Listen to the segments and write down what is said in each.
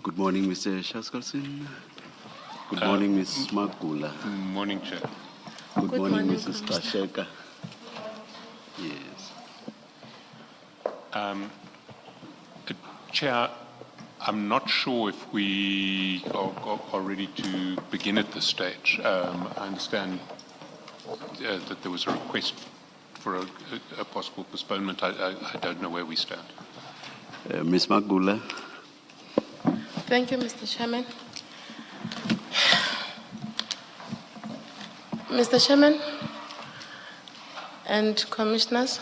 Good morning, Mr. Shaskalson. Good morning, Ms. Magula. Good morning, Chair. Good morning, morning, Mrs. Commissioner. Gxasheka. Yes. Chair, I'm not sure if we are ready to begin at this stage. I understand that there was a request for a possible postponement. I don't know where we stand. Ms. Magula. Thank you, Mr. Chairman. Mr. Chairman and Commissioners,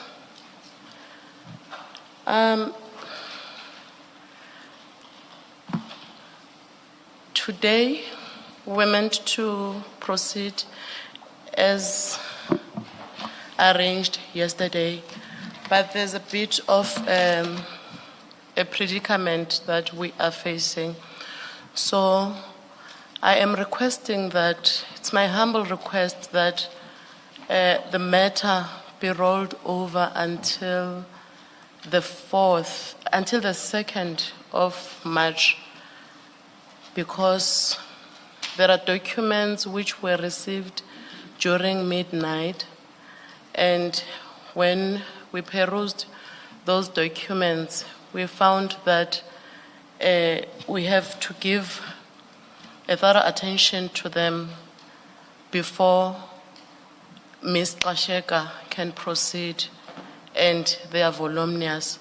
today we're meant to proceed as arranged yesterday, but there's a bit of a predicament that we are facing. So I am requesting that, it's my humble request that the matter be rolled over until the 2nd of March, because there are documents which were received during midnight, and when we perused those documents, we found that we have to give a thorough attention to them before Ms. Gxasheka can proceed, and they are voluminous.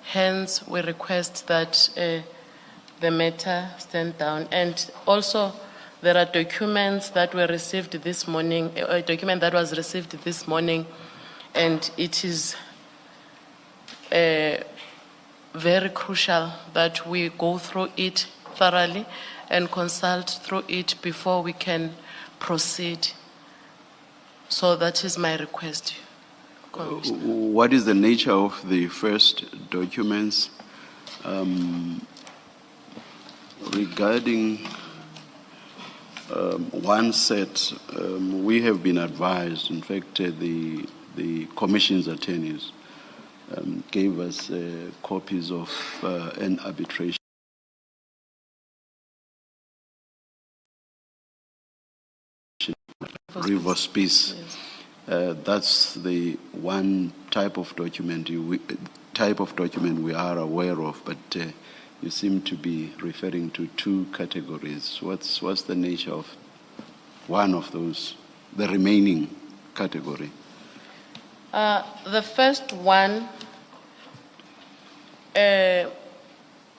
Hence, we request that the matter stand down. And also, there are documents that were received this morning, a document that was received this morning, and it is very crucial that we go through it thoroughly and consult through it before we can proceed. So that is my request, Commissioner. What is the nature of the first documents? Regarding one set, we have been advised, in fact, the Commission's attorneys gave us copies of an arbitration reverse peace. Yes. That's the one type of document we are aware of, but you seem to be referring to two categories. What's the nature of one of those, the remaining category? The first one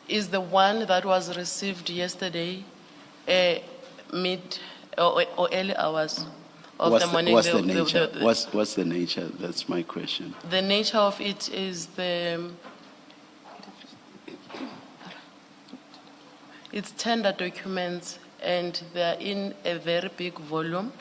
is the one that was received yesterday, mid or early hours of the morning. What's the nature? What's the nature? That's my question. The nature of it is it's tender documents, and they're in a very big volume.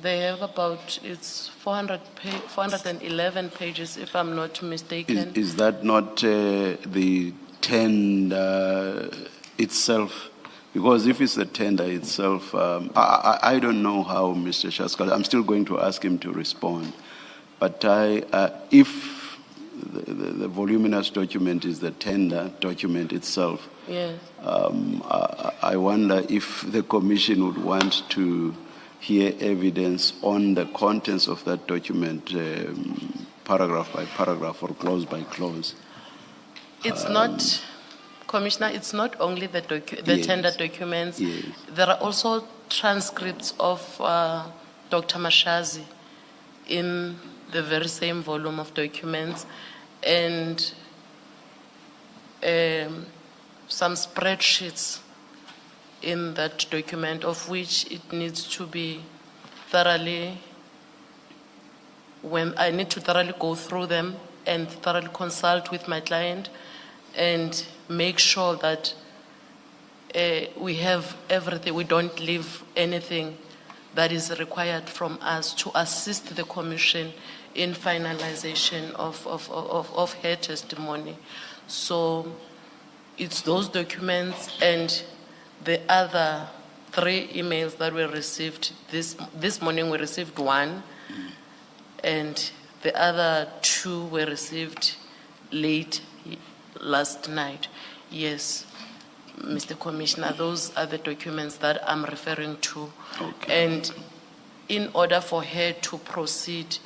They have about, it's 411 pages, if I'm not mistaken. Is that not the tender itself? Because if it's the tender itself, I don't know how Mr. Shaskal, I'm still going to ask him to respond. But if the voluminous document is the tender document itself, Yes. I wonder if the Commission would want to hear evidence on the contents of that document, paragraph by paragraph or clause by clause. It's not, Commissioner, it's not only the Yes. tender documents. Yes. There are also transcripts of Dr. Mashazi in the very same volume of documents, and some spreadsheets in that document, of which it needs to be thoroughly, when I need to thoroughly go through them and thoroughly consult with my client and make sure that we have everything, we don't leave anything that is required from us to assist the Commission in finalization of her testimony. So it's those documents and the other 3 emails that were received this morning. We received 1, and the other 2 were received late last night. Yes. Mr. Commissioner, those are the documents that I'm referring to. Okay. And in order for her to proceed,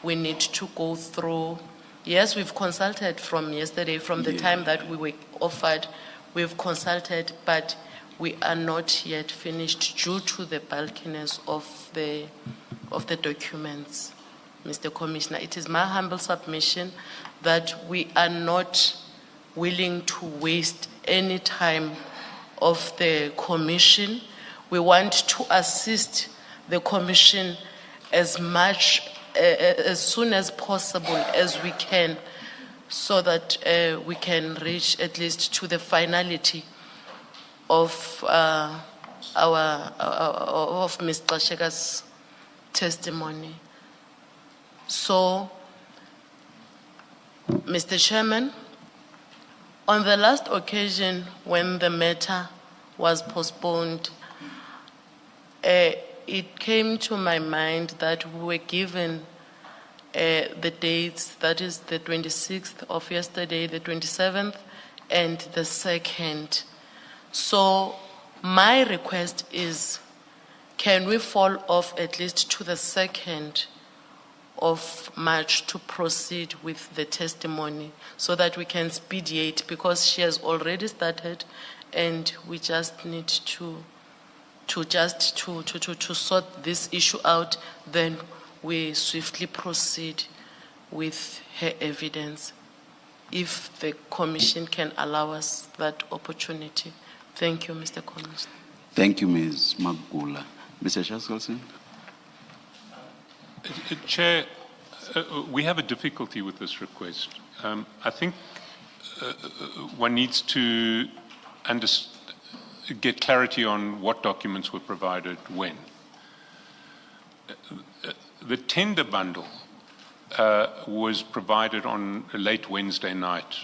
we need to go through, yes, we've consulted from yesterday, from the time that we were offered, we've consulted, but we are not yet finished due to the bulkiness of the documents, Mr. Commissioner. It is my humble submission that we are not willing to waste any time of the commission. We want to assist the commission as much, as soon as possible as we can, so that we can reach at least to the finality of of Ms. Gxasheka's testimony. So, Mr. Chairman, on the last occasion when the matter was postponed, it came to my mind that we were given the dates, that is the 26th of yesterday, the 27th, and the 2nd. So my request is, can we fall off at least to the 2nd of March to proceed with the testimony so that we can expedite, because she has already started and we just need to sort this issue out, then we swiftly proceed with her evidence, if the commission can allow us that opportunity. Thank you, Mr. Commissioner. Thank you, Ms. Magula. Mr. Shaskalson? Chair, we have a difficulty with this request. I think one needs to get clarity on what documents were provided when. The tender bundle was provided on a late Wednesday night.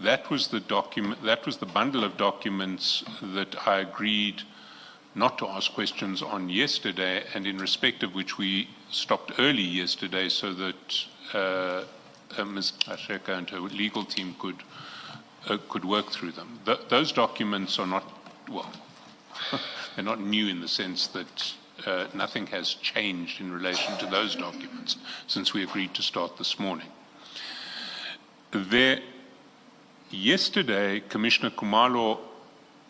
That was the document. That was the bundle of documents that I agreed not to ask questions on yesterday, and in respect of which we stopped early yesterday so that Ms. Gxasheka and her legal team could work through them. Those documents are not, well, they're not new in the sense that nothing has changed in relation to those documents since we agreed to start this morning. Yesterday, Commissioner Khumalo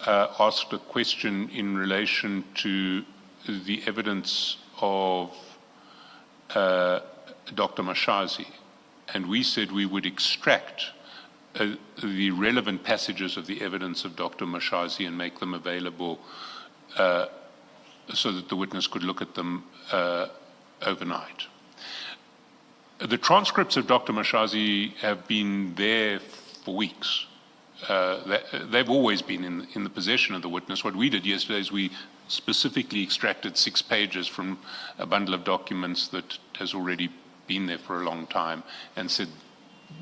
asked a question in relation to the evidence of Dr. Mashazi, and we said we would extract the relevant passages of the evidence of Dr. Mashazi and make them available so that the witness could look at them overnight. The transcripts of Dr. Mashazi have been there for weeks. They've always been in the possession of the witness. What we did yesterday is we specifically extracted 6 pages from a bundle of documents that has already been there for a long time and said,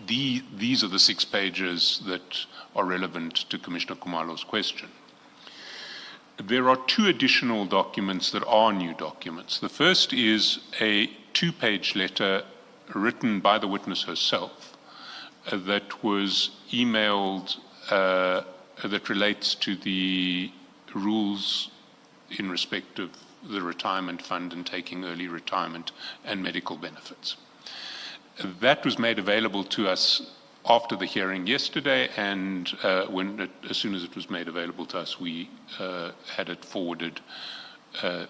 these are the 6 pages that are relevant to Commissioner Khumalo's question. There are 2 additional documents that are new documents. The first is a 2-page letter written by the witness herself that was emailed that relates to the rules in respect of the retirement fund and taking early retirement and medical benefits. That was made available to us after the hearing yesterday, and as soon as it was made available to us, we had it forwarded to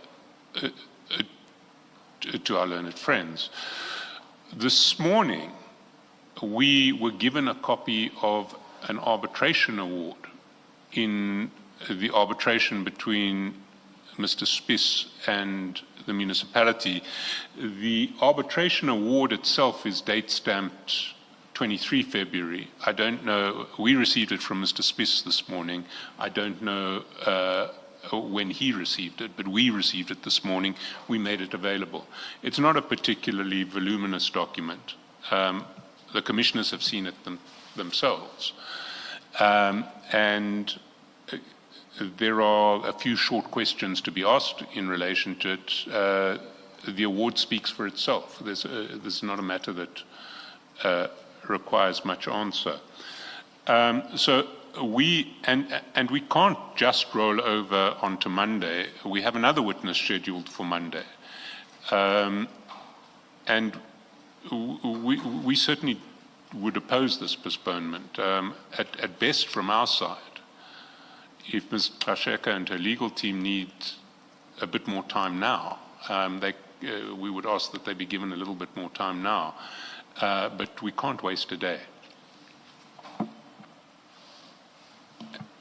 our learned friends. This morning, we were given a copy of an arbitration award in the arbitration between Mr. Spiss and the municipality. The arbitration award itself is date stamped 23 February. I don't know, we received it from Mr. Spiss this morning. I don't know when he received it, but we received it this morning. We made it available. It's not a particularly voluminous document. The commissioners have seen it themselves. And there are a few short questions to be asked in relation to it. The award speaks for itself. This is not a matter that requires much answer. So and we can't just roll over onto Monday. We have another witness scheduled for Monday. And we certainly would oppose this postponement. At best, from our side, if Ms. Gxasheka and her legal team need a bit more time now, we would ask that they be given a little bit more time now. But we can't waste a day.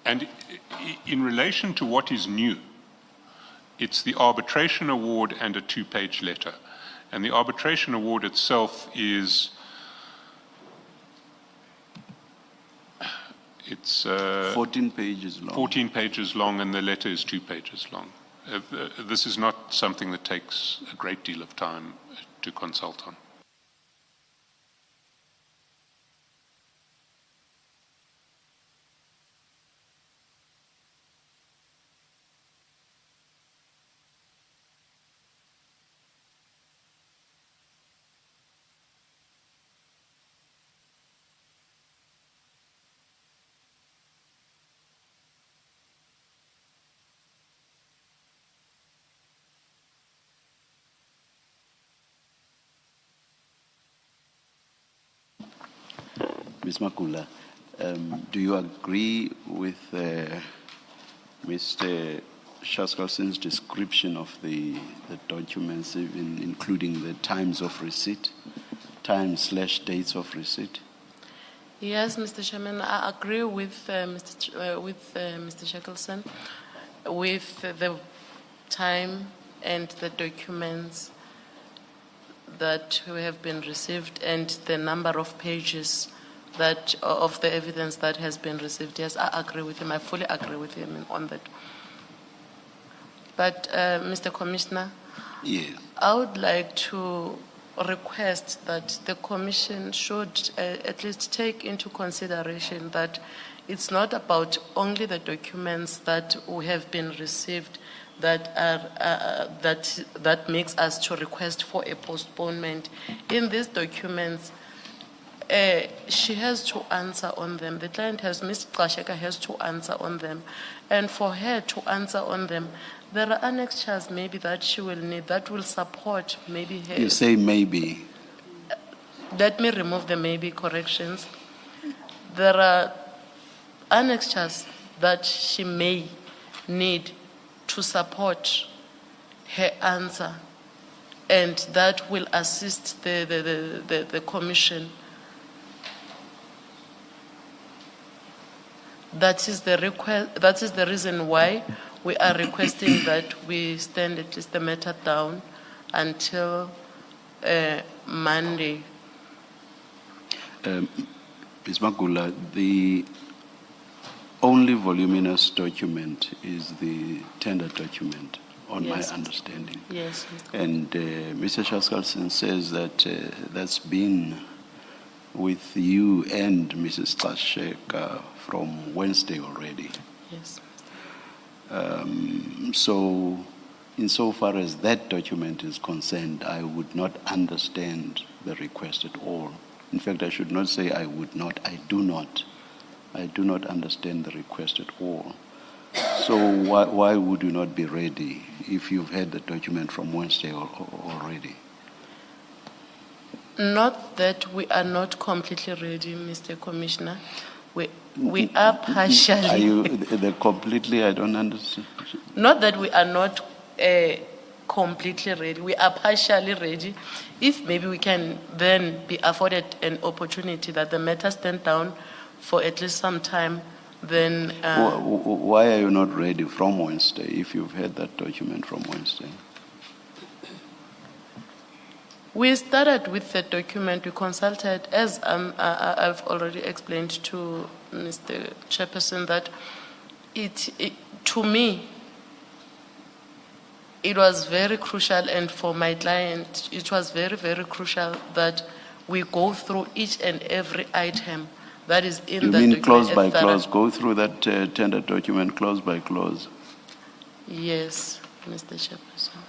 And in relation to what is new, it's the arbitration award and a 2-page letter. And the arbitration award itself is, it's 14 pages long. 14 pages long, and the letter is 2 pages long. This is not something that takes a great deal of time to consult on. Ms. Makula, do you agree with Mr. Shaskalson's description of the documents, even including the times of receipt, time/dates of receipt? Yes, Mr. Chairman, I agree with Mr. Shackleson with the time and the documents that have been received and the number of pages that of the evidence that has been received. Yes, I agree with him. I fully agree with him on that. But, Mr. Commissioner, Yes. I would like to request that the Commission should at least take into consideration that it's not about only the documents that have been received that are that makes us to request for a postponement. In these documents, she has to answer on them. The client has, Ms. Gxasheka has to answer on them. And for her to answer on them, there are annexures maybe that she will need that will support maybe her. You say maybe. Let me remove the maybe corrections. There are annexures that she may need to support her answer, and that will assist the Commission. That is the request. That is the reason why we are requesting that we stand at least the matter down until Monday. Ms. Makula, the only voluminous document is the tender document, on Yes. my understanding. Yes, Mr. And Mr. Shaskalson says that that's been with you and Mrs. Gxasheka from Wednesday already. Yes. So, insofar as that document is concerned, I would not understand the request at all. In fact, I should not say I would not. I do not. I do not understand the request at all. So why would you not be ready if you've had the document from Wednesday already? Not that we are not completely ready, Mr. Commissioner. We are partially. Are you the completely? I don't understand. Not that we are not completely ready. We are partially ready. If maybe we can then be afforded an opportunity that the matter stand down for at least some time, then. Why are you not ready from Wednesday if you've had that document from Wednesday? We started with the document. We consulted, as I've already explained to Mr. Chairperson, that to me, it was very crucial, and for my client, it was very, very crucial that we go through each and every item that is in You the mean document. clause by clause? Go through that tender document clause by clause? Yes, Mr. Chairperson.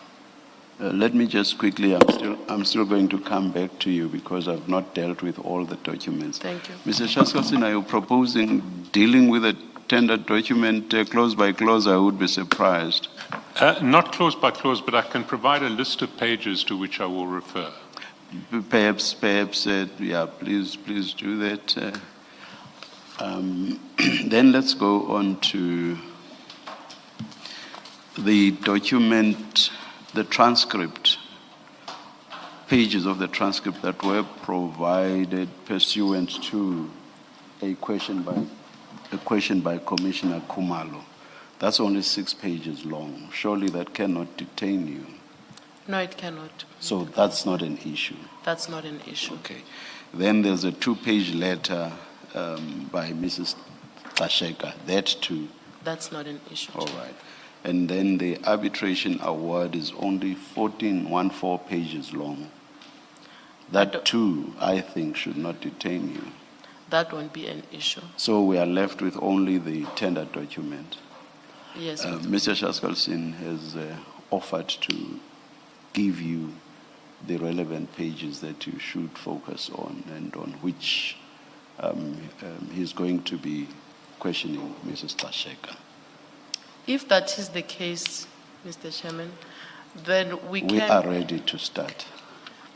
Let me just quickly, I'm still going to come back to you because I've not dealt with all the documents. Thank you. Mr. Shaskalsin, are you proposing dealing with the tender document clause by clause? I would be surprised. Not clause by clause, but I can provide a list of pages to which I will refer. Perhaps, yeah, please do that. Then let's go on to the document, the transcript, pages of the transcript that were provided pursuant to a question by Commissioner Khumalo. That's only 6 pages long. Surely that cannot detain you. No, it cannot. So that's not an issue. That's not an issue. Okay. Then there's a 2-page letter by Mrs. Gxasheka. That too. That's not an issue. All right. And then the arbitration award is only 14 pages long. That too, I think, should not detain you. That won't be an issue. So we are left with only the tender document. Yes. Mr. Shaskalsin has offered to give you the relevant pages that you should focus on and on which he's going to be questioning Mrs. Gxasheka. If that is the case, Mr. Chairman, then we We can... are ready to start.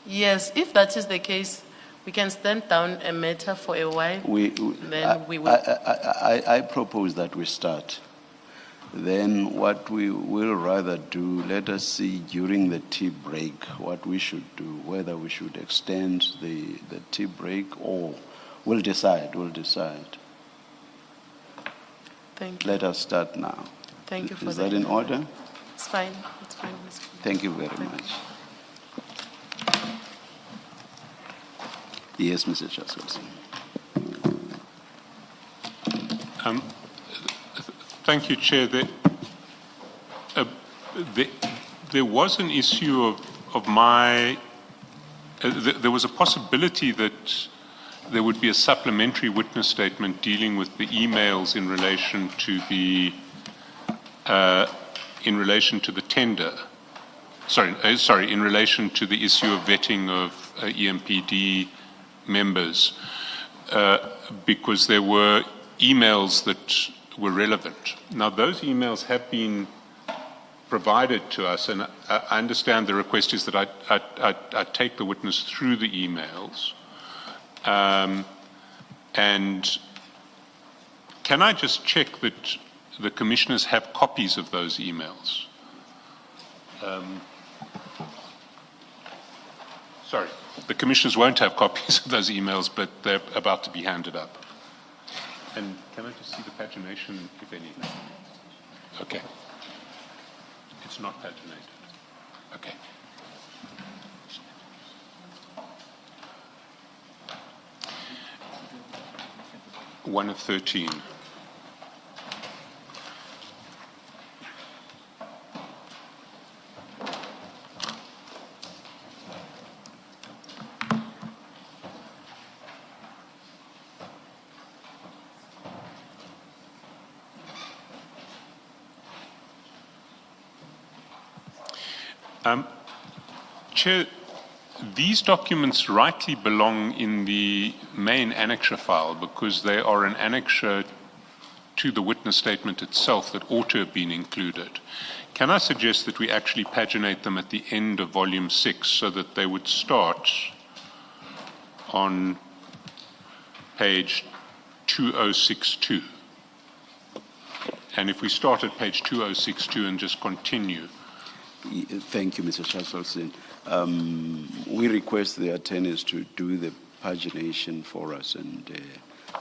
Yes, if that is the case, we can stand down a matter for a while. Then we will... I propose that we start. Then what we will rather do, let us see during the tea break what we should do, whether we should extend the tea break or we'll decide. Thank you. Let us start now. Thank you for Is that in order? It's fine. It's fine, Mr. Thank you very much. Yes, Mr. Shaskalsin. Thank you, Chair. There was an issue of my... there was a possibility that there would be a supplementary witness statement dealing with the emails in relation to the tender. Sorry, in relation to the issue of vetting of EMPD members, because there were emails that were relevant. Now, those emails have been provided to us, and I understand the request is that I take the witness through the emails. And can I just check that the commissioners have copies of those emails? Sorry, the commissioners won't have copies of those emails, but they're about to be handed up. And can I just see the pagination, if any? Okay. It's not paginated. Okay. 1 of 13. Chair, these documents rightly belong in the main annexure file because they are an annexure to the witness statement itself that ought to have been included. Can I suggest that we actually paginate them at the end of volume 6 so that they would start on page 2062? And if we start at page 2062 and just continue. Thank you, Mr. Shaskalsin. We request the attorneys to do the pagination for us and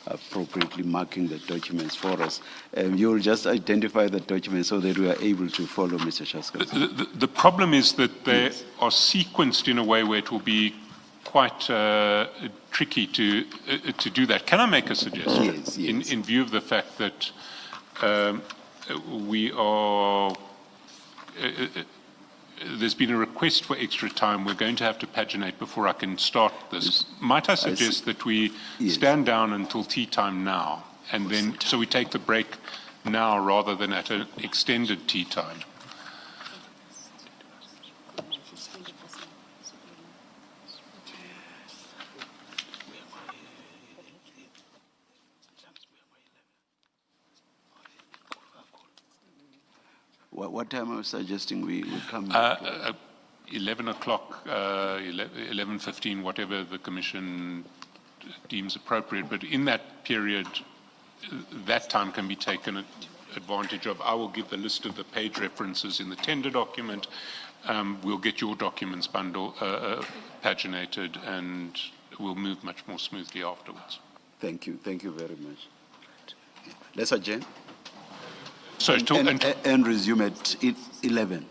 appropriately marking the documents for us. You'll just identify the documents so that we are able to follow Mr. Shaskalsin. The problem is that they are sequenced in a way where it will be quite tricky to do that. Can I make a suggestion? Yes, yes. In view of the fact that we are... there's been a request for extra time. We're going to have to paginate before I can start this. Might I suggest that we stand down until tea time now, and then so we take the break now rather than at an extended tea time? What time are you suggesting we come back? 11 o'clock, 11:15, whatever the Commission deems appropriate. But in that period, that time can be taken advantage of. I will give the list of the page references in the tender document. We'll get your documents paginated, and we'll move much more smoothly afterwards. Thank you very much. Let's adjourn So and resume at 11.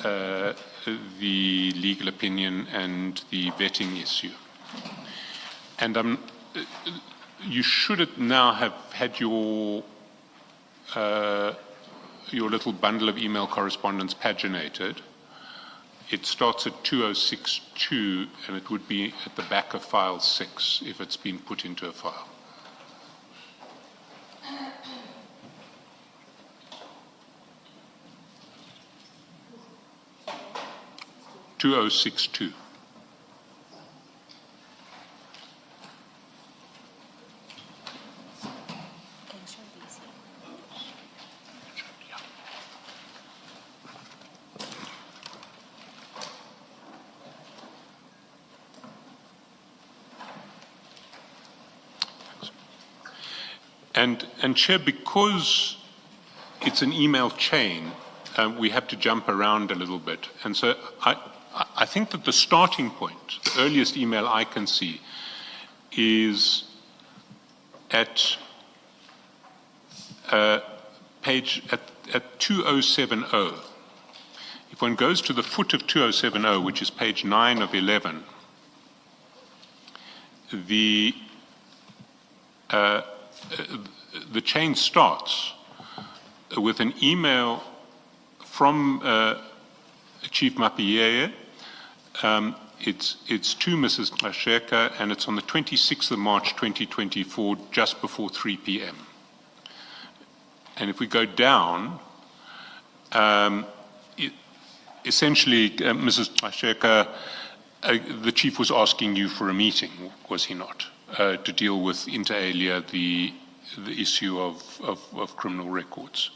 the legal opinion and the vetting issue. And you should now have had your little bundle of email correspondence paginated. It starts at 2062, and it would be at the back of file 6 if it's been put into a file. (2062). And Chair, because it's an email chain, we have to jump around a little bit. And so I think that the starting point, the earliest email I can see, is at page at 2070. If one goes to the foot of 2070, which is page 9 of 11, the chain starts with an email from Chief Mapiyeye. It's to Mrs. Gxasheka, and it's on the 26th of March 2024, just before 3 p.m. And if we go down, essentially, Mrs. Gxasheka, the Chief was asking you for a meeting, was he not? To deal with, inter alia, the issue of criminal records.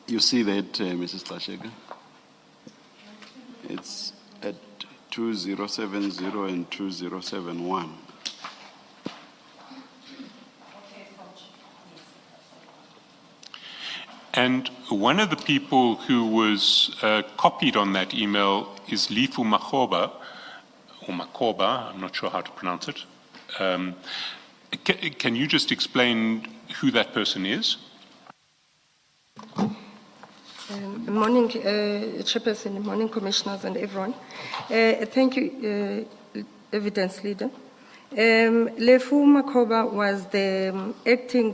You see that, Mrs. Gxasheka? It's at 2070 and 2071. And one of the people who was copied on that email is Lifu Makhoba, or Makoba, I'm not sure how to pronounce it. Can you just explain who that person is? Morning, Chairperson, morning, Commissioners and everyone. Thank you, Evidence Leader. Lefu Makoba was the acting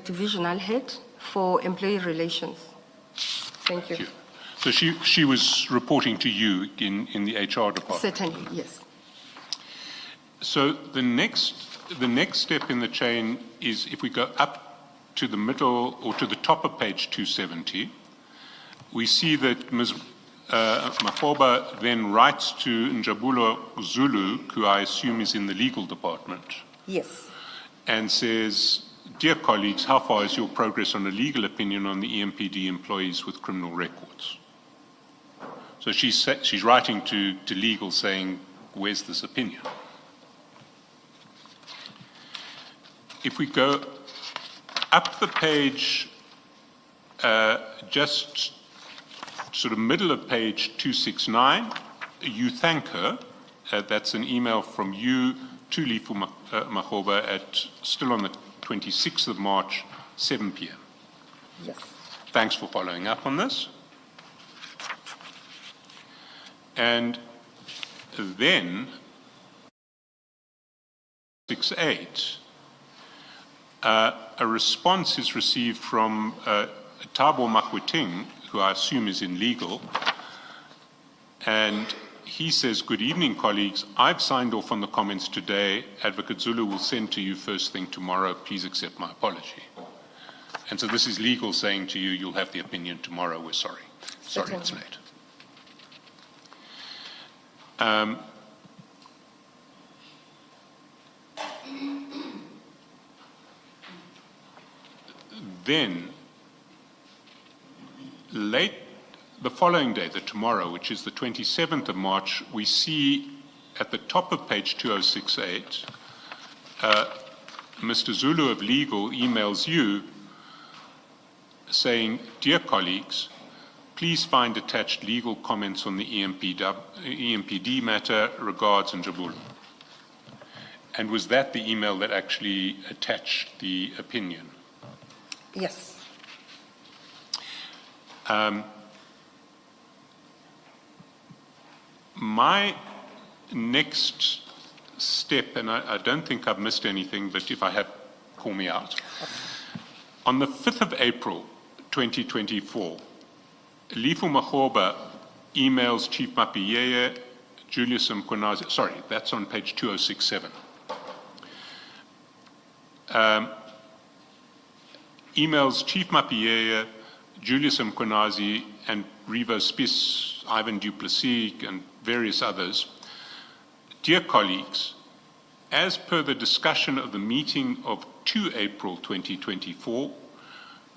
divisional head for employee relations. Thank you. So she was reporting to you in the HR department? Certainly, yes. So the next step in the chain is, if we go up to the middle or to the top of page 270, we see that Ms. Makhoba then writes to Njabulo Zulu, who I assume is in the legal department. Yes. And says, "Dear colleagues, how far is your progress on a legal opinion on the EMPD employees with criminal records?" So she's writing to legal saying, where's this opinion? If we go up the page, just sort of middle of page 269, you thank her. That's an email from you to Lifu Makhoba still on the 26th of March, 7 p.m. Yes. Thanks for following up on this. And then 68, a response is received from Thabo Makwiting, who I assume is in legal, and he says, "Good evening, colleagues. I've signed off on the comments today. Advocate Zulu will send to you first thing tomorrow. Please accept my apology." And so this is legal saying to you, you'll have the opinion tomorrow. We're sorry. Sorry, it's late. Then, late the following day, the tomorrow, which is the 27th of March, we see at the top of page 2068, Mr. Zulu of legal emails you saying, "Dear colleagues, Please find attached legal comments on the EMPD matter. Regards, Njabulu. And was that the email that actually attached the opinion? Yes. My next step, and I don't think I've missed anything, but if I have, call me out. On the 5th of April, 2024, Lifu Makgoba emails Chief Mapiyeye, Julius Mkhonazi, sorry, that's on page 2067. Emails Chief Mapiyeye, Julius Mkhonazi, and Revo Spies, Ivan Duplessis, and various others. Dear colleagues, as per the discussion of the meeting of 2 April 2024,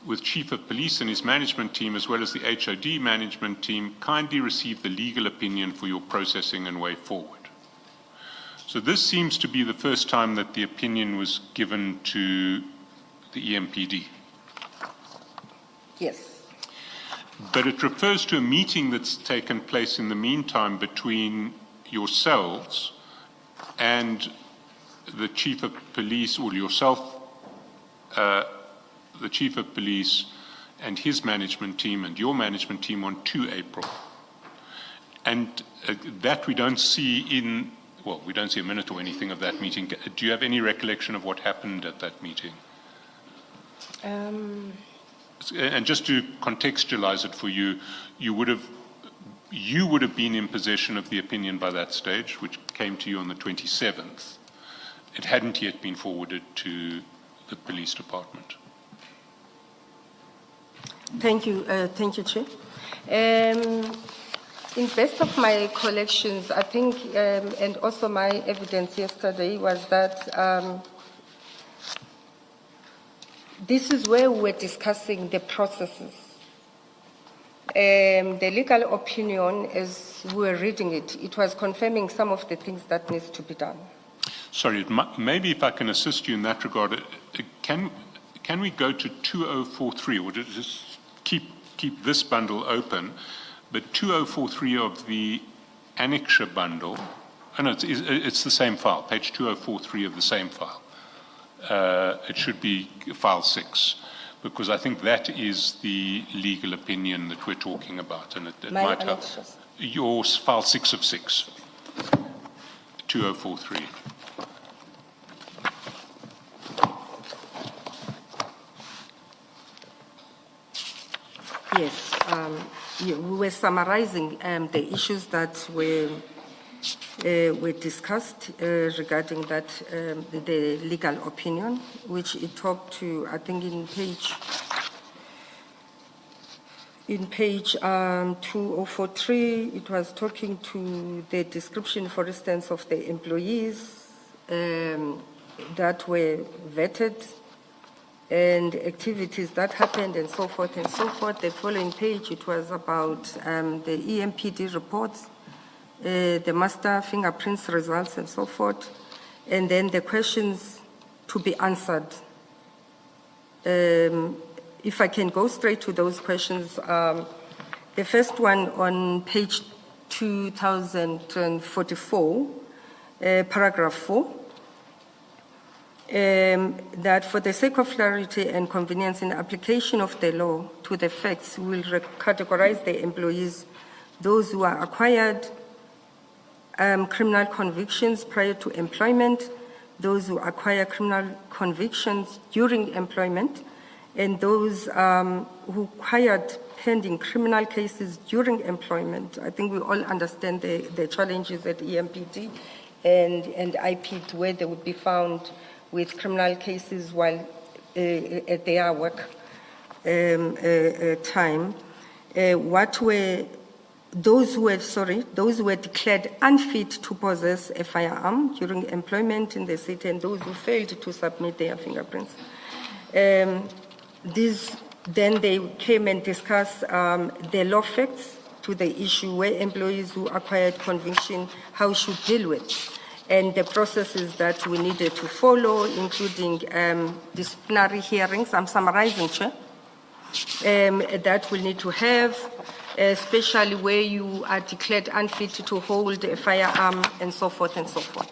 with Chief of Police and his management team, as well as the HOD management team, kindly receive the legal opinion for your processing and way forward. So this seems to be the first time that the opinion was given to the EMPD. Yes. But it refers to a meeting that's taken place in the meantime between yourselves and the Chief of Police, or yourself, the Chief of Police and his management team and your management team on 2 April. And that we don't see in, well, we don't see a minute or anything of that meeting. Do you have any recollection of what happened at that meeting? And just to contextualize it for you, you would have been in possession of the opinion by that stage, which came to you on the 27th. It hadn't yet been forwarded to the police department. Thank you, Chair. In best of my collections, I think, and also my evidence yesterday was that this is where we're discussing the processes. The legal opinion, as we were reading it, it was confirming some of the things that needs to be done. Sorry, maybe if I can assist you in that regard, can we go to 2043, or just keep this bundle open, but 2043 of the annexure bundle, oh no, it's the same file, page 2043 of the same file. It should be file 6, because I think that is the legal opinion that we're talking about, and it might have your file 6 of 6, 2043. Yes, we were summarizing the issues that were discussed regarding that, the legal opinion, which it talked to, I think in page 2043, it was talking to the description, for instance, of the employees that were vetted, and activities that happened, and so forth and so forth. The following page, it was about the EMPD reports, the master fingerprints results, and so forth, and then the questions to be answered. If I can go straight to those questions, the first one on page 2044, paragraph 4, that for the sake of clarity and convenience in application of the law to the facts, we will categorize the employees, those who are acquired criminal convictions prior to employment, those who acquire criminal convictions during employment, and those who acquired pending criminal cases during employment. I think we all understand the challenges at EMPD and IPT, where they would be found with criminal cases while at their work time. Those who were declared unfit to possess a firearm during employment in the city, and those who failed to submit their fingerprints. Then they came and discussed the law facts to the issue where employees who acquired conviction, how we should deal with, and the processes that we needed to follow, including disciplinary hearings. I'm summarizing, Chair, that we need to have. especially where you are declared unfit to hold a firearm and so forth and so forth.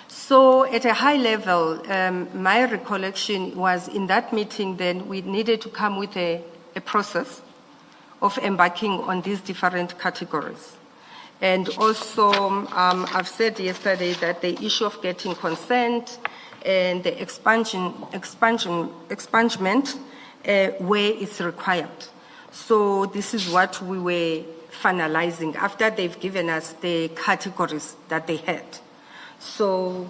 So at a high level, my recollection was in that meeting then we needed to come with a process of embarking on these different categories. And also, I've said yesterday that the issue of getting consent and the expungement where it's required. So this is what we were finalizing after they've given us the categories that they had. So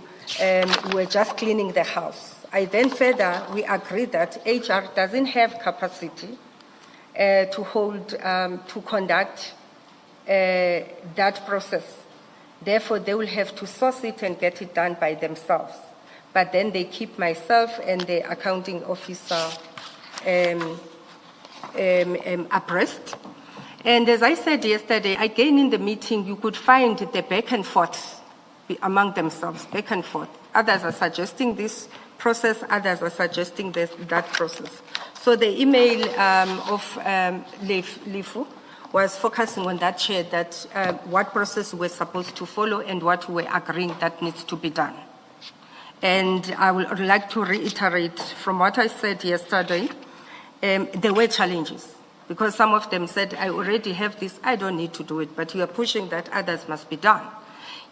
we're just cleaning the house. I then further, we agreed that HR doesn't have capacity to hold, to conduct that process. Therefore, they will have to source it and get it done by themselves. But then they keep myself and the accounting officer abreast. And as I said yesterday, again in the meeting, you could find the back and forth among themselves, back and forth. Others are suggesting this process, others are suggesting that process. So the email of Lifu was focusing on that, Chair, that what process we're supposed to follow and what we're agreeing that needs to be done. And I would like to reiterate from what I said yesterday, there were challenges because some of them said, I already have this, I don't need to do it, but you are pushing that others must be done,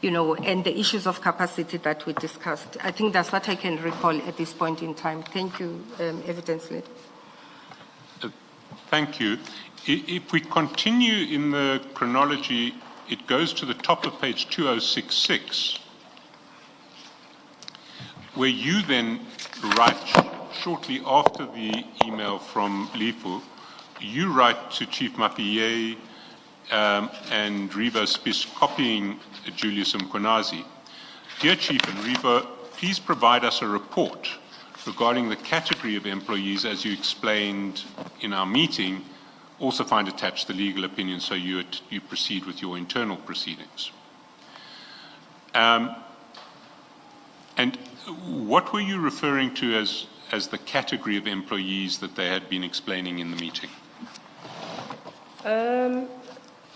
you know, and the issues of capacity that we discussed. I think that's what I can recall at this point in time. Thank you, Evidence Lead. Thank you. If we continue in the chronology, it goes to the top of page 2066, where you then write, shortly after the email from Lifu, you write to Chief Mapie and Riva Spies copying Julius Mkonazi. Dear Chief and Riva, please provide us a report regarding the category of employees as you explained in our meeting. Also find attached the legal opinion so you proceed with your internal proceedings. And what were you referring to as the category of employees that they had been explaining in the meeting?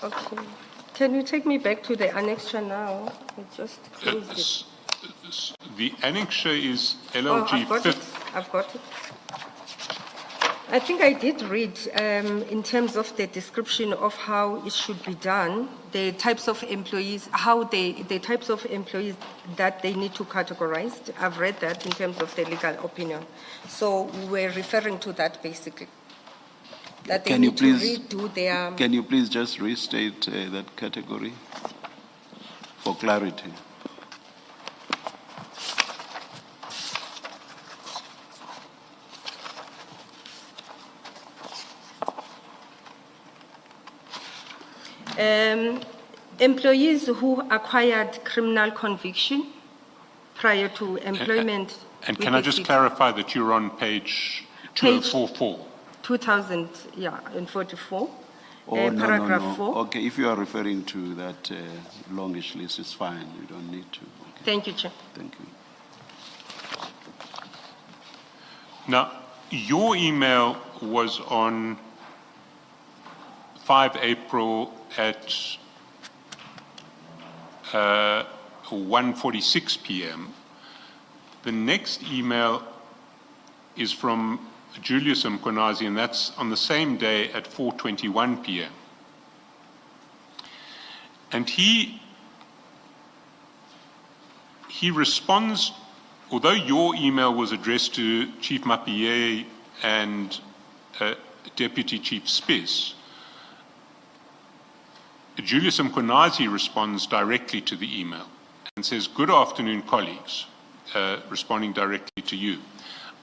Okay. Can you take me back to the annexure now? I just closed it. The annexure is LLG I've got it. I think I did read in terms of the description of how it should be done, the types of employees, the types of employees that they need to categorize. I've read that in terms of the legal opinion. So we're referring to that basically. That they need to redo their... Can you please just restate that category for clarity? Employees who acquired criminal conviction prior to employment. And can I just clarify that you're on page 2044? 2044. Paragraph no. 4. Okay, if you are referring to that longish list, it's fine. You don't need to. Okay. Thank you, Chair. Thank you. Now, your email was on 5 April at 1:46 p.m. The next email is from Julius Mkonazi, and that's on the same day at 4:21 p.m. And he responds, although your email was addressed to Chief Mapie and Deputy Chief Spies, Julius Mkonazi responds directly to the email and says, "Good afternoon, colleagues," responding directly to you.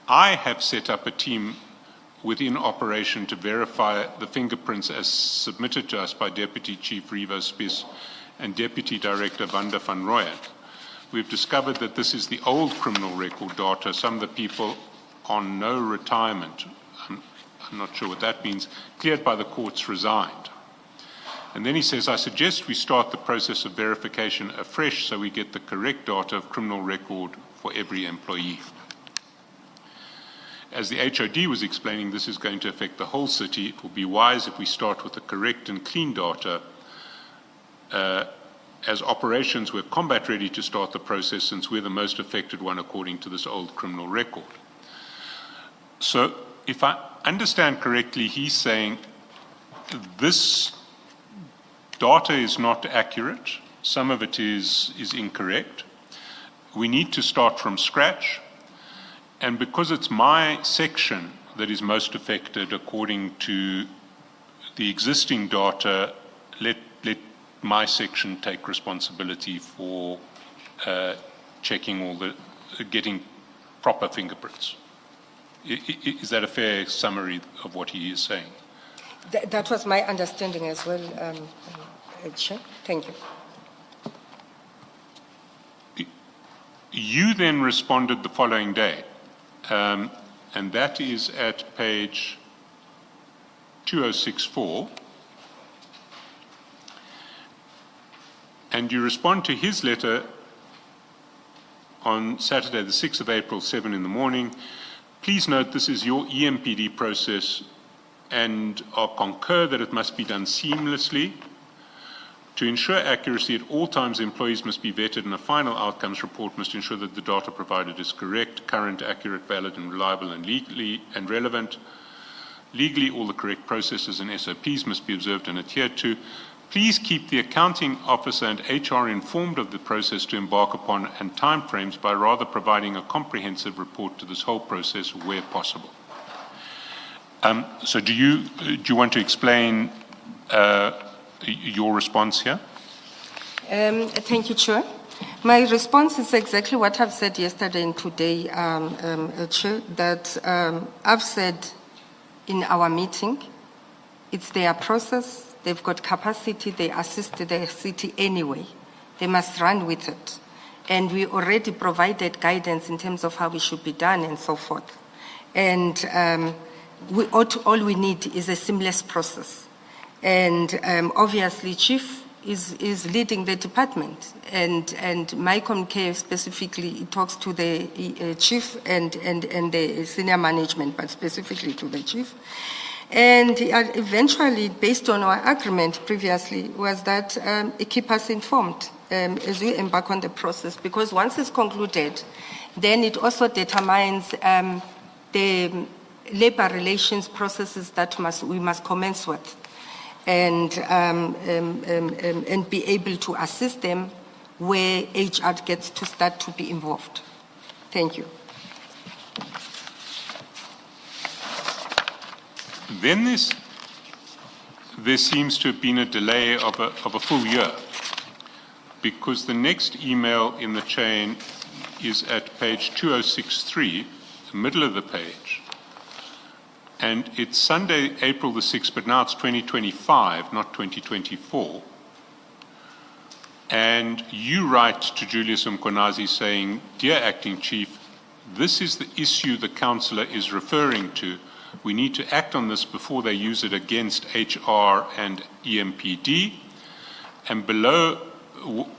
I have set up a team within operation to verify the fingerprints as submitted to us by Deputy Chief Riva Spies and Deputy Director Wanda van Rooyen. We've discovered that this is the old criminal record data. Some of the people on no retirement, I'm not sure what that means, cleared by the courts resigned. And then he says, I suggest we start the process of verification afresh so we get the correct data of criminal record for every employee. as the HOD was explaining, this is going to affect the whole city. It will be wise if we start with the correct and clean data. As operations, we're combat ready to start the process since we're the most affected one according to this old criminal record. So if I understand correctly, he's saying this data is not accurate. Some of it is incorrect. We need to start from scratch. And because it's my section that is most affected according to the existing data, let my section take responsibility for checking getting proper fingerprints. Is that a fair summary of what he is saying? That was my understanding as well, Chair. Thank you. You then responded the following day, and that is at page 2064. And you respond to his letter on Saturday, the 6th of April, 7 in the morning. Please note this is your EMPD process and concur that it must be done seamlessly. To ensure accuracy at all times, employees must be vetted and a final outcomes report must ensure that the data provided is correct, current, accurate, valid and reliable and legally and relevant. Legally, all the correct processes and SOPs must be observed and adhered to. Please keep the accounting officer and HR informed of the process to embark upon and timeframes by rather providing a comprehensive report to this whole process where possible. So do you want to explain your response here? Thank you, Chair. My response is exactly what I've said yesterday and today, Chair, that I've said in our meeting, it's their process. They've got capacity, they assist the city anyway. They must run with it. And we already provided guidance in terms of how it should be done and so forth. And all we need is a seamless process. And obviously, Chief is leading the department. And my communique specifically talks to the Chief and the senior management, but specifically to the Chief. And eventually, based on our agreement previously, was that it keep us informed as we embark on the process, because once it's concluded, then it also determines the labor relations processes that we must commence with, and be able to assist them where HR gets to start to be involved. Thank you. Then there seems to have been a delay of a full year, because the next email in the chain is at page 2063, the middle of the page, and it's Sunday, April the 6th, but now it's 2025, not 2024. And you write to Julius Mkonazi saying, "Dear Acting Chief, this is the issue the councillor is referring to. We need to act on this before they use it against HR and EMPD." And below,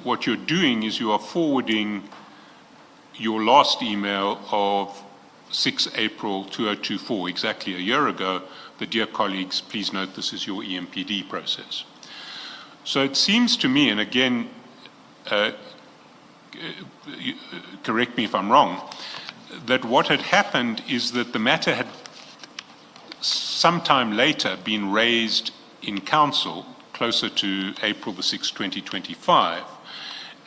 what you're doing is you are forwarding your last email of 6 April 2024, exactly a year ago. The "Dear colleagues, please note this is your EMPD process." So it seems to me, and again, correct me if I'm wrong, that what had happened is that the matter had sometime later been raised in council closer to April the 6th, 2025.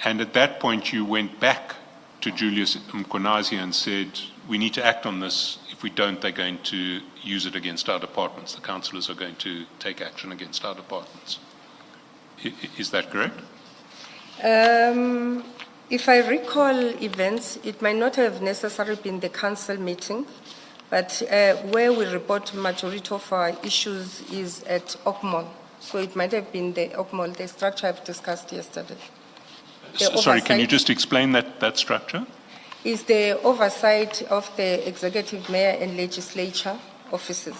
And at that point you went back to Julius Mkonazi and said, "We need to act on this. If we don't, they're going to use it against our departments. The councillors are going to take action against our departments." Is that correct? If I recall events, it might not have necessarily been the council meeting, but where we report majority of our issues is at OCMOL. So it might have been the OCMOL, the structure I've discussed yesterday. Sorry, can you just explain that structure? Is the oversight of the executive mayor and legislature offices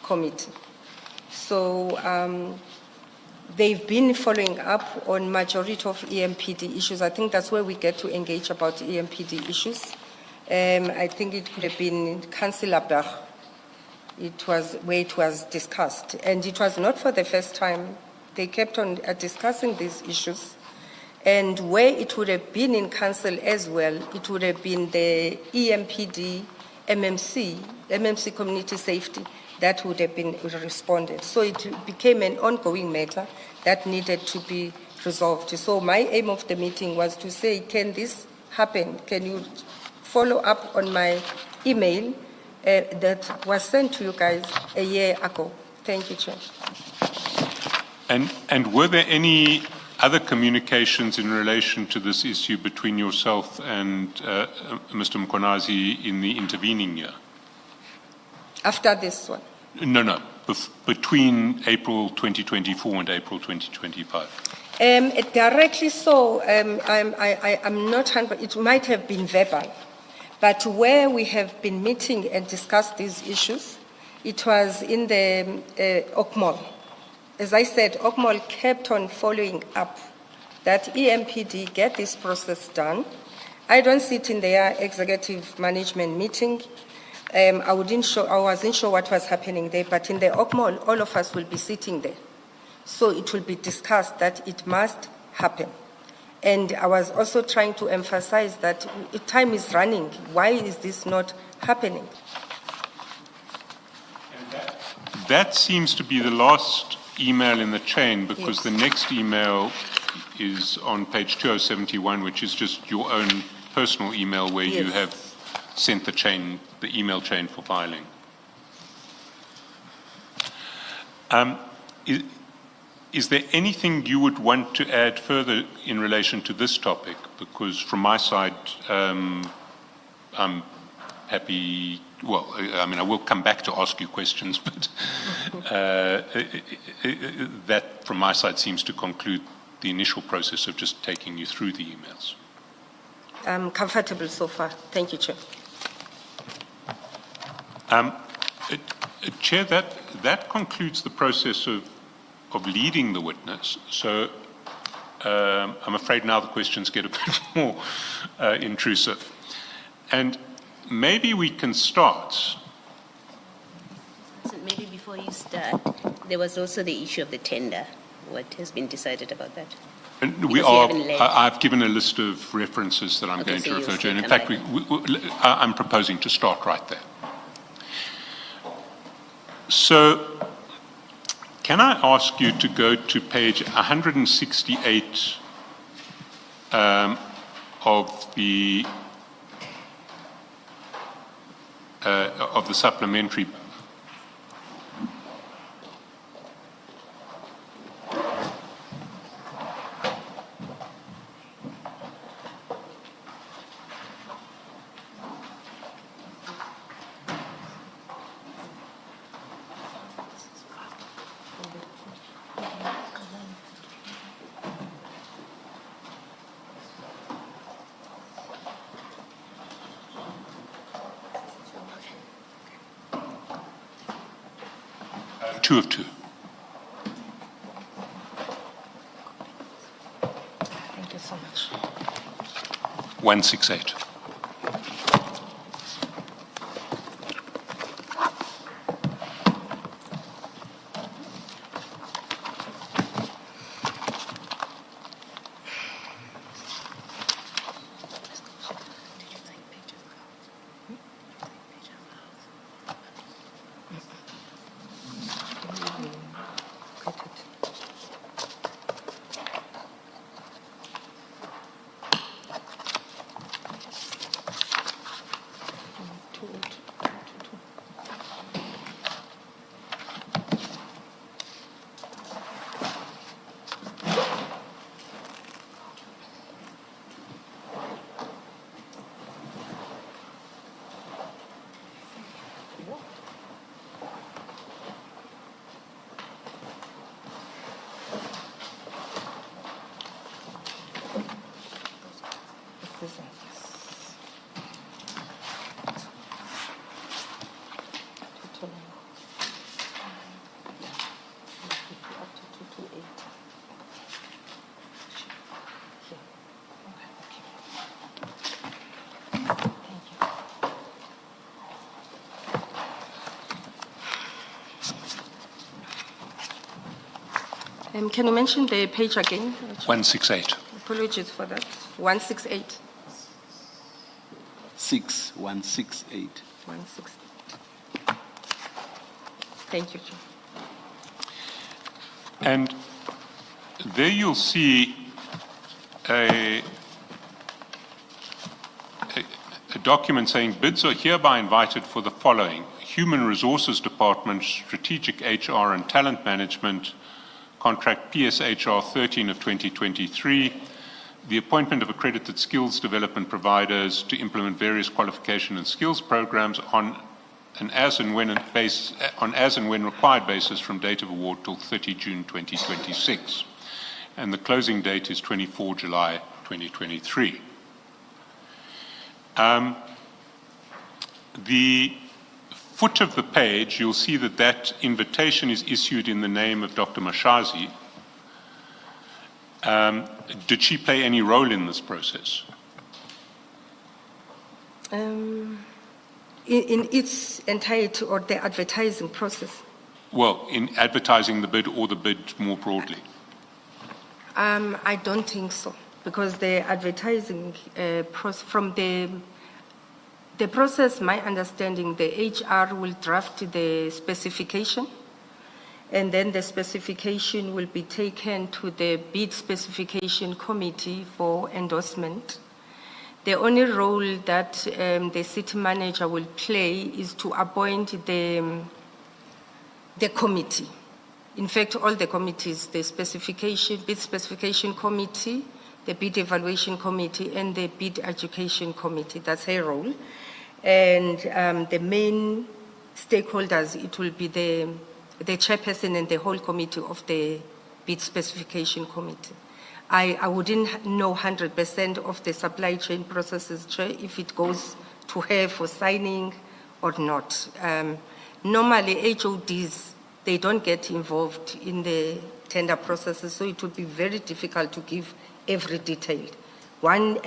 committee. So they've been following up on majority of EMPD issues. I think that's where we get to engage about EMPD issues. I think it could have been Councillor Bach. It was where it was discussed. And it was not for the first time. They kept on discussing these issues. And where it would have been in council as well, it would have been the EMPD, MMC Community Safety, that would have been responded. So it became an ongoing matter that needed to be resolved. So my aim of the meeting was to say, can this happen? Can you follow up on my email that was sent to you guys a year ago? Thank you, Chair. And were there any other communications in relation to this issue between yourself and Mr. Mkonazi in the intervening year? After this one? No. Between April 2024 and April 2025? Directly so, I'm not 100%, it might have been verbal, but where we have been meeting and discussed these issues, it was in the OCMOL. As I said, OCMOL kept on following up that EMPD get this process done. I don't sit in their executive management meeting. I wasn't sure what was happening there, but in the OCMOL, all of us will be sitting there. So it will be discussed that it must happen. And I was also trying to emphasize that time is running. Why is this not happening? That seems to be the last email in the chain, because Yes. the next email is on page 2071, which is just your own personal email where you Yes. have sent the email chain for filing. Is there anything you would want to add further in relation to this topic? Because from my side, I'm happy. Well, I mean, I will come back to ask you questions, but that from my side seems to conclude the initial process of just taking you through the emails. I'm comfortable so far. Thank you, Chair. Chair, that concludes the process of leading the witness. So I'm afraid now the questions get a bit more intrusive. And maybe we can start. So maybe before you start, there was also the issue of the tender. What has been decided about that? And Because you haven't led. I've given a list of references that I'm Okay, going so to you'll refer to. still And in come fact, back. I'm proposing to start right there. So, can I ask you to go to page 168 of the supplementary? Two of two. Thank you so much. 168. Can you mention the page again? 168. Apologies for that. 168. 6168. 168. Thank you, Chair. And there you'll see a document saying bids are hereby invited for the following: Human Resources Department, Strategic HR and Talent Management, contract PSHR 13 of 2023, the appointment of accredited skills development providers to implement various qualification and skills programs on an as and when required basis from date of award till 30 June 2026. And the closing date is 24 July 2023. The foot of the page, you'll see that that invitation is issued in the name of Dr. Mashazi. Did she play any role in this process? In its entirety, or the advertising process? Well, in advertising the bid or the bid more broadly? I don't think so, because the advertising from the process, my understanding, the HR will draft the specification, and then the specification will be taken to the bid specification committee for endorsement. The only role that the city manager will play is to appoint the committee. In fact, all the committees, the bid specification committee, the bid evaluation committee, and the bid education committee, that's her role. And the main stakeholders, it will be the chairperson and the whole committee of the bid specification committee. I wouldn't know 100% of the supply chain processes, Chair, if it goes to her for signing or not. Normally, HODs, they don't get involved in the tender processes, so it would be very difficult to give every detail. One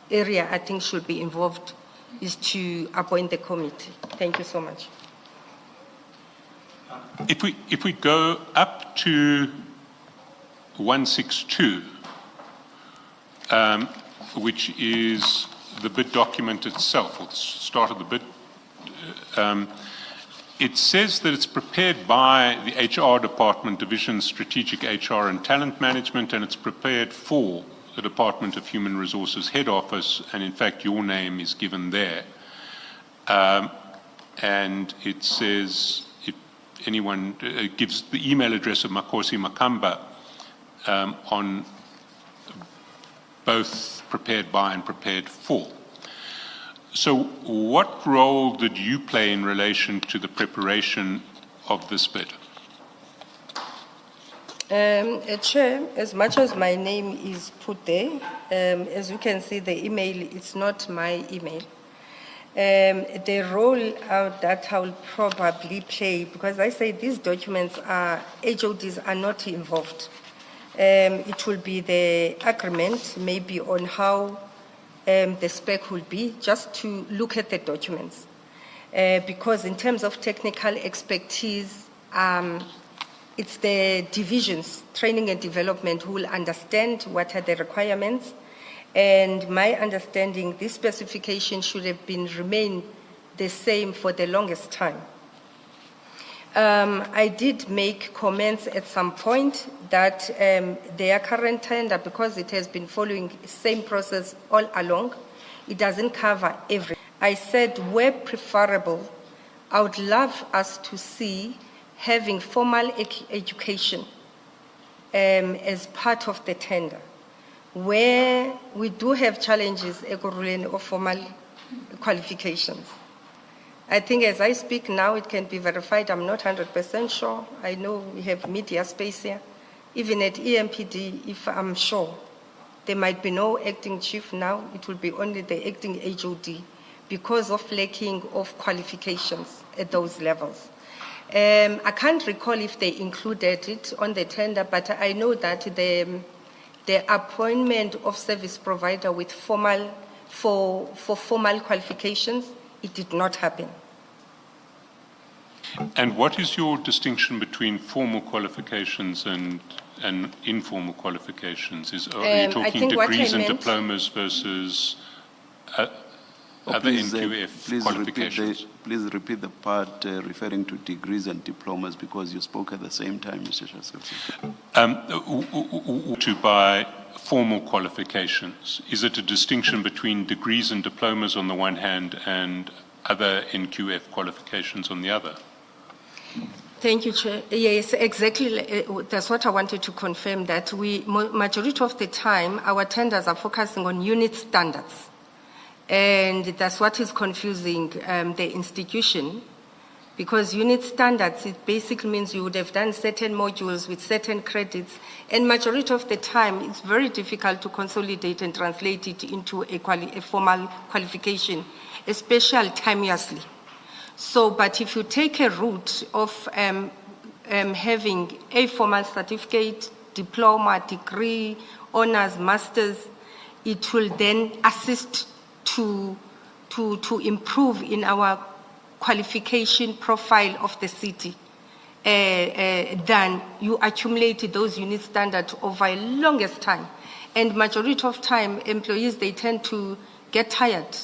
area I think should be involved is to appoint the committee. Thank you so much. If we go up to 162, which is the bid document itself, or the start of the bid, it says that it's prepared by the HR Department, Division Strategic HR and Talent Management, and it's prepared for the Department of Human Resources Head Office, and in fact your name is given there. And it says, if anyone gives the email address of Makosi Makamba on both prepared by and prepared for. So what role did you play in relation to the preparation of this bid? Chair, as much as my name is put there, as you can see, the email, it's not my email. The role that I will probably play, because I say these documents are, HODs are not involved. It will be the agreement, maybe on how the spec will be, just to look at the documents. Because in terms of technical expertise, it's the divisions, training and development, who will understand what are the requirements. And my understanding, this specification should have remained the same for the longest time. I did make comments at some point that their current tender, because it has been following the same process all along, it doesn't cover everything. I said, where preferable, I would love us to see having formal education as part of the tender, where we do have challenges, Ekurhuleni, of formal qualifications. I think as I speak now, it can be verified. I'm not 100% sure. I know we have media space here. Even at EMPD, if I'm sure, there might be no acting chief now. It will be only the acting HOD because of lacking of qualifications at those levels. I can't recall if they included it on the tender, but I know that the appointment of service provider with formal qualifications, it did not happen. And what is your distinction between formal qualifications and informal qualifications? Are you I talking think what I degrees and meant- diplomas versus other NQF qualifications? Please repeat the part referring to degrees and diplomas because you spoke at the same time, Mr. Shaskalsi. To by formal qualifications, is it a distinction between degrees and diplomas on the one hand and other NQF qualifications on the other? Thank you, Chair. Yes, exactly. That's what I wanted to confirm, that majority of the time, our tenders are focusing on unit standards. And that's what is confusing the institution, because unit standards, it basically means you would have done certain modules with certain credits, and majority of the time, it's very difficult to consolidate and translate it into a formal qualification, especially timeously. So, but if you take a route of having a formal certificate, diploma, degree, honors, masters, it will then assist to improve in our qualification profile of the city. Then you accumulate those unit standards over a longest time. And majority of time, employees, they tend to get tired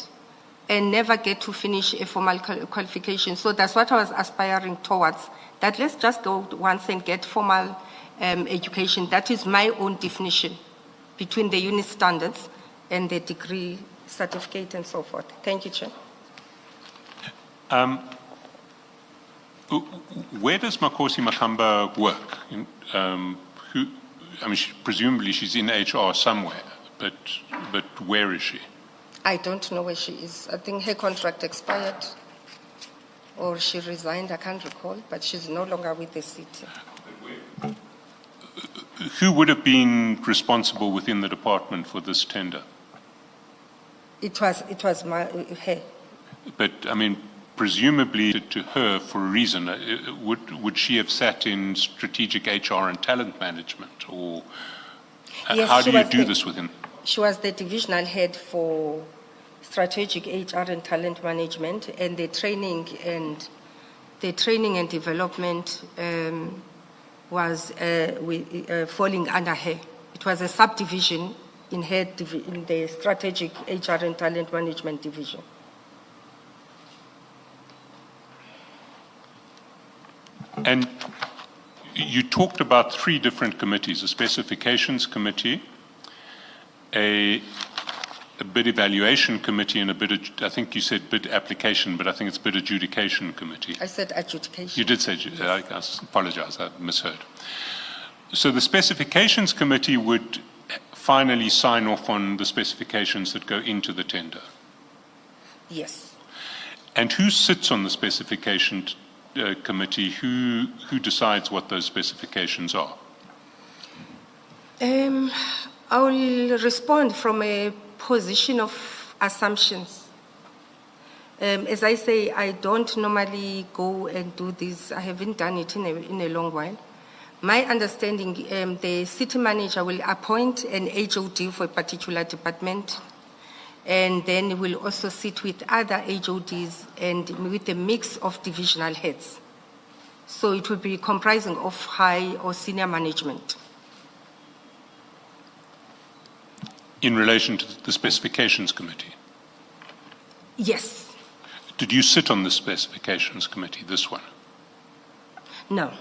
and never get to finish a formal qualification. So that's what I was aspiring towards, that let's just go once and get formal education. That is my own definition between the unit standards and the degree, certificate, and so forth. Thank you, Chair. Where does Makosi Makamba work? Presumably she's in HR somewhere, but where is she? I don't know where she is. I think her contract expired or she resigned, I can't recall, but she's no longer with the city. Who would have been responsible within the department for this tender? It was her. But, presumably to her for a reason. Would she have sat in strategic HR and talent management? Or Yes, how do she you was do the- this with him? She was the divisional head for strategic HR and talent management, and the training and development was falling under her. It was a subdivision in in the strategic HR and talent management division. And you talked about three different committees: a specifications committee, a bid evaluation committee, and I think you said bid application, but I think it's bid adjudication committee. I said adjudication. You did say, I apologize, I misheard. So the specifications committee would finally sign off on the specifications that go into the tender. Yes. And who sits on the specification committee? Who decides what those specifications are? I will respond from a position of assumptions. As I say, I don't normally go and do this. I haven't done it in a long while. My understanding, the city manager will appoint an HOD for a particular department, and then will also sit with other HODs and with a mix of divisional heads. So it will be comprising of high or senior management. In relation to the specifications committee? Yes. Did you sit on the specifications committee, this one? No.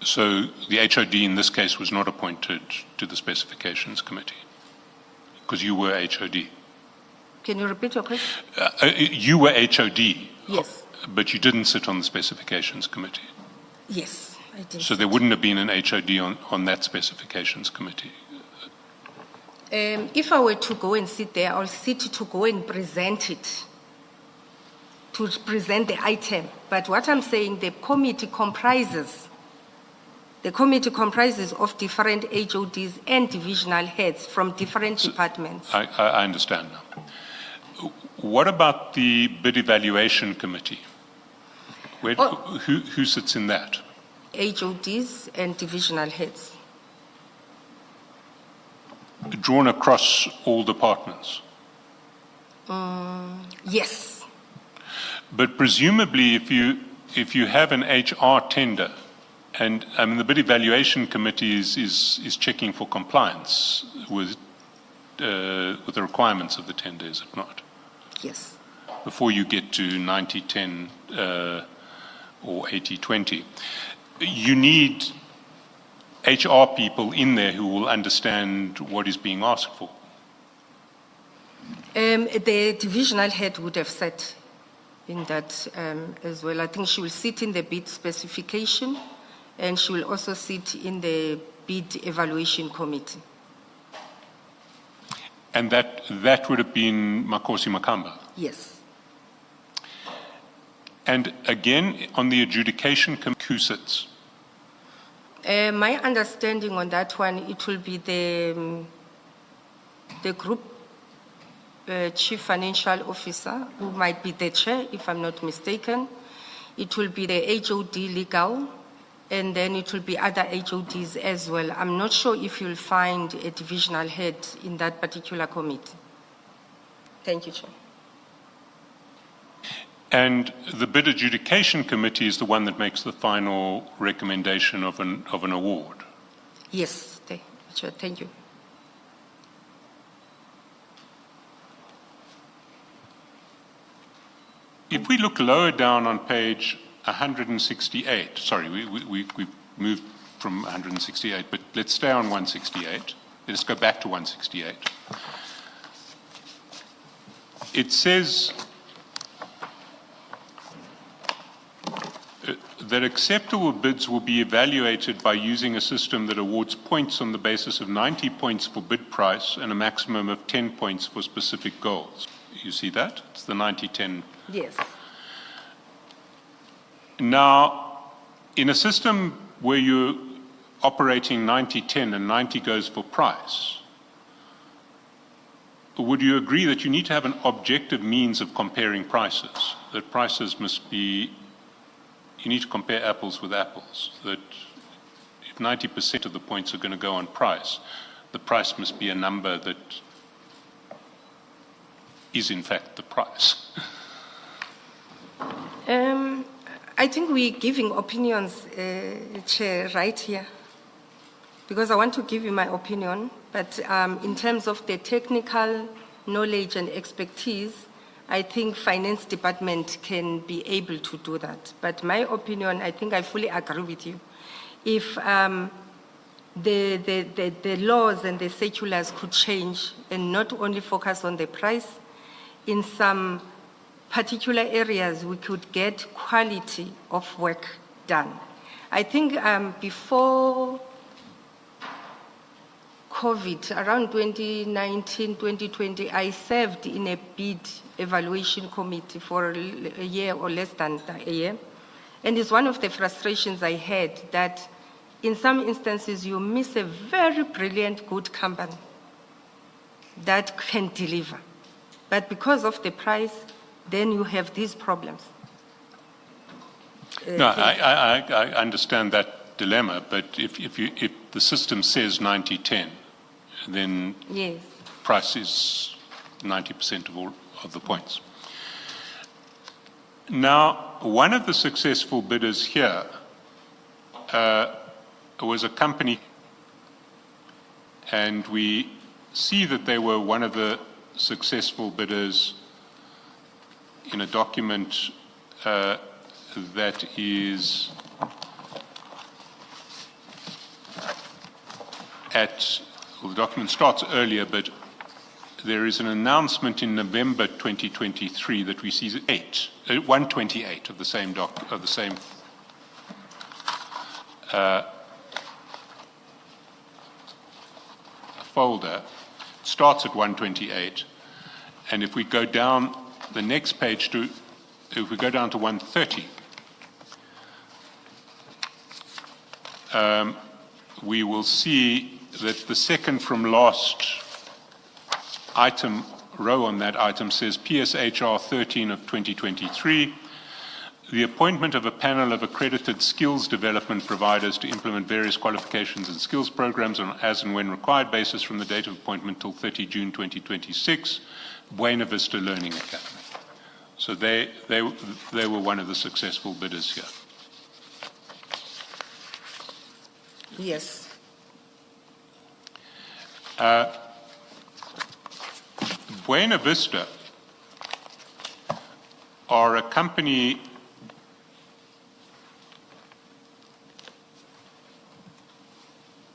So the HOD in this case was not appointed to the specifications committee because you were HOD. Can you repeat your question? You were HOD. Yes. But you didn't sit on the specifications committee. Yes, I did. So there wouldn't have been an HOD on that specifications committee. If I were to go and sit there, I'll sit to go and present it, to present the item. But what I'm saying, the committee comprises of different HODs and divisional heads from different departments. I understand now. What about the bid evaluation committee? Who sits in that? HODs and divisional heads. Drawn across all departments? Yes. But presumably if you if you have an HR tender, and I mean, the bid evaluation committee is checking for compliance with the requirements of the tender, is it not? Yes. Before you get to 90-10 or 80-20. You need HR people in there who will understand what is being asked for. The divisional head would have sat in that as well. I think she will sit in the bid specification, and she will also sit in the bid evaluation committee. And that would have been Makosi Makamba. Yes. And again, on the adjudication, who sits? My understanding on that one, it will be the group chief financial officer, who might be the chair, if I'm not mistaken. It will be the HOD legal, and then it will be other HODs as well. I'm not sure if you'll find a divisional head in that particular committee. Thank you, Chair. And the bid adjudication committee is the one that makes the final recommendation of an award. Yes, Chair, thank you. If we look lower down on page 168, sorry, we've moved from 168, but let's stay on 168. Let's go back to 168. It says that acceptable bids will be evaluated by using a system that awards points on the basis of 90 points for bid price and a maximum of 10 points for specific goals. You see that? It's the 90-10. Yes. Now, in a system where you're operating 90-10 and 90 goes for price, would you agree that you need to have an objective means of comparing prices? That prices must be, you need to compare apples with apples. That if 90% of the points are going to go on price, the price must be a number that is in fact the price. I think we're giving opinions, Chair, right here. Because I want to give you my opinion, but in terms of the technical knowledge and expertise, I think finance department can be able to do that. But my opinion, I think I fully agree with you. If the laws and the circulars could change and not only focus on the price, in some particular areas we could get quality of work done. I think before COVID, around 2019, 2020, I served in a bid evaluation committee for a year or less than a year. And it's one of the frustrations I had that in some instances you miss a very brilliant, good company that can deliver. But because of the price, then you have these problems. No, I understand that dilemma, but if the system says 90-10, then yes, price is 90% of all of the points. Now, one of the successful bidders here was a company, and we see that they were one of the successful bidders in a document that is well, the document starts earlier, but there is an announcement in November 2023 that we see 128 of the same folder. It starts at 128, and if we go down the next page if we go down to 130, we will see that the second from last item, row on that item, says PSHR 13 of 2023, the appointment of a panel of accredited skills development providers to implement various qualifications and skills programs on as and when required basis from the date of appointment till 30 June 2026, Buena Vista Learning Academy. So they were one of the successful bidders here. Yes. Buena Vista are a company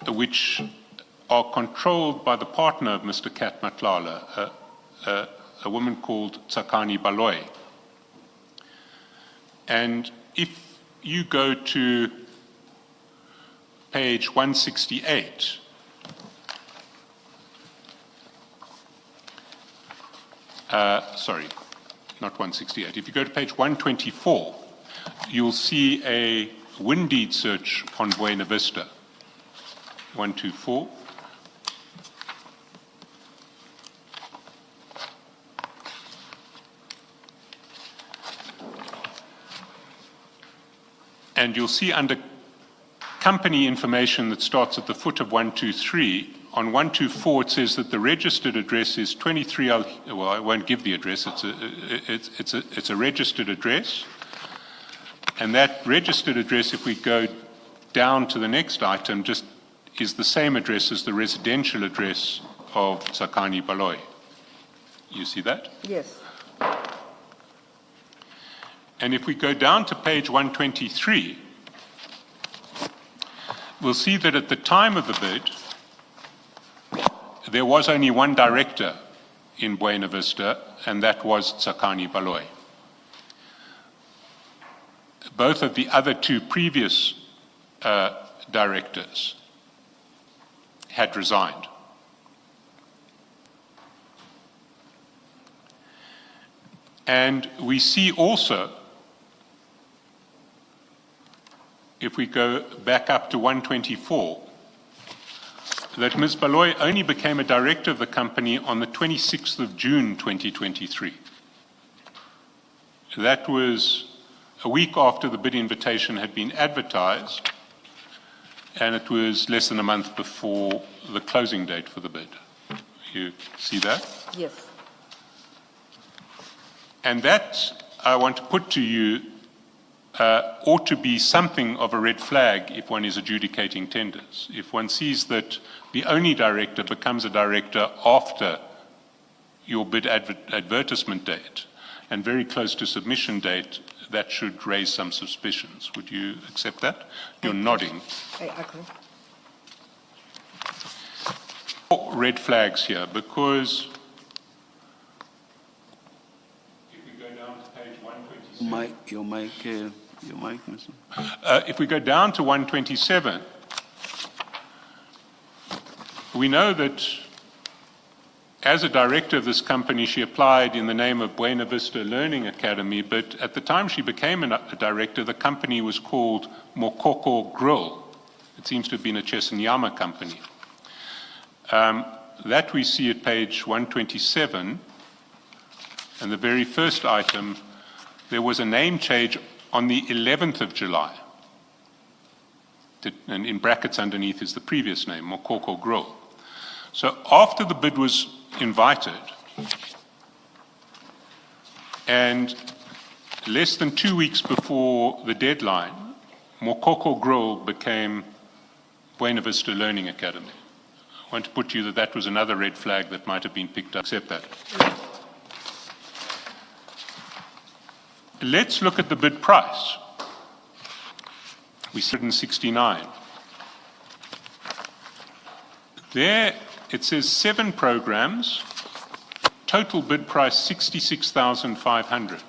which are controlled by the partner of Mr. Kat Matlala, a woman called Tsakani Baloy. And if you go to page 168, sorry, not 168. If you go to page 124, you'll see a wind deed search on Buena Vista. 124. And you'll see under company information that starts at the foot of 123, on 124 it says that the registered address is 23, well, I won't give the address, it's a registered address. And that registered address, if we go down to the next item, just is the same address as the residential address of Tsakani Baloy. You see that? Yes. And if we go down to page 123, we'll see that at the time of the bid, there was only one director in Buena Vista, and that was Tsakani Baloy. Both of the other two previous directors had resigned. And we see also, if we go back up to 124, that Ms. Baloy only became a director of the company on the 26th of June 2023. That was a week after the bid invitation had been advertised, and it was less than a month before the closing date for the bid. You see that? Yes. And that, I want to put to you, ought to be something of a red flag if one is adjudicating tenders. If one sees that the only director becomes a director after your bid advertisement date and very close to submission date, that should raise some suspicions. Would you accept that? You're nodding. I agree. Red flags here, because if we go down to page 127... Your mic, Mr. If we go down to 127, we know that as a director of this company, she applied in the name of Buena Vista Learning Academy, but at the time she became a director, the company was called Mokoko Grill. It seems to have been a Chesenyama company. That we see at page 127, and the very first item, there was a name change on the 11th of July. And in brackets underneath is the previous name, Mokoko Grill. So after the bid was invited, and less than 2 weeks before the deadline, Mokoko Grill became Buena Vista Learning Academy. I want to put to you that that was another red flag that might have been picked up. Accept that. Let's look at the bid price. We see 169. There it says 7 programs, total bid price 66,500.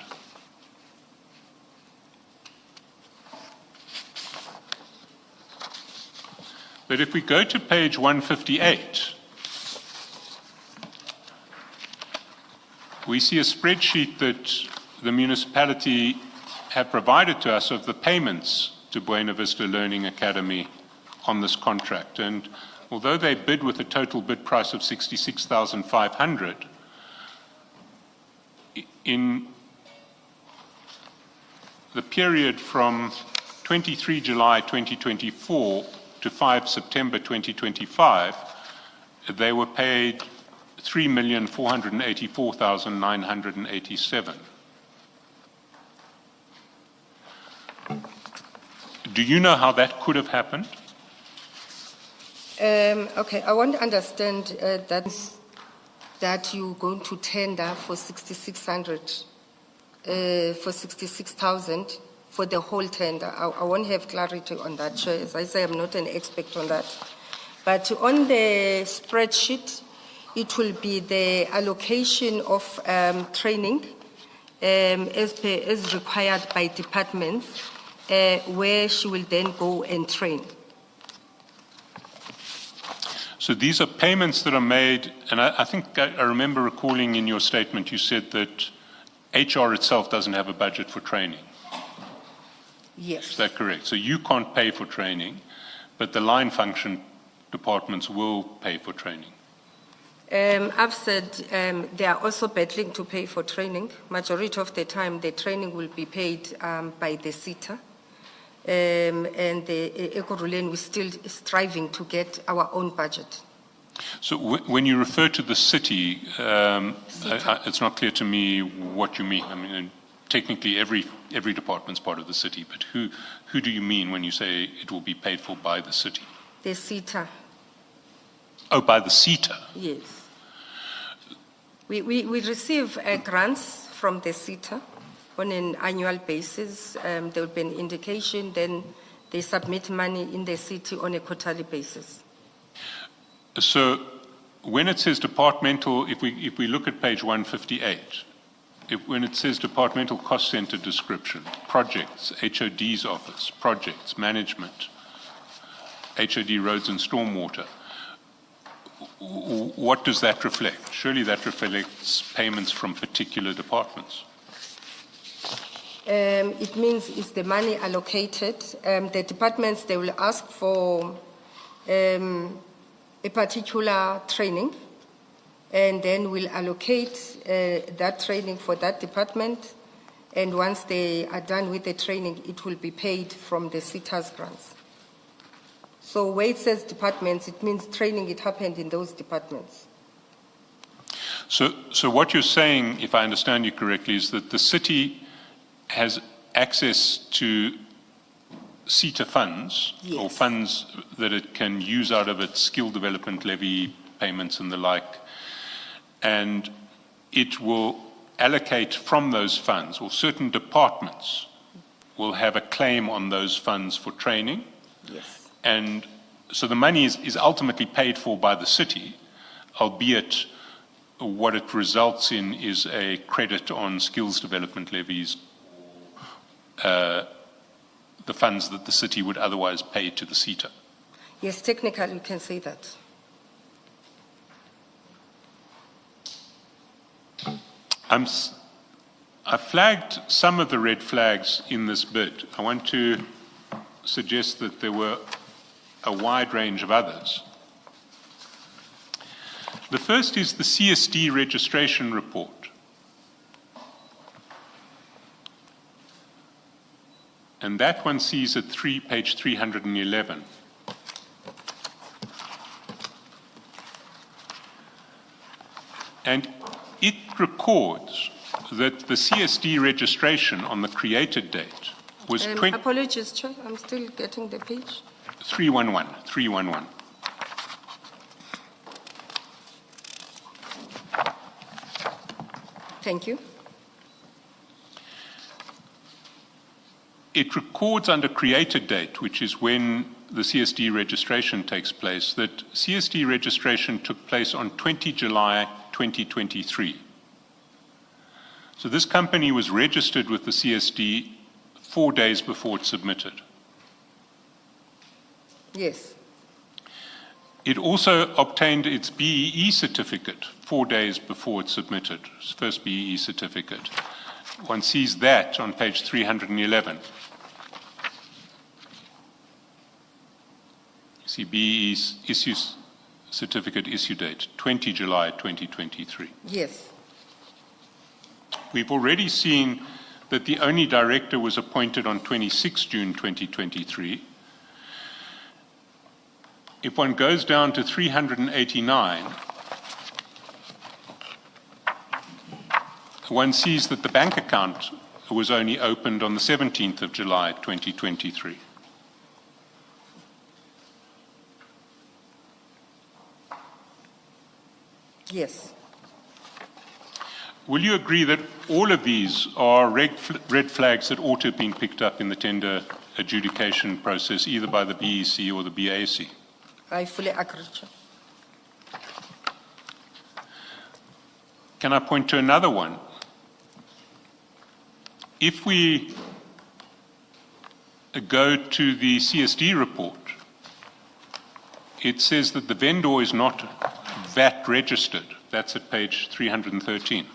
But if we go to page 158, we see a spreadsheet that the municipality have provided to us of the payments to Buena Vista Learning Academy on this contract. And although they bid with a total bid price of 66,500, in the period from 23 July 2024 to 5 September 2025, they were paid 3,484,987. Do you know how that could have happened? Okay, I want to understand that you're going to tender for 6,600, for 66,000 for the whole tender. I want to have clarity on that, Chair. As I say, I'm not an expert on that. But on the spreadsheet, it will be the allocation of training as required by departments, where she will then go and train. So these are payments that are made, and I think I remember recalling in your statement you said that HR itself doesn't have a budget for training. Yes. Is that correct? So you can't pay for training, but the line function departments will pay for training. I've said they are also battling to pay for training. Majority of the time, the training will be paid by the SETA. And the Ekurhuleni, we're still striving to get our own budget. So when you refer to the city, it's not clear to me what you mean. I mean, technically every department's part of the city, but who do you mean when you say it will be paid for by the city? The SETA. Oh, by the SETA? Yes. We receive grants from the SETA on an annual basis. There will be an indication, then they submit money in the city on a quarterly basis. So when it says departmental, if we look at page 158, when it says departmental cost center description, projects, HOD's office, projects, management, HOD roads and stormwater, what does that reflect? Surely that reflects payments from particular departments. It means it's the money allocated. The departments, they will ask for a particular training, and then we'll allocate that training for that department. And once they are done with the training, it will be paid from the SETA's grants. So where it says departments, it means training, it happened in those departments. So what you're saying, if I understand you correctly, is that the city has access to SETA funds, Yes. or funds that it can use out of its skill development levy payments and the like, and it will allocate from those funds, or certain departments will have a claim on those funds for training. Yes. And so the money is ultimately paid for by the city, albeit what it results in is a credit on skills development levies, the funds that the city would otherwise pay to the SETA. Yes, technically you can say that. I flagged some of the red flags in this bid. I want to suggest that there were a wide range of others. The first is the CSD registration report. And that one sees at page 311. And it records that the CSD registration on the created date was Apologies, Chair, I'm still getting the page. 311. Thank you. It records under created date, which is when the CSD registration takes place, that CSD registration took place on 20 July 2023. So this company was registered with the CSD 4 days before it submitted. Yes. It also obtained its BEE certificate 4 days before it submitted, its first BEE certificate. One sees that on page 311. You see BEE certificate issue date, 20 July 2023. Yes. We've already seen that the only director was appointed on 26 June 2023. If one goes down to 389, one sees that the bank account was only opened on the 17th of July 2023. Yes. Will you agree that all of these are red flags that ought to have been picked up in the tender adjudication process, either by the BEC or the BAC? I fully agree, Chair. Can I point to another one? If we go to the CSD report, it says that the vendor is not VAT registered. That's at page 313.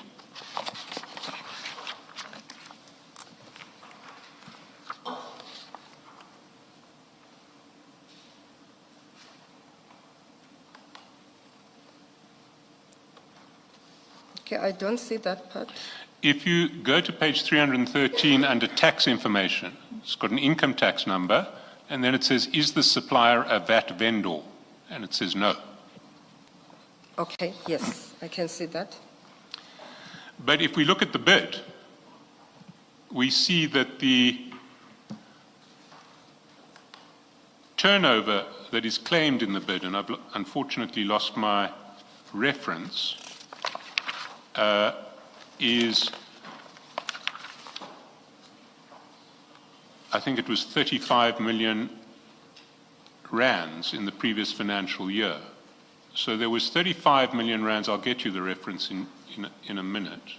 Okay, I don't see that part. If you go to page 313 under tax information, it's got an income tax number, and then it says, is the supplier a VAT vendor? And it says no. Okay, yes, I can see that. But if we look at the bid, we see that the turnover that is claimed in the bid, and I've unfortunately lost my reference, is, I think it was 35 million rands in the previous financial year. So there was 35 million rands, I'll get you the reference in a minute.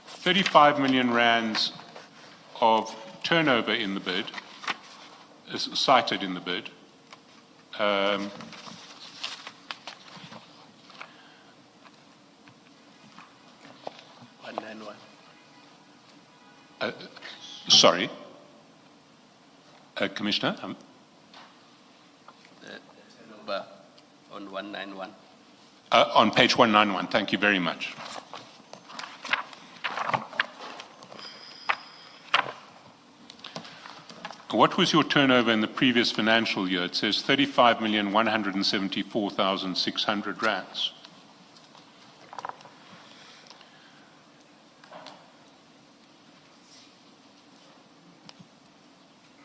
35 million rands of turnover in the bid, cited in the bid. 191. Sorry, Commissioner. The turnover on 191. On page 191, thank you very much. What was your turnover in the previous financial year? It says 35,174,600 rands.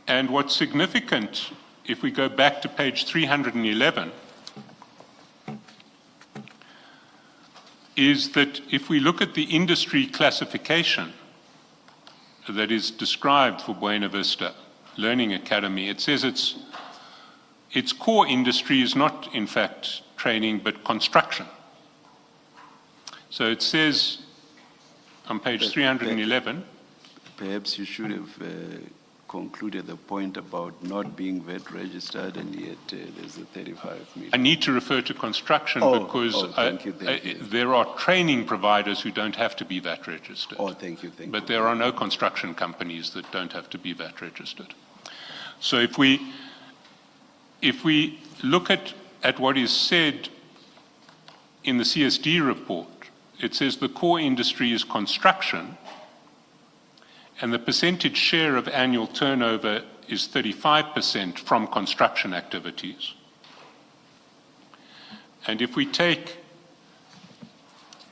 And what's significant, if we go back to page 311, is that if we look at the industry classification that is described for Buena Vista Learning Academy, it says its core industry is not, in fact, training, but construction. So it says on page 311... Perhaps you should have concluded the point about not being VAT registered, and yet there's a 35 million. I need to refer to construction because thank you. there are training providers who don't have to be VAT registered. Oh, thank you. But there are no construction companies that don't have to be VAT registered. So if we look at what is said in the CSD report, it says the core industry is construction, and the percentage share of annual turnover is 35% from construction activities. And if we take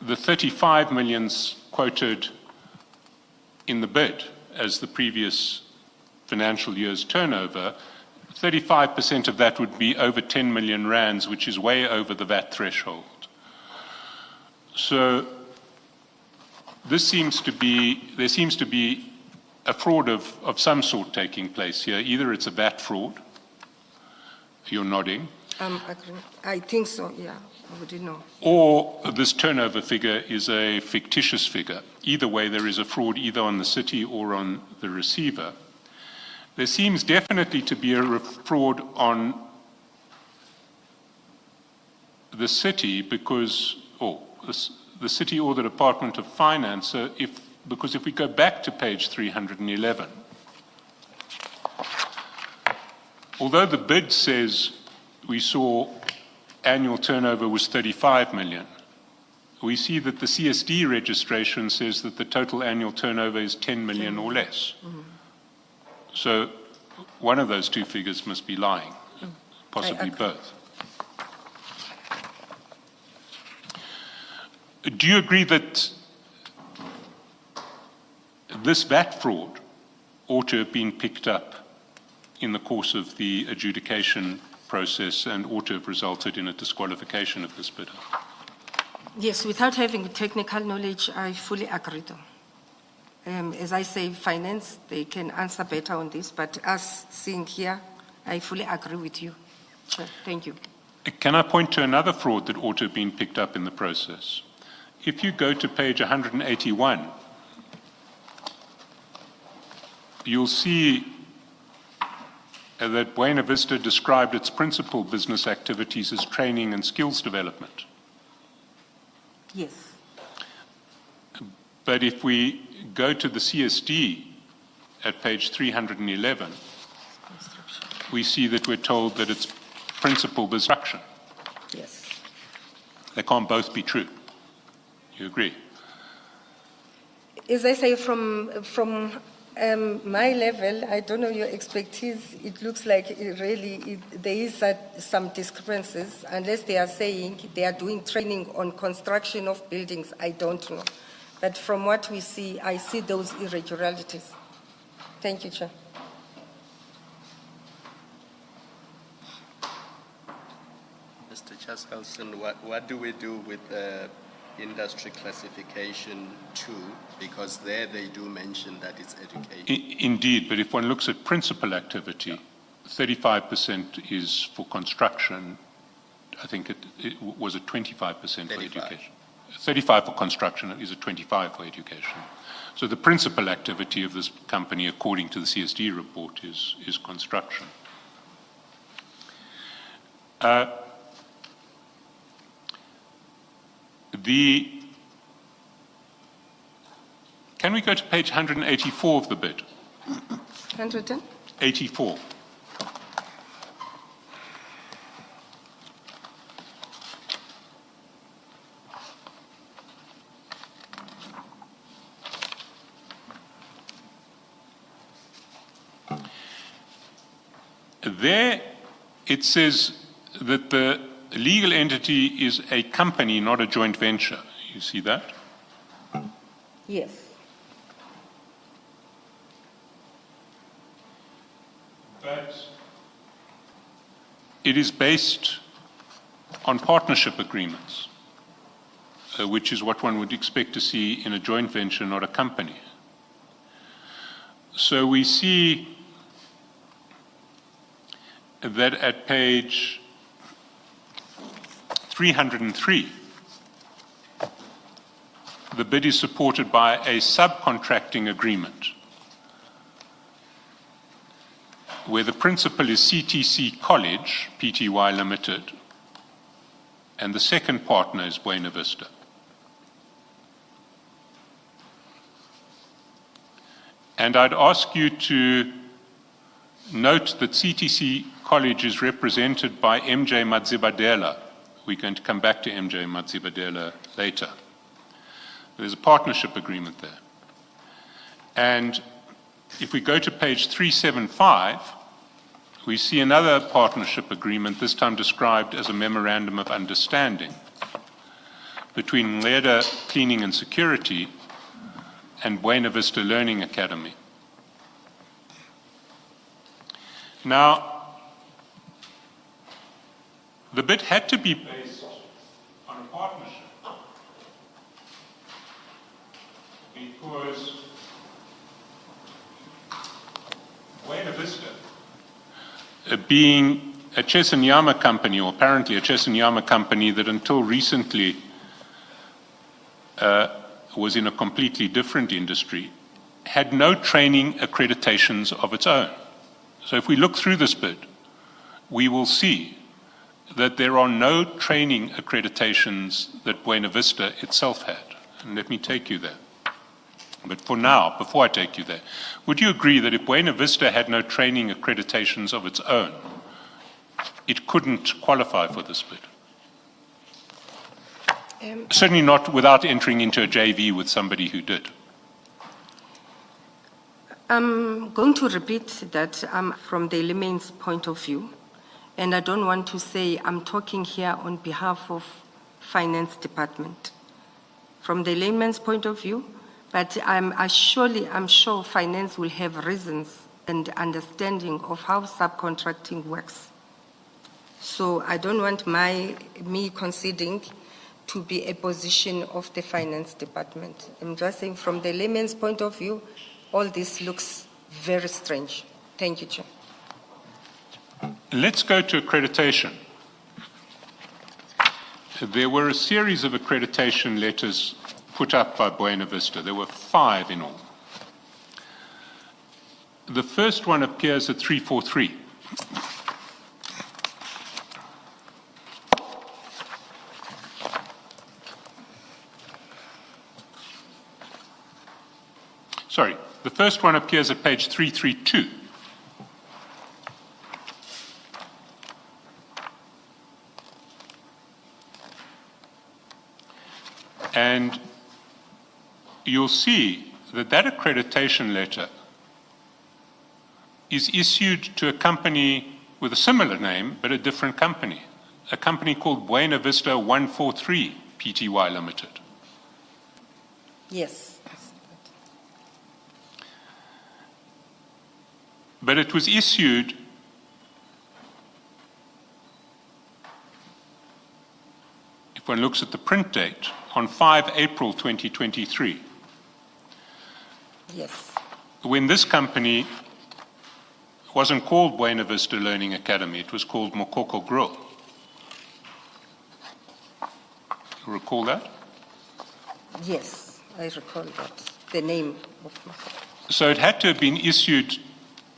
the 35 millions quoted in the bid as the previous financial year's turnover, 35% of that would be over 10 million rands, which is way over the VAT threshold. So there seems to be a fraud of some sort taking place here. Either it's a VAT fraud, you're nodding. I think so, yeah, I wouldn't know. Or this turnover figure is a fictitious figure. Either way, there is a fraud either on the city or on the receiver. There seems definitely to be a fraud on the city because, the city or the Department of Finance, because if we go back to page 311, although the bid says we saw annual turnover was 35 million, we see that the CSD registration says that the total annual turnover is 10 million or less. Mm-hmm. So one of those two figures must be lying, possibly both. Do you agree that this VAT fraud ought to have been picked up in the course of the adjudication process and ought to have resulted in a disqualification of this bidder. Yes, without having technical knowledge, I fully agree though. As I say, finance, they can answer better on this, but us seeing here, I fully agree with you. Sure, thank you. Can I point to another fraud that ought to have been picked up in the process? If you go to page 181, you'll see that Buena Vista described its principal business activities as training and skills development. Yes. But if we go to the CSD at page 311, we see that we're told that it's principal business instruction. Yes. They can't both be true. You agree? As I say, from my level, I don't know your expertise, it looks like there is some discrepancies, unless they are saying they are doing training on construction of buildings, I don't know. But from what we see, I see those irregularities. Thank you, Chair. Mr. Chaskalson, what do we do with industry classification 2? Because there they do mention that it's education. Indeed, but if one looks at principal activity, 35% is for construction. I think it was a 25% for education. 35 for construction, is a 25 for education. So the principal activity of this company, according to the CSD report, is construction. Can we go to page 184 of the bid? 184. There it says that the legal entity is a company, not a joint venture. You see that? Yes. But it is based on partnership agreements, which is what one would expect to see in a joint venture, not a company. So we see that at page 303, the bid is supported by a subcontracting agreement where the principal is CTC College, Pty Limited, and the second partner is Buena Vista. And I'd ask you to note that CTC College is represented by MJ Madzibadela. We're going to come back to MJ Madzibadela later. There's a partnership agreement there. And if we go to page 375, we see another partnership agreement, this time described as a memorandum of understanding between Leda Cleaning and Security and Buena Vista Learning Academy. Now, the bid had to be based on a partnership because Buena Vista, being a Chesanyama company, or apparently a Chesanyama company that until recently was in a completely different industry, had no training accreditations of its own. So if we look through this bid, we will see that there are no training accreditations that Buena Vista itself had. And let me take you there. But for now, before I take you there, would you agree that if Buena Vista had no training accreditations of its own, it couldn't qualify for this bid? Certainly not without entering into a JV with somebody who did. I'm going to repeat that from the layman's point of view, and I don't want to say I'm talking here on behalf of Finance Department. From the layman's point of view, but I'm sure Finance will have reasons and understanding of how subcontracting works. So I don't want me conceding to be a position of the finance department. I'm just saying from the layman's point of view, all this looks very strange. Thank you, Chair. Let's go to accreditation. There were a series of accreditation letters put up by Buena Vista. There were 5 in all. The first one appears at 343. Sorry, the first one appears at page 332. And you'll see that that accreditation letter is issued to a company with a similar name, but a different company, a company called Buena Vista 143 Pty Limited. Yes. But it was issued if one looks at the print date, on 5 April 2023. Yes. When this company wasn't called Buena Vista Learning Academy, it was called Mokoko Grill. You recall that? Yes, I recall that, the name of my. So it had to have been issued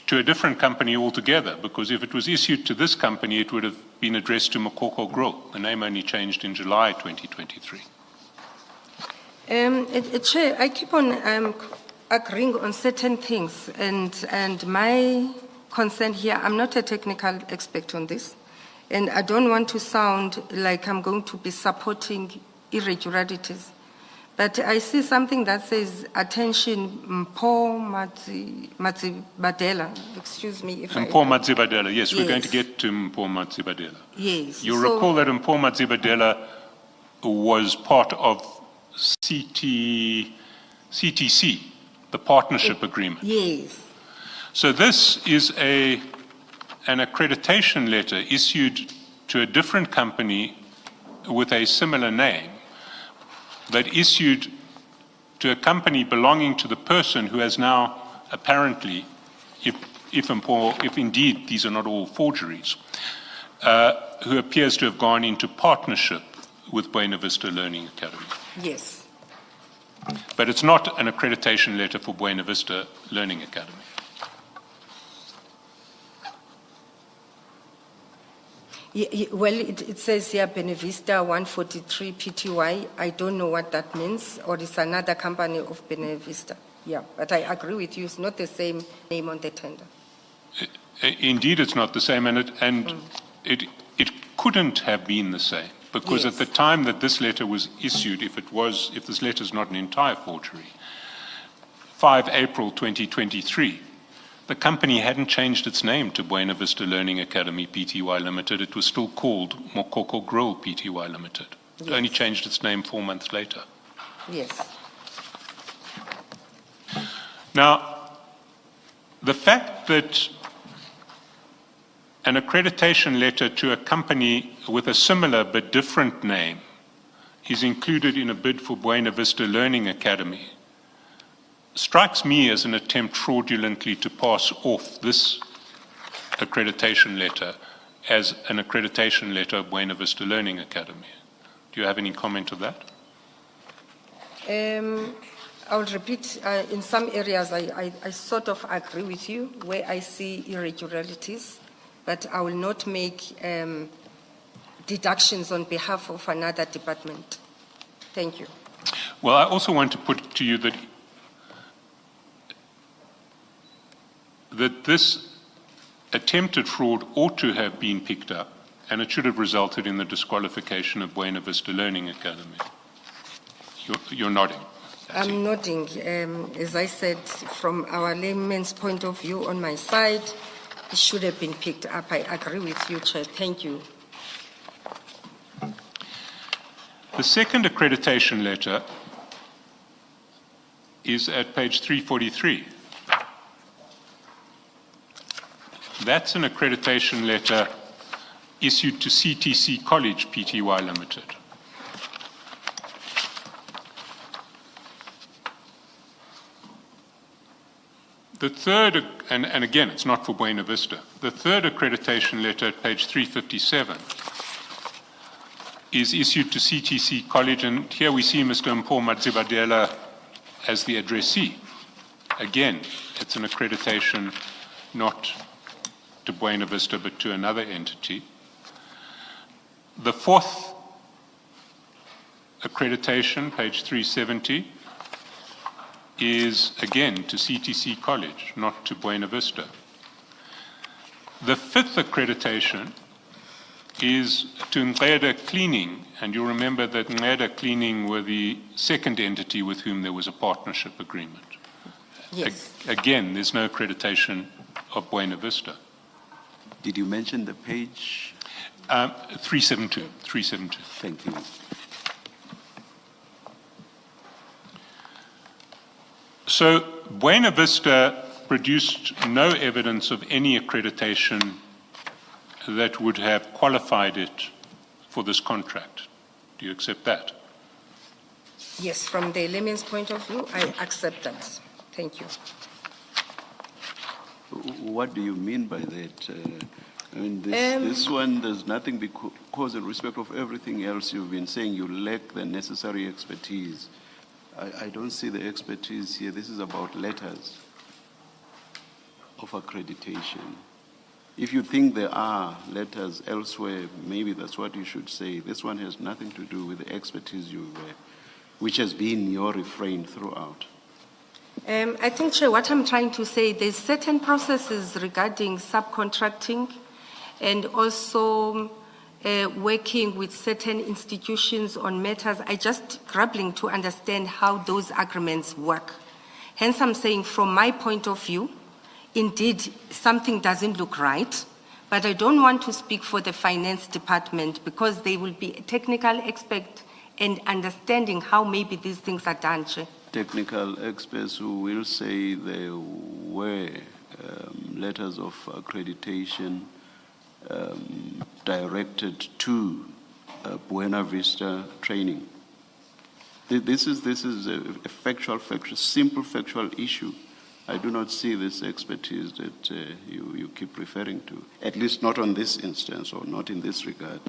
to a different company altogether, because if it was issued to this company, it would have been addressed to Mokoko Grill. The name only changed in July 2023. Chair, I keep on agreeing on certain things, and my concern here, I'm not a technical expert on this, and I don't want to sound like I'm going to be supporting irregularities. But I see something that says, attention, Mpo Matsibadela, excuse me if Mpo Matsibadela, yes, we're going to get to Mpo Matsibadela. Yes. You'll recall that Mpo Matsibadela was part of CTC, the partnership agreement. Yes. So this is an accreditation letter issued to a different company with a similar name, but issued to a company belonging to the person who has now apparently, if indeed these are not all forgeries, who appears to have gone into partnership with Buena Vista Learning Academy. Yes. But it's not an accreditation letter for Buena Vista Learning Academy. Well, it says here Buena Vista 143 Pty. I don't know what that means, or it's another company of Buena Vista. Yeah, but I agree with you. It's not the same name on the tender. Indeed, it's not the same, and it couldn't have been the same, because Yes. at the time that this letter was issued, if this letter is not an entire forgery, 5 April 2023. The company hadn't changed its name to Buena Vista Learning Academy Pty Limited. It was still called Mokoko Grill Pty Limited. It Yes. only changed its name 4 months later. Yes. Now, the fact that an accreditation letter to a company with a similar but different name is included in a bid for Buena Vista Learning Academy strikes me as an attempt fraudulently to pass off this accreditation letter as an accreditation letter of Buena Vista Learning Academy. Do you have any comment of that? I'll repeat, in some areas I sort of agree with you where I see irregularities, but I will not make deductions on behalf of another department. Thank you. Well, I also want to put to you that this attempted fraud ought to have been picked up, and it should have resulted in the disqualification of Buena Vista Learning Academy. You're nodding. I'm nodding. As I said, from our layman's point of view on my side, it should have been picked up. I agree with you, Chair. Thank you. The second accreditation letter is at page 343. That's an accreditation letter issued to CTC College Pty Limited. The third, and again, it's not for Buena Vista, the third accreditation letter at page 357 is issued to CTC College, and here we see Mr. Mpho Madzibadela as the addressee. Again, it's an accreditation not to Buena Vista but to another entity. The fourth accreditation, page 370, is again to CTC College, not to Buena Vista. The fifth accreditation is to Ngeda Cleaning, and you'll remember that Ngeda Cleaning were the second entity with whom there was a partnership agreement. Yes. Again, there's no accreditation of Buena Vista. Did you mention the page? 372. Thank you. So Buena Vista produced no evidence of any accreditation that would have qualified it for this contract. Do you accept that? Yes, from the layman's point of view, I accept that. Thank you. What do you mean by that? I mean, this one does nothing because in respect of everything else you've been saying, you lack the necessary expertise. I don't see the expertise here. This is about letters of accreditation. If you think there are letters elsewhere, maybe that's what you should say. This one has nothing to do with the expertise which has been your refrain throughout. I think, Chair, what I'm trying to say, there's certain processes regarding subcontracting and also working with certain institutions on matters. I just grappling to understand how those agreements work. Hence, I'm saying from my point of view, indeed, something doesn't look right, but I don't want to speak for the finance department because they will be a technical expert and understanding how maybe these things are done, Chair. Technical experts who will say there were letters of accreditation directed to Buena Vista training. This is a simple factual issue. I do not see this expertise that you keep referring to, at least not on this instance or not in this regard.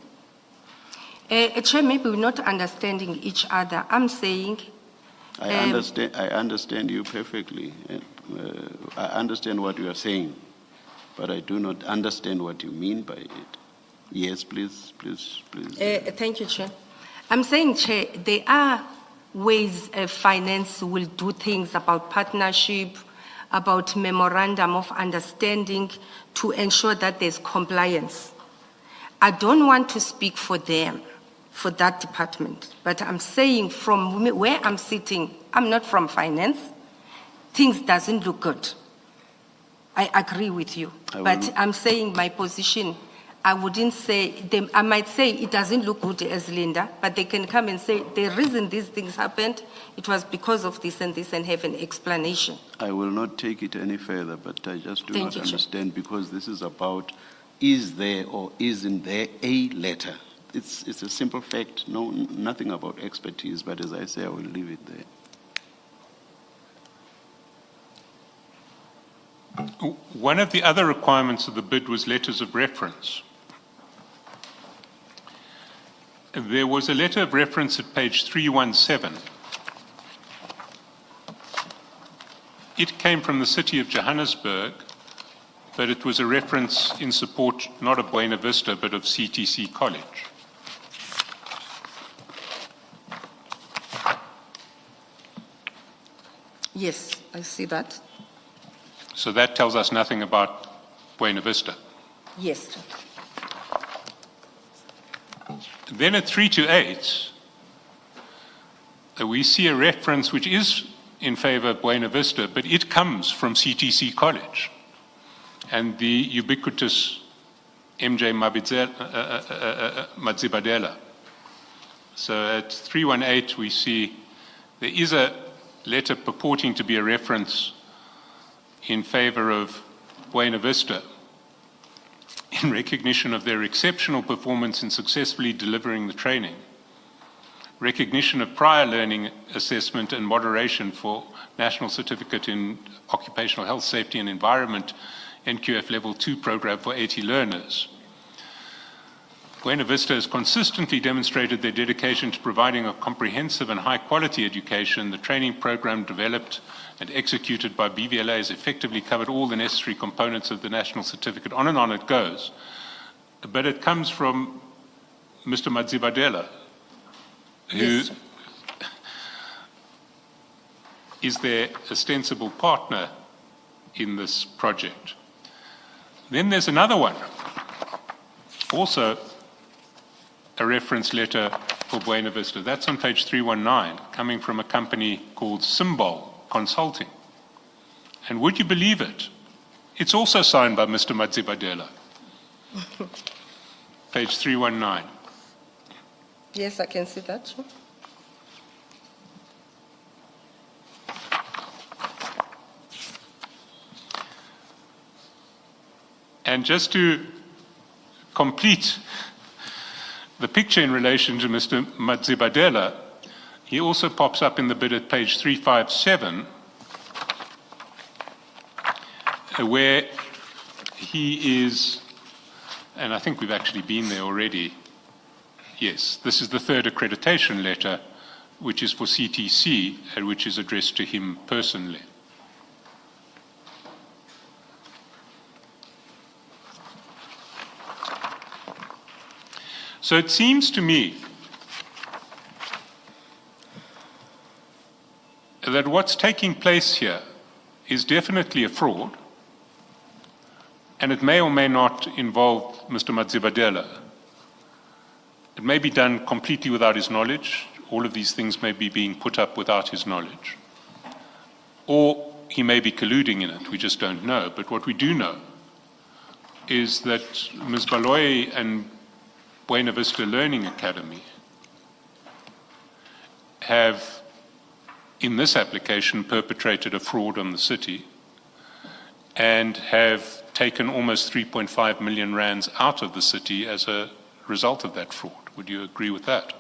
Chair, maybe we're not understanding each other. I'm saying... I understand you perfectly. I understand what you are saying, but I do not understand what you mean by it. Yes, please. Thank you, Chair. I'm saying, Chair, there are ways finance will do things about partnership, about memorandum of understanding to ensure that there's compliance. I don't want to speak for them, for that department, but I'm saying from where I'm sitting, I'm not from finance, things doesn't look good. I agree with you, but I'm saying my position, I wouldn't say, I might say it doesn't look good as Linda, but they can come and say the reason these things happened, it was because of this and this and have an explanation. I will not take it any further, but I just do not understand because this is about is there or isn't there a letter. It's a simple fact, nothing about expertise, but as I say, I will leave it there. One of the other requirements of the bid was letters of reference. There was a letter of reference at page 317. It came from the city of Johannesburg, but it was a reference in support not of Buena Vista, but of CTC College. Yes, I see that. So that tells us nothing about Buena Vista. Yes. Then at 328, we see a reference which is in favor of Buena Vista, but it comes from CTC College. And the ubiquitous MJ Madzibadela. So at 318, we see there is a letter purporting to be a reference in favor of Buena Vista. in recognition of their exceptional performance in successfully delivering the training, recognition of prior learning assessment and moderation for National Certificate in Occupational Health, Safety and Environment, NQF Level 2 program for 80 learners. Buena Vista has consistently demonstrated their dedication to providing a comprehensive and high-quality education. The training program developed and executed by BVLA has effectively covered all the necessary components of the national certificate. On and on it goes. But it comes from Mr. Madzibadela, who Yes. is their ostensible partner in this project. Then there's another one, also a reference letter for Buena Vista. That's on page 319, coming from a company called Symbol Consulting. And would you believe it? It's also signed by Mr. Madzibadela. Page 319. Yes, I can see that. And just to complete the picture in relation to Mr. Madzibadela, he also pops up in the bid at page 357, where he is, and I think we've actually been there already. Yes, this is the third accreditation letter, which is for CTC, and which is addressed to him personally. So it seems to me that what's taking place here is definitely a fraud, and it may or may not involve Mr. Madzibadela. It may be done completely without his knowledge. All of these things may be being put up without his knowledge. Or he may be colluding in it, we just don't know. But what we do know is that Ms. Baloyi and Buena Vista Learning Academy have, in this application, perpetrated a fraud on the city and have taken almost 3.5 million rands out of the city as a result of that fraud. Would you agree with that?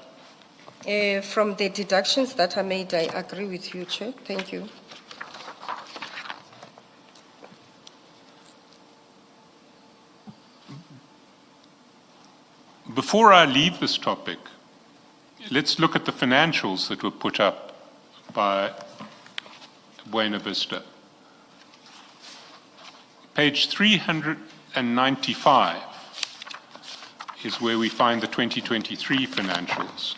From the deductions that are made, I agree with you, Chair. Thank you. Before I leave this topic, let's look at the financials that were put up by Buena Vista. Page 395 is where we find the 2023 financials.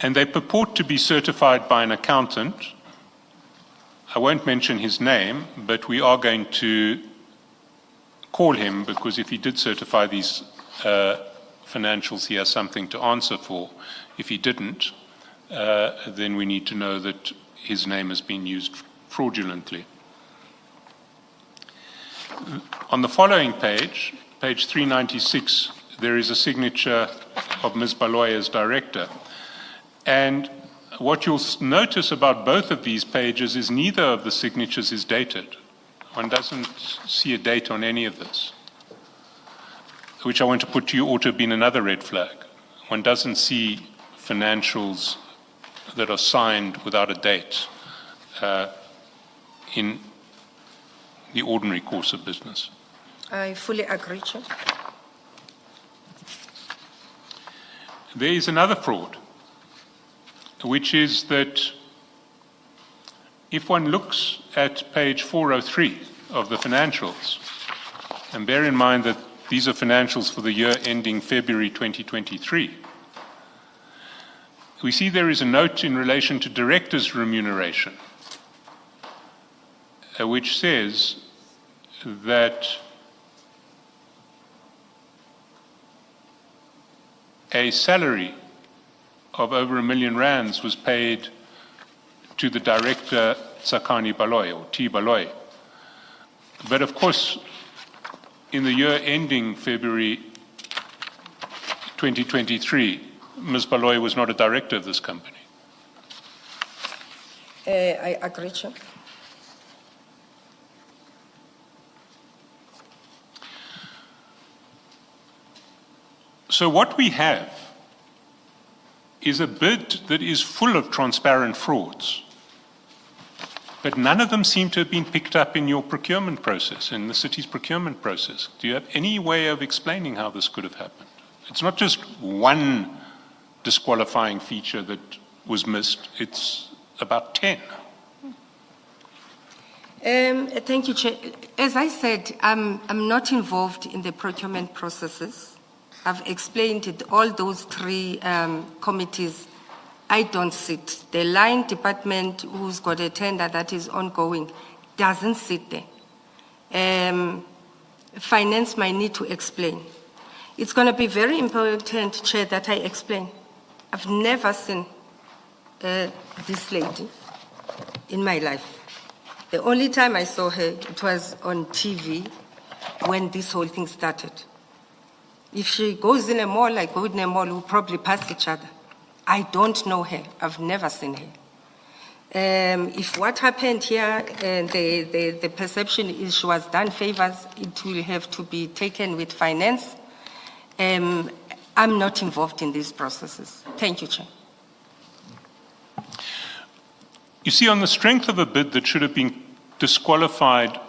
And they purport to be certified by an accountant. I won't mention his name, but we are going to call him, because if he did certify these financials, he has something to answer for. If he didn't, then we need to know that his name has been used fraudulently. On the following page, page 396, there is a signature of Ms. Baloyi as director. And what you'll notice about both of these pages is neither of the signatures is dated. One doesn't see a date on any of this, which I want to put to you ought to have been another red flag. One doesn't see financials that are signed without a date in the ordinary course of business. I fully agree, Chair. There is another fraud, which is that if one looks at page 403 of the financials, and bear in mind that these are financials for the year ending February 2023, we see there is a note in relation to directors' remuneration, which says that a salary of over R1 million was paid to the director Tsakani Baloyi, or T. Baloyi. But of course, in the year ending February 2023, Ms. Baloyi was not a director of this company. I agree, Chair. So what we have is a bid that is full of transparent frauds. But none of them seem to have been picked up in your procurement process, in the city's procurement process. Do you have any way of explaining how this could have happened? It's not just one disqualifying feature that was missed, it's about 10. Thank you, Chair. As I said, I'm not involved in the procurement processes. I've explained it, all those three committees. I don't sit. The line department, who's got a tender that is ongoing, doesn't sit there. Finance might need to explain. It's going to be very important, Chair, that I explain. I've never seen this lady in my life. The only time I saw her, it was on TV when this whole thing started. If she goes in a mall, I go in a mall, we'll probably pass each other. I don't know her. I've never seen her. If what happened here, the perception is she was done favors, it will have to be taken with finance. I'm not involved in these processes. Thank you, Chair. You see, on the strength of a bid that should have been disqualified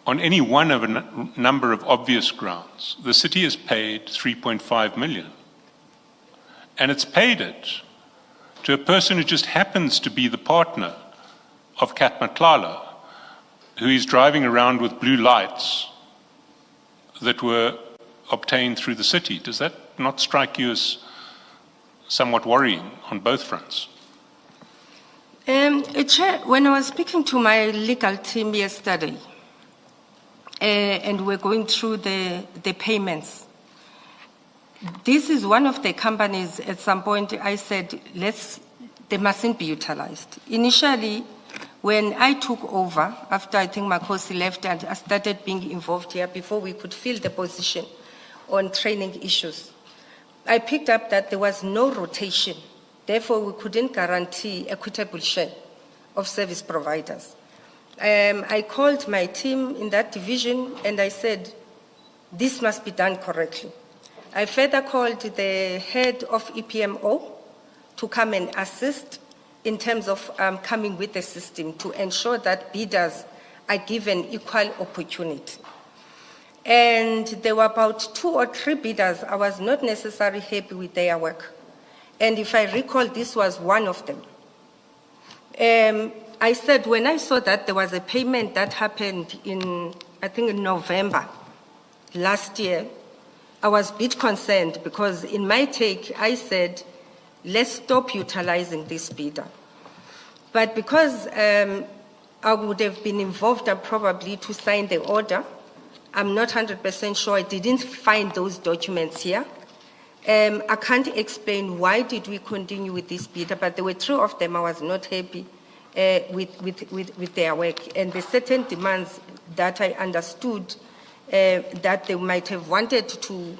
on any one of a number of obvious grounds, the city has paid 3.5 million. And it's paid it to a person who just happens to be the partner of Kat Matlala, who is driving around with blue lights that were obtained through the city. Does that not strike you as somewhat worrying on both fronts? Chair, when I was speaking to my legal team yesterday, and we're going through the payments, this is one of the companies. At some point I said, they mustn't be utilized. Initially, when I took over, after I think Makosi left, and I started being involved here before we could fill the position on training issues, I picked up that there was no rotation. Therefore, we couldn't guarantee equitable share of service providers. I called my team in that division and I said, this must be done correctly. I further called the head of EPMO to come and assist in terms of coming with the system to ensure that bidders are given equal opportunity. And there were about 2 or 3 bidders I was not necessarily happy with their work. And if I recall, this was one of them. I said, when I saw that there was a payment that happened in, I think in November last year, I was a bit concerned because in my take, I said, let's stop utilizing this bidder. But because I would have been involved probably to sign the order, I'm not 100% sure. I didn't find those documents here. I can't explain why did we continue with this bidder, but there were 3 of them I was not happy with their work. And the certain demands that I understood that they might have wanted to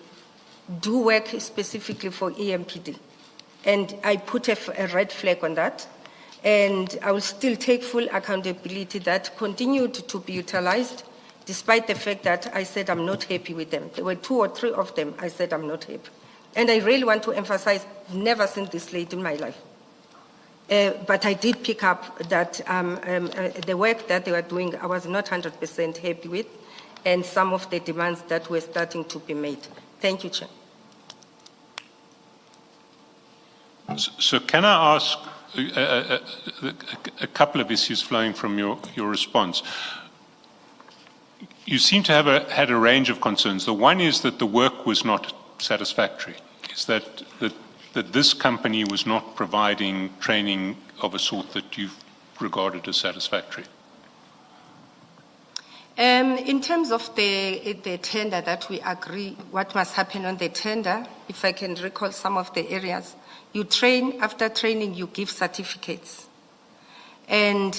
do work specifically for EMPD. And I put a red flag on that. And I will still take full accountability that continued to be utilized, despite the fact that I said I'm not happy with them. There were 2 or 3 of them I said I'm not happy. And I really want to emphasize, I've never seen this late in my life. But I did pick up that the work that they were doing, I was not 100% happy with, and some of the demands that were starting to be made. Thank you, Chair. So can I ask a couple of issues flowing from your response? You seem to have had a range of concerns. The one is that the work was not satisfactory. Is that this company was not providing training of a sort that you've regarded as satisfactory? In terms of the tender that we agree, what must happen on the tender, if I can recall some of the areas, you train, after training you give certificates. And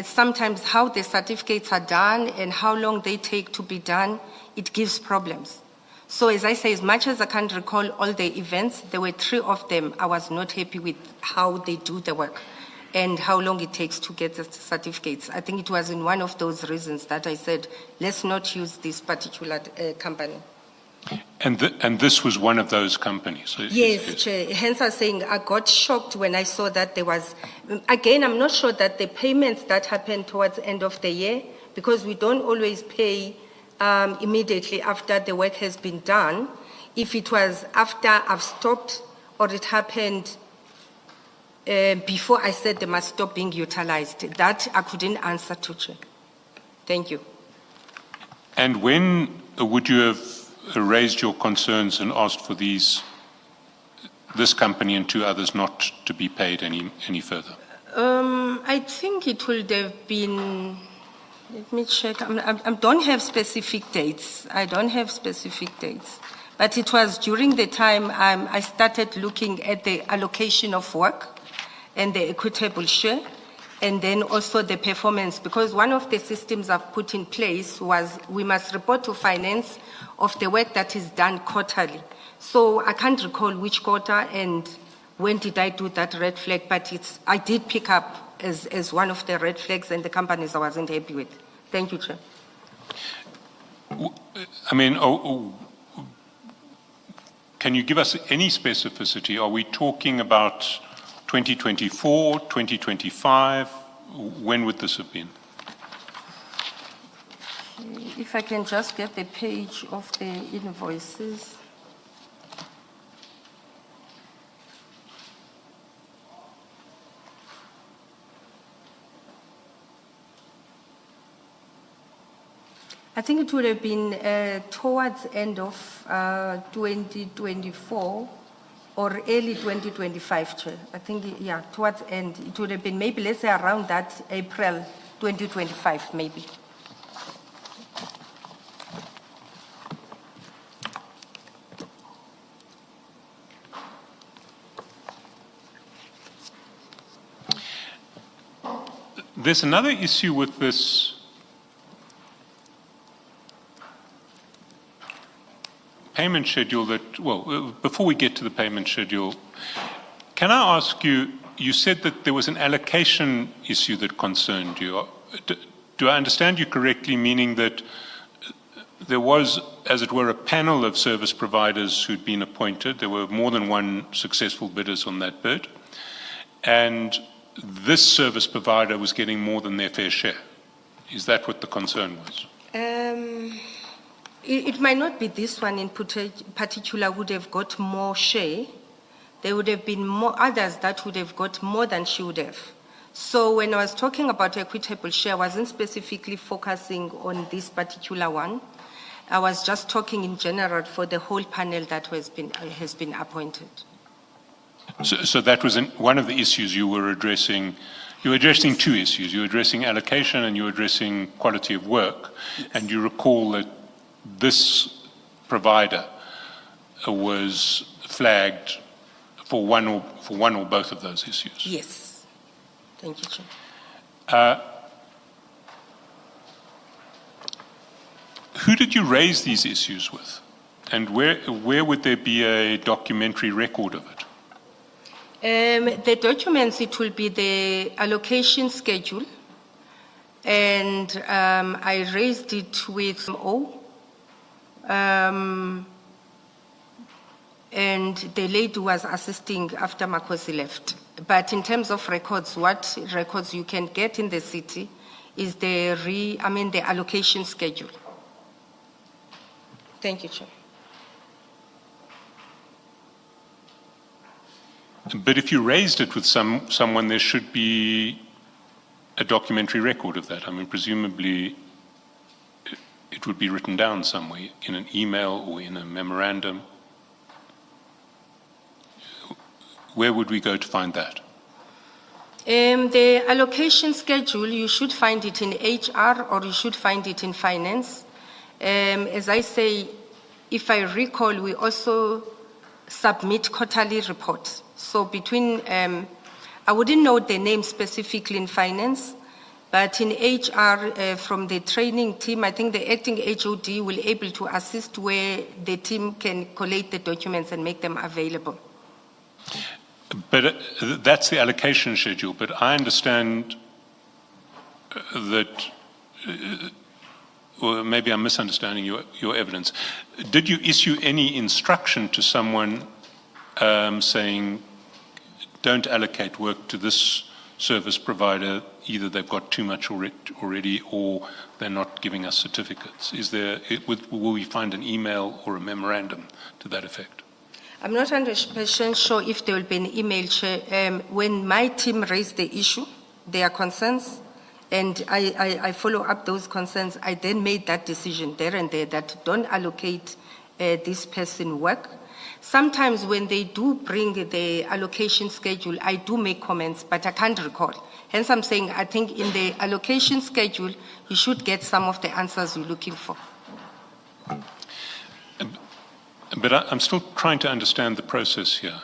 sometimes how the certificates are done and how long they take to be done, it gives problems. So as I say, as much as I can't recall all the events, there were 3 of them I was not happy with how they do the work and how long it takes to get the certificates. I think it was in one of those reasons that I said, let's not use this particular company. And this was one of those companies? Yes, Chair. Hence I'm saying I got shocked when I saw that there was, again, I'm not sure that the payments that happened towards the end of the year, because we don't always pay immediately after the work has been done. If it was after I've stopped or it happened before I said they must stop being utilized, that I couldn't answer to, Chair. Thank you. And when would you have raised your concerns and asked for this company and 2 others not to be paid any further? I think it would have been, let me check, I don't have specific dates. I don't have specific dates. But it was during the time I started looking at the allocation of work and the equitable share, and then also the performance, because one of the systems I've put in place was we must report to finance of the work that is done quarterly. So I can't recall which quarter and when did I do that red flag, but I did pick up as one of the red flags and the companies I wasn't happy with. Thank you, Chair. I mean, can you give us any specificity? Are we talking about 2024, 2025? When would this have been? If I can just get the page of the invoices. I think it would have been towards the end of 2024 or early 2025, Chair. I think, yeah, towards the end. It would have been maybe, let's say, around that April 2025, maybe. There's another issue with this payment schedule that, well, before we get to the payment schedule, can I ask you, you said that there was an allocation issue that concerned you. Do I understand you correctly, meaning that there was, as it were, a panel of service providers who'd been appointed? There were more than one successful bidders on that bid. And this service provider was getting more than their fair share. Is that what the concern was? It might not be this one in particular would have got more share. There would have been more others that would have got more than she would have. So when I was talking about equitable share, I wasn't specifically focusing on this particular one. I was just talking in general for the whole panel that has been appointed. So that was one of the issues you were addressing. You were addressing 2 issues. You were addressing allocation and you were addressing quality of work. Yes. And you recall that this provider was flagged for one or both of those issues. Yes. Thank you, Chair. Who did you raise these issues with? And where would there be a documentary record of it? The documents, it will be the allocation schedule. And I raised it with and the lady was assisting after Makosi left. But in terms of records, what records you can get in the city is the allocation schedule. Thank you, Chair. But if you raised it with someone, there should be a documentary record of that. I mean, presumably it would be written down somewhere in an email or in a memorandum. Where would we go to find that? The allocation schedule, you should find it in HR or you should find it in finance. As I say, if I recall, we also submit quarterly reports. So between, I wouldn't know the name specifically in finance, but in HR, from the training team, I think the acting HOD will be able to assist where the team can collate the documents and make them available. But that's the allocation schedule. But I understand that or maybe I'm misunderstanding your evidence. Did you issue any instruction to someone saying, don't allocate work to this service provider, either they've got too much already or they're not giving us certificates? Will we find an email or a memorandum to that effect? I'm not 100% sure if there will be an email, Chair. When my team raised the issue, their concerns, and I follow up those concerns, I then made that decision there and there that don't allocate this person work. Sometimes when they do bring the allocation schedule, I do make comments, but I can't recall. Hence I'm saying I think in the allocation schedule, you should get some of the answers you're looking for. But I'm still trying to understand the process here.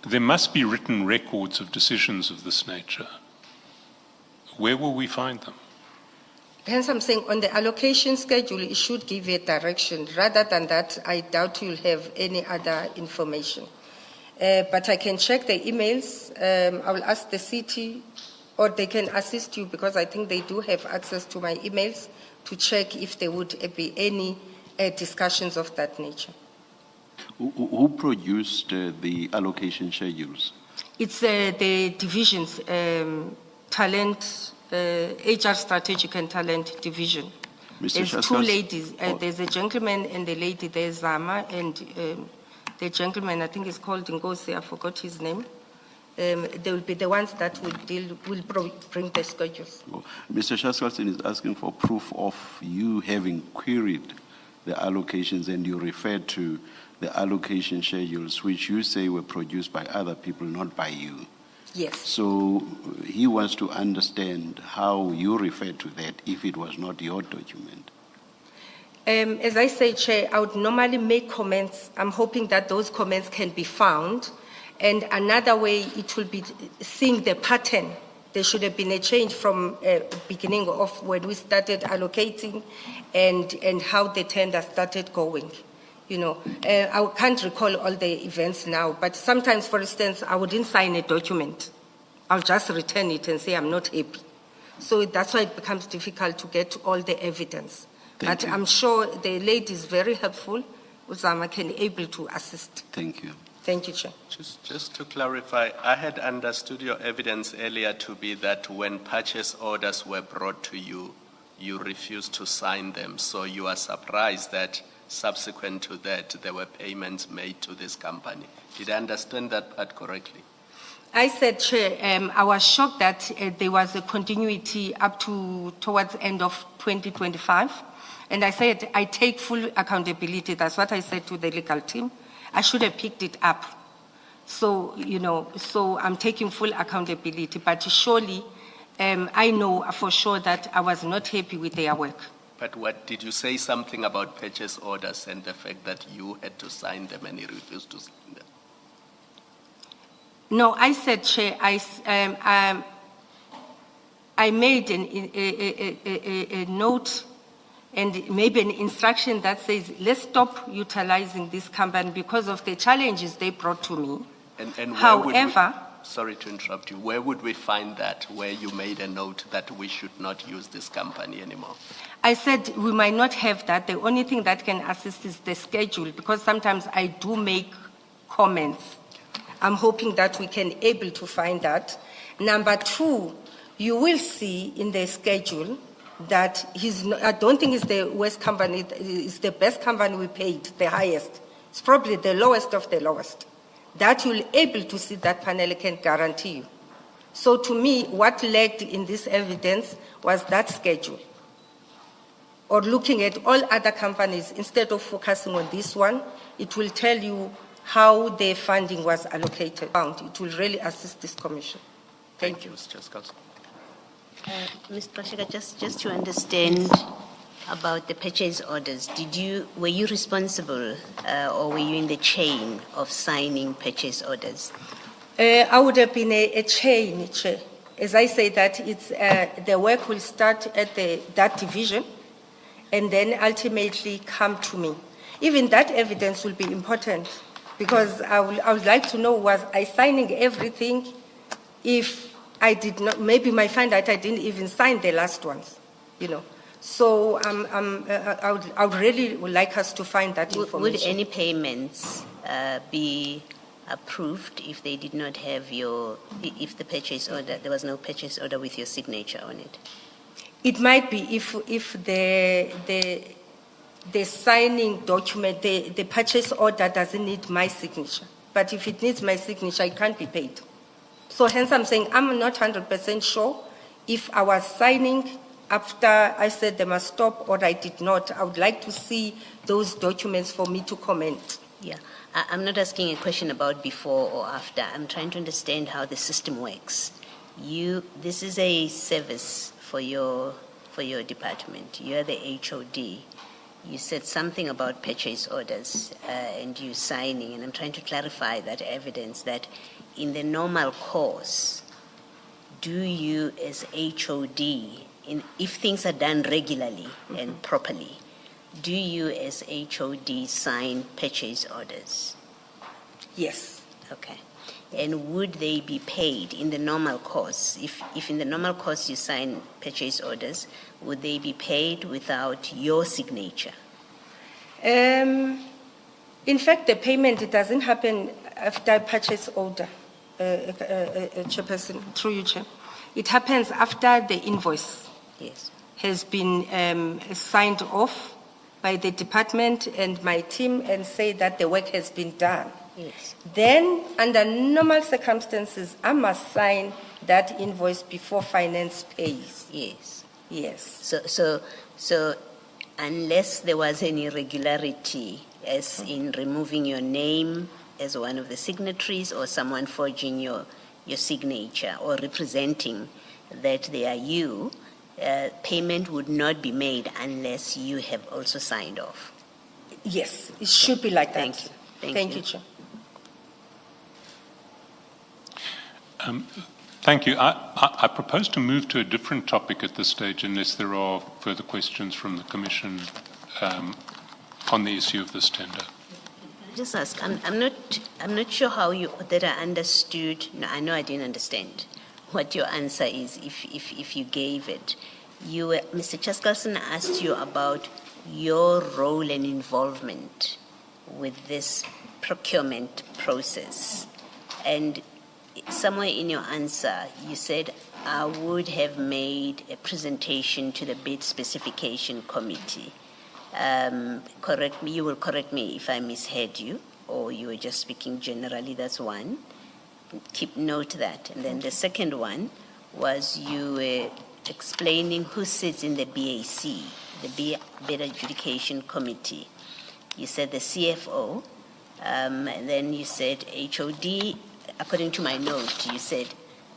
There must be written records of decisions of this nature. Where will we find them? Hence I'm saying on the allocation schedule, it should give a direction. Rather than that, I doubt you'll have any other information. But I can check the emails. I will ask the city, or they can assist you, because I think they do have access to my emails, to check if there would be any discussions of that nature. Who produced the allocation schedules? It's the divisions, talent, HR strategic and talent division. There's two ladies. There's a gentleman and the lady. There's Zama, and the gentleman, I think is called Ngozi, I forgot his name. They will be the ones that will bring the schedules. Mr. Shaskalson is asking for proof of you having queried the allocations, and you referred to the allocation schedules, which you say were produced by other people, not by you. Yes. So he wants to understand how you referred to that if it was not your document. As I say, Chair, I would normally make comments. I'm hoping that those comments can be found. And another way, it will be seeing the pattern. There should have been a change from beginning of when we started allocating and how the tender started going. You know, I can't recall all the events now, but sometimes, for instance, I wouldn't sign a document. I'll just return it and say I'm not happy. So that's why it becomes difficult to get all the evidence. But I'm sure the lady is very helpful. Uzama can be able to assist. Thank you. Thank you, Chair. Just to clarify, I had understood your evidence earlier to be that when purchase orders were brought to you, you refused to sign them. So you are surprised that subsequent to that, there were payments made to this company. Did I understand that part correctly? I said, Chair, I was shocked that there was a continuity up to towards the end of 2025. And I said, I take full accountability. That's what I said to the legal team. I should have picked it up. So, you know, so I'm taking full accountability. But surely, I know for sure that I was not happy with their work. But what did you say something about purchase orders and the fact that you had to sign them and you refused to sign them? No, I said, Chair, I made a note and maybe an instruction that says, let's stop utilizing this company because of the challenges they brought to me. And however, sorry to interrupt you, where would we find that, where you made a note that we should not use this company anymore? I said we might not have that. The only thing that can assist is the schedule, because sometimes I do make comments. I'm hoping that we can able to find that. Number two, you will see in the schedule that I don't think it's the worst company, it's the best company we paid, the highest. It's probably the lowest of the lowest. That you'll able to see that panel can guarantee you. So to me, what lacked in this evidence was that schedule. Or looking at all other companies, instead of focusing on this one, it will tell you how the funding was allocated. It will really assist this commission. Thank you. Mr. Scott. Mr. Gxasheka, just to understand about the purchase orders, were you responsible or were you in the chain of signing purchase orders? I would have been a chain, Chair. As I say that it's the work will start at that division and then ultimately come to me. Even that evidence will be important because I would like to know, was I signing everything? If I did not, maybe might find that I didn't even sign the last ones. So I would really like us to find that Would information. any payments be approved if they did not have if the purchase order, there was no purchase order with your signature on it? It might be if the signing document, the purchase order doesn't need my signature. But if it needs my signature, it can't be paid. So hence I'm saying I'm not 100% sure if I was signing after I said they must stop or I did not. I would like to see those documents for me to comment. Yeah, I'm not asking a question about before or after. I'm trying to understand how the system works. This is a service for your department. You're the HOD. You said something about purchase orders and you signing, and I'm trying to clarify that evidence that in the normal course, do you as HOD, if things are done regularly and properly, do you as HOD sign purchase orders? Yes. Okay. And would they be paid in the normal course? If in the normal course you sign purchase orders, would they be paid without your signature? In fact, the payment doesn't happen after purchase order, Chairperson, through you, Chair. It happens after the invoice Yes. has been signed off by the department and my team and say that the work has been done. Yes. Then, under normal circumstances, I must sign that invoice before finance pays. Yes. Yes. So unless there was any irregularity, as in removing your name as one of the signatories or someone forging your signature or representing that they are you, payment would not be made unless you have also signed off. Yes, it should be like that. Thank you. Thank you, Chair. Thank you. I propose to move to a different topic at this stage unless there are further questions from the Commission on the issue of this tender. Just ask. I'm not sure how that I understood. No, I know I didn't understand what your answer is. If you gave it, Mr. Chaskalson asked you about your role and involvement with this procurement process, and somewhere in your answer you said I would have made a presentation to the bid specification committee. Correct me. You will correct me if I misheard you, or you were just speaking generally. That's one. Keep note that. And then the second one was you were explaining who sits in the BAC, the Bid Adjudication Committee. You said the CFO, and then you said HOD. According to my note, you said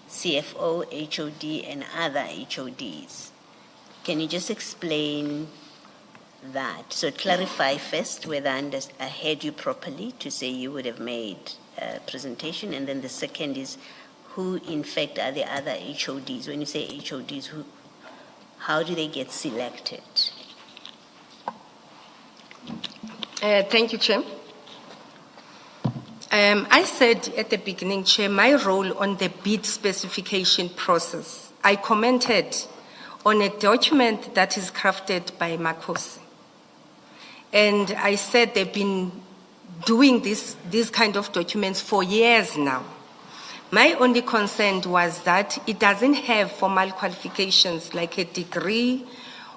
CFO, HOD, and other HODs. Can you just explain that? So clarify first whether I heard you properly to say you would have made a presentation, and then the second is who in fact are the other HODs. When you say HODs, how do they get selected? Thank you, Chair. I said at the beginning, Chair, my role on the bid specification process. I commented on a document that is crafted by Makosi. And I said they've been doing these kind of documents for years now. My only concern was that it doesn't have formal qualifications like a degree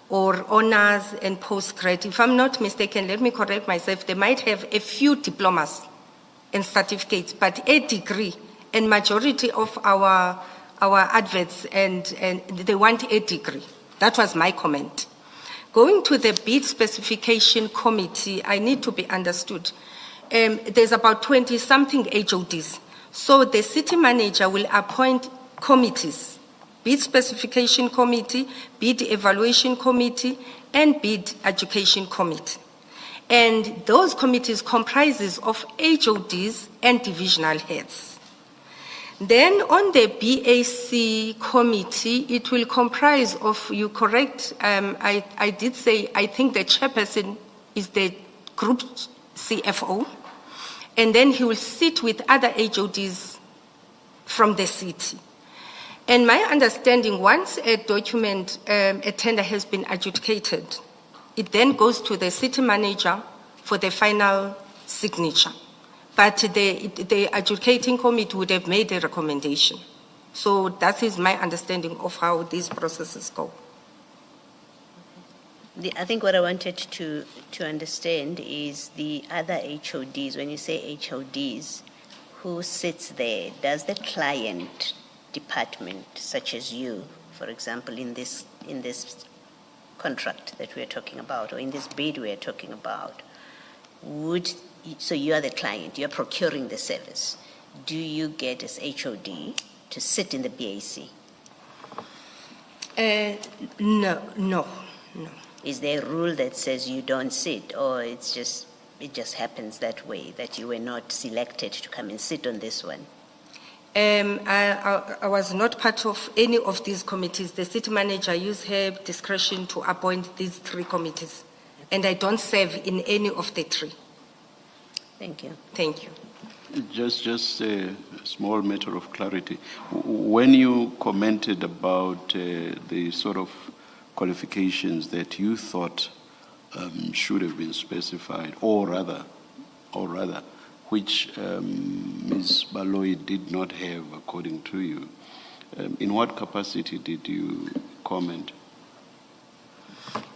or honors and postgrad. If I'm not mistaken, let me correct myself, they might have a few diplomas and certificates, but a degree, and majority of our adverts and they want a degree. That was my comment. Going to the bid specification committee, I need to be understood. There's about 20-something HODs. So the city manager will appoint committees, bid specification committee, bid evaluation committee, and bid education committee. And those committees comprises of HODs and divisional heads. Then on the BAC committee, it will comprise of, you correct, I did say, I think the chairperson is the group CFO, and then he will sit with other HODs from the city. And my understanding, once a document, a tender has been adjudicated, it then goes to the city manager for the final signature. But the adjudicating committee would have made a recommendation. So that is my understanding of how these processes go. I think what I wanted to understand is the other HODs. When you say HODs, who sits there? Does the client department, such as you, for example, in this contract that we are talking about, or in this bid we are talking about, so you are the client, you are procuring the service. Do you get as HOD to sit in the BAC? No. Is there a rule that says you don't sit, or it just happens that way, that you were not selected to come and sit on this one? I was not part of any of these committees. The city manager used her discretion to appoint these 3 committees, and I don't serve in any of the 3. Thank you. Thank you. Just a small matter of clarity. When you commented about the sort of qualifications that you thought should have been specified, or rather, which Ms. Baloyi did not have, according to you, in what capacity did you comment?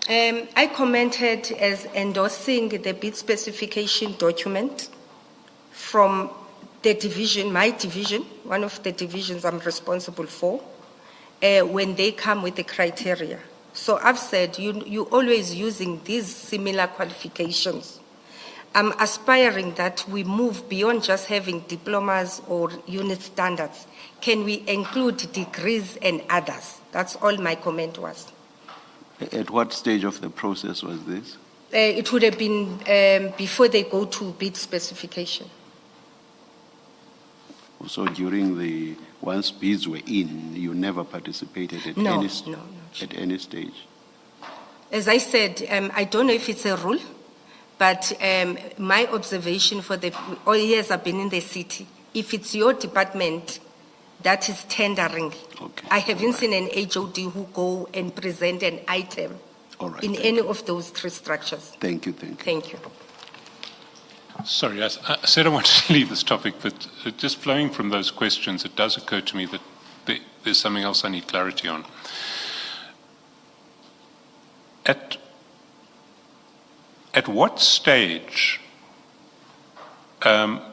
I commented as endorsing the bid specification document from the division, my division, one of the divisions I'm responsible for, when they come with the criteria. So I've said, you always using these similar qualifications. I'm aspiring that we move beyond just having diplomas or unit standards. Can we include degrees and others? That's all my comment was. At what stage of the process was this? It would have been before they go to bid specification. So during once bids were in, you never participated at No. at any stage? As I said, I don't know if it's a rule, but my observation for the all years I've been in the city, if it's your department that is tendering, Okay. I haven't seen an HOD who go and present an item in any of those 3 structures. Thank you. Thank you. Sorry, I said I wanted to leave this topic, but just flowing from those questions, it does occur to me that there's something else I need clarity on. At what stage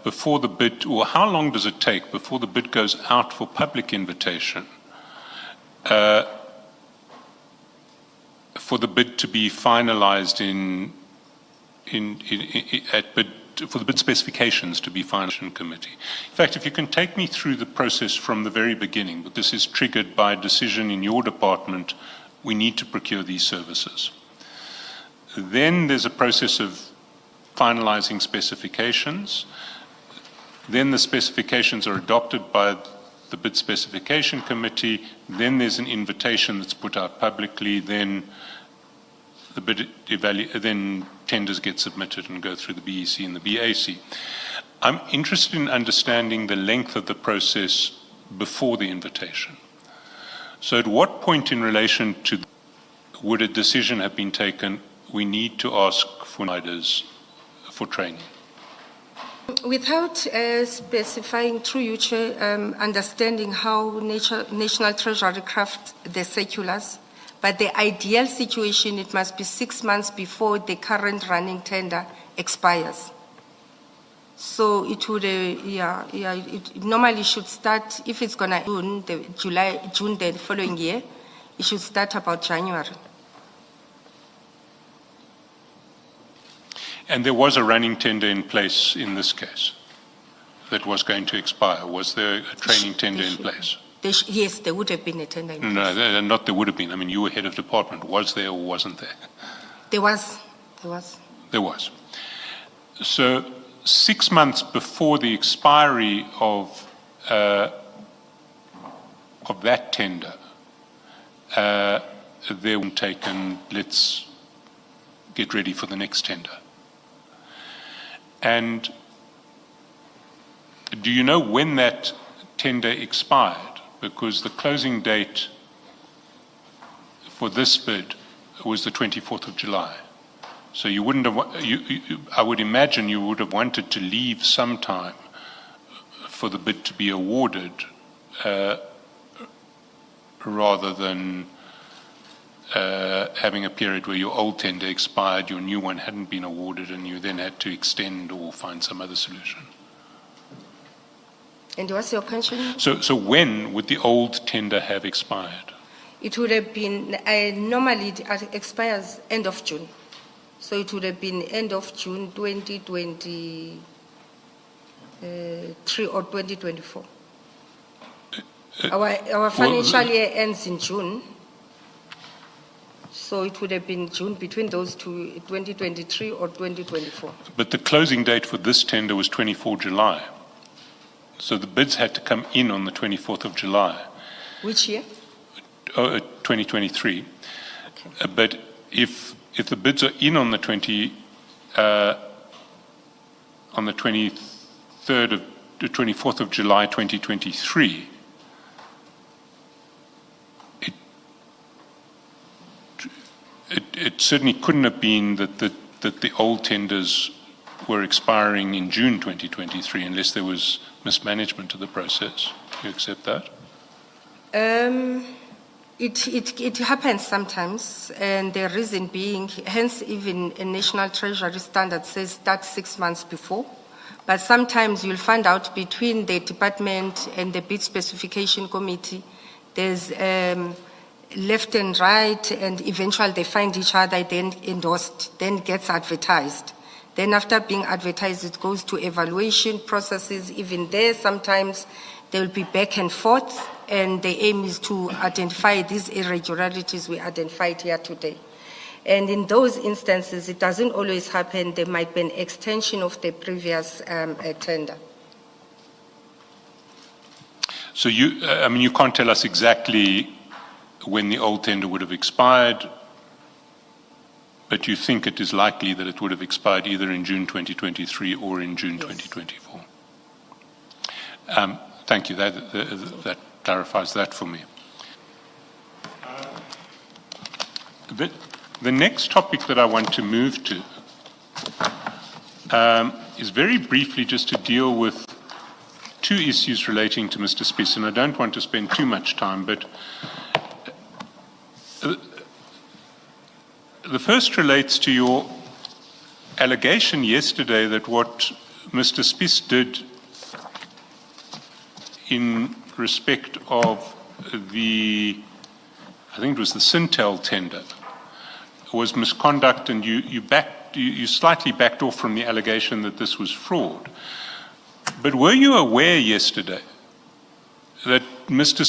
before the bid, or how long does it take before the bid goes out for public invitation for the bid to be finalized for the bid specifications to be finalized in committee? In fact, if you can take me through the process from the very beginning, but this is triggered by a decision in your department, we need to procure these services. Then there's a process of finalizing specifications. Then the specifications are adopted by the bid specification committee. Then there's an invitation that's put out publicly. Then the bid then tenders get submitted and go through the BEC and the BAC. I'm interested in understanding the length of the process before the invitation. So at what point in relation to would a decision have been taken, we need to ask for providers for training? Without specifying through you, Chair, understanding how National Treasury craft the circulars, but the ideal situation, it must be 6 months before the current running tender expires. So it would, it normally should start, if it's going to June the following year, it should start about January. And there was a running tender in place in this case that was going to expire. Was there a training tender in place? Yes, there would have been a tender in place. No, not there would have been. I mean, you were head of department. Was there or wasn't there? There was. There was. So 6 months before the expiry of that tender, they were taken, let's get ready for the next tender. And do you know when that tender expired? because the closing date for this bid was the 24th of July. So you wouldn't have, I would imagine you would have wanted to leave some time for the bid to be awarded rather than having a period where your old tender expired, your new one hadn't been awarded, and you then had to extend or find some other solution. And what's your question? So when would the old tender have expired? It would have been, normally it expires end of June. So it would have been end of June 2023 or 2024. Our financial year ends in June. So it would have been June between those two, 2023 or 2024. But the closing date for this tender was 24 July. So the bids had to come in on the 24th of July. Which year? 2023. Okay. But if the bids are in on the 23rd of the 24th of July 2023, it certainly couldn't have been that the old tenders were expiring in June 2023 unless there was mismanagement of the process. Do you accept that? It happens sometimes, and the reason being, hence even a National Treasury standard says start 6 months before, but sometimes you'll find out between the department and the bid specification committee, there's left and right, and eventually they find each other, then endorsed, then gets advertised. Then after being advertised, it goes to evaluation processes. Even there, sometimes there will be back and forth, and the aim is to identify these irregularities we identified here today. And in those instances, it doesn't always happen. There might be an extension of the previous tender. So you can't tell us exactly when the old tender would have expired, but you think it is likely that it would have expired either in June 2023 or in June 2024. Thank you. That clarifies that for me. The next topic that I want to move to is very briefly just to deal with two issues relating to Mr. Spies, and I don't want to spend too much time, but the first relates to your allegation yesterday that what Mr. Spies did in respect of I think it was the Sintel tender, was misconduct, and you slightly backed off from the allegation that this was fraud. But were you aware yesterday that Mr.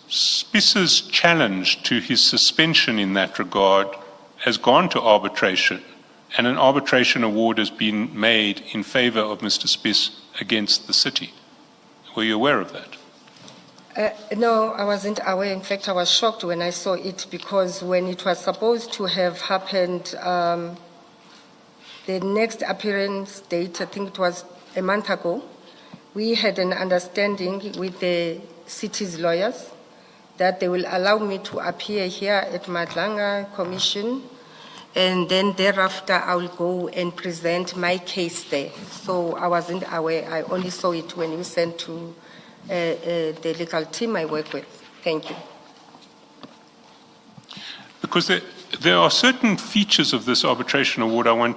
Spies's challenge to his suspension in that regard has gone to arbitration, and an arbitration award has been made in favor of Mr. Spies against the city? Were you aware of that? No, I wasn't aware. In fact, I was shocked when I saw it, because when it was supposed to have happened, the next appearance date, I think it was a month ago, we had an understanding with the city's lawyers that they will allow me to appear here at Madlanga Commission, and then thereafter I will go and present my case there. So I wasn't aware. I only saw it when you sent to the legal team I work with. Thank you. Because there are certain features of this arbitration award I want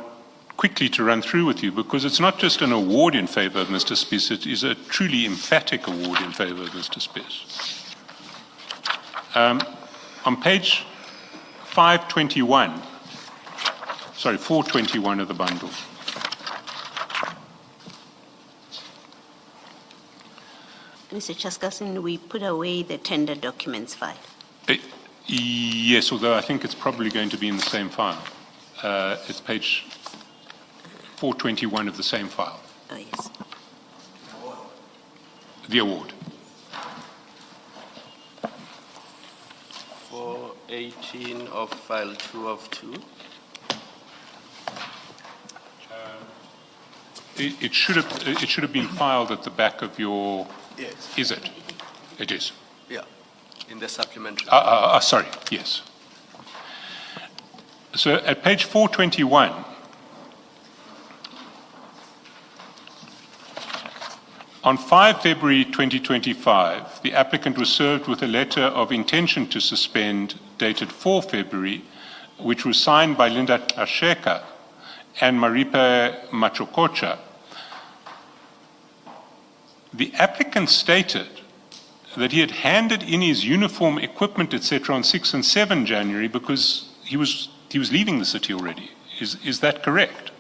quickly to run through with you, because it's not just an award in favor of Mr. Spies, it is a truly emphatic award in favor of Mr. Spies. On page 421 of the bundle, Mr. Chaskasin, we put away the tender documents file. Yes, although I think it's probably going to be in the same file. It's page 421 of the same file. Oh, yes. The award. 418 of file 2 of 2. It should have been filed at the back of your. Yes. Is it? It is. Yeah, in the supplementary. Sorry, yes. So at page 421, on 5 February 2025, the applicant was served with a letter of intention to suspend dated 4 February, which was signed by Linda Gxasheka and Maripa Machokocha. The applicant stated that he had handed in his uniform, equipment, etc. on 6 and 7 January because he was leaving the city already. Is that correct?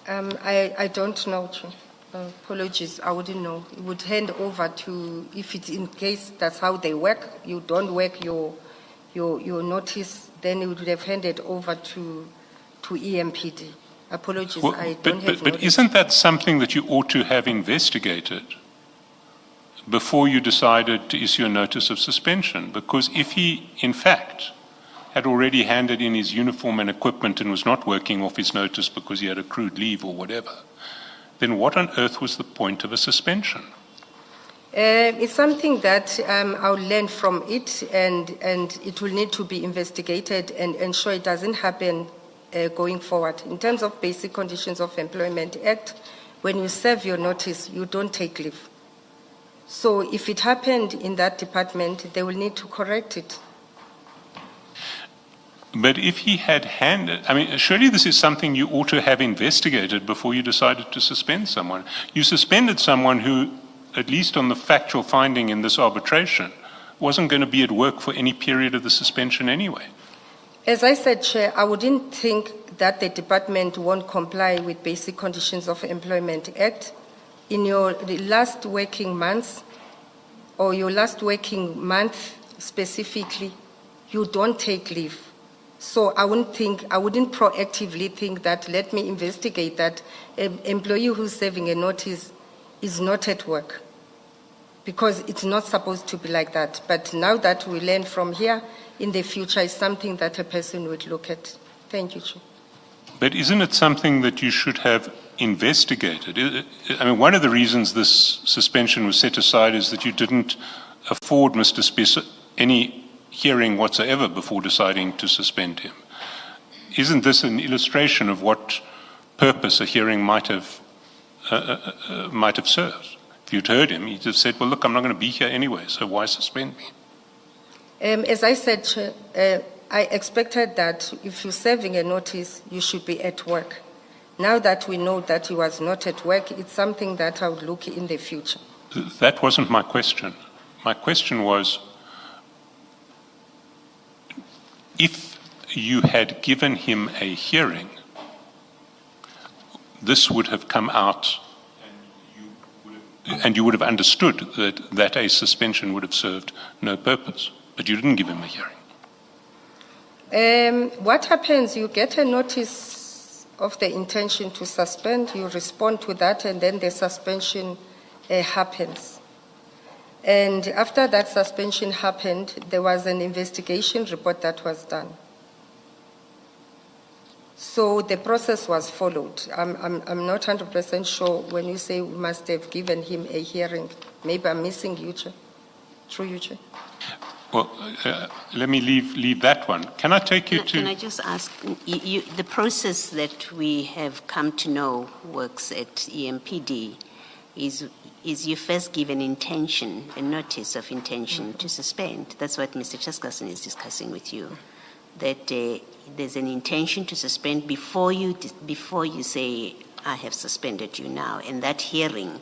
I don't know. Apologies, I wouldn't know. You would hand over to, if it's in case that's how they work, you don't work your notice, then you would have handed over to EMPD. Apologies, Well, I don't have but knowledge. isn't that something that you ought to have investigated before you decided to issue a notice of suspension? Because if he, in fact, had already handed in his uniform and equipment and was not working off his notice because he had accrued leave or whatever, then what on earth was the point of a suspension? It's something that I'll learn from it, and it will need to be investigated and ensure it doesn't happen going forward. In terms of Basic Conditions of Employment Act, when you serve your notice, you don't take leave. So if it happened in that department, they will need to correct it. But if he had handed, I mean, surely this is something you ought to have investigated before you decided to suspend someone. You suspended someone who, at least on the factual finding in this arbitration, wasn't going to be at work for any period of the suspension anyway. As I said, Chair, I wouldn't think that the department won't comply with Basic Conditions of Employment Act. In your last working months, or your last working month specifically, you don't take leave. So I wouldn't proactively think that, let me investigate that an employee who's serving a notice is not at work, because it's not supposed to be like that. But now that we learn from here, in the future is something that a person would look at. Thank you, Chair. But isn't it something that you should have investigated? I mean, one of the reasons this suspension was set aside is that you didn't afford Mr. Spies any hearing whatsoever before deciding to suspend him. Isn't this an illustration of what purpose a hearing might have served? If you'd heard him, he'd have said, well, look, I'm not going to be here anyway, so why suspend me? As I said, I expected that if you're serving a notice, you should be at work. Now that we know that he was not at work, it's something that I would look in the future. That wasn't my question. My question was, if you had given him a hearing, this would have come out and you would have understood that a suspension would have served no purpose. But you didn't give him a hearing. What happens, you get a notice of the intention to suspend, you respond to that, and then the suspension happens. And after that suspension happened, there was an investigation report that was done. So the process was followed. I'm not 100% sure when you say we must have given him a hearing. Maybe I'm missing you, Chair. Through you, Chair. Well, let me leave that one. Can I take you to... Can I just ask, the process that we have come to know works at EMPD is you first give an intention, a notice of intention to suspend. That's what Mr. Chaskasan is discussing with you, that there's an intention to suspend before you say, I have suspended you now. And that hearing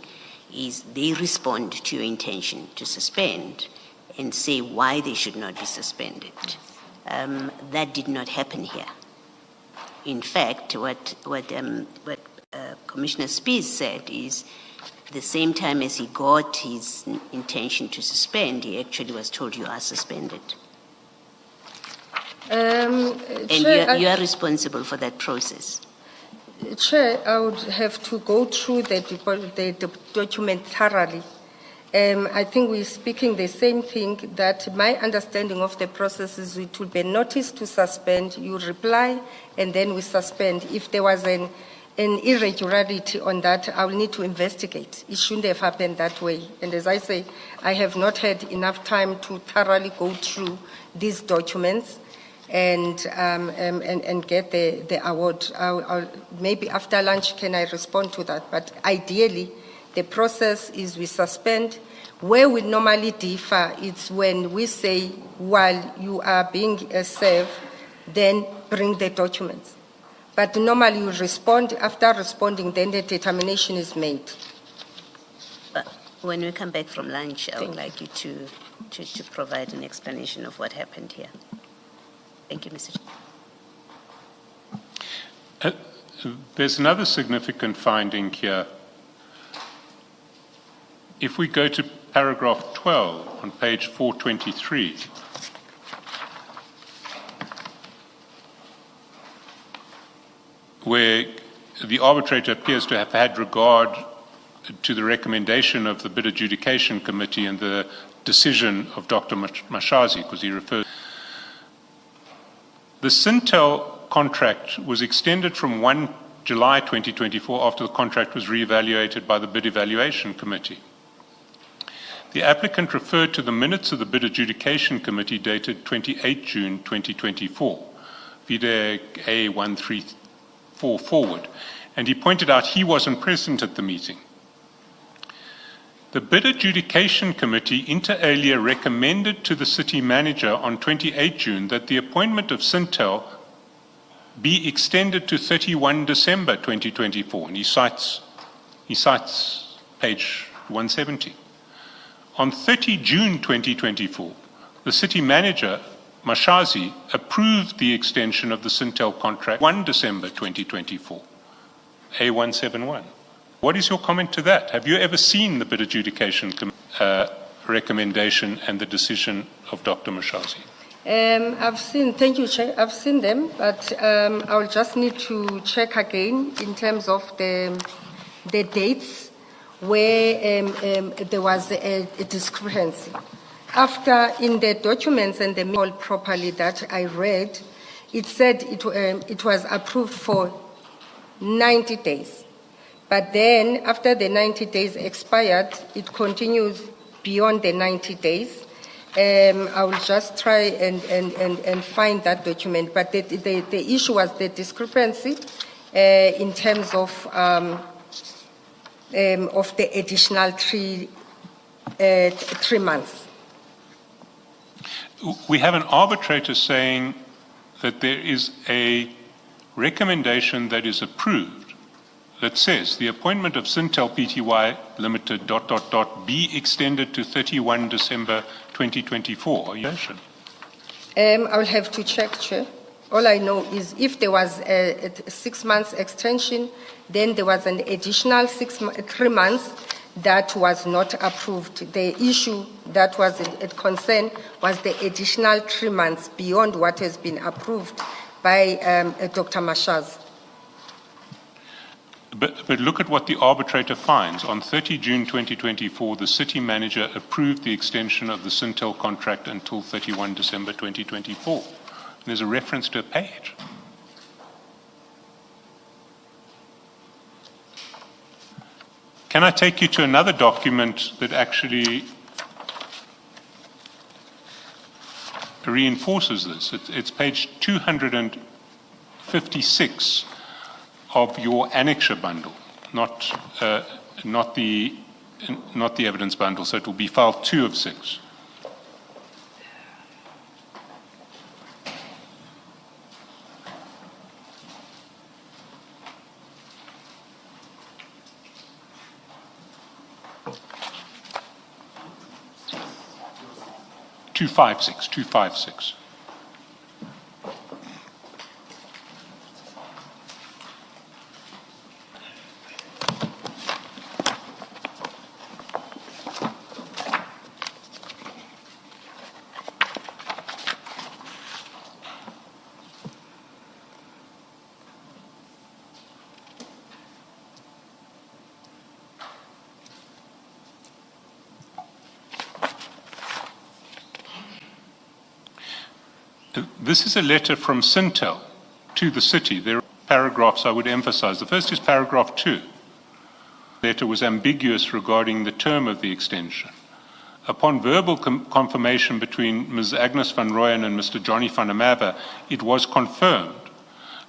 is they respond to your intention to suspend and say why they should not be suspended. That did not happen here. In fact, what Commissioner Spies said is the same time as he got his intention to suspend, he actually was told you are suspended. And you are responsible for that process. Chair, I would have to go through the document thoroughly. I think we're speaking the same thing, that my understanding of the process is it will be a notice to suspend, you reply, and then we suspend. If there was an irregularity on that, I will need to investigate. It shouldn't have happened that way. And as I say, I have not had enough time to thoroughly go through these documents and get the award. Maybe after lunch, can I respond to that? But ideally, the process is we suspend. Where we normally differ, it's when we say, while you are being served, then bring the documents. But normally you respond, after responding, then the determination is made. But when we come back from lunch, I would like you to provide an explanation of what happened here. Thank you, Mr. Chair. There's another significant finding here. If we go to paragraph 12 on page 423, where the arbitrator appears to have had regard to the recommendation of the Bid Adjudication Committee and the decision of Dr. Mashazi, because he refers. The Sintel contract was extended from 1 July 2024 after the contract was re-evaluated by the Bid Evaluation Committee. The applicant referred to the minutes of the Bid Adjudication Committee dated 28 June 2024, Vide A134 forward, and he pointed out he wasn't present at the meeting. The Bid Adjudication Committee inter alia recommended to the city manager on 28 June that the appointment of Sintel be extended to 31 December 2024, and he cites page 170. On 30 June 2024, the city manager, Mashazi, approved the extension of the Sintel contract 1 December 2024, A171. What is your comment to that? Have you ever seen the Bid Adjudication recommendation and the decision of Dr. Mashazi? I've seen, thank you, Chair, I've seen them, but I will just need to check again in terms of the dates where there was a discrepancy. After, in the documents and the mail properly that I read, it said it was approved for 90 days. But then, after the 90 days expired, it continues beyond the 90 days. I will just try and find that document. But the issue was the discrepancy in terms of the additional 3 months. We have an arbitrator saying that there is a recommendation that is approved that says the appointment of Sintel Pty Limited ... be extended to 31 December 2024. Are you sure? I will have to check, Chair. All I know is if there was a 6 months extension, then there was an additional 3 months that was not approved. The issue that was a concern was the additional 3 months beyond what has been approved by Dr. Mashaz. But look at what the arbitrator finds. On 30 June 2024, the city manager approved the extension of the Sintel contract until 31 December 2024. And there's a reference to a page. Can I take you to another document that actually reinforces this? It's page 256 of your annexure bundle, not the evidence bundle, so it will be file 2 of 6. Two five six. This is a letter from Sintel to the city. paragraphs I would emphasize. The first is paragraph 2. The letter was ambiguous regarding the term of the extension. Upon verbal confirmation between Ms. Agnes van Rooyen and Mr. Johnny van der Merwe, it was confirmed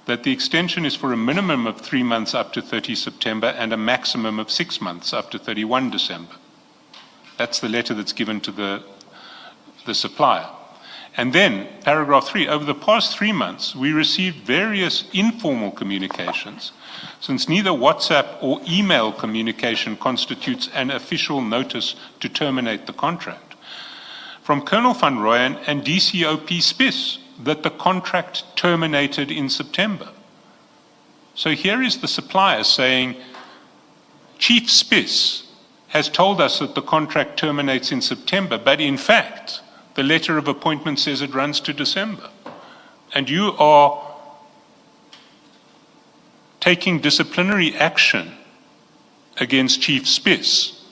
that the extension is for a minimum of 3 months up to 30 September and a maximum of 6 months up to 31 December. That's the letter that's given to the supplier. And then, paragraph 3, over the past 3 months, we received various informal communications, since neither WhatsApp or email communication constitutes an official notice to terminate the contract, from Colonel van Rooyen and DCOP Spies, that the contract terminated in September. So here is the supplier saying, Chief Spies has told us that the contract terminates in September, but in fact, the letter of appointment says it runs to December. And you are taking disciplinary action against Chief Spies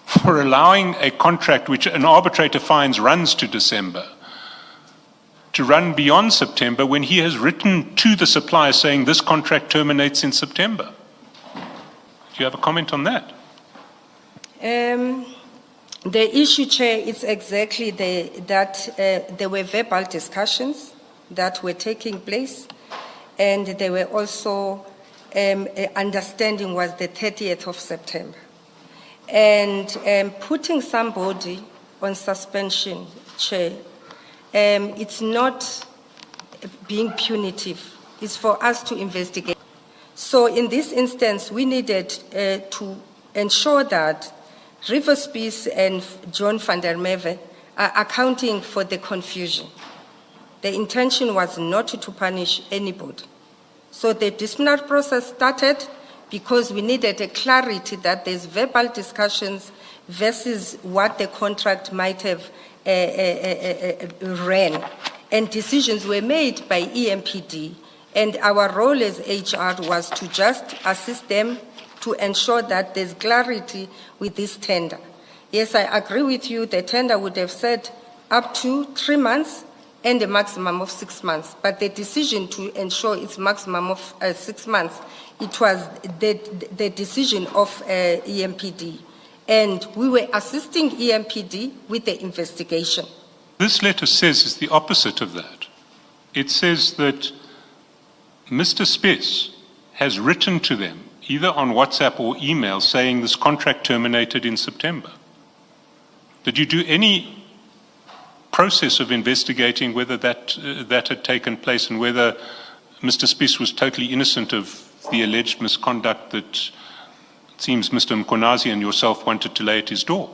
for allowing a contract which an arbitrator finds runs to December to run beyond September when he has written to the supplier saying this contract terminates in September. Do you have a comment on that? The issue, Chair, is exactly that there were verbal discussions that were taking place, and there were also understanding was the 30th of September. And putting somebody on suspension, Chair, it's not being punitive. It's for us to investigate. So in this instance, we needed to ensure that River Spies and John van der Merwe are accounting for the confusion. The intention was not to punish anybody. So the disciplinary process started because we needed a clarity that there's verbal discussions versus what the contract might have ran. And decisions were made by EMPD. And our role as HR was to just assist them to ensure that there's clarity with this tender. Yes, I agree with you, the tender would have said up to 3 months and a maximum of 6 months. But the decision to ensure it's maximum of 6 months, it was the decision of EMPD. And we were assisting EMPD with the investigation. This letter says is the opposite of that. It says that Mr. Spies has written to them, either on WhatsApp or email, saying this contract terminated in September. Did you do any process of investigating whether that had taken place and whether Mr. Spies was totally innocent of the alleged misconduct that it seems Mr. Mkonazi and yourself wanted to lay at his door?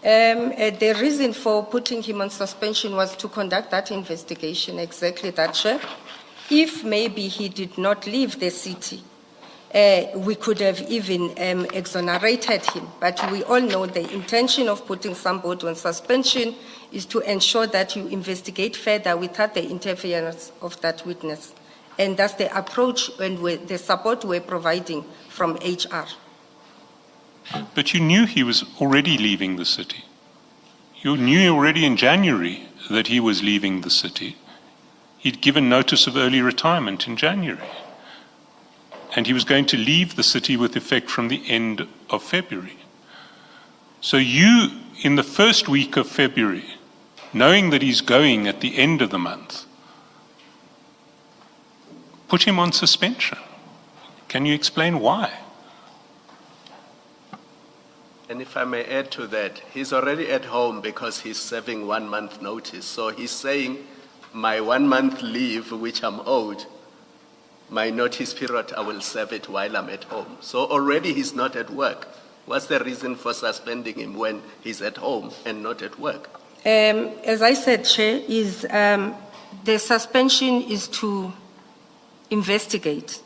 The reason for putting him on suspension was to conduct that investigation, exactly that, Chair. If maybe he did not leave the city, we could have even exonerated him. But we all know the intention of putting somebody on suspension is to ensure that you investigate further without the interference of that witness. And that's the approach and the support we're providing from HR. But you knew he was already leaving the city. You knew already in January that he was leaving the city. He'd given notice of early retirement in January. And he was going to leave the city with effect from the end of February. So you, in the first week of February, knowing that he's going at the end of the month, put him on suspension. Can you explain why? And if I may add to that, he's already at home because he's serving 1 month notice. So he's saying, my 1 month leave, which I'm owed, my notice period, I will serve it while I'm at home. So already he's not at work. What's the reason for suspending him when he's at home and not at work? As I said, Chair, the suspension is to investigate.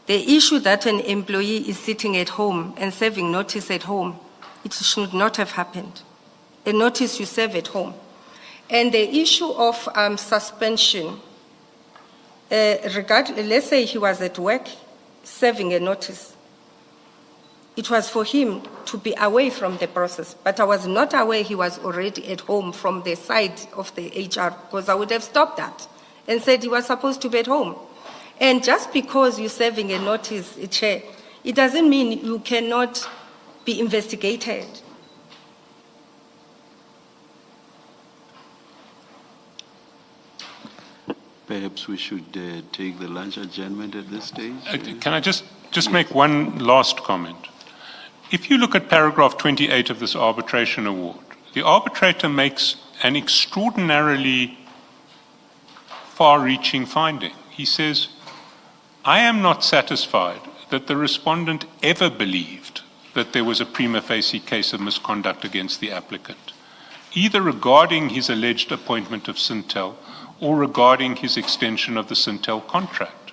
The issue that an employee is sitting at home and serving notice at home, it should not have happened. A notice you serve at home. And the issue of suspension, let's say he was at work serving a notice. It was for him to be away from the process, but I was not aware he was already at home from the side of the HR because I would have stopped that and said he was supposed to be at home. And just because you're serving a notice, Chair, it doesn't mean you cannot be investigated. Perhaps we should take the lunch adjournment at this stage. Can I just make one last comment? If you look at paragraph 28 of this arbitration award, the arbitrator makes an extraordinarily far-reaching finding. He says, I am not satisfied that the respondent ever believed that there was a prima facie case of misconduct against the applicant, either regarding his alleged appointment of Syntel or regarding his extension of the Syntel contract.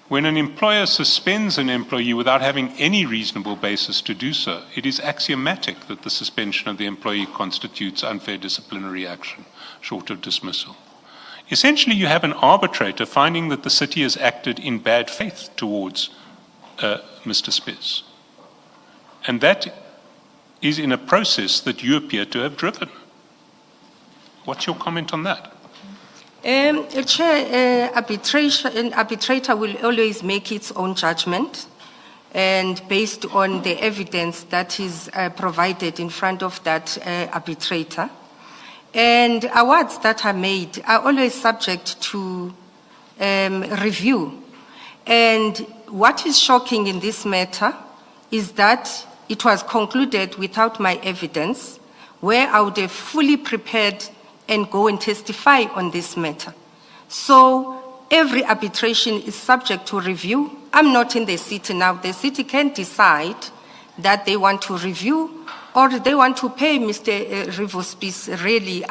When an employer suspends an employee without having any reasonable basis to do so, it is axiomatic that the suspension of the employee constitutes unfair disciplinary action, short of dismissal. Essentially, you have an arbitrator finding that the city has acted in bad faith towards Mr. Spies. And that is in a process that you appear to have driven. What's your comment on that? Chair, an arbitrator will always make its own judgment, and based on the evidence that is provided in front of that arbitrator. And awards that are made are always subject to review. And what is shocking in this matter is that it was concluded without my evidence, where I would have fully prepared and go and testify on this matter. So every arbitration is subject to review. I'm not in the city now. The city can decide that they want to review or they want to pay Mr. Rivospis. Really,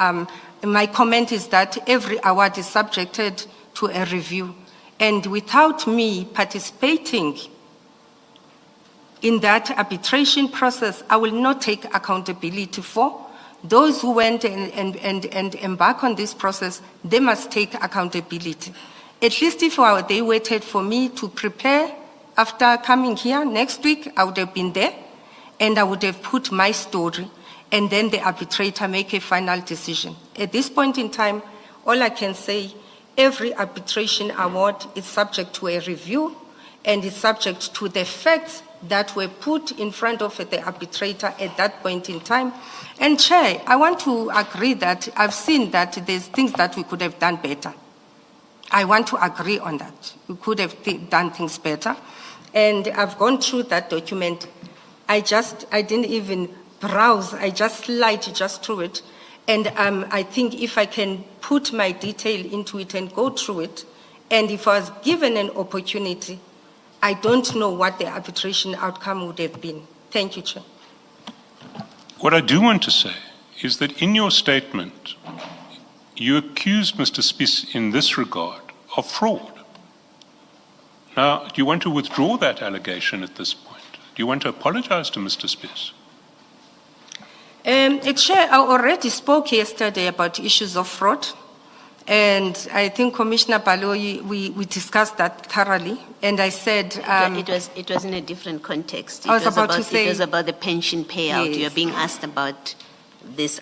my comment is that every award is subjected to a review. And without me participating in that arbitration process, I will not take accountability for. Those who went and embark on this process, they must take accountability. At least if they waited for me to prepare after coming here next week, I would have been there and I would have put my story and then the arbitrator make a final decision. At this point in time, all I can say, every arbitration award is subject to a review and is subject to the facts that were put in front of the arbitrator at that point in time. And Chair, I want to agree that I've seen that there's things that we could have done better. I want to agree on that. We could have done things better. And I've gone through that document. I didn't even browse. I just slid just through it. And I think if I can put my detail into it and go through it, and if I was given an opportunity, I don't know what the arbitration outcome would have been. Thank you, Chair. What I do want to say is that in your statement, you accused Mr. Spies in this regard of fraud. Now, do you want to withdraw that allegation at this point? Do you want to apologize to Mr. Spies? Chair, I already spoke yesterday about issues of fraud. And I think Commissioner Baloyi, we discussed that thoroughly. And I said... it was in a different context. I was about to say... It was about the pension payout. Yes. You're being asked about these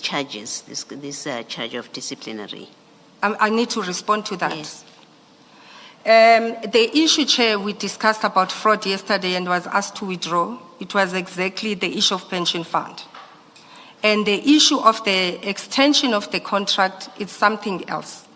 charges, this charge of disciplinary. I need to respond to that. Yes. The issue, Chair, we discussed about fraud yesterday and was asked to withdraw. It was exactly the issue of pension fund. And the issue of the extension of the contract is something else.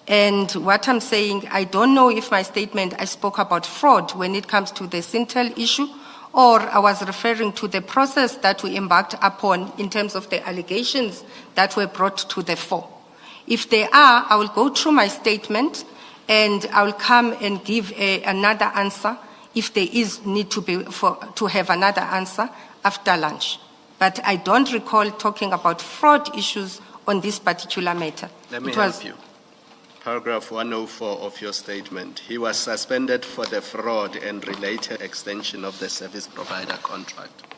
And what I'm saying, I don't know if my statement, I spoke about fraud when it comes to the Syntel issue, or I was referring to the process that we embarked upon in terms of the allegations that were brought to the fore. If they are, I will go through my statement and I will come and give another answer if there is need to have another answer after lunch. But I don't recall talking about fraud issues on this particular matter. Let me help you. Paragraph 104 of your statement. He was suspended for the fraud and related extension of the service provider contract.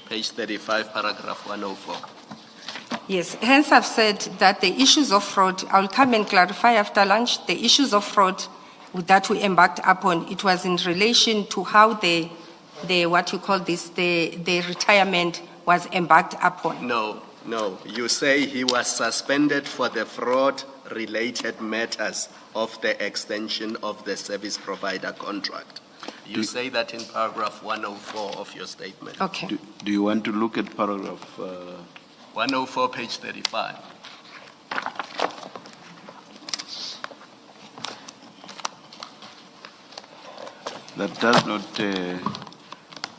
Page 35, paragraph 104. Yes, hence I've said that the issues of fraud, I'll come and clarify after lunch, the issues of fraud that we embarked upon, it was in relation to how the retirement was embarked upon. No. You say he was suspended for the fraud related matters of the extension of the service provider contract. You say that in paragraph 104 of your statement. Okay. Do you want to look at paragraph? 104, page 35. That does not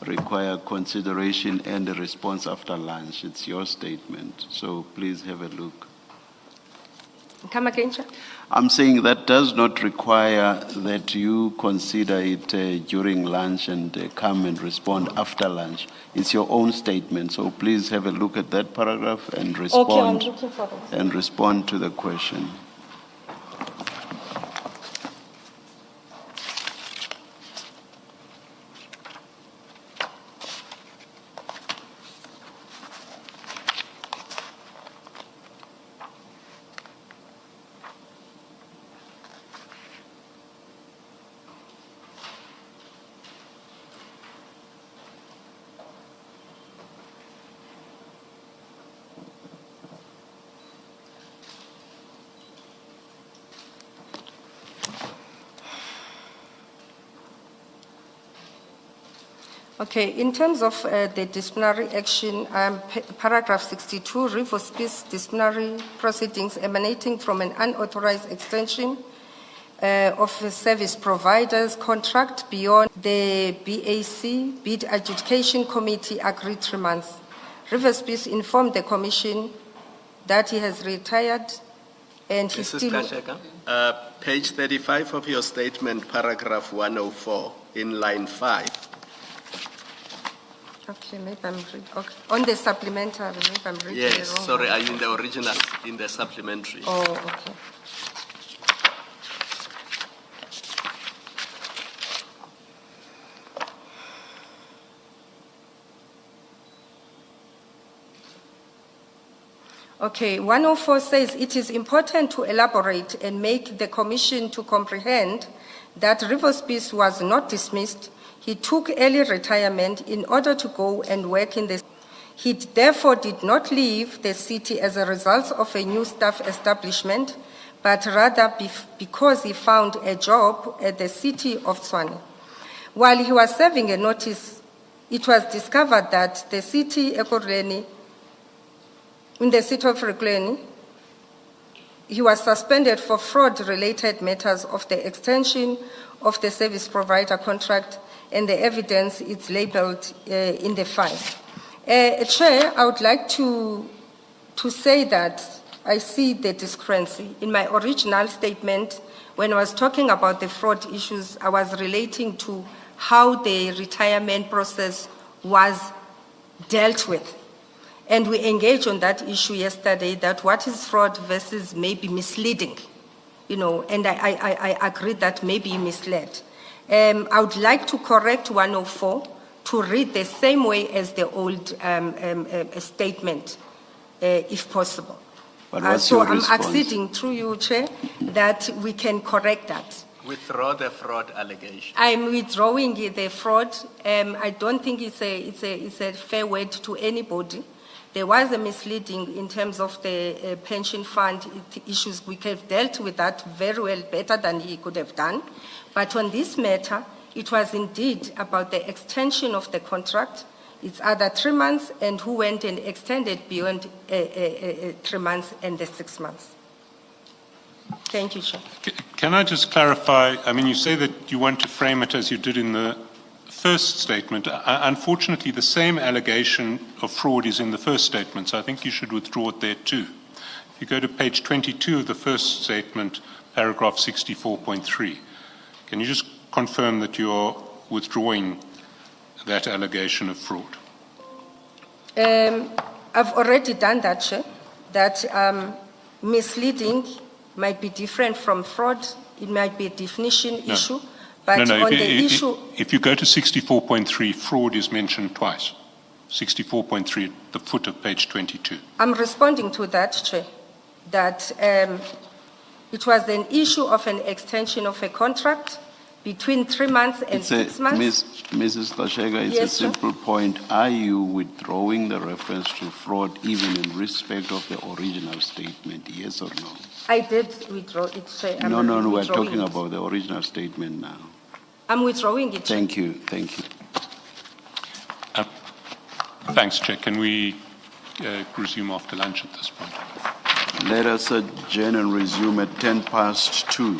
require consideration and a response after lunch. It's your statement, so please have a look. Come again, Chair? I'm saying that does not require that you consider it during lunch and come and respond after lunch. It's your own statement, so please have a look at that paragraph and respond. Okay, I'm looking for it. And respond to the question. Okay, in terms of the disciplinary action, paragraph 62, reverse disciplinary proceedings emanating from an unauthorized extension of a service provider's contract beyond the BAC, Bid Adjudication Committee, agreed 3 months. Reverse Peace informed the Commission that he has retired and he Mrs. still... Gxasheka, page 35 of your statement, paragraph 104, in line 5. Okay, maybe I'm reading. Okay. On the supplementary, maybe I'm reading Yes, the wrong sorry, one. are you in the original, in the supplementary? Oh, okay. Okay, 104 says it is important to elaborate and make the Commission to comprehend that Rivers Peace was not dismissed. He took early retirement in order to go and work in the city. He therefore did not leave the city as a result of a new staff establishment, but rather because he found a job at the city of Tshwane. While he was serving a notice, it was discovered that the city Ekurhuleni, in the city of Ekurhuleni, he was suspended for fraud-related matters of the extension of the service provider contract, and the evidence is labeled in the file. Chair, I would like to say that I see the discrepancy. In my original statement, when I was talking about the fraud issues, I was relating to how the retirement process was dealt with. And we engaged on that issue yesterday, that what is fraud versus maybe misleading, you know, and I agree that maybe misled. I would like to correct 104 to read the same way as the old statement, if possible. But what's so your I'm response? acceding through you, Chair, that we can correct that. Withdraw the fraud allegation. I'm withdrawing the fraud. I don't think it's a fair word to anybody. There was a misleading in terms of the pension fund issues. We could have dealt with that very well, better than he could have done. But on this matter, it was indeed about the extension of the contract. It's either 3 months, and who went and extended beyond 3 months and the 6 months. Thank you, Chair. Can I just clarify? I mean, you say that you want to frame it as you did in the first statement. Unfortunately, the same allegation of fraud is in the first statement, so I think you should withdraw it there too. If you go to page 22 of the first statement, paragraph 64.3, can you just confirm that you're withdrawing that allegation of fraud? I've already done that, Chair. That misleading might be different from fraud. It might be a definition issue. But on the issue... If you go to 64.3, fraud is mentioned twice. 64.3 at the foot of page 22. I'm responding to that, Chair, that it was an issue of an extension of a contract between 3 months and It's a, 6 months. Mrs. Gxasheka, it's a Yes, sir. simple point. Are you withdrawing the reference to fraud even in respect of the original statement, yes or no? I did withdraw it, sir. I'm No, we're withdrawing talking it. about the original statement now. I'm withdrawing it. Thank you, thank you. Thanks, Chair. Can we resume after lunch at this point? Let us adjourn and resume at 2:10.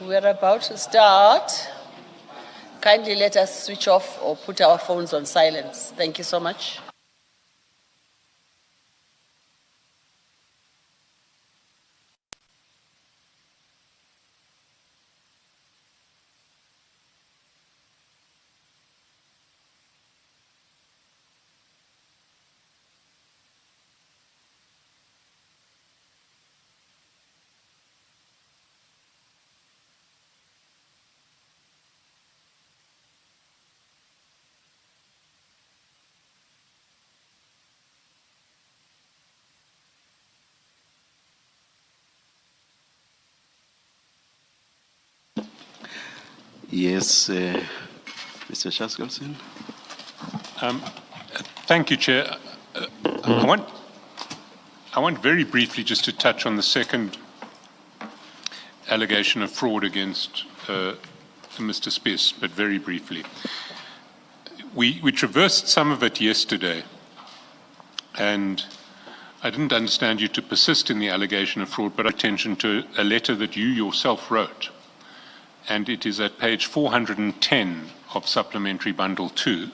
we're about to start. Kindly let us switch off or put our phones on silence. Thank you so much. Yes, Mr. Shaskelson. Thank you, Chair. I want very briefly just to touch on the second allegation of fraud against Mr. Spies, but very briefly. We traversed some of it yesterday, and I didn't understand you to persist in the allegation of fraud, but attention to a letter that you yourself wrote, and it is at page 410 of Supplementary Bundle 2.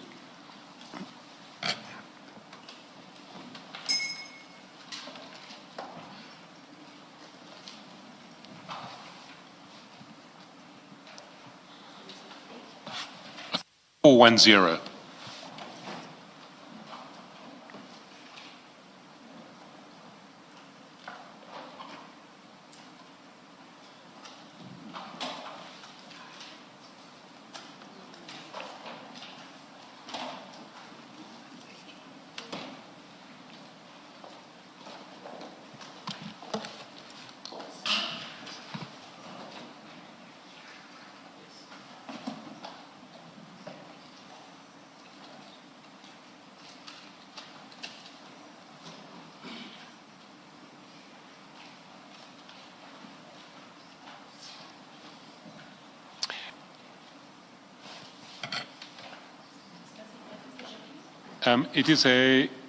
.410.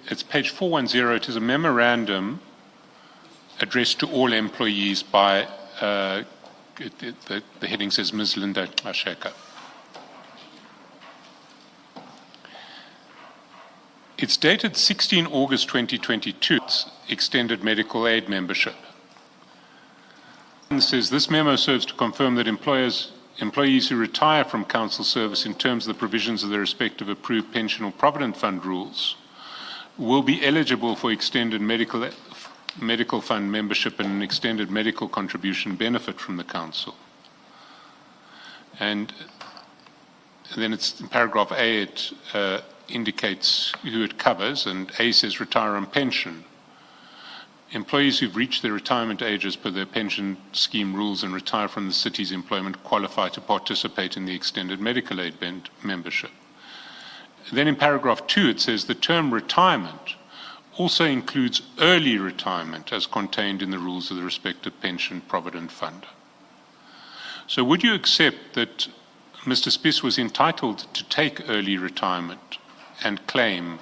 It's page 410. It is a memorandum addressed to all employees by, the heading says Ms. Linda Gxasheka. It's dated 16 August 2022. It's extended medical aid membership. It says this memo serves to confirm that employees who retire from council service in terms of the provisions of their respective approved pension or provident fund rules will be eligible for extended medical fund membership and an extended medical contribution benefit from the council. And then it's in paragraph A, it indicates who it covers, and A says retire on pension. Employees who've reached their retirement age as per their pension scheme rules and retire from the city's employment qualify to participate in the extended medical aid membership. Then in paragraph 2, it says the term retirement also includes early retirement as contained in the rules of the respective pension provident fund. So would you accept that Mr. Spies was entitled to take early retirement and claim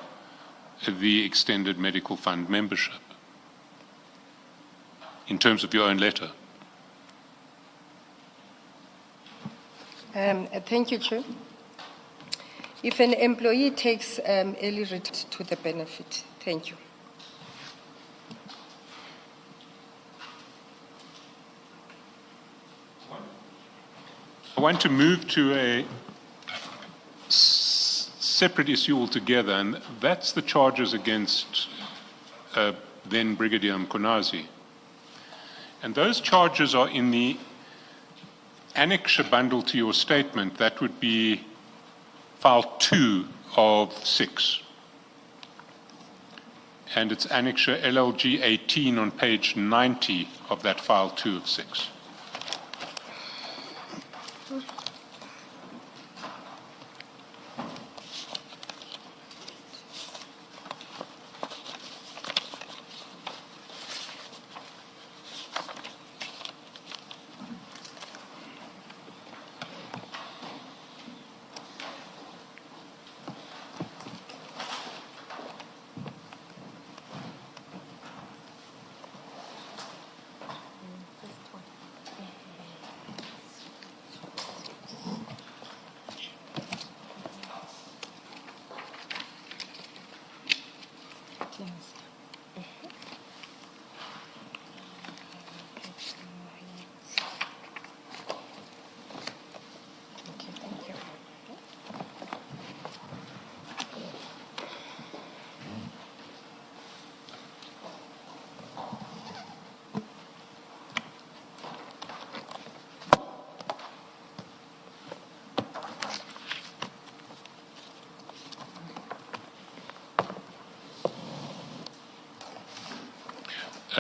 the extended medical fund membership in terms of your own letter? Thank you, Chair. If an employee takes early retirement to the benefit, thank you. I want to move to a separate issue altogether, and that's the charges against then Brigadier Mkonazi. And those charges are in the annexure bundle to your statement. That would be file 2 of 6. And it's annexure LLG 18 on page 90 of that file 2 of 6.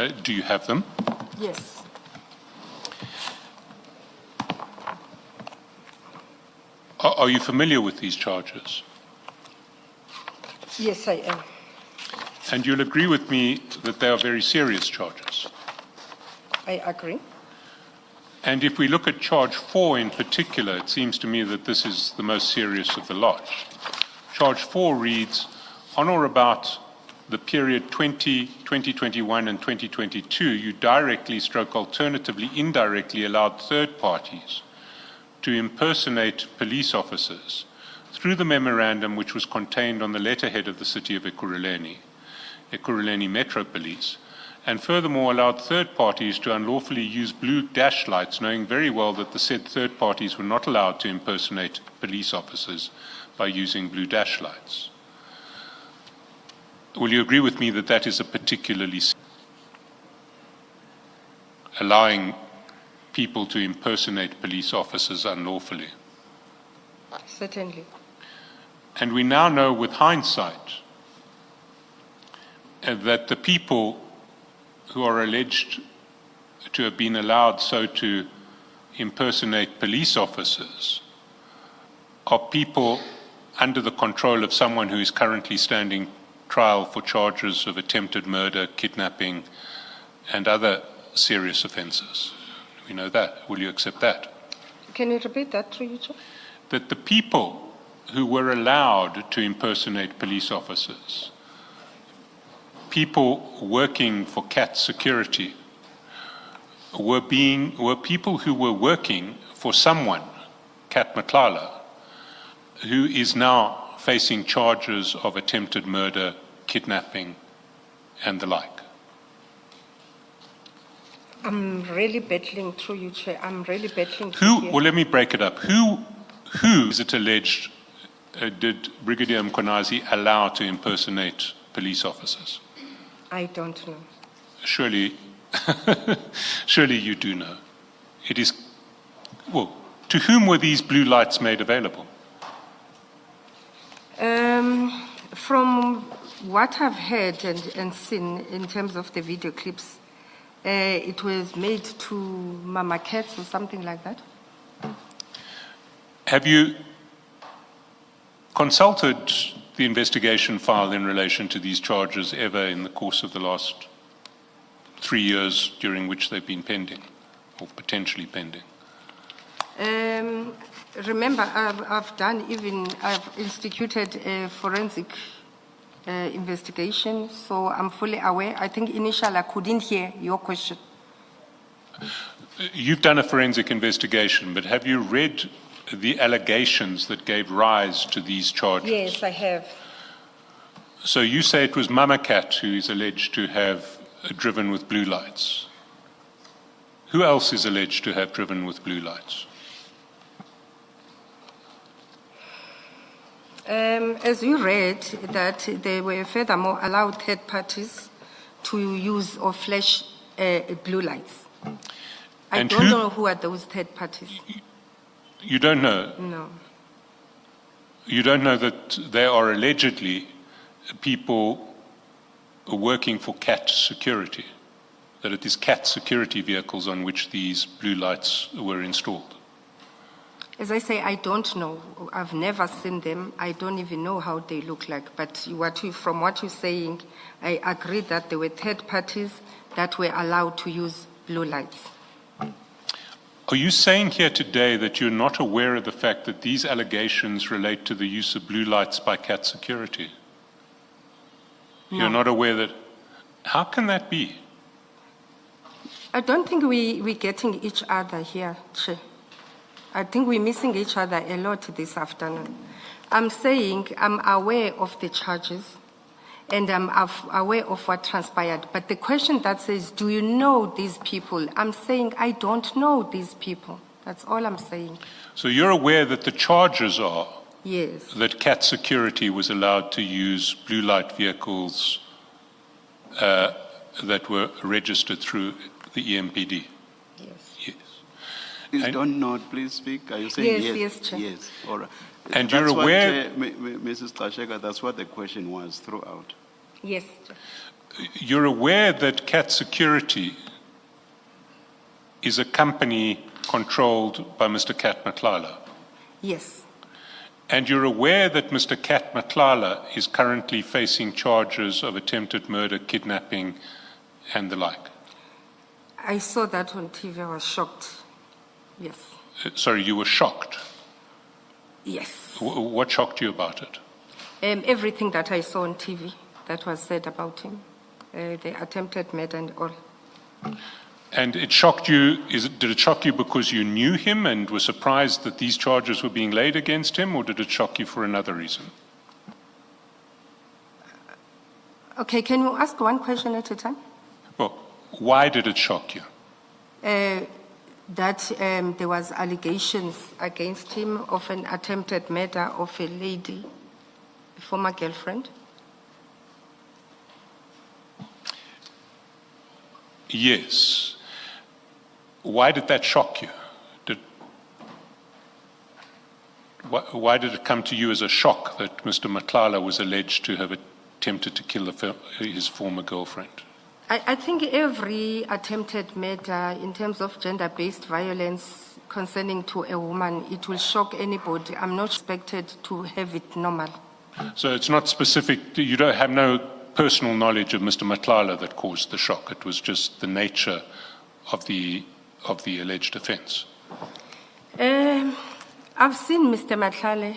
Do you have them? Yes. Are you familiar with these charges? Yes, I am. And you'll agree with me that they are very serious charges. I agree. And if we look at charge 4 in particular, it seems to me that this is the most serious of the lot. Charge 4 reads, on or about the period 2021 and 2022, you directly / alternatively indirectly allowed third parties to impersonate police officers through the memorandum which was contained on the letterhead of the city of Ekurhuleni Metro Police, and furthermore allowed third parties to unlawfully use blue dash lights, knowing very well that the said third parties were not allowed to impersonate police officers by using blue dash lights. Will you agree with me that that is a particularly allowing people to impersonate police officers unlawfully? Certainly. And we now know with hindsight that the people who are alleged to have been allowed so to impersonate police officers are people under the control of someone who is currently standing trial for charges of attempted murder, kidnapping, and other serious offences. We know that. Will you accept that? Can you repeat that, through you, Chair? That the people who were allowed to impersonate police officers, people working for CAT security, were people who were working for someone, Cat Matlala, who is now facing charges of attempted murder, kidnapping, and the like. I'm really battling, through you, Chair. I'm really battling. Well, let me break it up. Who is it alleged did Brigadier Mkonazi allow to impersonate police officers? I don't know. Surely, surely you do know. It is, well, to whom were these blue lights made available? From what I've heard and seen in terms of the video clips, it was made to Mama Cats or something like that. Have you consulted the investigation file in relation to these charges ever in the course of the last 3 years during which they've been pending or potentially pending? Remember, I've instituted a forensic investigation, so I'm fully aware. I think initially I couldn't hear your question. You've done a forensic investigation, but have you read the allegations that gave rise to these charges? Yes, I have. So you say it was Mama Cat who is alleged to have driven with blue lights. Who else is alleged to have driven with blue lights? As you read, that they were furthermore allowed third parties to use or flash blue lights. I don't know who are those third parties. You don't know? No. You don't know that they are allegedly people working for CAT security, that it is CAT security vehicles on which these blue lights were installed? As I say, I don't know. I've never seen them. I don't even know how they look like. But from what you're saying, I agree that there were third parties that were allowed to use blue lights. Are you saying here today that you're not aware of the fact that these allegations relate to the use of blue lights by CAT security? No. You're not aware that... How can that be? I don't think we're getting each other here, Chair. I think we're missing each other a lot this afternoon. I'm saying I'm aware of the charges and I'm aware of what transpired. But the question that says, do you know these people? I'm saying I don't know these people. That's all I'm saying. So you're aware that the charges are Yes. that CAT security was allowed to use blue light vehicles that were registered through the EMPD? Yes. Yes. Please don't nod, please speak. Are you saying Yes, yes? yes, Chair. Yes, all right. And That's you're aware... What, Mrs. Gxasheka, that's what the question was throughout. Yes. You're aware that Cat Security is a company controlled by Mr. Cat Matlala? Yes. And you're aware that Mr. Cat Matlala is currently facing charges of attempted murder, kidnapping, and the like? I saw that on TV. I was shocked. Yes. Sorry, you were shocked? Yes. What shocked you about it? Everything that I saw on TV that was said about him, the attempted murder and all. And it shocked you, did it shock you because you knew him and were surprised that these charges were being laid against him, or did it shock you for another reason? Okay, can you ask one question at a time? Well, why did it shock you? That there was allegations against him of an attempted murder of a lady, a former girlfriend. Yes. Why did that shock you? Why did it come to you as a shock that Mr. Matlala was alleged to have attempted to kill his former girlfriend? I think every attempted murder in terms of gender-based violence concerning to a woman, it will shock anybody. I'm not expected to have it normal. So it's not specific, you don't have no personal knowledge of Mr. Matlala that caused the shock. It was just the nature of the alleged offence. I've seen Mr. Matlale.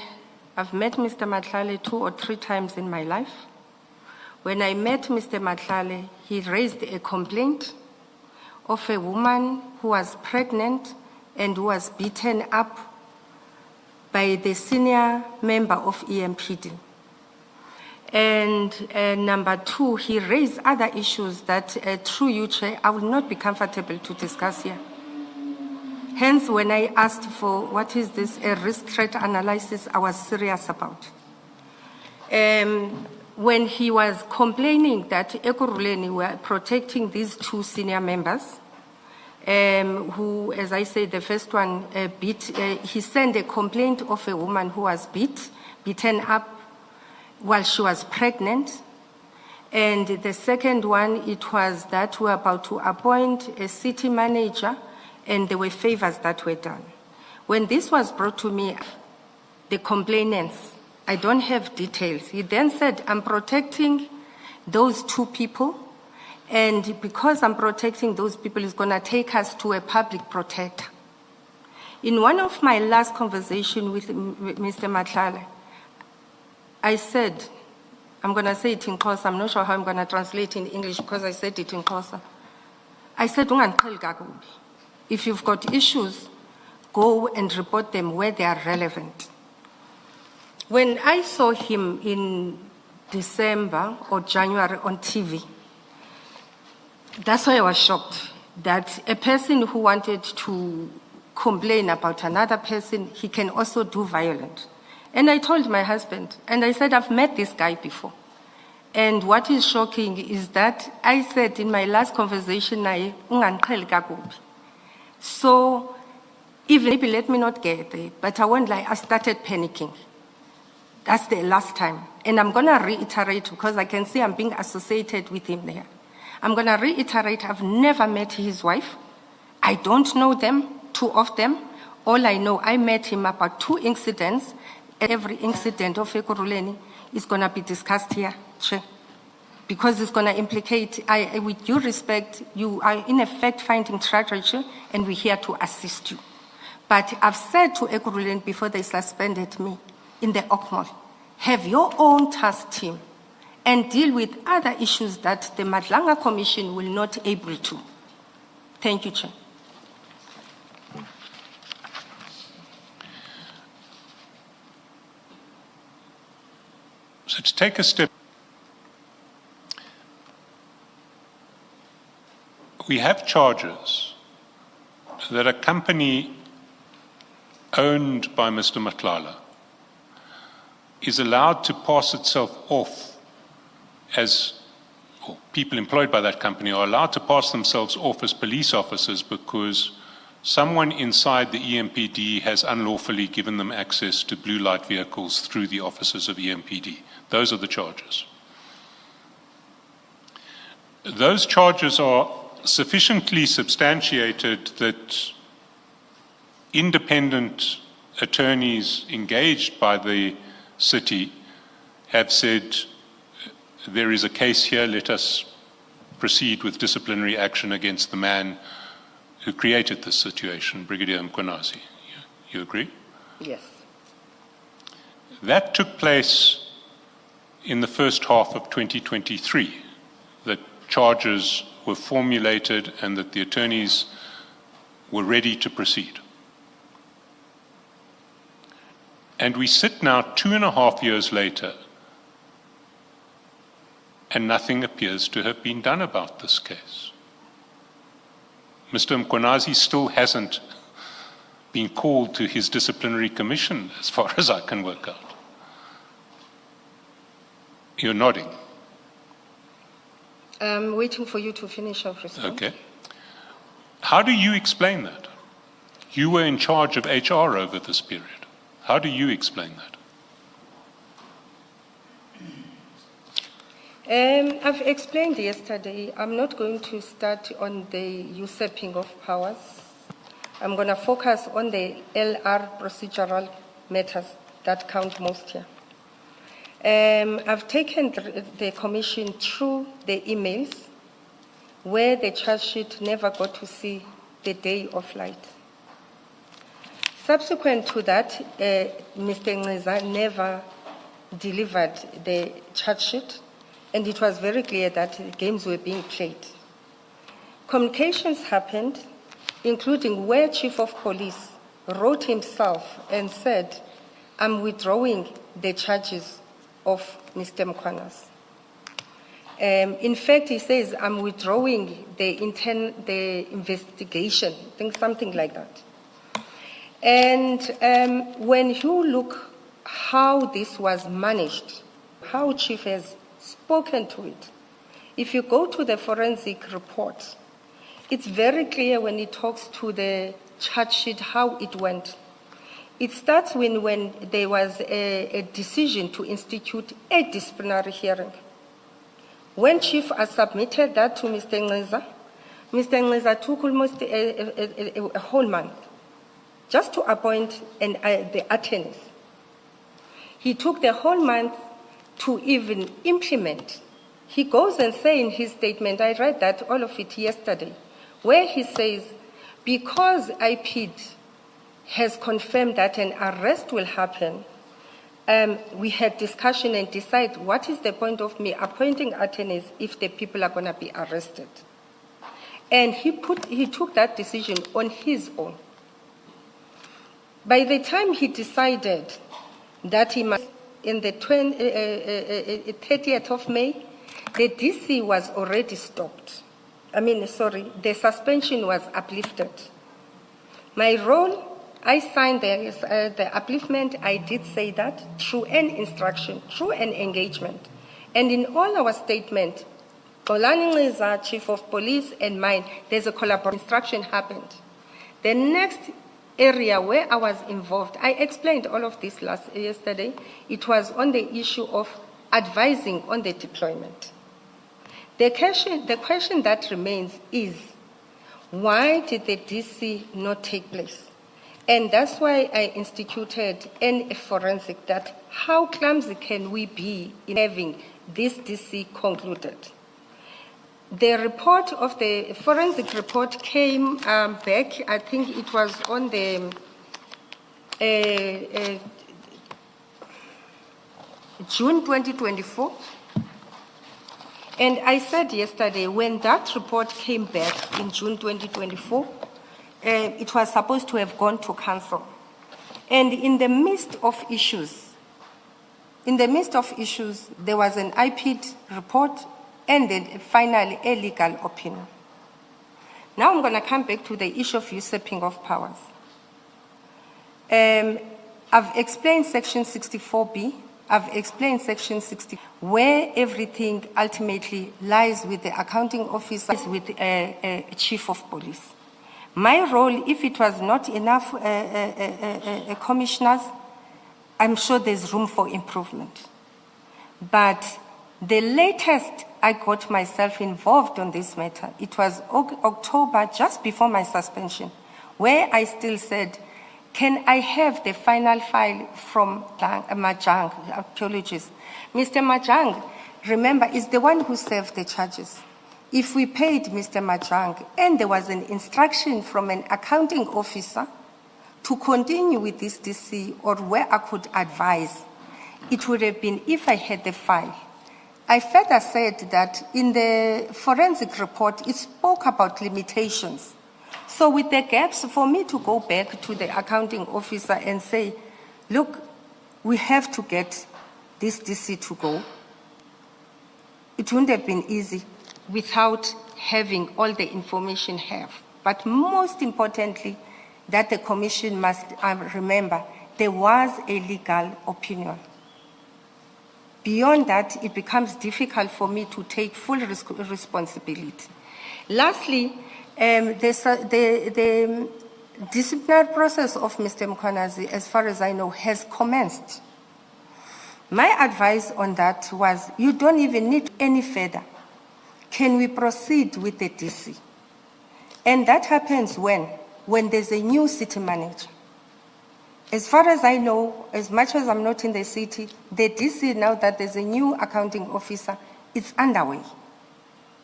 I've met Mr. Matlale 2 or 3 times in my life. When I met Mr. Matlale, he raised a complaint of a woman who was pregnant and who was beaten up by the senior member of EMPD. And number 2, he raised other issues that, through you, Chair, I will not be comfortable to discuss here. Hence, when I asked for what is this, a risk threat analysis, I was serious about. When he was complaining that Ekurhuleni were protecting these 2 senior members, who, as I said, the first one he sent a complaint of a woman who was beaten up while she was pregnant. And the second one, it was that we were about to appoint a city manager and there were favors that were done. When this was brought to me, the complainants, I don't have details. He then said, I'm protecting those 2 people, and because I'm protecting those people, it's going to take us to a public protector. In one of my last conversations with Mr. Matlala, I said, I'm going to say it in Xhosa, I'm not sure how I'm going to translate in English because I said it in Xhosa. I said, if you've got issues, go and report them where they are relevant. When I saw him in December or January on TV, that's why I was shocked that a person who wanted to complain about another person, he can also do violence. And I told my husband, and I said, I've met this guy before. And what is shocking is that I said in my last conversation, so even maybe let me not get there, but I won't lie, I started panicking. That's the last time. And I'm going to reiterate, because I can see I'm being associated with him there. I'm going to reiterate, I've never met his wife. I don't know them, 2 of them. All I know, I met him about 2 incidents. Every incident of Ekurhuleni is going to be discussed here, Chair. Because it's going to implicate, with due respect, you are in effect finding strategy, and we're here to assist you. But I've said to Ekurhuleni before they suspended me, in the OCMOL, have your own task team and deal with other issues that the Madlanga Commission will not be able to. Thank you, Chair. So to take a step, we have charges that a company owned by Mr. Matlala is allowed to pass itself off as, or people employed by that company are allowed to pass themselves off as police officers because someone inside the EMPD has unlawfully given them access to blue light vehicles through the offices of EMPD. Those are the charges. Those charges are sufficiently substantiated that independent attorneys engaged by the city have said, there is a case here, let us proceed with disciplinary action against the man who created this situation, Brigadier Mkhwanazi. You agree? Yes. That took place in the first half of 2023, that charges were formulated and that the attorneys were ready to proceed. And we sit now 2.5 years later, and nothing appears to have been done about this case. Mr. Mkhwanazi still hasn't been called to his disciplinary commission, as far as I can work out. You're nodding. I'm waiting for you to finish your response. Okay. How do you explain that? You were in charge of HR over this period. How do you explain that? I've explained yesterday, I'm not going to start on the usurping of powers. I'm going to focus on the LR procedural matters that count most here. I've taken the commission through the emails where the charge sheet never got to see the day of light. Subsequent to that, Mr. Ngeza never delivered the charge sheet, and it was very clear that games were being played. Communications happened, including where Chief of Police wrote himself and said, I'm withdrawing the charges of Mr. Mkhwanazi. In fact, he says, I'm withdrawing the investigation, I think something like that. And when you look how this was managed, how Chief has spoken to it, if you go to the forensic report, it's very clear when he talks to the charge sheet how it went. It starts when there was a decision to institute a disciplinary hearing. When Chief submitted that to Mr. Ngeza took almost a whole month just to appoint the attorneys. He took the whole month to even implement. He goes and says in his statement, I read that, all of it yesterday, where he says, because IPID has confirmed that an arrest will happen, we had discussion and decide what is the point of me appointing attorneys if the people are going to be arrested. And he took that decision on his own. By the time he decided that he must, in the 30th of May, the DC was already stopped. The suspension was uplifted. My role, I signed the upliftment. I did say that through an instruction, through an engagement. And in all our statement, Xolani Ngeza, Chief of Police, and mine, there's a collaboration. Instruction happened. The next area where I was involved, I explained all of this yesterday. It was on the issue of advising on the deployment. The question that remains is, why did the DC not take place? And that's why I instituted a forensic, that how clumsy can we be in having this DC concluded? The report of the forensic report came back, I think it was on the June 2024. And I said yesterday, when that report came back in June 2024, it was supposed to have gone to council. And in the midst of issues, there was an IPID report and then finally a legal opinion. Now I'm going to come back to the issue of usurping of powers. I've explained Section 64B. I've explained Section 60, where everything ultimately lies with the accounting officer, with a chief of police. My role, if it was not enough commissioners, I'm sure there's room for improvement. But the latest I got myself involved on this matter, it was October, just before my suspension, where I still said, can I have the final file from Madlanga? Apologies. Mr. Madlanga, remember, is the one who served the charges. If we paid Mr. Madlanga and there was an instruction from an accounting officer to continue with this DC or where I could advise, it would have been if I had the file. I further said that in the forensic report, it spoke about limitations. So with the gaps, for me to go back to the accounting officer and say, look, we have to get this DC to go, it wouldn't have been easy without having all the information have. But most importantly, that the commission must remember, there was a legal opinion. Beyond that, it becomes difficult for me to take full responsibility. Lastly, the disciplinary process of Mr. Mkhwanazi, as far as I know, has commenced. My advice on that was, you don't even need any further. Can we proceed with the DC? And that happens when there's a new city manager. As far as I know, as much as I'm not in the city, the DC, now that there's a new accounting officer, it's underway.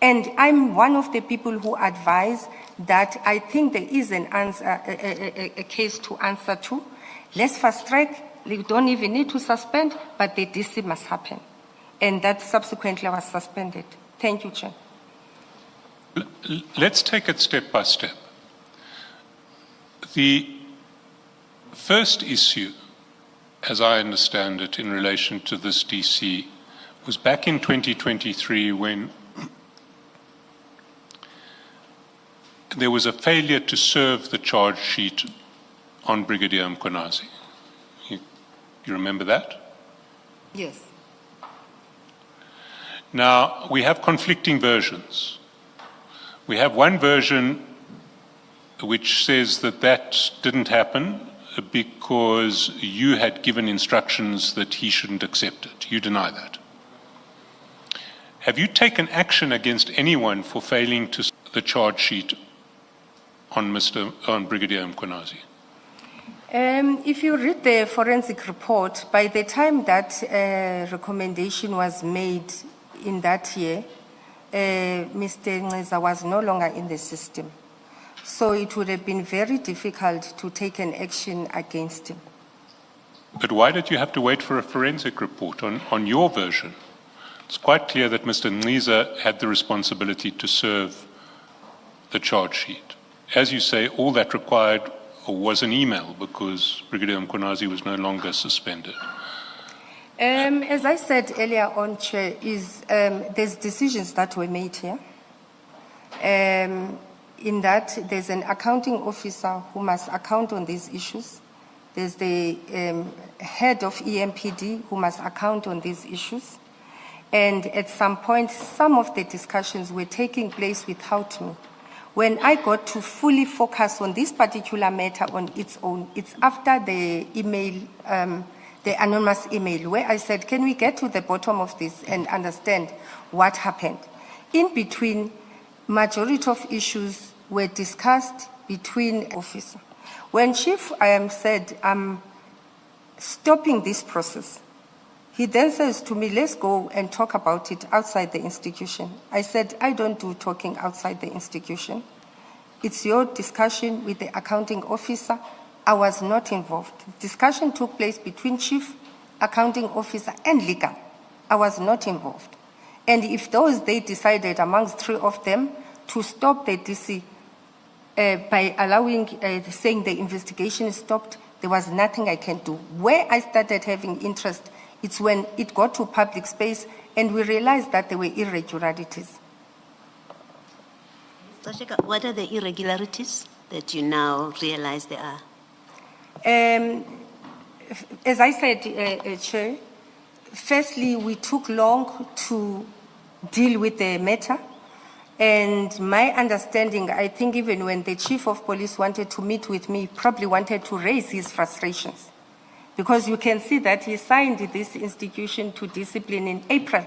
And I'm one of the people who advise that I think there is an answer, a case to answer to. Let's fast track. We don't even need to suspend, but the DC must happen. And that subsequently was suspended. Thank you, Chair. Let's take it step by step. The first issue, as I understand it, in relation to this DC, was back in 2023 when there was a failure to serve the charge sheet on Brigadier Mkhwanazi. You remember that? Yes. Now, we have conflicting versions. We have one version which says that that didn't happen because you had given instructions that he shouldn't accept it. You deny that. Have you taken action against anyone for failing to serve the charge sheet on Brigadier Mkhwanazi? If you read the forensic report, by the time that recommendation was made in that year, Mr. Ngeza was no longer in the system. So it would have been very difficult to take an action against him. But why did you have to wait for a forensic report on your version? It's quite clear that Mr. Ngeza had the responsibility to serve the charge sheet. As you say, all that required was an email because Brigadier Mkhwanazi was no longer suspended. As I said earlier on, Chair, there's decisions that were made here. In that, there's an accounting officer who must account on these issues. There's the head of EMPD who must account on these issues. And at some point, some of the discussions were taking place without me. When I got to fully focus on this particular matter on its own, it's after the email, the anonymous email, where I said, can we get to the bottom of this and understand what happened? In between, majority of issues were discussed between officers. When Chief said, I'm stopping this process, he then says to me, let's go and talk about it outside the institution. I said, I don't do talking outside the institution. It's your discussion with the accounting officer. I was not involved. Discussion took place between chief, accounting officer, and legal. I was not involved. And if they decided amongst three of them to stop the DC by allowing, saying the investigation is stopped, there was nothing I can do. Where I started having interest, it's when it got to public space and we realized that there were irregularities. Gxasheka, what are the irregularities that you now realize there are? As I said, Chair, firstly, we took long to deal with the matter. And my understanding, I think even when the chief of police wanted to meet with me, probably wanted to raise his frustrations. Because you can see that he signed this institution to discipline in April.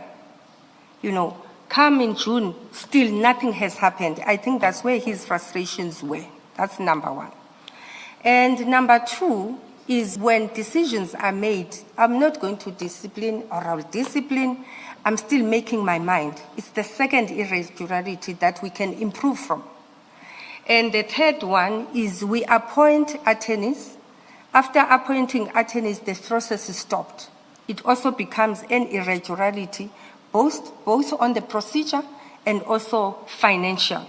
You know, Come in June, still nothing has happened. I think that's where his frustrations were. That's number one. And number two is when decisions are made, I'm not going to discipline or I'll discipline. I'm still making my mind. It's the second irregularity that we can improve from. And the third one is we appoint attorneys. After appointing attorneys, the process is stopped. It also becomes an irregularity, both on the procedure and also financial.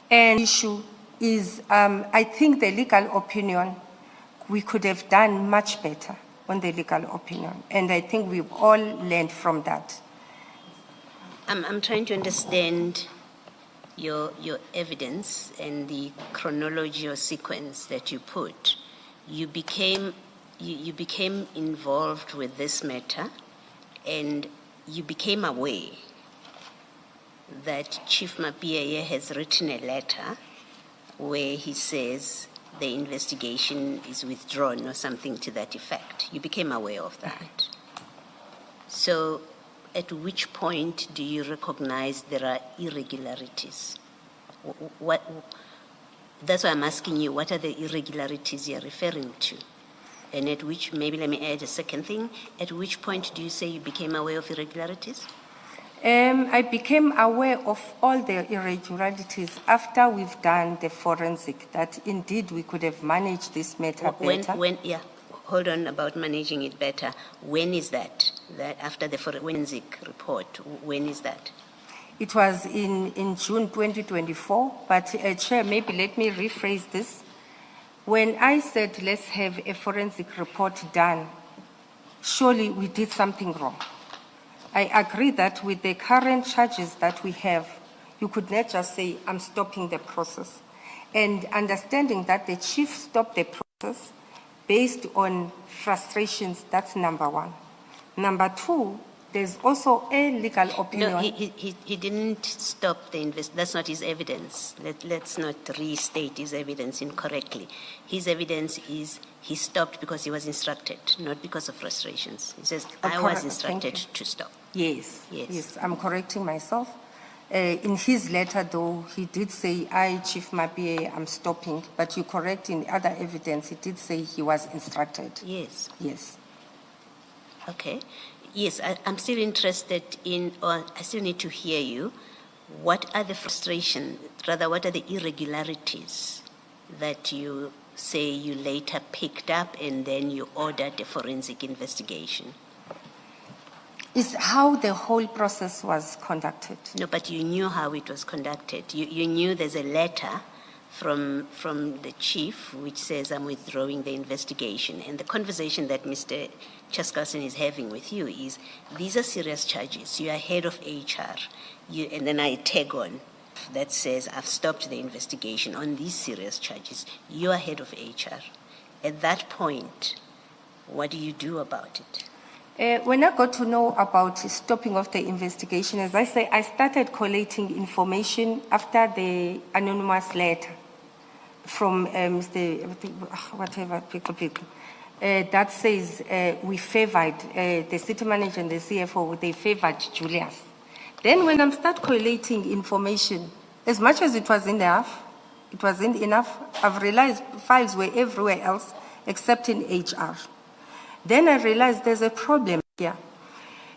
And the issue is, I think the legal opinion, we could have done much better on the legal opinion. And I think we've all learned from that. I'm trying to understand your evidence and the chronology or sequence that you put. You became involved with this matter, and you became aware that Chief Mapia has written a letter where he says the investigation is withdrawn or something to that effect. You became aware of that. So at which point do you recognize there are irregularities? That's why I'm asking you, what are the irregularities you're referring to? And at which, maybe let me add a second thing, at which point do you say you became aware of irregularities? I became aware of all the irregularities after we've done the forensic, that indeed we could have managed this matter better. Hold on about managing it better. When is that? That after the forensic report, when is that? It was in June 2024, but Chair, maybe let me rephrase this. When I said let's have a forensic report done, surely we did something wrong. I agree that with the current charges that we have, you could not just say, I'm stopping the process. And understanding that the chief stopped the process based on frustrations, that's number one. Number two, there's also a legal opinion. No, he didn't stop the investigation. That's not his evidence. Let's not restate his evidence incorrectly. His evidence is he stopped because he was instructed, not because of frustrations. He says, I was instructed to stop. Yes, I'm correcting myself. In his letter, though, he did say, I, Chief Mapia, I'm stopping. But you correct in other evidence, he did say he was instructed. Yes. Yes. Okay. Yes, I'm still interested in, or I still need to hear you. What are the frustrations, rather, what are the irregularities that you say you later picked up and then you ordered a forensic investigation? Is how the whole process was conducted. No, but you knew how it was conducted. You knew there's a letter from the chief which says I'm withdrawing the investigation. And the conversation that Mr. Chaskalson is having with you is, these are serious charges. You are head of HR. And then I tag on that says I've stopped the investigation on these serious charges. You are head of HR. At that point, what do you do about it? When I got to know about stopping of the investigation, as I say, I started collating information after the anonymous letter from Mr. whatever people that says we favored the city manager and the CFO. They favored Julius. Then when I start collating information, as much as it wasn't enough. I've realized files were everywhere else except in HR. Then I realized there's a problem here.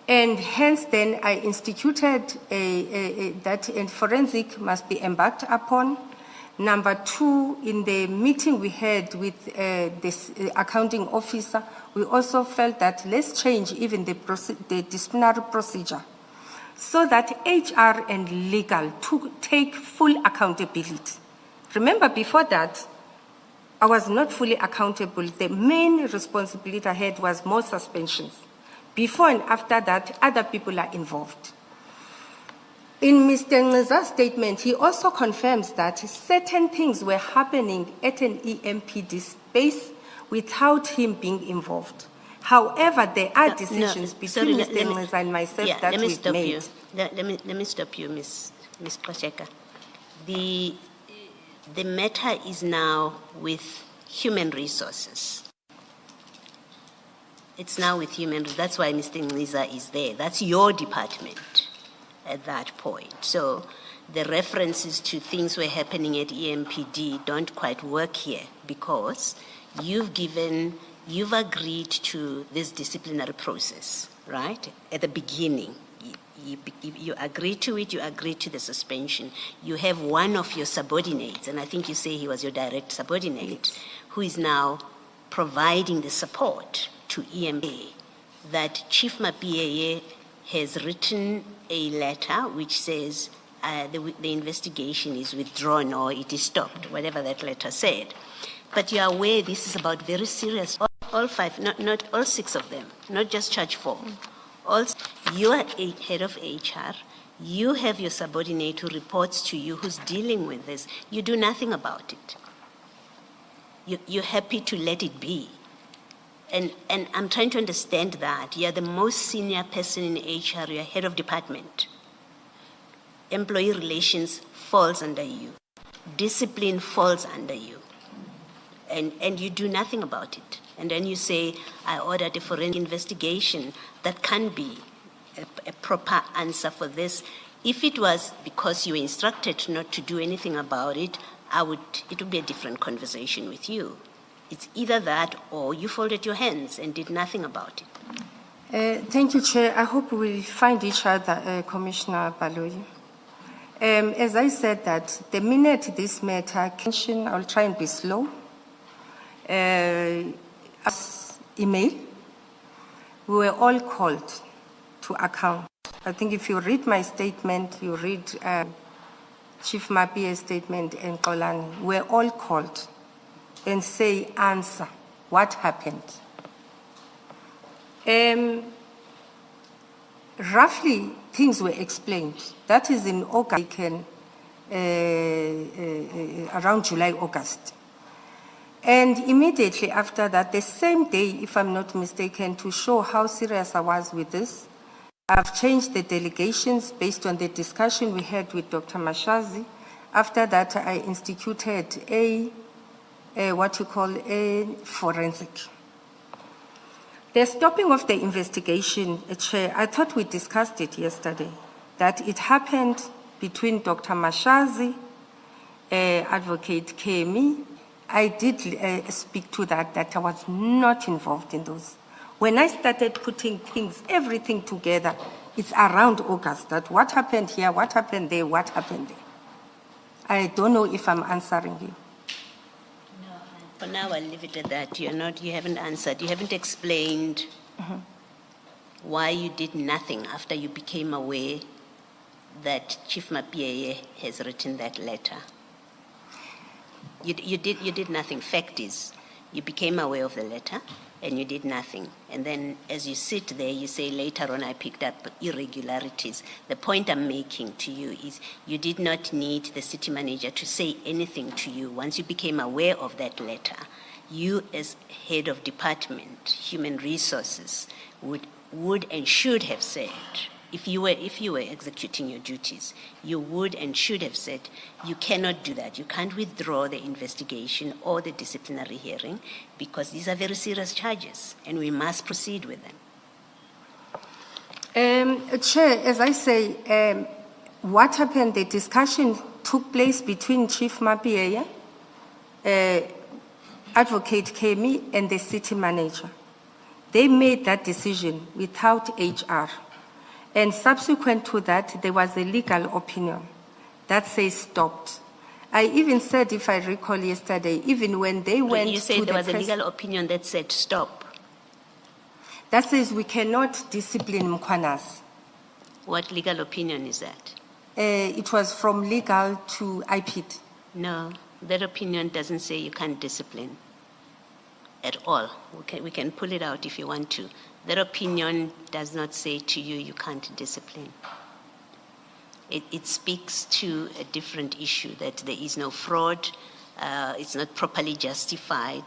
And hence then I instituted that a forensic must be embarked upon. Number two, in the meeting we had with this accounting officer, we also felt that let's change even the disciplinary procedure so that HR and legal take full accountability. Remember before that, I was not fully accountable. The main responsibility I had was more suspensions. Before and after that, other people are involved. In Mr. Ngiza's statement, he also confirms that certain things were happening at an EMPD space without him being involved. However, there are decisions between Mr. Ngiza and myself that we've made. Let me stop you, Ms. Gxasheka. The matter is now with human resources. It's now with human resources. That's why Mr. Ngiza is there. That's your department. at that point. So the references to things were happening at EMPD don't quite work here, because you've agreed to this disciplinary process, right? At the beginning, you agree to it, you agree to the suspension. You have one of your subordinates, and I think you say he was your direct subordinate, who is now providing the support to EMA, that Chief Mapiyeye has written a letter which says the investigation is withdrawn or it is stopped, whatever that letter said. But you are aware this is about very serious, all five, not all six of them, not just charge 4. You are a head of HR, you have your subordinate who reports to you, who's dealing with this. You do nothing about it. You're happy to let it be. And I'm trying to understand that. You're the most senior person in HR, you're head of department. Employee relations falls under you. Discipline falls under you. And you do nothing about it. And then you say, I ordered a forensic investigation. That can be a proper answer for this. If it was because you were instructed not to do anything about it, it would be a different conversation with you. It's either that or you folded your hands and did nothing about it. Thank you, Chair. I hope we'll find each other, Commissioner Baloyi. As I said that the minute this matter came, I'll try and be slow. Email, we were all called to account. I think if you read my statement, you read Chief Mapiye's statement and Xolani, we're all called and say, answer, what happened? Roughly, things were explained. That is in August, around July, August. And immediately after that, the same day, if I'm not mistaken, to show how serious I was with this, I've changed the delegations based on the discussion we had with Dr. Mashazi. After that, I instituted a forensic. The stopping of the investigation, Chair, I thought we discussed it yesterday, that it happened between Dr. Mashazi, Advocate Kemi. I did speak to that I was not involved in those. When I started putting everything together, it's around August, that what happened here, what happened there, what happened there. I don't know if I'm answering you. No, for now I'll leave it at that. You haven't answered. You haven't explained why you did nothing after you became aware that Chief Mapiyeye has written that letter. You did nothing. Fact is, you became aware of the letter and you did nothing. And then as you sit there, you say, later on I picked up irregularities. The point I'm making to you is you did not need the city manager to say anything to you. Once you became aware of that letter, you as head of department, human resources, would and should have said, if you were executing your duties, you would and should have said, you cannot do that. You can't withdraw the investigation or the disciplinary hearing because these are very serious charges and we must proceed with them. Chair, as I say, what happened, the discussion took place between Chief Mapiyeye, Advocate Kemi, and the city manager. They made that decision without HR. And subsequent to that, there was a legal opinion that says stopped. I even said, if I recall yesterday, even when they went you said there was a legal opinion that said stop. That says we cannot discipline Mkhwanas. What legal opinion is that? It was from legal to IPID. No, that opinion doesn't say you can't discipline at all. We can pull it out if you want to. That opinion does not say to you, you can't discipline. It speaks to a different issue, that there is no fraud, it's not properly justified,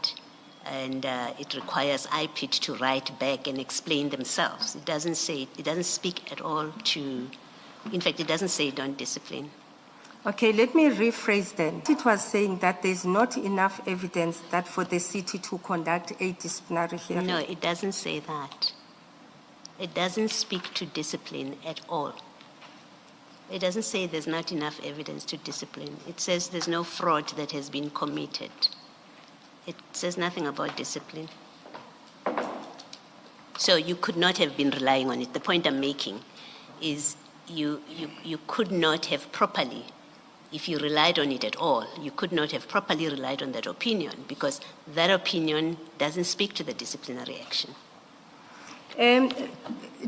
and it requires IPID to write back and explain themselves. It doesn't speak at all to, in fact, it doesn't say don't discipline. Okay, let me rephrase then. It was saying that there's not enough evidence that for the city to conduct a disciplinary hearing. No, it doesn't say that. It doesn't speak to discipline at all. It doesn't say there's not enough evidence to discipline. It says there's no fraud that has been committed. It says nothing about discipline. So you could not have been relying on it. The point I'm making is you could not have properly, if you relied on it at all, you could not have properly relied on that opinion because that opinion doesn't speak to the disciplinary action.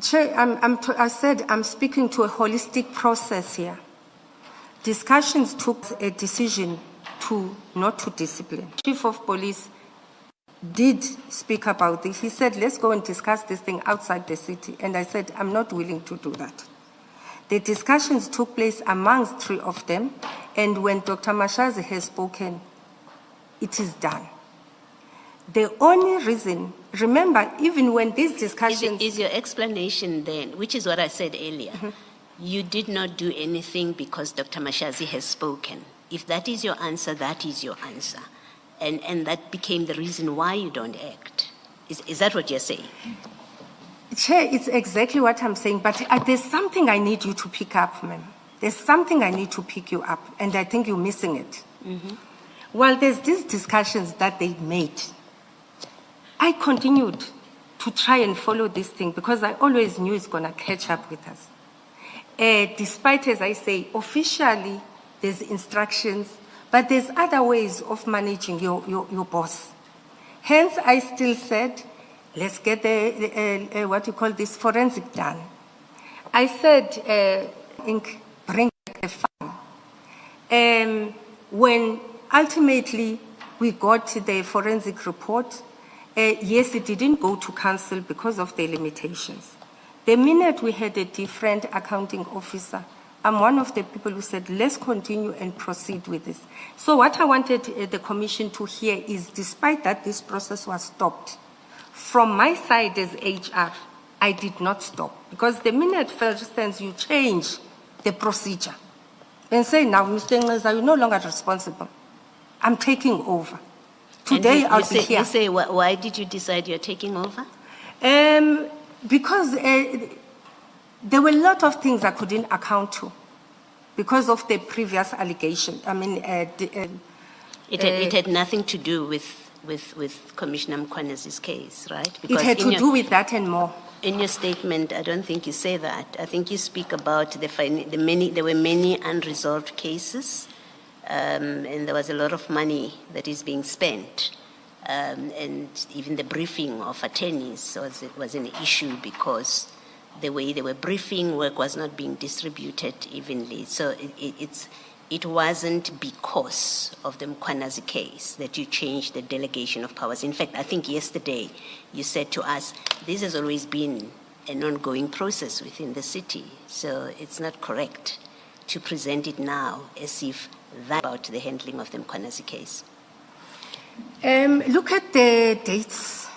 Chair, I said I'm speaking to a holistic process here. Discussions took a decision not to discipline. Chief of Police did speak about this. He said, let's go and discuss this thing outside the city. And I said, I'm not willing to do that. The discussions took place amongst three of them. And when Dr. Mashazi has spoken, it is done. The only reason, remember, even when these discussions... Is your explanation then, which is what I said earlier, you did not do anything because Dr. Mashazi has spoken. If that is your answer, that is your answer. And that became the reason why you don't act. Is that what you're saying? Chair, it's exactly what I'm saying, but there's something I need you to pick up, ma'am. There's something I need to pick you up, and I think you're missing it. While there's these discussions that they made, I continued to try and follow this thing because I always knew it's going to catch up with us. Despite, as I say, officially there's instructions, but there's other ways of managing your boss. Hence, I still said, let's get the what you call this, forensic done. I said, bring back the fund. When ultimately we got the forensic report, yes, it didn't go to council because of the limitations. The minute we had a different accounting officer, I'm one of the people who said, let's continue and proceed with this. So what I wanted the commission to hear is, despite that this process was stopped, from my side as HR, I did not stop. Because the minute, for instance, you change the procedure and say, now, Mr. Ngeza, you're no longer responsible. I'm taking over. Today, I'll be here. You say, why did you decide you're taking over? Because there were a lot of things I couldn't account to because of the previous allegation. I mean, it had nothing to do with Commissioner Mkhwanazi's case, right? Because it had to do with that and more. In your statement, I don't think you say that. I think you speak about there were many unresolved cases, and there was a lot of money that is being spent. And even the briefing of attorneys was an issue because the way they were briefing, work was not being distributed evenly. So it wasn't because of the Mkhwanazi case that you changed the delegation of powers. In fact, I think yesterday you said to us, this has always been an ongoing process within the city. So it's not correct to present it now as if that's about the handling of the Mkhwanazi case. Look at the dates,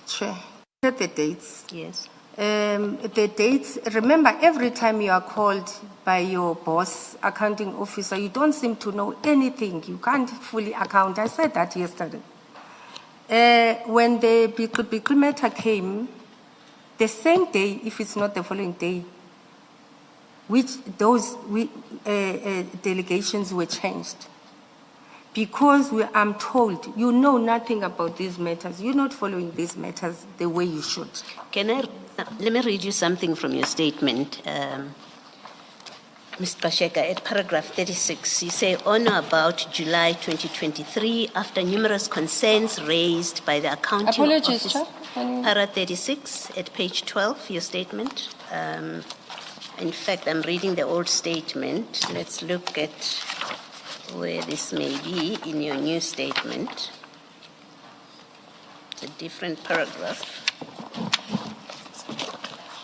Chair. Look at the dates. Yes. The dates, remember, every time you are called by your boss, accounting officer, you don't seem to know anything. You can't fully account. I said that yesterday. When the Bikul matter came, the same day, if it's not the following day, which those delegations were changed. Because I'm told you know nothing about these matters. You're not following these matters the way you should. Let me read you something from your statement, Ms. Gxasheka. At paragraph 36, you say, on or about July 2023, after numerous concerns raised by the accounting office. Chair. Para 36 at page 12, your statement. In fact, I'm reading the old statement. Let's look at where this may be in your new statement. It's a different paragraph.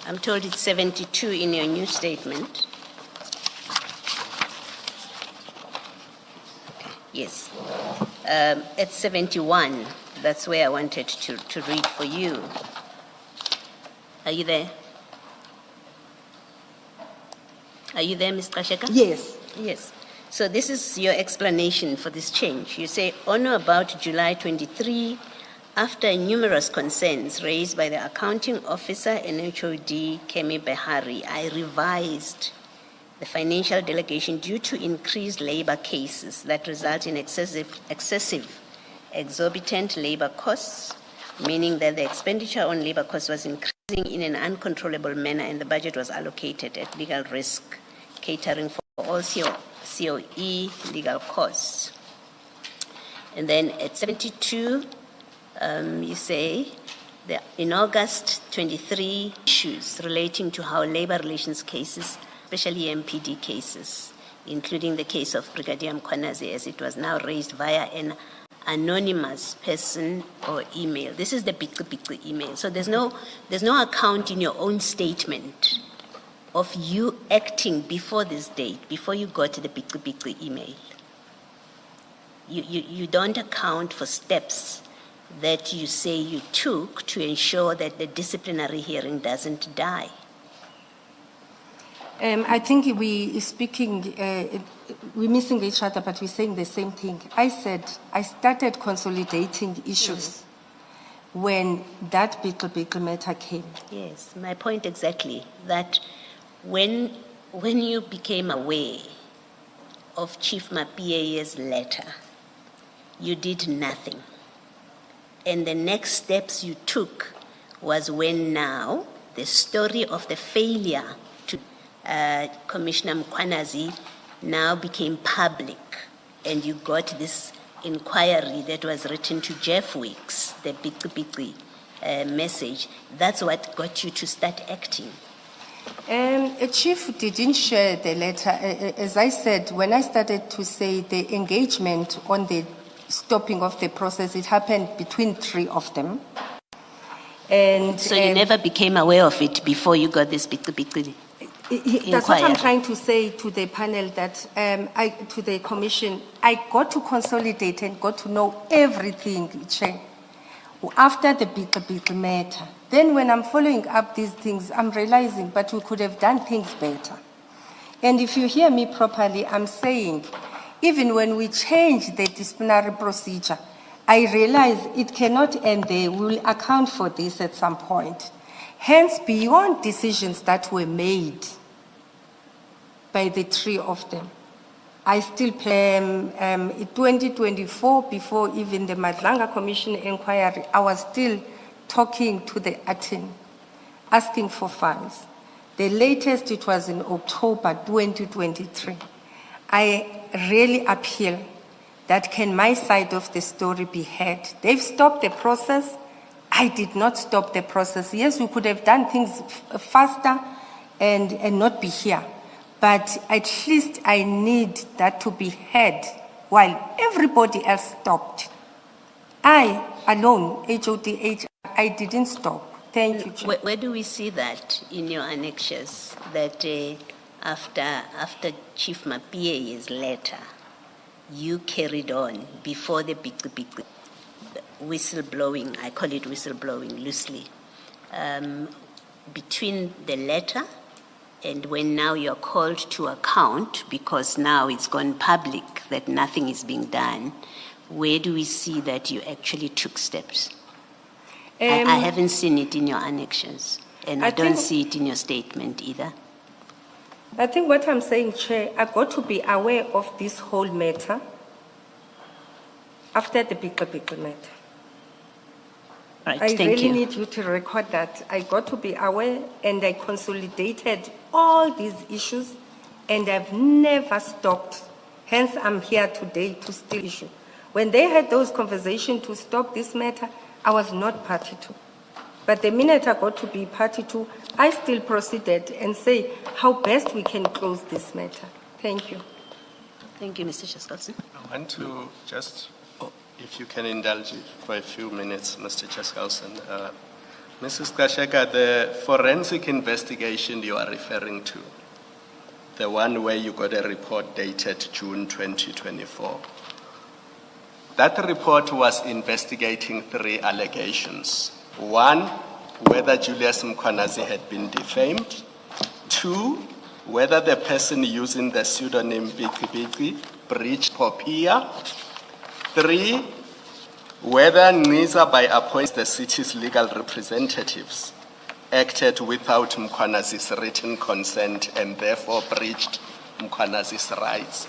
I'm told it's 72 in your new statement. Yes. At 71, that's where I wanted to read for you. Are you there? Are you there, Ms. Gxasheka? Yes. Yes. So this is your explanation for this change. You say, on or about July 23, after numerous concerns raised by the accounting officer and HOD Kemi Behari, I revised the financial delegation due to increased labor cases that result in excessive exorbitant labor costs, meaning that the expenditure on labor costs was increasing in an uncontrollable manner and the budget was allocated at legal risk, catering for all COE legal costs. And then at 72, you say, in August 23, issues relating to how labor relations cases, especially MPD cases, including the case of Brigadier Mkhwanazi, as it was now raised via an anonymous person or email. This is the big email. So there's no account in your own statement of you acting before this date, before you got the big email. You don't account for steps that you say you took to ensure that the disciplinary hearing doesn't die. I think we're missing each other, but we're saying the same thing. I said I started consolidating issues when that big matter came. Yes, my point exactly, that when you became aware of Chief Mapia's letter, you did nothing. And the next steps you took was when now the story of the failure to Commissioner Mkhwanazi now became public, and you got this inquiry that was written to Jeff Weeks, the big message. That's what got you to start acting. Chief didn't share the letter. As I said, when I started to say the engagement on the stopping of the process, it happened between three of them. And so you never became aware of it before you got this big that's what I'm trying to say to the panel, that to the commission, I got to consolidate and got to know everything, Chair, after the big matter. Then when I'm following up these things, I'm realizing, but we could have done things better. And if you hear me properly, I'm saying, even when we change the disciplinary procedure, I realize it cannot end there. We will account for this at some point. Hence, beyond decisions that were made by the three of them, I still in 2024, before even the Madlanga Commission inquiry, I was still talking to the attorney, asking for files. The latest, it was in October 2023. I really appeal that can my side of the story be heard. They've stopped the process. I did not stop the process. Yes, we could have done things faster and not be here. But at least I need that to be heard while everybody else stopped. I alone, HODH, I didn't stop. Thank you, Chair. Where do we see that in your annexures, that after Chief Mapia's letter, you carried on before the big whistleblowing, I call it whistleblowing loosely, between the letter and when now you're called to account, because now it's gone public that nothing is being done, where do we see that you actually took steps? I haven't seen it in your annexures, and I don't see it in your statement either. I think what I'm saying, Chair, I got to be aware of this whole matter after the big matter. Right, I thank really you. need you to record that. I got to be aware, and I consolidated all these issues, and I've never stopped. Hence, I'm here today to still issue. When they had those conversations to stop this matter, I was not party to. But the minute I got to be party to, I still proceeded and say how best we can close this matter. Thank you. Thank you, Mr. Chaskalson. I want to just, if you can indulge for a few minutes, Mr. Chaskalson. Mrs. Gxasheka, the forensic investigation you are referring to, the one where you got a report dated June 2024, that report was investigating 3 allegations. 1, whether Julius Mkhwanazi had been defamed. 2, whether the person using the pseudonym Biki breached POPIA. 3, whether NISA, by appointing the city's legal representatives, acted without Mkhwanazi's written consent and therefore breached Mkwanazi's rights.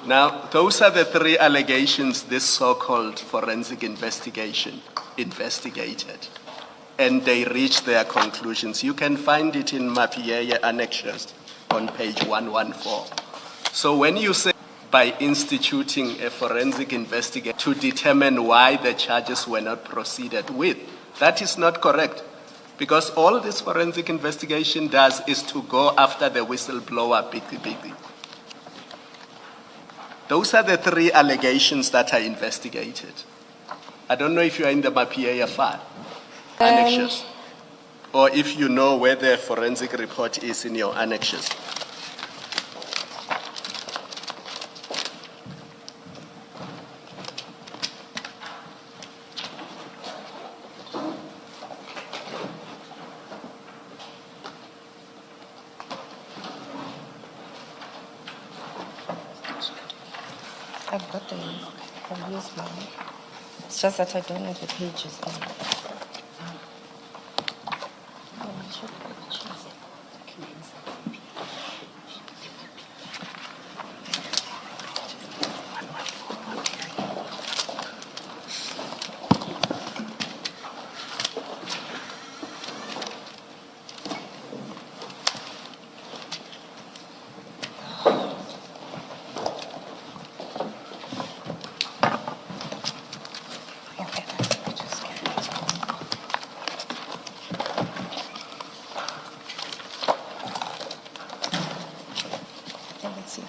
Now, those are the three allegations this so-called forensic investigation investigated, and they reached their conclusions. You can find it in Mapiyeye annexures on page 114. So when you say by instituting a forensic investigation to determine why the charges were not proceeded with, that is not correct. Because all this forensic investigation does is to go after the whistleblower, Biki. Those are the three allegations that are investigated. I don't know if you are in the Mapiyeye file, annexures, or if you know where the forensic report is in your annexures. I've got them. I've used mine. It's just that I don't know the pages. Let's see.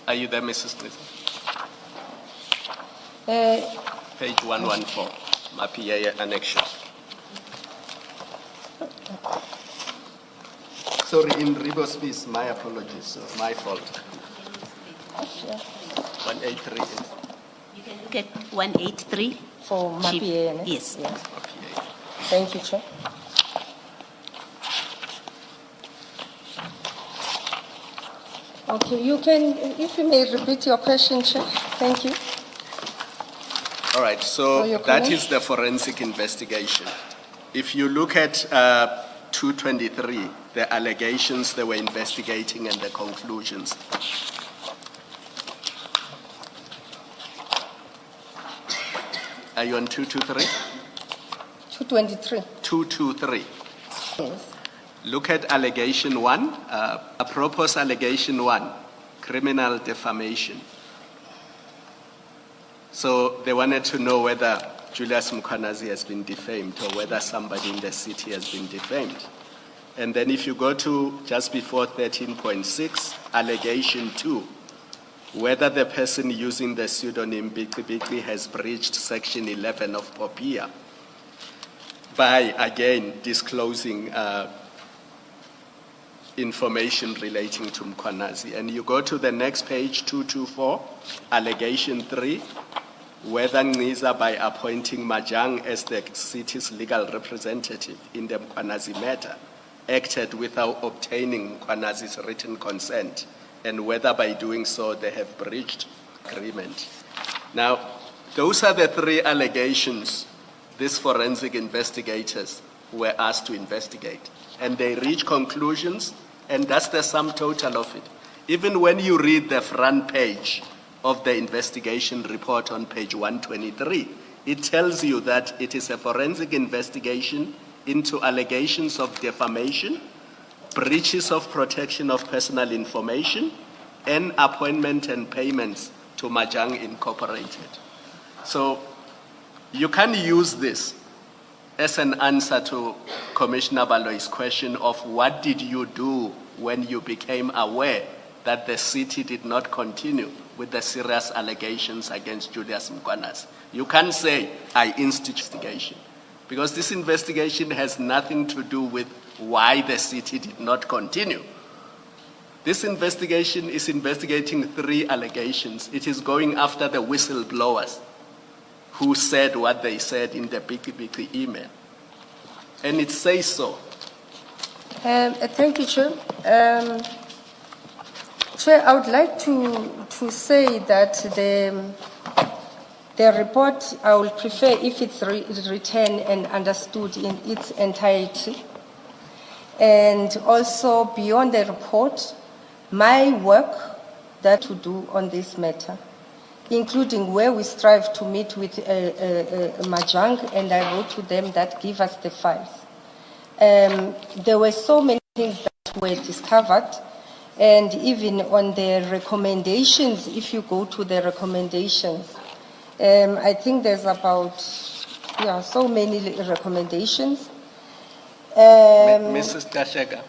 Are you there, Mrs. Smith? Page 114, Mapiyeye annexures. Sorry, in Ribo's piece, my apologies, so my fault. 183 is You can look at 183. For Chief. Mapiyeye, Yes. Mapiyeye. Thank you, Chair. Okay, you can, if you may repeat your question, Chair. Thank you. All right, For so your that comment? is the forensic investigation. If you look at 223, the allegations they were investigating and the conclusions. Are you on 223? 223. 223. Yes. Look at allegation 1, apropos allegation 1, criminal defamation. So they wanted to know whether Julius Mkwanazi has been defamed or whether somebody in the city has been defamed. And then if you go to just before 13.6, allegation 2, whether the person using the pseudonym Biki has breached section 11 of POPIA by, again, disclosing information relating to Mkwanazi. And you go to the next page, 224, allegation 3, whether Ngqiza, by appointing Majang as the city's legal representative in the Mkwanazi matter, acted without obtaining Mkwanazi's written consent, and whether by doing so they have breached agreement. Now, those are the three allegations these forensic investigators were asked to investigate. And they reach conclusions, and that's the sum total of it. Even when you read the front page of the investigation report on page 123, it tells you that it is a forensic investigation into allegations of defamation, breaches of protection of personal information, and appointment and payments to Majang Incorporated. So you can use this as an answer to Commissioner Baloy's question of what did you do when you became aware that the city did not continue with the serious allegations against Julius Mkwanazi. You can't say, I instituted investigation, because this investigation has nothing to do with why the city did not continue. This investigation is investigating three allegations. It is going after the whistleblowers who said what they said in the Biki email. And it says so. Thank you, Chair. Chair, I would like to say that The report, I will prefer if it's written and understood in its entirety. And also beyond the report, my work that to do on this matter, including where we strive to meet with Madlanga, and I wrote to them that give us the files. There were so many things that were discovered, and even on the recommendations, if you go to the recommendations, I think there's about, so many recommendations. Mrs. Gxasheka,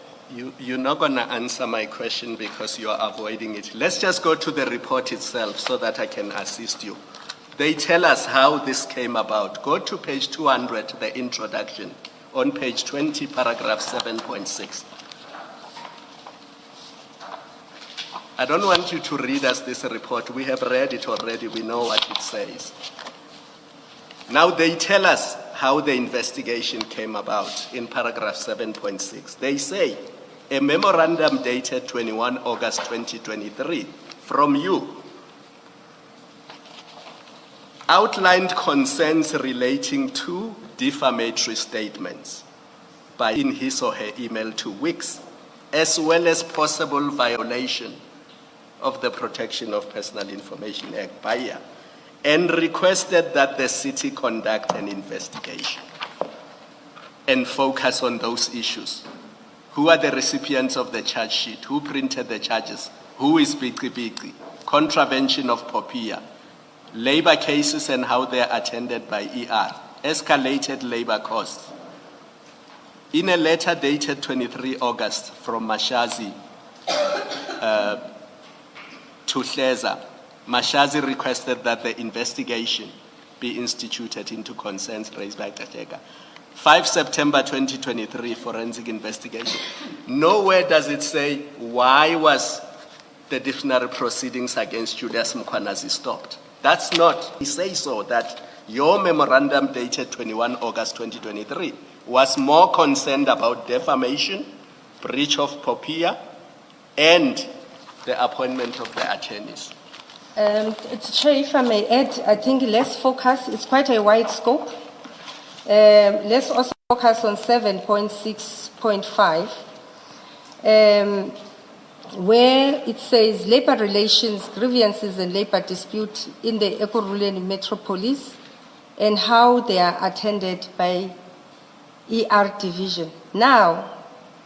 you're not going to answer my question because you are avoiding it. Let's just go to the report itself so that I can assist you. They tell us how this came about. Go to page 200, the introduction, on page 20, paragraph 7.6. I don't want you to read us this report. We have read it already. We know what it says. Now they tell us how the investigation came about in paragraph 7.6. They say, a memorandum dated 21 August 2023 from you outlined concerns relating to defamatory statements in his or her email to Wix, as well as possible violation of the Protection of Personal Information Act by you, and requested that the city conduct an investigation and focus on those issues. Who are the recipients of the charge sheet? Who printed the charges? Who is Biki? Contravention of POPIA, labor cases and how they are attended by ER, escalated labor costs. In a letter dated 23 August from Mashazi to Hleza, Mashazi requested that the investigation be instituted into concerns raised by Gxasheka. 5 September 2023, forensic investigation. Nowhere does it say why was the disciplinary proceedings against Julius Mkhwanazi stopped. That's not. He says so that your memorandum dated 21 August 2023 was more concerned about defamation, breach of POPIA, and the appointment of the attorneys. Chair, if I may add, I think let's focus, it's quite a wide scope. Let's also focus on 7.6.5, where it says labor relations, grievances and labor dispute in the Ekurhuleni metropolis and how they are attended by ER division. Now,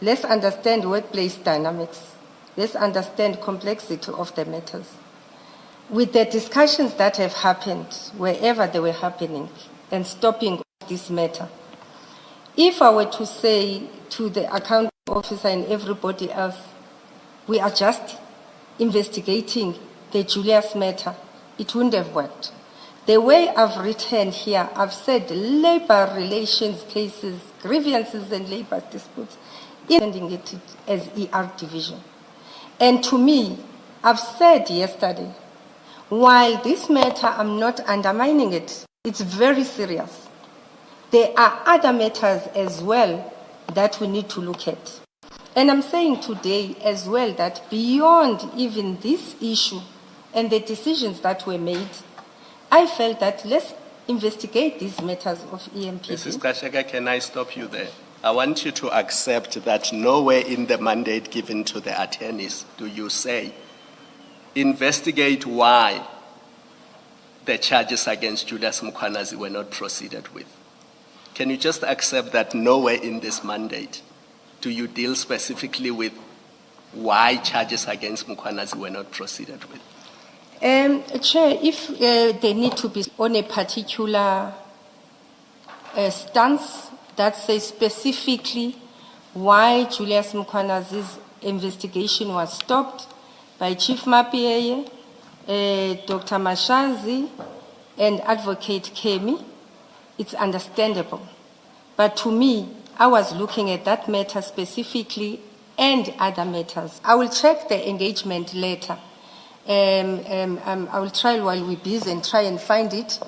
let's understand workplace dynamics. Let's understand complexity of the matters. With the discussions that have happened, wherever they were happening, and stopping this matter, if I were to say to the accounting officer and everybody else, we are just investigating the Julius matter, it wouldn't have worked. The way I've written here, I've said labor relations cases, grievances and labor disputes, ending it as ER division. And to me, I've said yesterday, while this matter, I'm not undermining it, it's very serious. There are other matters as well that we need to look at. And I'm saying today as well that beyond even this issue and the decisions that were made, I felt that let's investigate these matters of EMPD. Mrs. Gxasheka, can I stop you there? I want you to accept that nowhere in the mandate given to the attorneys do you say, investigate why the charges against Julius Mkhwanazi were not proceeded with. Can you just accept that nowhere in this mandate do you deal specifically with why charges against Mkhwanazi were not proceeded with? Chair, if they need to be on a particular stance that says specifically why Julius Mkhwanazi's investigation was stopped by Chief Mapieye, Dr. Mashazi, and Advocate Kemi, it's understandable. But to me, I was looking at that matter specifically and other matters. I will check the engagement later. I will try while we're busy and try and find it.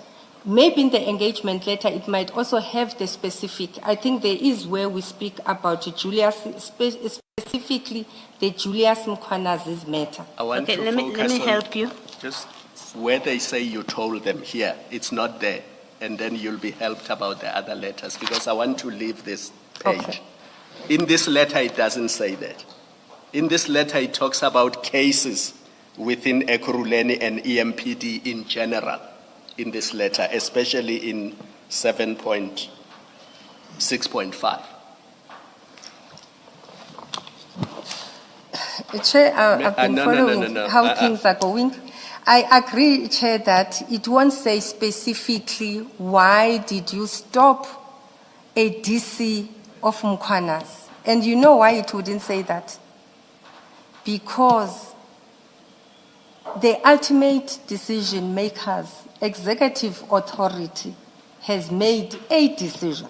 Maybe in the engagement letter, it might also have the specific. I think there is where we speak about Julius, specifically the Julius Mkhwanazi's matter. I want Okay, to let me focus on- help you. Just where they say you told them here, it's not there. And then you'll be helped about the other letters, because I want to leave this page. Okay. In this letter, it doesn't say that. In this letter, it talks about cases within Ekurhuleni and EMPD in general in this letter, especially in 7.6.5. Chair, I've been No. following how things are going. I agree, Chair, that it won't say specifically why did you stop a DC of Mkhwanazi. And you know why it wouldn't say that? Because the ultimate decision makers, executive authority, has made a decision.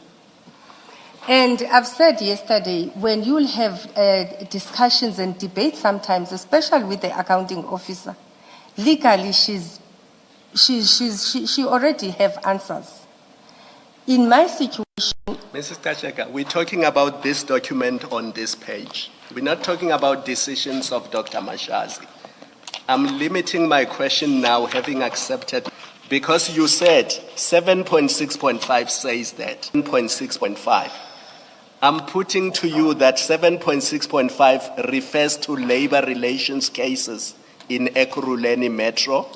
And I've said yesterday, when you'll have discussions and debates sometimes, especially with the accounting officer, legally she already have answers. In my situation, Mrs. Gxasheka, we're talking about this document on this page. We're not talking about decisions of Dr. Mashazi. I'm limiting my question now, having accepted, because you said 7.6.5 says that, 7.6.5. I'm putting to you that 7.6.5 refers to labor relations cases in Ekurhuleni Metro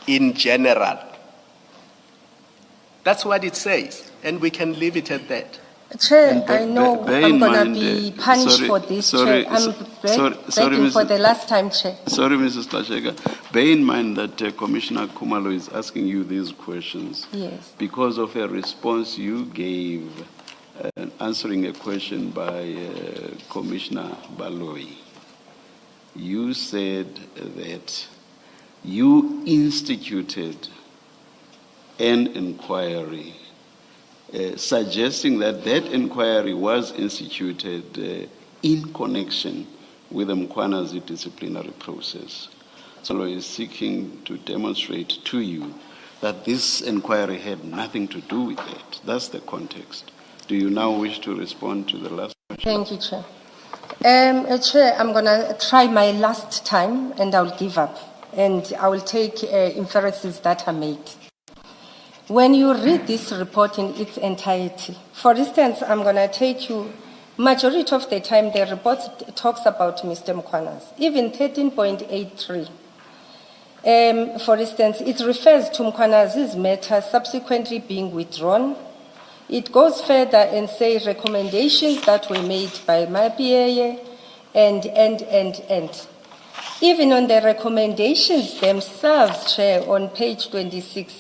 in general. That's what it says, and we can leave it at that. Chair, I know bear I'm in going to mind, be punished for this, Chair. I'm begging for the last time, Chair. Sorry, Mrs. Gxasheka. Bear in mind that Commissioner Khumalo is asking you these questions Yes. because of a response you gave answering a question by Commissioner Baloyi. You said that you instituted an inquiry suggesting that that inquiry was instituted in connection with the Mkhwanazi disciplinary process. So is seeking to demonstrate to you that this inquiry had nothing to do with that. That's the context. Do you now wish to respond to the last question? Thank you, Chair. Chair, I'm going to try my last time and I'll give up. And I will take inferences that are made. When you read this report in its entirety, for instance, I'm going to take you, majority of the time the report talks about Mr. Mkhwanazi, even 13.83. For instance, it refers to Mkhwanazi's matter subsequently being withdrawn. It goes further and says recommendations that were made by MAPA and. Even on the recommendations themselves, Chair, on page 26,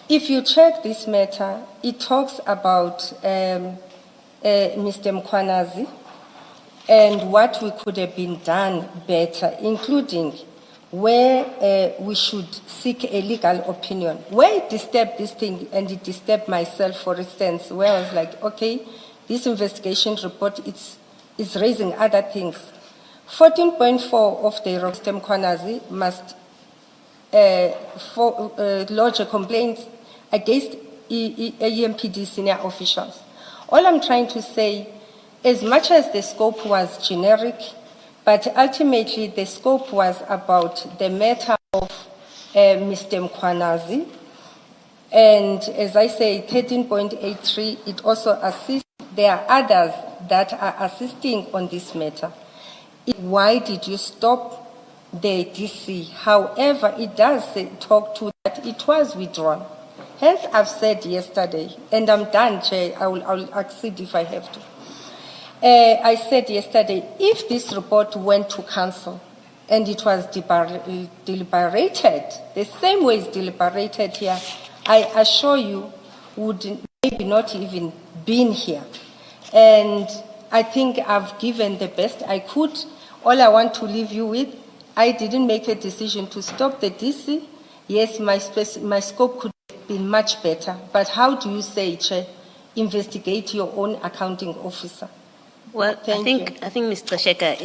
if you check this matter, it talks about Mr. Mkhwanazi and what we could have been done better, including where we should seek a legal opinion. Where it disturbed this thing, and it disturbed myself, for instance, where I was like, okay, this investigation report is raising other things. 14.4 of the Mr. Mkhwanazi must lodge a complaint against EMPD senior officials. All I'm trying to say, as much as the scope was generic, but ultimately the scope was about the matter of Mr. Mkhwanazi. And as I say, 13.83, it also assists. There are others that are assisting on this matter. Why did you stop the DC? However, it does talk to that it was withdrawn. Hence, I've said yesterday, and I'm done, Chair, I will accede if I have to. I said yesterday, if this report went to council and it was deliberated, the same way it's deliberated here, I assure you would maybe not even been here. And I think I've given the best I could. All I want to leave you with, I didn't make a decision to stop the DC. Yes, my scope could have been much better. But how do you say, Chair, investigate your own accounting officer? Well, Thank you. I think, Ms. Gxasheka,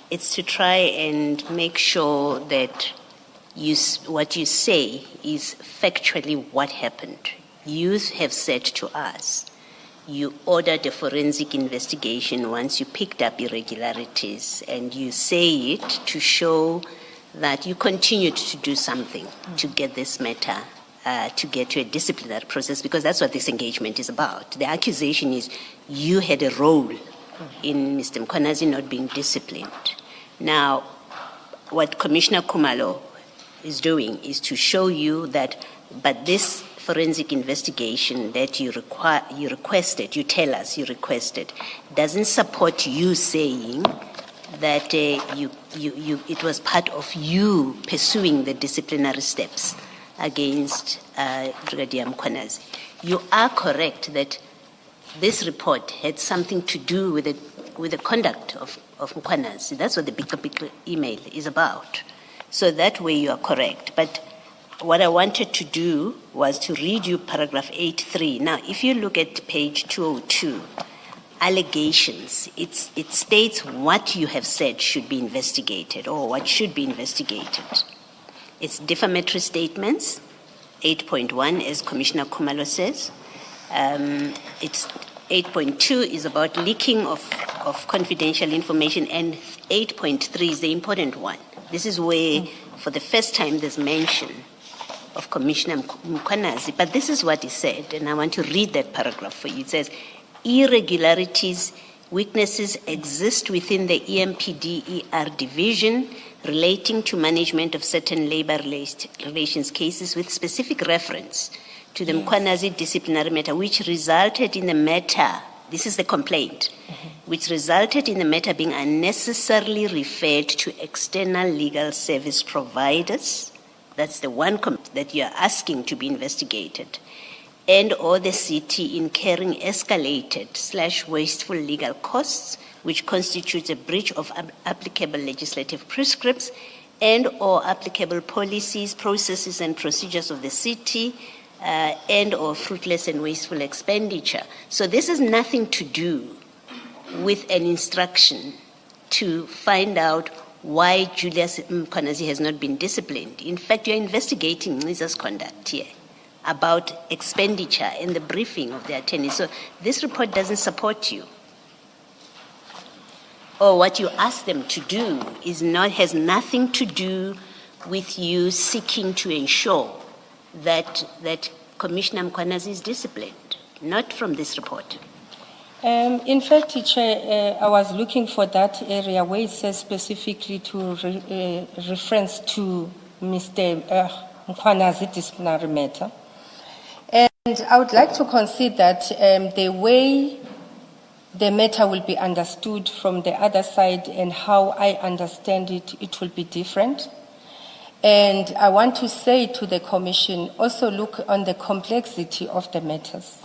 it's to try and make sure that what you say is factually what happened. You have said to us you ordered a forensic investigation once you picked up irregularities, and you say it to show that you continued to do something to get this matter, to get to a disciplinary process, because that's what this engagement is about. The accusation is you had a role in Mr. Mkhwanazi not being disciplined. Now, what Commissioner Khumalo is doing is to show you that, but this forensic investigation that you requested, you tell us you requested, doesn't support you saying that it was part of you pursuing the disciplinary steps against Brigadier Mkhwanazi. You are correct that this report had something to do with the conduct of Mkhwanazi. That's what the big email is about. So that way you are correct. But what I wanted to do was to read you paragraph 8.3. Now, if you look at page 202, allegations, it states what you have said should be investigated or what should be investigated. It's defamatory statements, 8.1, as Commissioner Khumalo says. It's 8.2 is about leaking of confidential information, and 8.3 is the important one. This is where, for the first time, there's mention of Commissioner Mkhwanazi, but this is what he said, and I want to read that paragraph for you. It says, irregularities, weaknesses exist within the EMPD-ER division relating to management of certain labor relations cases with specific reference to the Mkhwanazi disciplinary matter, which resulted in the matter, this is the complaint, which resulted in the matter being unnecessarily referred to external legal service providers. That's the one that you're asking to be investigated. And or the city incurring escalated/wasteful legal costs, which constitutes a breach of applicable legislative prescripts and or applicable policies, processes, and procedures of the city, and or fruitless and wasteful expenditure. So this has nothing to do with an instruction to find out why Julius Mkhwanazi has not been disciplined. In fact, you're investigating Nziza's conduct here about expenditure and the briefing of the attorney. So this report doesn't support you. Or what you ask them to do has nothing to do with you seeking to ensure that Commissioner Mkhwanazi is disciplined, not from this report. In fact, Chair, I was looking for that area where it says specifically to reference to Mr. Mkhwanazi disciplinary matter. And I would like to concede that the way the matter will be understood from the other side and how I understand it, it will be different. And I want to say to the Commission, also look on the complexity of the matters.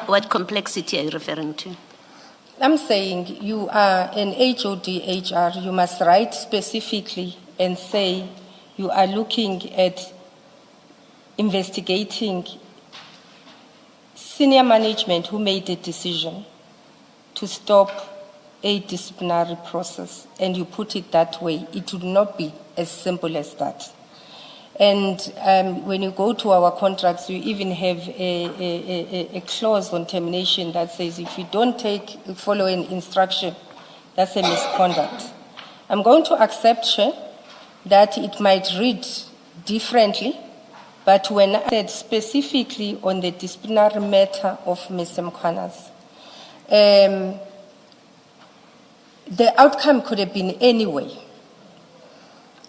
What complexity are you referring to? I'm saying you are an HODHR, you must write specifically and say you are looking at investigating senior management who made the decision to stop a disciplinary process, and you put it that way. It would not be as simple as that. And when you go to our contracts, you even have a clause on termination that says if you don't follow an instruction, that's a misconduct. I'm going to accept, Chair, that it might read differently, but when I said specifically on the disciplinary matter of Mr. Mkhwanazi, the outcome could have been anyway.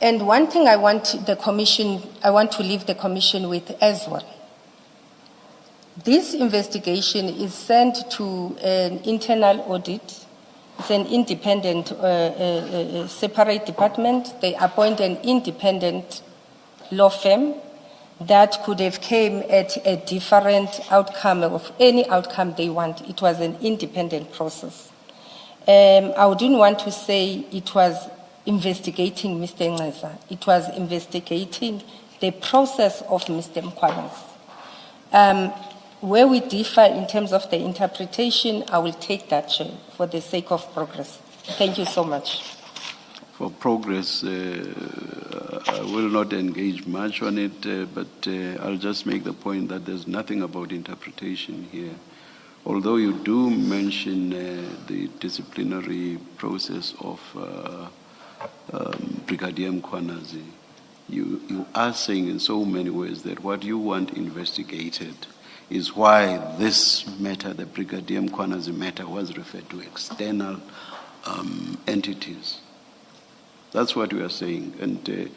And one thing I want to leave the Commission with as well. This investigation is sent to an internal audit. It's an independent, separate department. They appoint an independent law firm that could have came at a different outcome of any outcome they want. It was an independent process. I wouldn't want to say it was investigating Mr. Ngxasheka. It was investigating the process of Mr. Mkhwanazi. Where we differ in terms of the interpretation, I will take that, Chair, for the sake of progress. Thank you so much. for progress, I will not engage much on it, but I'll just make the point that there's nothing about interpretation here. Although you do mention the disciplinary process of Brigadier Mkhwanazi, you are saying in so many ways that what you want investigated is why this matter, the Brigadier Mkhwanazi matter, was referred to external entities. That's what we are saying. And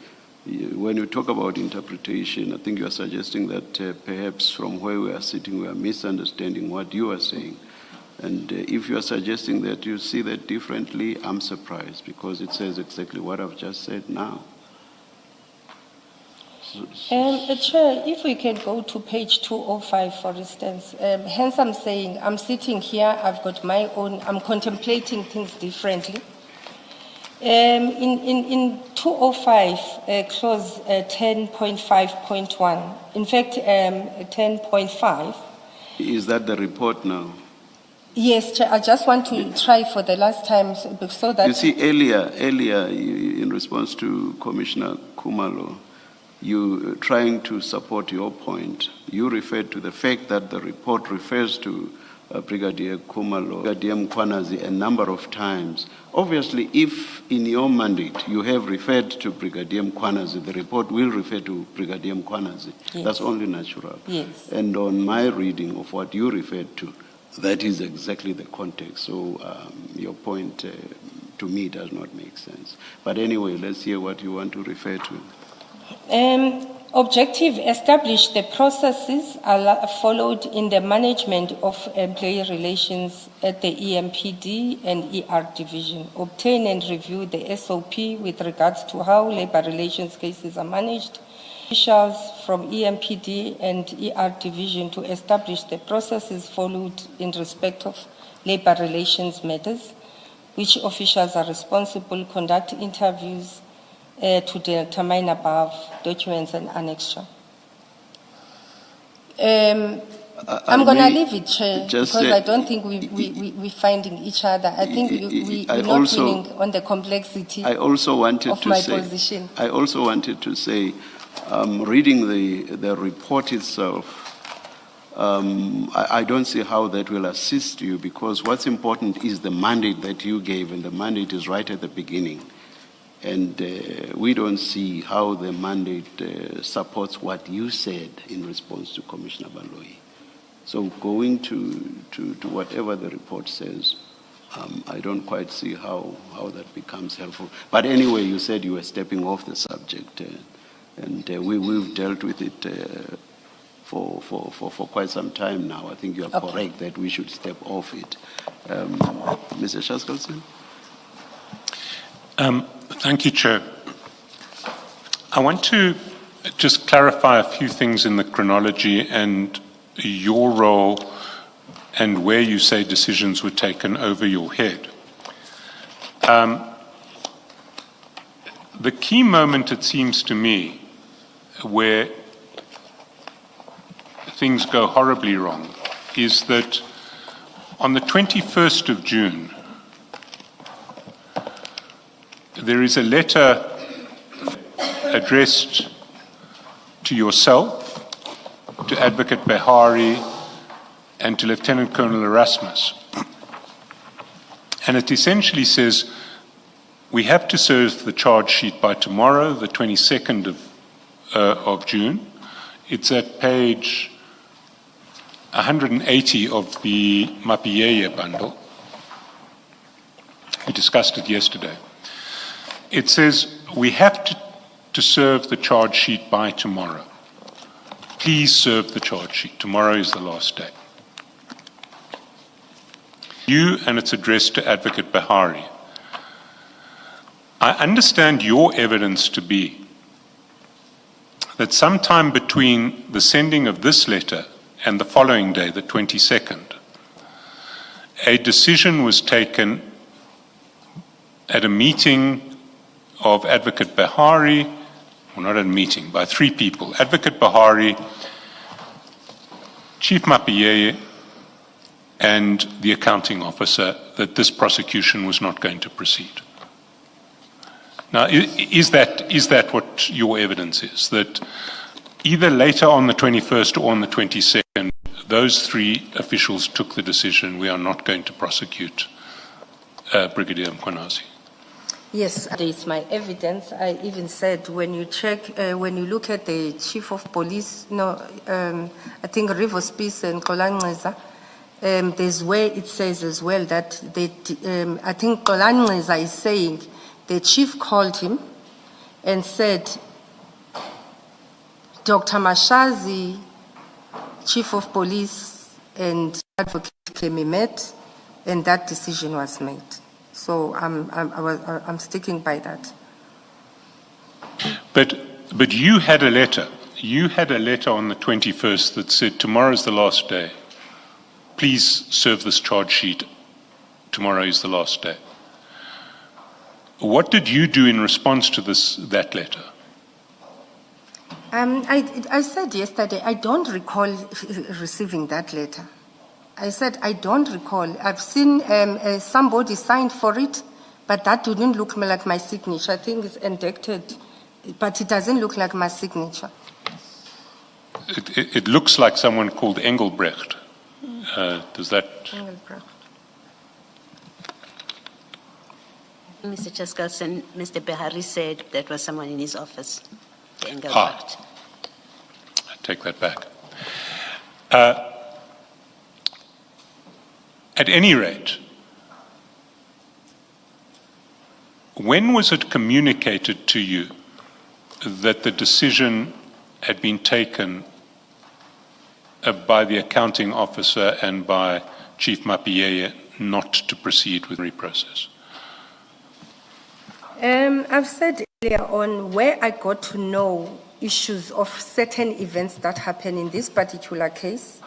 when you talk about interpretation, I think you are suggesting that perhaps from where we are sitting, we are misunderstanding what you are saying. And if you are suggesting that you see that differently, I'm surprised, because it says exactly what I've just said now. Chair, if we can go to page 205, for instance. Hence, I'm saying I'm sitting here, I've got my own, I'm contemplating things differently. In 205, clause 10.5.1, in fact, 10.5. Is that the report now? Yes, Chair, I just want to try for the last time so that... You see, earlier, in response to Commissioner Kumalo, you trying to support your point, you referred to the fact that the report refers to Brigadier Kumalo, Brigadier Mkhwanazi a number of times. Obviously, if in your mandate you have referred to Brigadier Mkhwanazi, the report will refer to Brigadier Mkhwanazi. Yes. That's only natural. Yes. And on my reading of what you referred to, that is exactly the context. So your point to me does not make sense. But anyway, let's hear what you want to refer to. Objective, establish the processes followed in the management of employee relations at the EMPD and ER division. Obtain and review the SOP with regards to how labor relations cases are managed. Officials from EMPD and ER division to establish the processes followed in respect of labor relations matters. Which officials are responsible, conduct interviews, to determine above documents and annexure. I'm going to leave it, Chair, because I don't think we're finding each other. I think we're not winning on the complexity of my position. I also wanted to say, reading the report itself, I don't see how that will assist you, because what's important is the mandate that you gave, and the mandate is right at the beginning. And we don't see how the mandate supports what you said in response to Commissioner Baloyi. So going to whatever the report says, I don't quite see how that becomes helpful. But anyway, you said you were stepping off the subject, and we've dealt with it for quite some time now. I think you are correct that we should step off it. Mr. Shaskalson? Thank you, Chair. I want to just clarify a few things in the chronology and your role and where you say decisions were taken over your head. The key moment, it seems to me, where things go horribly wrong is that on the 21st of June, there is a letter addressed to yourself, to Advocate Behari, and to Lieutenant Colonel Erasmus. And it essentially says, we have to serve the charge sheet by tomorrow, the 22nd of June. It's at page 180 of the Mapiyeye bundle. We discussed it yesterday. It says, we have to serve the charge sheet by tomorrow. Please serve the charge sheet. Tomorrow is the last day. And it's addressed to Advocate Behari. I understand your evidence to be that sometime between the sending of this letter and the following day, the 22nd, a decision was taken at a meeting of Advocate Behari, well, not at a meeting, by three people: Advocate Behari, Chief Mapiyeye, and the accounting officer, that this prosecution was not going to proceed. Now, is that what your evidence is? That either later on the 21st or on the 22nd, those three officials took the decision, we are not going to prosecute Brigadier Mkhwanazi? Yes, it's my evidence. I even said when you check, when you look at the chief of police, I think Rivers Peace and Kolangeza, there's where it says as well that I think Kolangeza is saying the chief called him and said, Dr. Mashazi, chief of police, and advocate came and met, and that decision was made. So I'm sticking by that. But you had a letter. You had a letter on the 21st that said, tomorrow's the last day. Please serve this charge sheet. Tomorrow is the last day. What did you do in response to that letter? I said yesterday, I don't recall receiving that letter. I said, I don't recall. I've seen somebody signed for it, but that didn't look like my signature. I think it's indicted, but it doesn't look like my signature. It looks like someone called Engelbrecht. Does that... Engelbrecht. Mr. Chaskalson, Mr. Behari said that was someone in his office, the Engelbrecht. I take that back. At any rate, when was it communicated to you that the decision had been taken by the accounting officer and by Chief Mapiyeye not to proceed with the process? I've said earlier on where I got to know issues of certain events that happened in this particular case.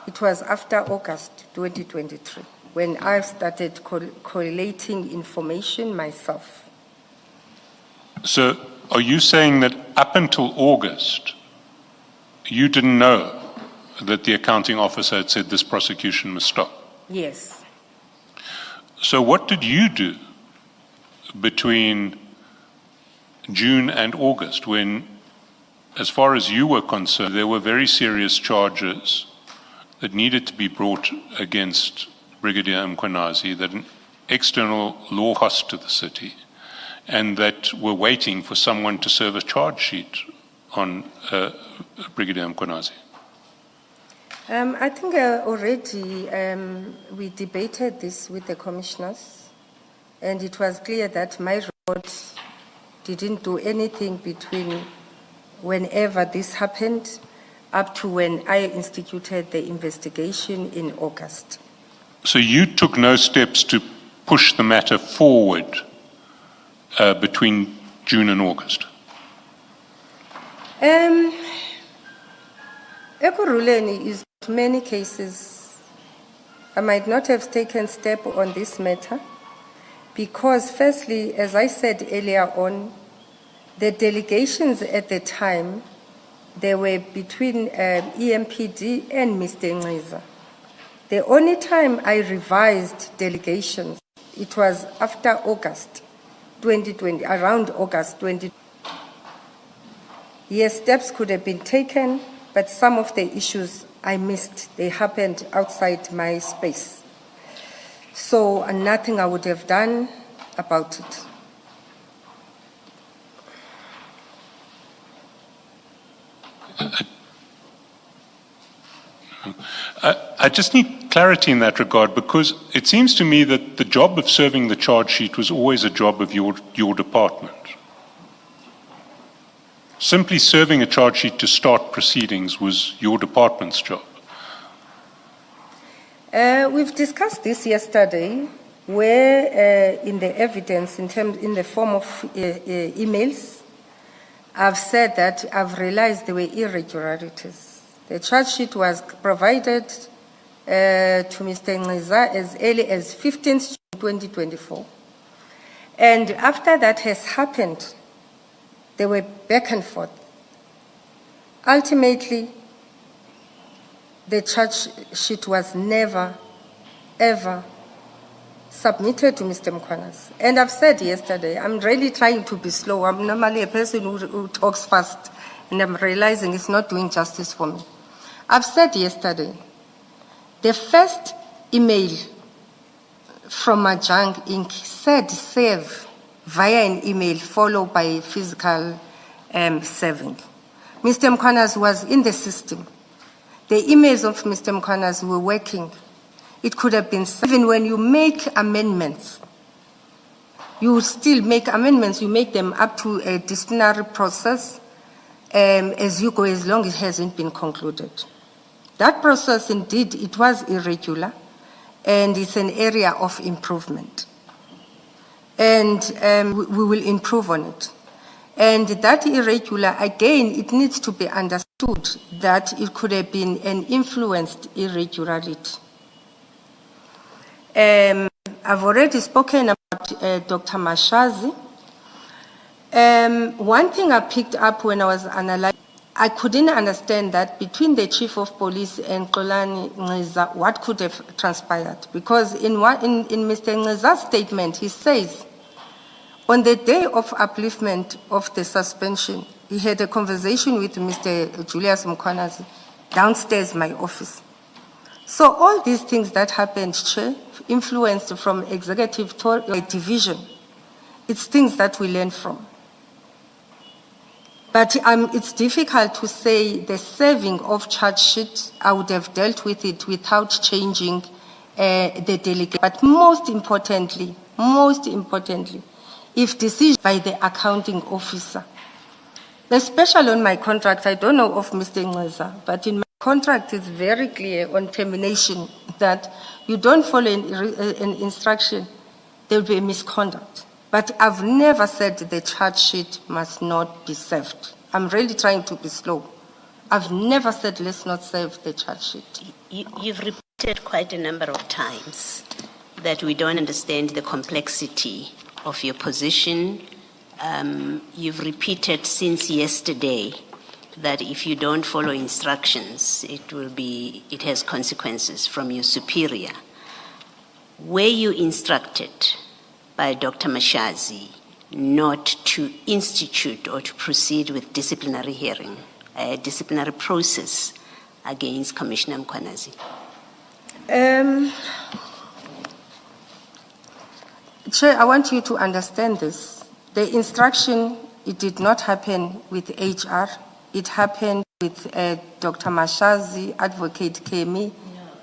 It was after August 2023 when I started correlating information myself. So are you saying that up until August, you didn't know that the accounting officer had said this prosecution must stop? Yes. So what did you do between June and August when, as far as you were concerned, there were very serious charges that needed to be brought against Brigadier Mkhwanazi, that an external law cost to the city, and that were waiting for someone to serve a charge sheet on Brigadier Mkhwanazi? I think already we debated this with the commissioners, and it was clear that my report didn't do anything between whenever this happened up to when I instituted the investigation in August. So you took no steps to push the matter forward between June and August? Ekurhuleni is many cases. I might not have taken step on this matter because firstly, as I said earlier on, the delegations at the time, they were between EMPD and Mr. Ngiza. The only time I revised delegations, it was after August 2020, around August 2020. Yes, steps could have been taken, but some of the issues I missed. They happened outside my space. So nothing I would have done about it. I just need clarity in that regard, because it seems to me that the job of serving the charge sheet was always a job of your department. Simply serving a charge sheet to start proceedings was your department's job. We've discussed this yesterday, where in the evidence, in the form of emails, I've said that I've realized there were irregularities. The charge sheet was provided to Mr. Ngiza as early as 15th June 2024. And after that has happened, they were back and forth. Ultimately, the charge sheet was never, ever submitted to Mr. Mkhwanazi. And I've said yesterday, I'm really trying to be slow. I'm normally a person who talks fast, and I'm realizing it's not doing justice for me. I've said yesterday, the first email from Madlanga Inc. said save via an email followed by physical saving. Mr. Mkhwanazi was in the system. The emails of Mr. Mkhwanazi were working. It could have been, even when you make amendments, you still make amendments, you make them up to a disciplinary process as you go, as long as it hasn't been concluded. That process, indeed, it was irregular, and it's an area of improvement. And we will improve on it. And that irregular, again, it needs to be understood that it could have been an influenced irregularity. I've already spoken about Dr. Mashazi. One thing I picked up when I was analyzing, I couldn't understand that between the Chief of Police and Ekurhuleni Gxasheka, what could have transpired. Because in Mr. Gxaseka's statement, he says, on the day of upliftment of the suspension, he had a conversation with Mr. Julius Mkhwanazi downstairs in my office. So all these things that happened, Chair, influenced from executive division, it's things that we learn from. But it's difficult to say the serving of charge sheet, I would have dealt with it without changing the delegate. But most importantly, if decision by the accounting officer, especially on my contract, I don't know of Mr. Gxasheka, but in my contract it's very clear on termination that you don't follow an instruction, there will be a misconduct. But I've never said the charge sheet must not be served. I'm really trying to be slow. I've never said let's not serve the charge sheet. You've repeated quite a number of times that we don't understand the complexity of your position. You've repeated since yesterday that if you don't follow instructions, it has consequences from your superior. Were you instructed by Dr. Mashazi not to institute or to proceed with disciplinary hearing, a disciplinary process against Commissioner Mkhwanazi? Chair, I want you to understand this. The instruction, it did not happen with HR. It happened with Dr. Mashazi, Advocate Kemi,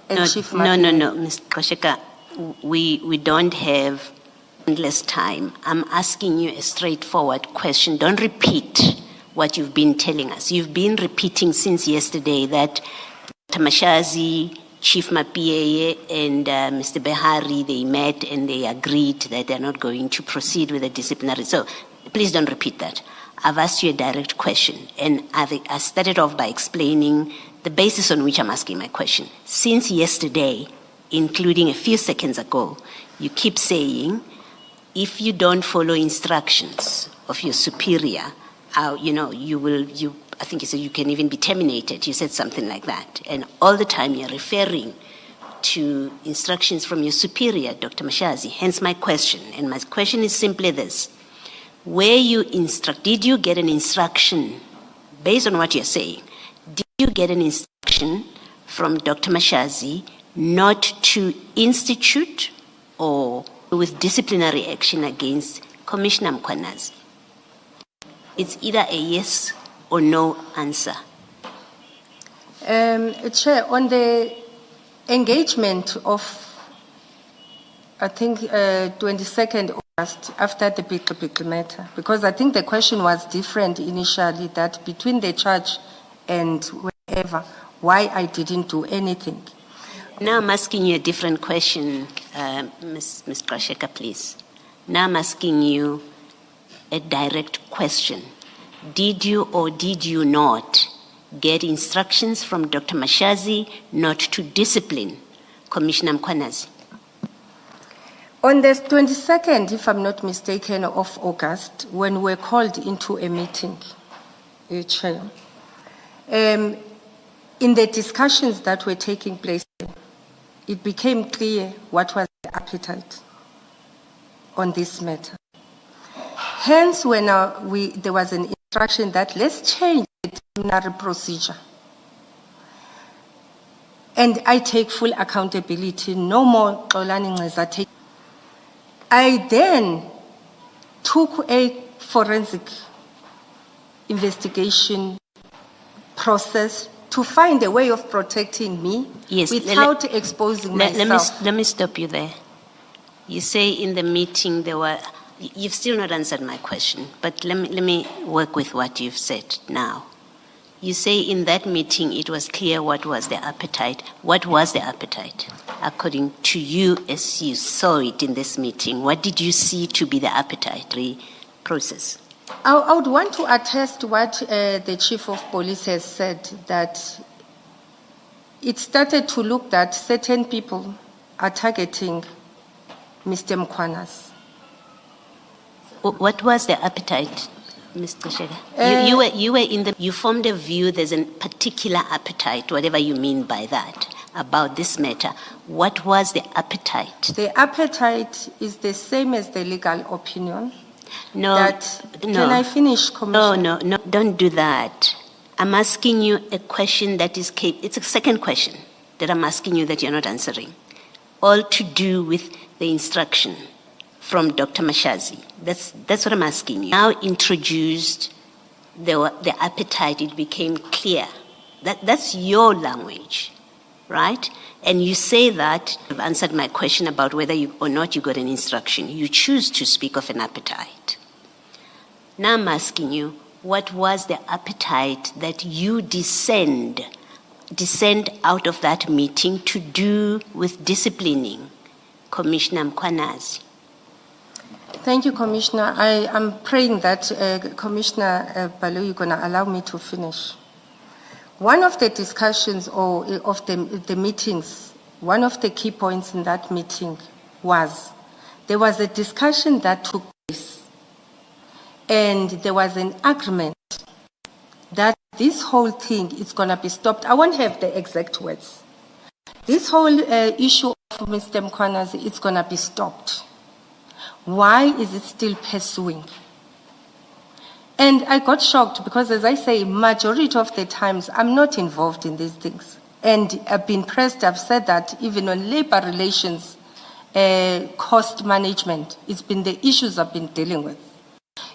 and Chief Madlanga. No, Ms. Gxasheka, we don't have endless time. I'm asking you a straightforward question. Don't repeat what you've been telling us. You've been repeating since yesterday that Dr. Mashazi, Chief Mapieye, and Mr. Behari, they met and they agreed that they're not going to proceed with the disciplinary. So please don't repeat that. I've asked you a direct question, and I started off by explaining the basis on which I'm asking my question. Since yesterday, including a few seconds ago, you keep saying, if you don't follow instructions of your superior, I think you said you can even be terminated. You said something like that. And all the time you're referring to instructions from your superior, Dr. Mashazi. Hence my question. And my question is simply this. Did you get an instruction, based on what you're saying, did you get an instruction from Dr. Mashazi not to institute or with disciplinary action against Commissioner Mkhwanazi? It's either a yes or no answer. Chair, on the engagement of, I think, 22nd August, after the Bikli matter, because I think the question was different initially, that between the charge and whatever, why I didn't do anything. Now I'm asking you a different question, Ms. Gxasheka, please. Now I'm asking you a direct question. Did you or did you not get instructions from Dr. Mashazi not to discipline Commissioner Mkhwanazi? On the 22nd, if I'm not mistaken, of August, when we were called into a meeting, Chair, in the discussions that were taking place, it became clear what was the appetite. on this matter. Hence, when there was an instruction that let's change the disciplinary procedure. And I take full accountability, no more Xolani Ngceza. I then took a forensic investigation process to find a way of protecting me without exposing myself. Let me stop you there. You say in the meeting you've still not answered my question, but let me work with what you've said now. You say in that meeting it was clear what was the appetite. What was the appetite? According to you, as you saw it in this meeting, what did you see to be the appetite process? I would want to attest what the Chief of Police has said, that it started to look that certain people are targeting Mr. Mkhwanazi. What was the appetite, Mr. Gxasheka? You formed a view there's a particular appetite, whatever you mean by that, about this matter. What was the appetite? The appetite is the same as the legal opinion. No. Can I finish, Commissioner? No, don't do that. I'm asking you a question it's a second question that I'm asking you that you're not answering. All to do with the instruction from Dr. Mashazi. That's what I'm asking you. Now introduced the appetite, it became clear. That's your language, right? And you say that you've answered my question about whether or not you got an instruction. You choose to speak of an appetite. Now I'm asking you, what was the appetite that you descend out of that meeting to do with disciplining Commissioner Mkhwanazi? Thank you, Commissioner. I am praying that Commissioner Balo, you're going to allow me to finish. One of the discussions or of the meetings, one of the key points in that meeting was there was a discussion that took place, and there was an agreement that this whole thing is going to be stopped. I won't have the exact words. This whole issue of Mr. Mkhwanazi is going to be stopped. Why is it still pursuing? And I got shocked because, as I say, majority of the times I'm not involved in these things. And I've been pressed, I've said that even on labor relations, cost management, it's been the issues I've been dealing with.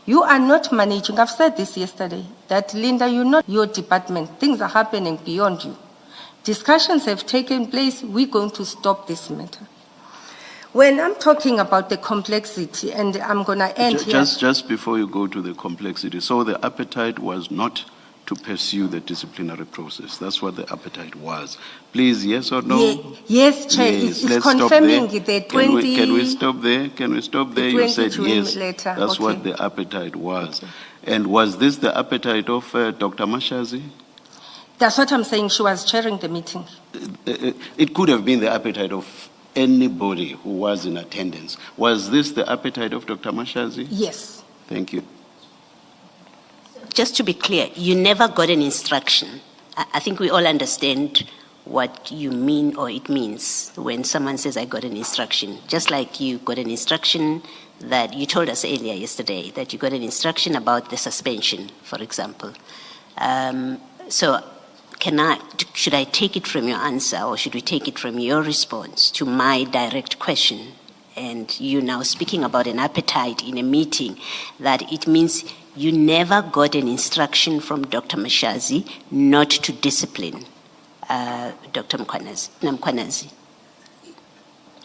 You are not managing, I've said this yesterday, that Linda, you're not your department. Things are happening beyond you. Discussions have taken place, we're going to stop this matter. When I'm talking about the complexity, and I'm going to end here. Just before you go to the complexity, so the appetite was not to pursue the disciplinary process. That's what the appetite was. Please, yes or no? Yes, Chair. Yes, it's confirming the 20... Can we stop there? Can we stop there? You said yes. Later. That's okay. what the appetite was. Okay. And was this the appetite of Dr. Mashazi? That's what I'm saying. She was chairing the meeting. It could have been the appetite of anybody who was in attendance. Was this the appetite of Dr. Mashazi? Yes. Thank you. Just to be clear, you never got an instruction. I think we all understand what you mean or it means when someone says, I got an instruction. Just like you got an instruction that you told us earlier yesterday, that you got an instruction about the suspension, for example. So should I take it from your answer, or should we take it from your response to my direct question? And you now speaking about an appetite in a meeting, that it means you never got an instruction from Dr. Mashazi not to discipline Dr. Mkhwanazi.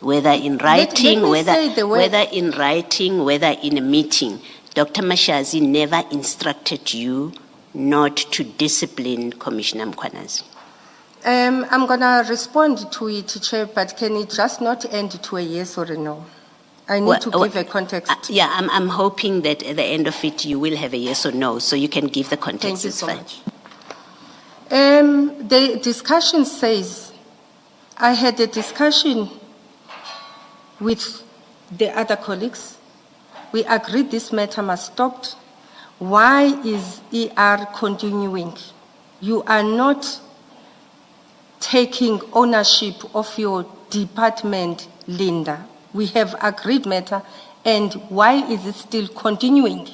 Whether in writing, whether in a meeting, Dr. Mashazi never instructed you not to discipline Commissioner Mkhwanazi. I'm going to respond to it, Chair, but can it just not end to a yes or a no? I need to give a context. I'm hoping that at the end of it you will have a yes or no, so you can give the context. Thank you so much. The discussion says, I had a discussion with the other colleagues. We agreed this matter must stop. Why is ER continuing? You are not taking ownership of your department, Linda. We have agreed matter, And why is it still continuing?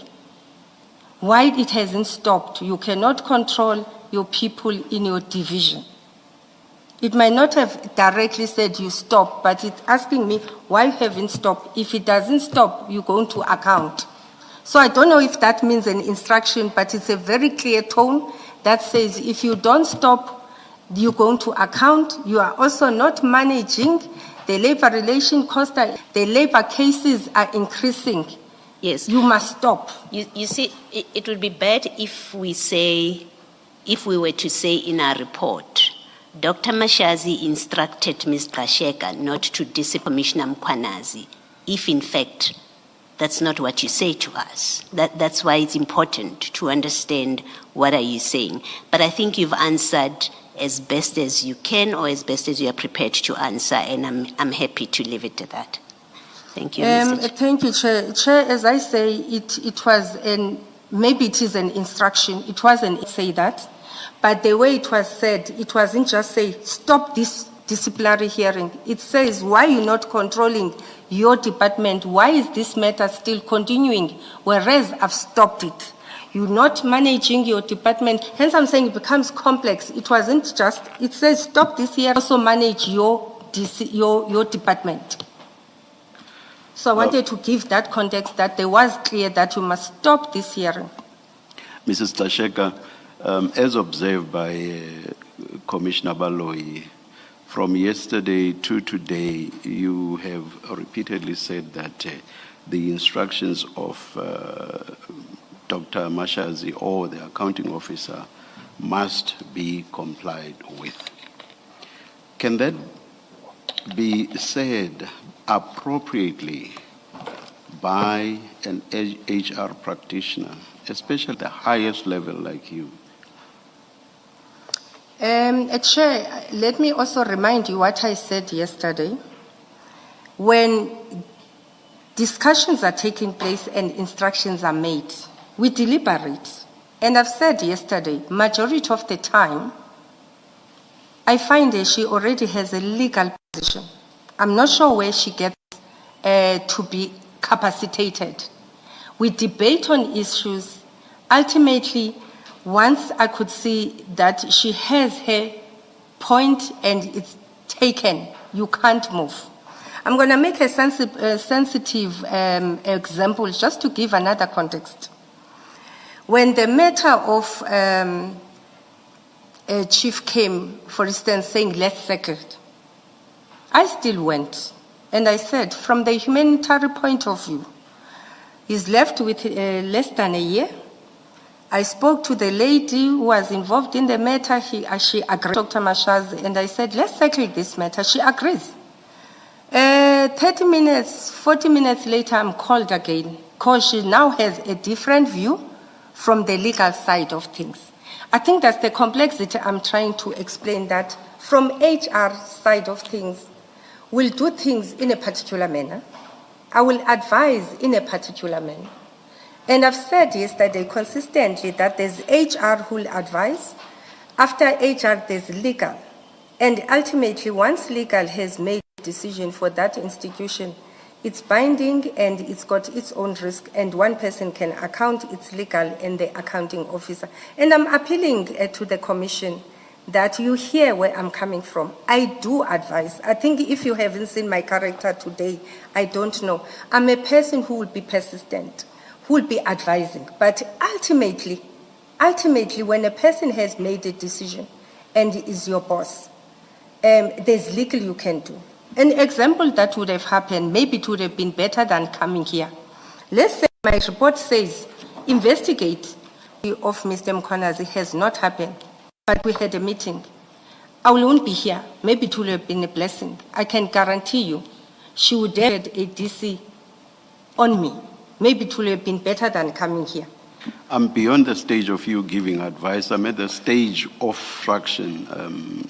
Why it hasn't stopped? You cannot control your people in your division. It might not have directly said you stop, but it's asking me why you haven't stopped. If it doesn't stop, you're going to account. So I don't know if that means an instruction, but it's a very clear tone that says if you don't stop, you're going to account. You are also not managing the labor relation cost. The labor cases are increasing. Yes. You must stop. You see, it would be bad if we were to say in our report, Dr. Mashazi instructed Ms. Gxasheka not to discipline Commissioner Mkhwanazi, if in fact that's not what you say to us. That's why it's important to understand what are you saying. But I think you've answered as best as you can or as best as you are prepared to answer, and I'm happy to leave it to that. Thank you, Mr. Chair. Thank you, Chair. Chair, as I say, it was maybe it is an instruction. It wasn't say that. But the way it was said, it wasn't just say, stop this disciplinary hearing. It says, why are you not controlling your department? Why is this matter still continuing? Whereas I've stopped it. You're not managing your department. Hence I'm saying it becomes complex. It wasn't just, it says, stop this hearing, also manage your department. So I wanted to give that context that there was clear that you must stop this hearing. Mrs. Gxasheka, as observed by Commissioner Baloyi, from yesterday to today, you have repeatedly said that the instructions of Dr. Mashazi or the accounting officer must be complied with. Can that be said appropriately by an HR practitioner, especially the highest level like you? Chair, let me also remind you what I said yesterday. When discussions are taking place and instructions are made, we deliberate. And I've said yesterday, majority of the time, I find that she already has a legal position. I'm not sure where she gets to be capacitated. We debate on issues. Ultimately, once I could see that she has her point and it's taken, you can't move. I'm going to make a sensitive example just to give another context. When the matter of a chief came, for instance, saying, let's settle it, I still went. And I said, from the humanitarian point of view, he's left with less than a year. I spoke to the lady who was involved in the matter. She agreed, Dr. Mashazi, and I said, let's settle this matter. She agrees. 30 minutes, 40 minutes later, I'm called again because she now has a different view from the legal side of things. I think that's the complexity I'm trying to explain, that from HR side of things, we'll do things in a particular manner. I will advise in a particular manner. And I've said yesterday consistently that there's HR who will advise. After HR, there's legal. And ultimately, once legal has made a decision for that institution, it's binding and it's got its own risk, and one person can account, it's legal, and the accounting officer. And I'm appealing to the Commission that you hear where I'm coming from. I do advise. I think if you haven't seen my character today, I don't know. I'm a person who will be persistent, who will be advising. But ultimately, when a person has made a decision and is your boss, there's legal you can do. An example that would have happened, maybe it would have been better than coming here. Let's say my report says, investigate of Mr. Mkhwanazi has not happened, but we had a meeting. I won't be here. Maybe it would have been a blessing. I can guarantee you, she would have had a DC on me. Maybe it would have been better than coming here. I'm beyond the stage of you giving advice. I'm at the stage of fraction.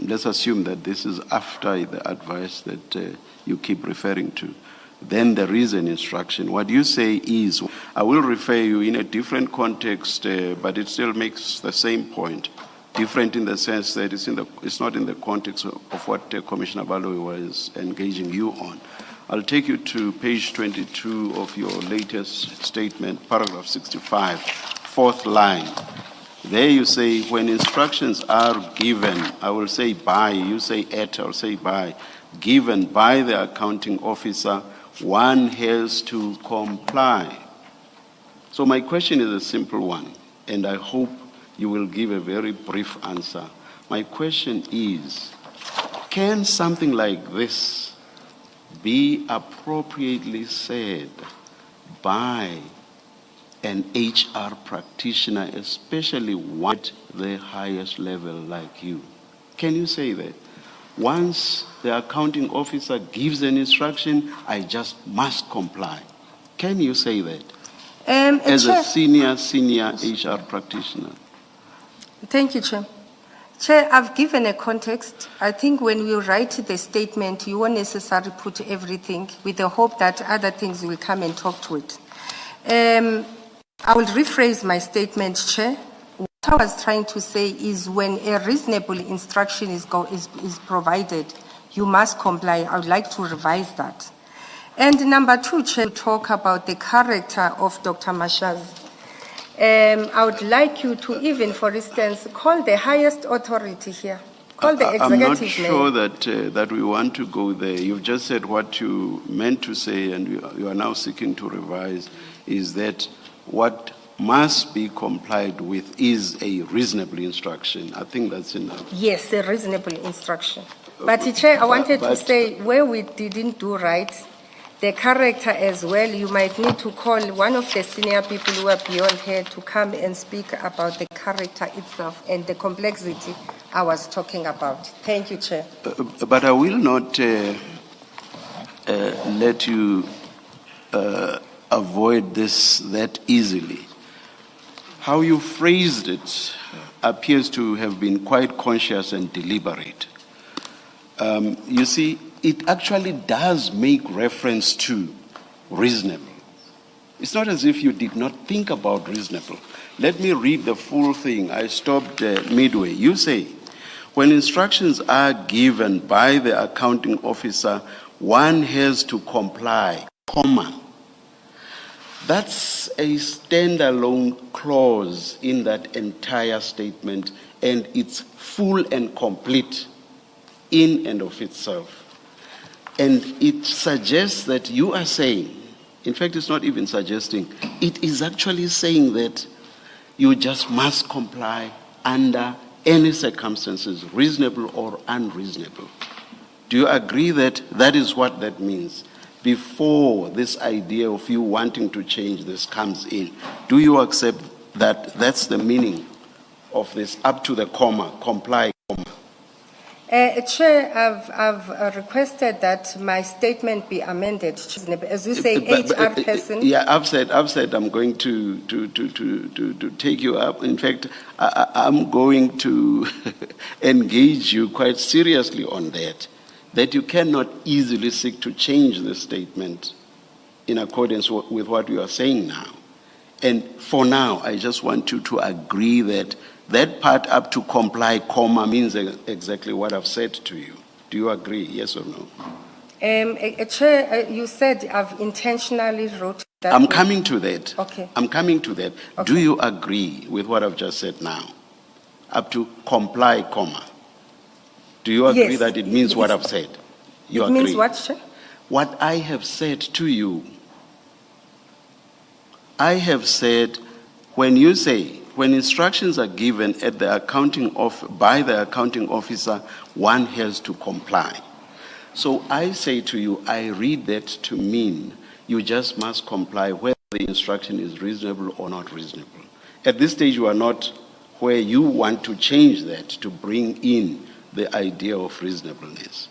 Let's assume that this is after the advice that you keep referring to. Then there is an instruction. What you say is, I will refer you in a different context, but it still makes the same point. Different in the sense that it's not in the context of what Commissioner Baloyi was engaging you on. I'll take you to page 22 of your latest statement, paragraph 65, fourth line. There you say, when instructions are given, I will say by, you say at, I'll say by, given by the accounting officer, one has to comply. So my question is a simple one, and I hope you will give a very brief answer. My question is, can something like this be appropriately said by an HR practitioner, especially one at the highest level like you? Can you say that? Once the accounting officer gives an instruction, I just must comply. Can you say that? As a senior HR practitioner. Thank you, Chair. Chair, I've given a context. I think when we write the statement, you won't necessarily put everything with the hope that other things will come and talk to it. I will rephrase my statement, Chair. What I was trying to say is when a reasonable instruction is provided, you must comply. I would like to revise that. And number two, Chair, talk about the character of Dr. Mashaz. I would like you to even, for instance, call the highest authority here. Call the executive. I'm not sure that we want to go there. You've just said what you meant to say, and you are now seeking to revise, is that what must be complied with is a reasonable instruction. I think that's enough. Yes, a reasonable instruction. But Chair, I wanted to say where we didn't do right, the character as well, you might need to call one of the senior people who are beyond here to come and speak about the character itself and the complexity I was talking about. Thank you, Chair. But I will not let you avoid this that easily. How you phrased it appears to have been quite conscious and deliberate. You see, it actually does make reference to reasonable. It's not as if you did not think about reasonable. Let me read the full thing. I stopped midway. You say, when instructions are given by the accounting officer, one has to comply, comma. That's a standalone clause in that entire statement, and it's full and complete in and of itself. And it suggests that you are saying, in fact, it's not even suggesting, it is actually saying that you just must comply under any circumstances, reasonable or unreasonable. Do you agree that that is what that means? Before this idea of you wanting to change this comes in, do you accept that that's the meaning of this up to the comma, comply, comma? Chair, I've requested that my statement be amended. As you say, HR person. Yeah, I've said I'm going to take you up. In fact, I'm going to engage you quite seriously on that you cannot easily seek to change the statement in accordance with what you are saying now. And for now, I just want you to agree that that part up to comply, comma, means exactly what I've said to you. Do you agree, yes or no? Chair, you said I've intentionally wrote that. I'm coming to that. Okay. I'm coming to that. Okay. Do you agree with what I've just said now? Up to comply, comma. Do you agree Yes. that it means what I've said? You It agree? means what, Chair? What I have said to you, I have said, when you say, when instructions are given at the by the accounting officer, one has to comply. So I say to you, I read that to mean you just must comply whether the instruction is reasonable or not reasonable. At this stage, you are not where you want to change that to bring in the idea of reasonableness.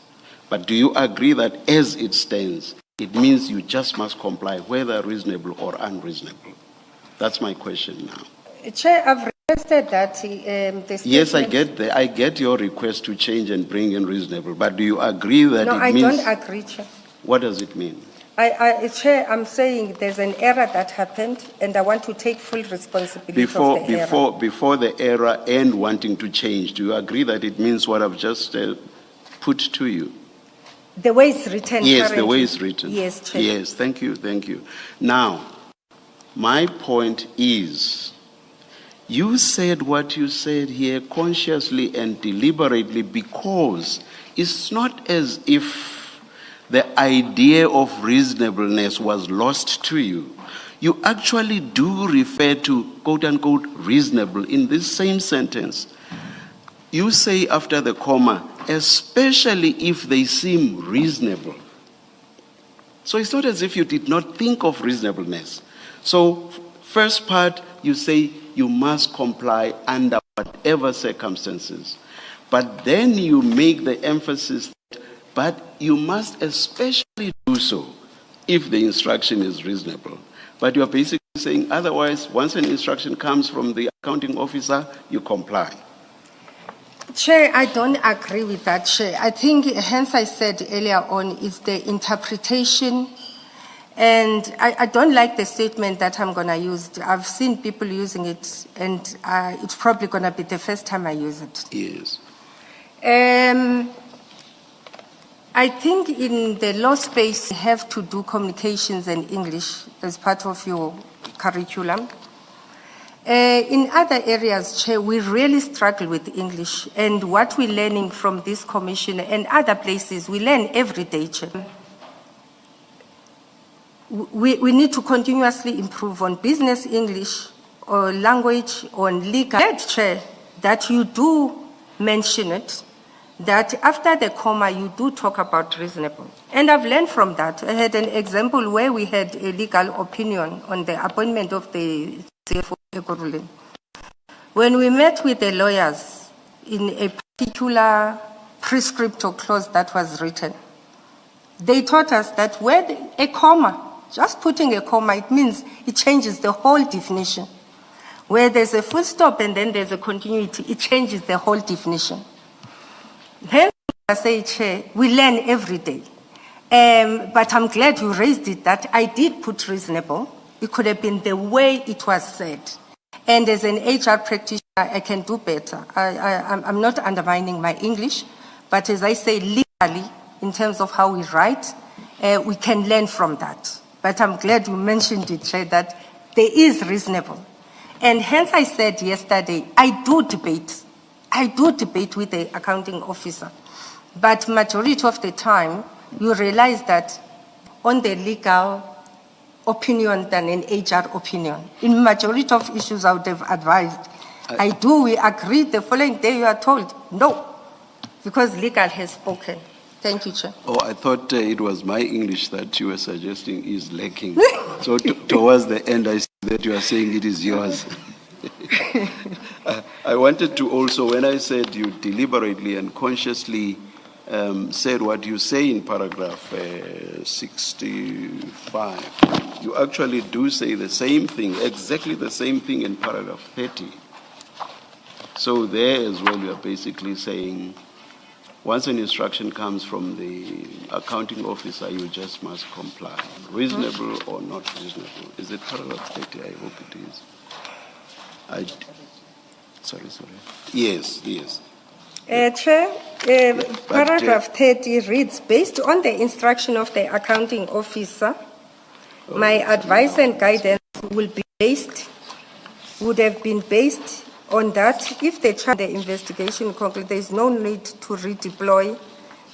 But do you agree that as it stands, it means you just must comply whether reasonable or unreasonable? That's my question now. Chair, I've requested that the statement... Yes, I get your request to change and bring in reasonable, but do you agree that No, it means... I don't agree, Chair. What does it mean? Chair, I'm saying there's an error that happened, and I want to take full responsibility of the error. Before the error and wanting to change, do you agree that it means what I've just put to you? The way it's written. Yes, the currently. way it's written. Yes, Chair. Yes, thank you, thank you. Now, my point is, you said what you said here consciously and deliberately because it's not as if the idea of reasonableness was lost to you. You actually do refer to quote-unquote reasonable in this same sentence. You say after the comma, especially if they seem reasonable. So it's not as if you did not think of reasonableness. So first part, you say you must comply under whatever circumstances. But then you make the emphasis that, but you must especially do so if the instruction is reasonable. But you're basically saying otherwise, once an instruction comes from the accounting officer, you comply. Chair, I don't agree with that, Chair. I think, hence I said earlier on, is the interpretation. And I don't like the statement that I'm going to use. I've seen people using it, and it's probably going to be the first time I use it. Yes. I think in the law space, you have to do communications and English as part of your curriculum. In other areas, Chair, we really struggle with English. And what we're learning from this commission and other places, we learn every day, Chair. We need to continuously improve on business English, or language, on legal. Chair, that you do mention it, that after the comma, you do talk about reasonable. And I've learned from that. I had an example where we had a legal opinion on the appointment of the CFO Ekurhuleni. When we met with the lawyers in a particular prescriptive clause that was written, they taught us that where a comma, just putting a comma, it means it changes the whole definition. Where there's a full stop and then there's a continuity, it changes the whole definition. Hence, I say, Chair, we learn every day. But I'm glad you raised it, that I did put reasonable. It could have been the way it was said. And as an HR practitioner, I can do better. I'm not undermining my English, but as I say, legally, in terms of how we write, we can learn from that. But I'm glad you mentioned it, Chair, that there is reasonable. And hence I said yesterday, I do debate with the accounting officer. But majority of the time, you realize that on the legal opinion than an HR opinion. In majority of issues I would have advised, we agree, the following day you are told, no, because legal has spoken. Thank you, Chair. Oh, I thought it was my English that you were suggesting is lacking. So towards the end, I see that you are saying it is yours. I wanted to also, when I said you deliberately and consciously said what you say in paragraph 65, you actually do say the same thing, exactly the same thing in paragraph 30. So there as well, you are basically saying, once an instruction comes from the accounting officer, you just must comply, reasonable or not reasonable. Is it paragraph 30? I hope it is. Sorry. Yes. Chair, paragraph 30 reads, based on the instruction of the accounting officer, my advice and guidance would have been based on that. If the investigation concludes, there is no need to redeploy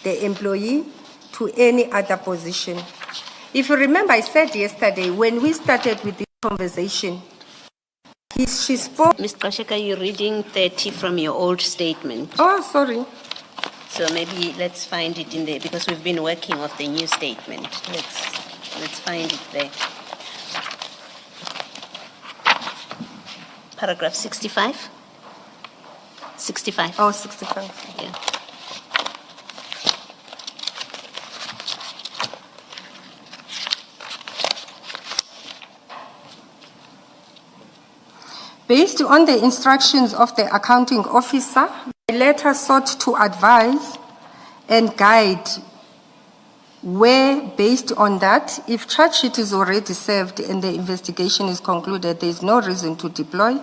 the employee to any other position. If you remember, I said yesterday, when we started with this conversation, she spoke. Ms. Gxasheka, you're reading 30 from your old statement. Oh, sorry. So maybe let's find it in there, because we've been working off the new statement. Let's find it there. Paragraph 65? 65. Oh, 65. Yeah. Based on the instructions of the accounting officer, the letter sought to advise and guide where, based on that, if charge sheet is already served and the investigation is concluded, there is no reason to deploy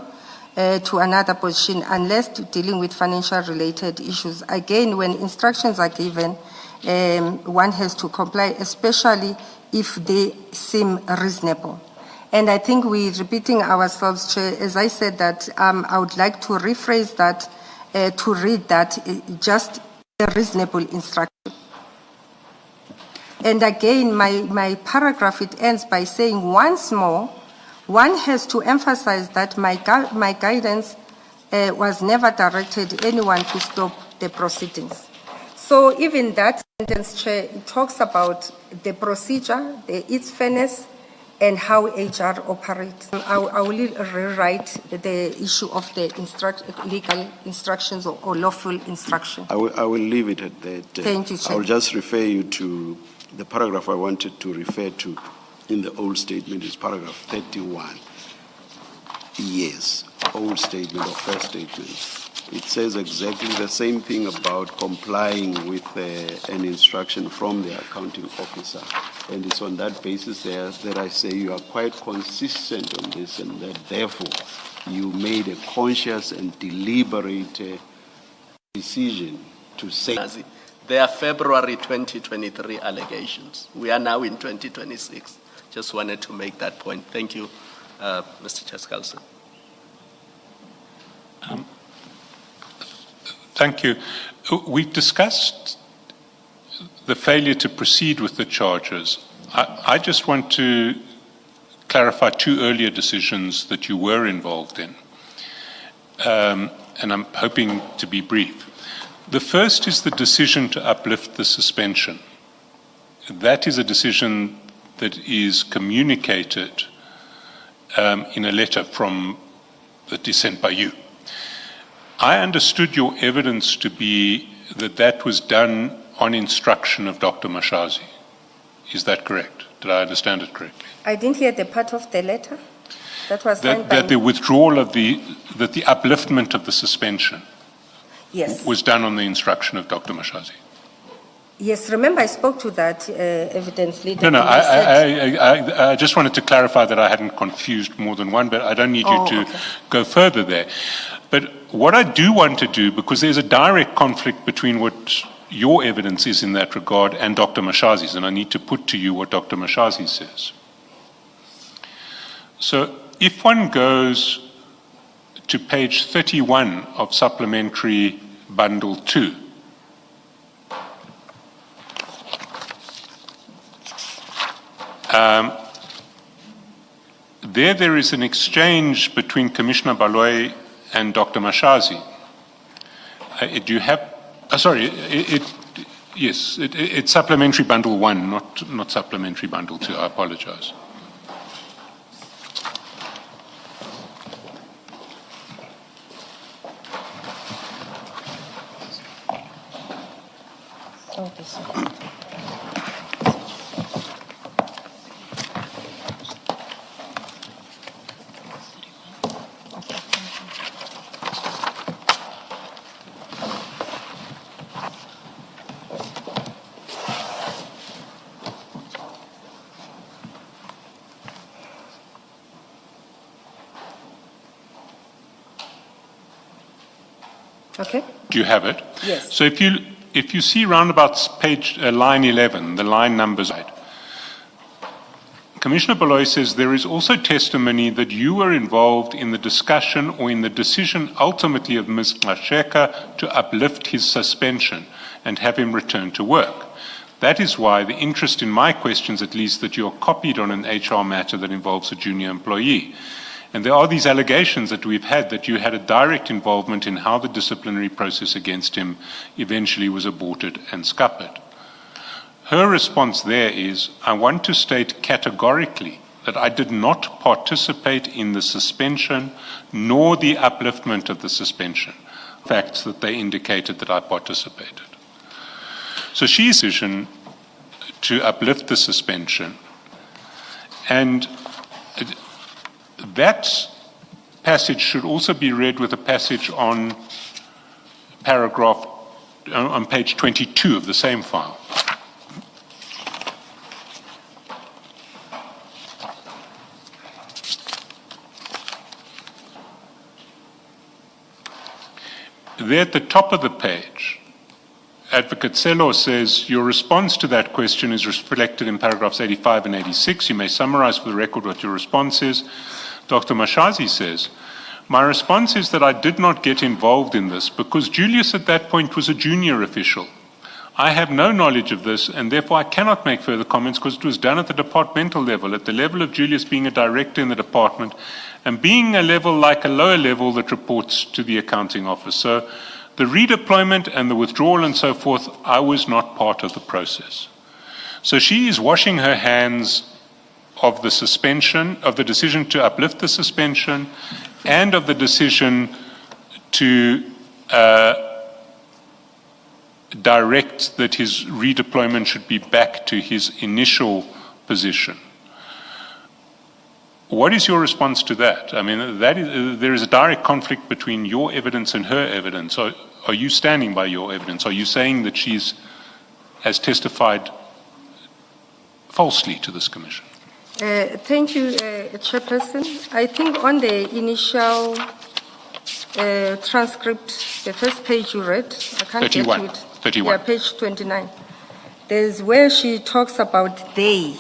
to another position unless dealing with financial related issues. Again, when instructions are given one has to comply, especially if they seem reasonable. And I think we're repeating ourselves, Chair. As I said that, I would like to rephrase that, to read that just a reasonable instruction. And again, my paragraph, it ends by saying once more, one has to emphasize that my guidance was never directed anyone to stop the proceedings. So even that sentence, Chair, it talks about the procedure, its fairness, and how HR operates. I will rewrite the issue of the legal instructions or lawful instruction. I will leave it at that. Thank you, Chair. I will just refer you to the paragraph I wanted to refer to in the old statement is paragraph 31. Yes, old statement or first statement. It says exactly the same thing about complying with an instruction from the accounting officer. And it's on that basis there that I say you are quite consistent on this and that therefore you made a conscious and deliberate decision to say. They are February 2023 allegations. We are now in 2026. Just wanted to make that point. Thank you, Mr. Chaskalson. Thank you. We've discussed the failure to proceed with the charges. I just want to clarify two earlier decisions that you were involved in, and I'm hoping to be brief. The first is the decision to uplift the suspension. That is a decision that is communicated in a letter that is sent by you. I understood your evidence to be that that was done on instruction of Dr. Mashazi. Is that correct? Did I understand it correctly? I didn't hear the part of the letter that was signed by that the withdrawal of the upliftment of the suspension yes. was done on the instruction of Dr. Mashazi. Yes, remember I spoke to that evidence leader. No, I just wanted to clarify that I hadn't confused more than one, but I don't need you to go further there. But what I do want to do, because there's a direct conflict between what your evidence is in that regard and Dr. Mashazi's, and I need to put to you what Dr. Mashazi says. So if one goes to page 31 of Supplementary Bundle 2, there is an exchange between Commissioner Baloyi and Dr. Mashazi. Do you have? Sorry, yes, it's Supplementary Bundle 1, not Supplementary Bundle 2. I apologize. Okay. Do you have it? Yes. So if you see roundabouts page line 11, the line numbers, Commissioner Baloyi says there is also testimony that you were involved in the discussion or in the decision ultimately of Ms. Gxasheka to uplift his suspension and have him return to work. That is why the interest in my questions, at least, that you're copied on an HR matter that involves a junior employee. And there are these allegations that we've had that you had a direct involvement in how the disciplinary process against him eventually was aborted and scuppered. Her response there is, I want to state categorically that I did not participate in the suspension nor the upliftment of the suspension. Facts that they indicated that I participated. So she's decision to uplift the suspension, and that passage should also be read with a passage on paragraph on page 22 of the same file. There at the top of the page, Advocate Selo says, your response to that question is reflected in paragraphs 85 and 86. You may summarize for the record what your response is. Dr. Mashazi says, my response is that I did not get involved in this because Julius at that point was a junior official. I have no knowledge of this, and therefore I cannot make further comments because it was done at the departmental level, at the level of Julius being a director in the department, and being a level like a lower level that reports to the accounting office. So the redeployment and the withdrawal and so forth, I was not part of the process. So she is washing her hands of the suspension, of the decision to uplift the suspension, and of the decision to direct that his redeployment should be back to his initial position. What is your response to that? I mean, there is a direct conflict between your evidence and her evidence. Are you standing by your evidence? Are you saying that she has testified falsely to this commission? Thank you, Chairperson. I think on the initial transcript, the first page you read, I can't 31. get to it. 31. Yeah, page 29. There's where she talks about they.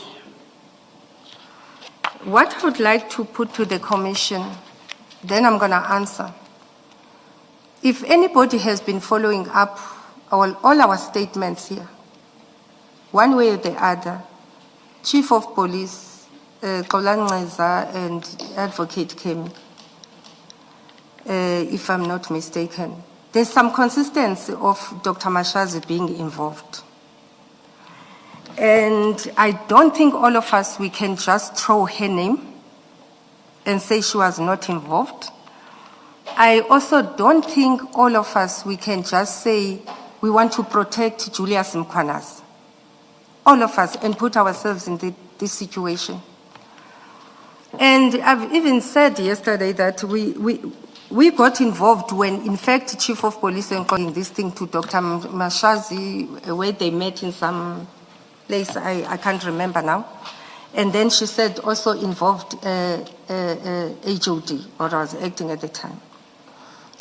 What I would like to put to the commission, then I'm going to answer. If anybody has been following up all our statements here, one way or the other, Chief of Police, Kolangeza and Advocate Kemi, if I'm not mistaken, there's some consistency of Dr. Mashazi being involved. And I don't think all of us, we can just throw her name and say she was not involved. I also don't think all of us, we can just say we want to protect Julius Mkhwanazi. All of us, and put ourselves in this situation. And I've even said yesterday that we got involved when, in fact, Chief of Police encoding this thing to Dr. Mashazi, where they met in some place, I can't remember now. And then she said also involved HOD, or I was acting at the time.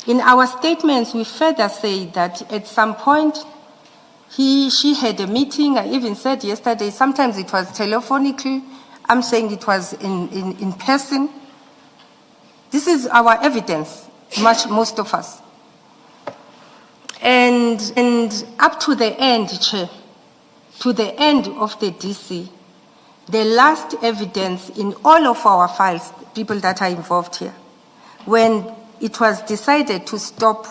In our statements, we further say that at some point, she had a meeting. I even said yesterday, sometimes it was telephonically. I'm saying it was in person. This is our evidence, most of us. And up to the end, Chair, to the end of the DC, the last evidence in all of our files, people that are involved here, when it was decided to stop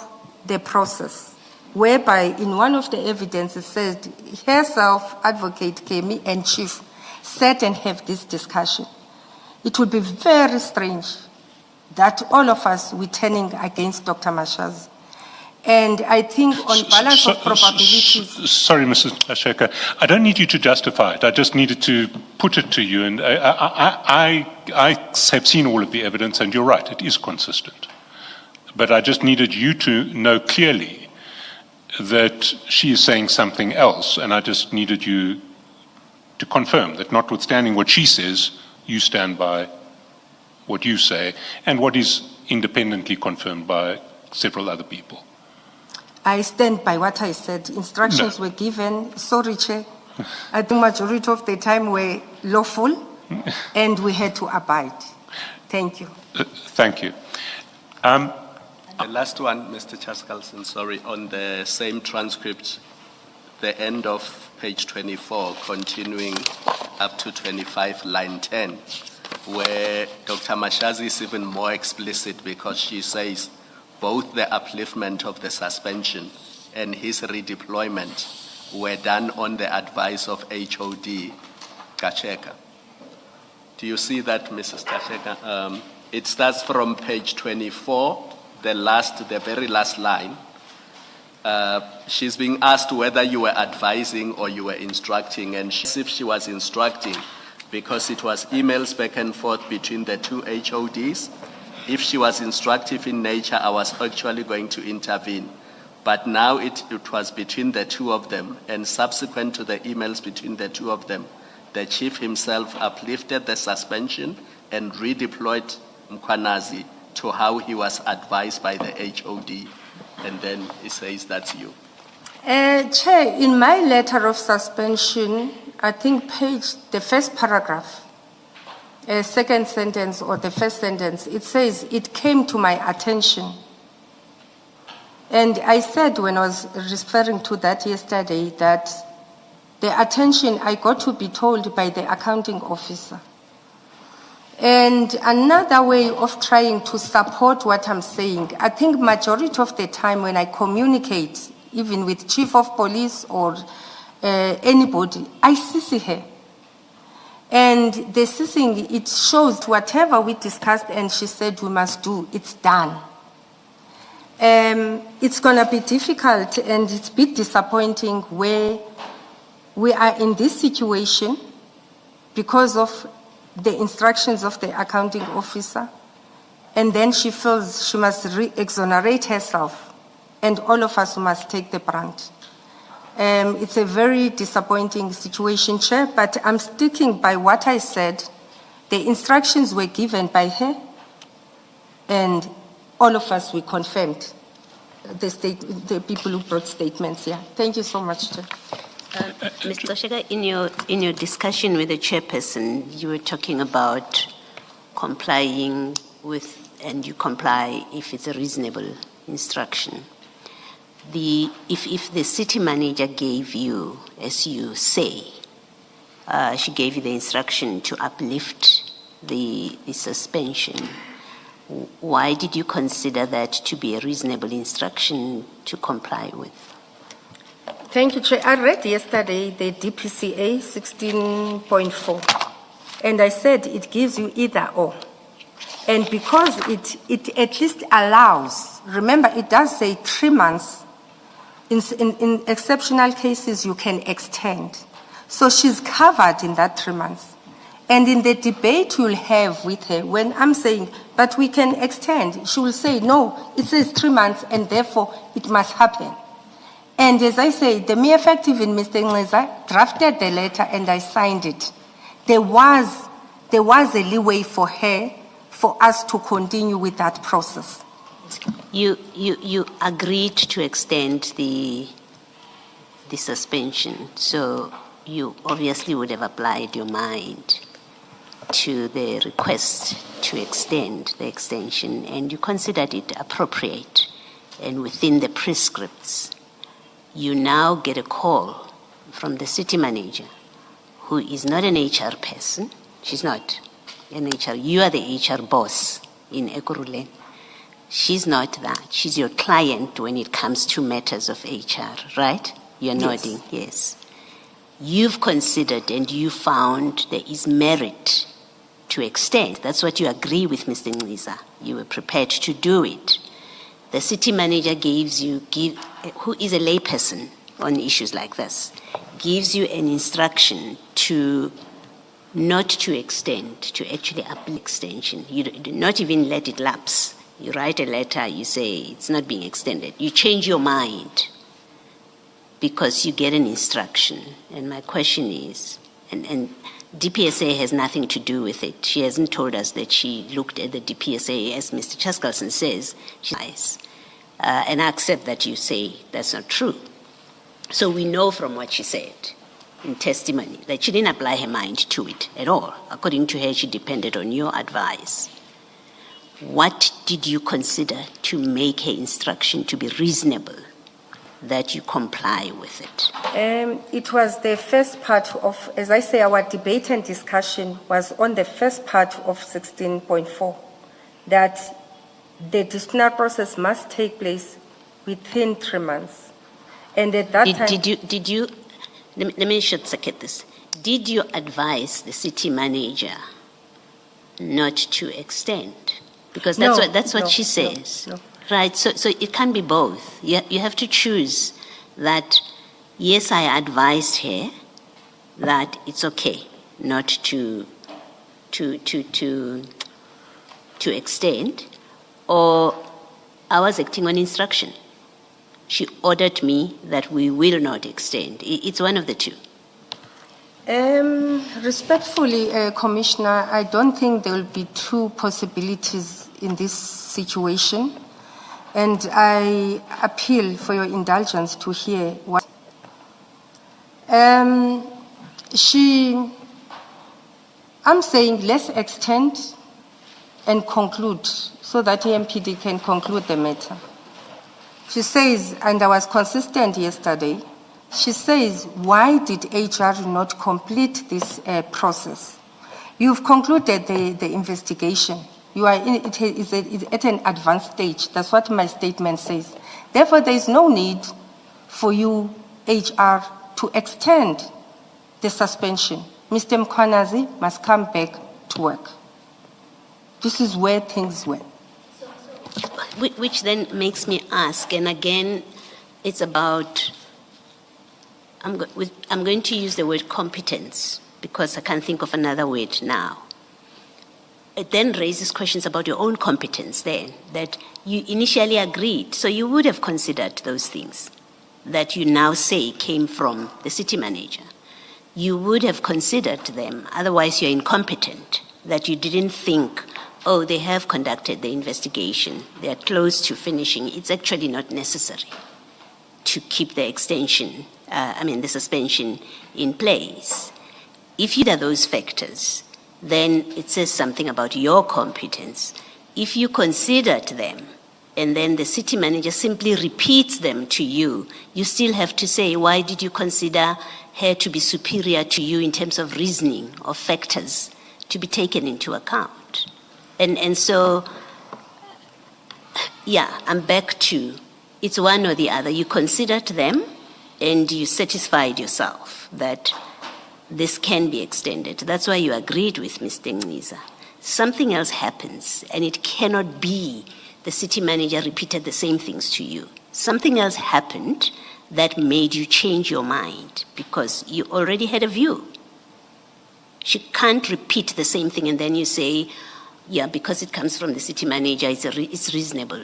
the process, whereby in one of the evidences said herself, Advocate Kemi, and Chief sat and have this discussion. It would be very strange that all of us were turning against Dr. Mashazi. And I think on balance of probabilities... Sorry, Mrs. Gxasheka, I don't need you to justify it. I just needed to put it to you. And I have seen all of the evidence, and you're right, it is consistent. But I just needed you to know clearly that she is saying something else, and I just needed you to confirm that notwithstanding what she says, you stand by what you say, and what is independently confirmed by several other people. I stand by what I said. Instructions were given. Sorry, Chair. I think majority of the time were lawful, and we had to abide. Thank you. Thank you. The last one, Mr. Chaskalson, sorry, on the same transcript, the end of page 24, continuing up to 25, line 10, where Dr. Mashazi is even more explicit because she says both the upliftment of the suspension and his redeployment were done on the advice of HOD Gxasheka. Do you see that, Mrs. Gxasheka? It starts from page 24, the very last line. She's being asked whether you were advising or you were instructing, and if she was instructing, because it was emails back and forth between the two HODs. If she was instructive in nature, I was actually going to intervene. But now it was between the two of them, and subsequent to the emails between the two of them, the chief himself uplifted the suspension and redeployed Mkhwanazi to how he was advised by the HOD. And then he says, that's you. Chair, in my letter of suspension, I think the first paragraph, second sentence or the first sentence, it says, it came to my attention. And I said when I was referring to that yesterday that the attention I got to be told by the accounting officer. And another way of trying to support what I'm saying, I think majority of the time when I communicate, even with chief of police or anybody, I CC her. And the CCing, it shows whatever we discussed and she said we must do, it's done. It's going to be difficult and it's a bit disappointing where we are in this situation because of the instructions of the accounting officer, and then she feels she must exonerate herself, and all of us must take the brunt. It's a very disappointing situation, Chair, but I'm sticking by what I said. The instructions were given by her, and all of us, we confirmed the people who brought statements here. Thank you so much, Chair. Ms. Gxasheka, in your discussion with the chairperson, you were talking about complying with, and you comply if it's a reasonable instruction. If the city manager gave you, as you say, she gave you the instruction to uplift the suspension, why did you consider that to be a reasonable instruction to comply with? Thank you, Chair. I read yesterday the DPCA 16.4, and I said it gives you either or. And because it at least allows, remember it does say 3 months, in exceptional cases you can extend. So she's covered in that 3 months. And in the debate you'll have with her, when I'm saying, but we can extend, she will say, no, it says 3 months and therefore it must happen. And as I say, the mere fact even Mr. Ngxeza drafted the letter and I signed it. There was a leeway for her, for us to continue with that process. You agreed to extend the suspension, so you obviously would have applied your mind to the request to extend the extension, and you considered it appropriate and within the prescripts. You now get a call from the city manager, who is not an HR person. She's not an HR. You are the HR boss in Ekurhuleni. She's not that. She's your client when it comes to matters of HR, right? You're nodding, yes. You've considered and you found there is merit to extend. That's what you agree with Mr. Ngxeza. You were prepared to do it. The city manager who is a layperson on issues like this, gives you an instruction to not to extend, to actually up extension. You do not even let it lapse. You write a letter, you say it's not being extended. You change your mind because you get an instruction. And my question is, and DPSA has nothing to do with it. She hasn't told us that she looked at the DPSA, as Mr. Chaskalson says. And I accept that you say that's not true. So we know from what she said in testimony that she didn't apply her mind to it at all. According to her, she depended on your advice. What did you consider to make her instruction to be reasonable, that you comply with it? It was the first part of, as I say, our debate and discussion was on the first part of 16.4, that the disciplinary process must take place within 3 months. And at that time... Let me short circuit this. Did you advise the city manager not to extend? Because that's what she says. No. Right, so it can be both. You have to choose that, yes, I advised her that it's okay not to extend, or I was acting on instruction. She ordered me that we will not extend. It's one of the two. Respectfully, Commissioner, I don't think there will be two possibilities in this situation. and I appeal for your indulgence to hear what. I'm saying let's extend and conclude so that MPD can conclude the matter. She says, and I was consistent yesterday, she says, why did HR not complete this process? You've concluded the investigation. You are it is at an advanced stage. That's what my statement says. Therefore, there is no need for you, HR, to extend the suspension. Mr. Mkwanazi must come back to work. This is where things went. Which then makes me ask, and again, it's about, I'm going to use the word competence because I can't think of another word now. It then raises questions about your own competence then, that you initially agreed, so you would have considered those things that you now say came from the city manager. You would have considered them, otherwise you're incompetent, that you didn't think, oh, they have conducted the investigation, they're close to finishing. It's actually not necessary to keep the the suspension in place. If you do those factors, then it says something about your competence. If you considered them, and then the city manager simply repeats them to you, you still have to say, why did you consider her to be superior to you in terms of reasoning or factors to be taken into account? And so, yeah, I'm back to, it's one or the other. You considered them and you satisfied yourself that this can be extended. That's why you agreed with Mr. Ngqiza. Something else happens and it cannot be the city manager repeated the same things to you. Something else happened that made you change your mind because you already had a view. She can't repeat the same thing and then you say, yeah, because it comes from the city manager, it's reasonable.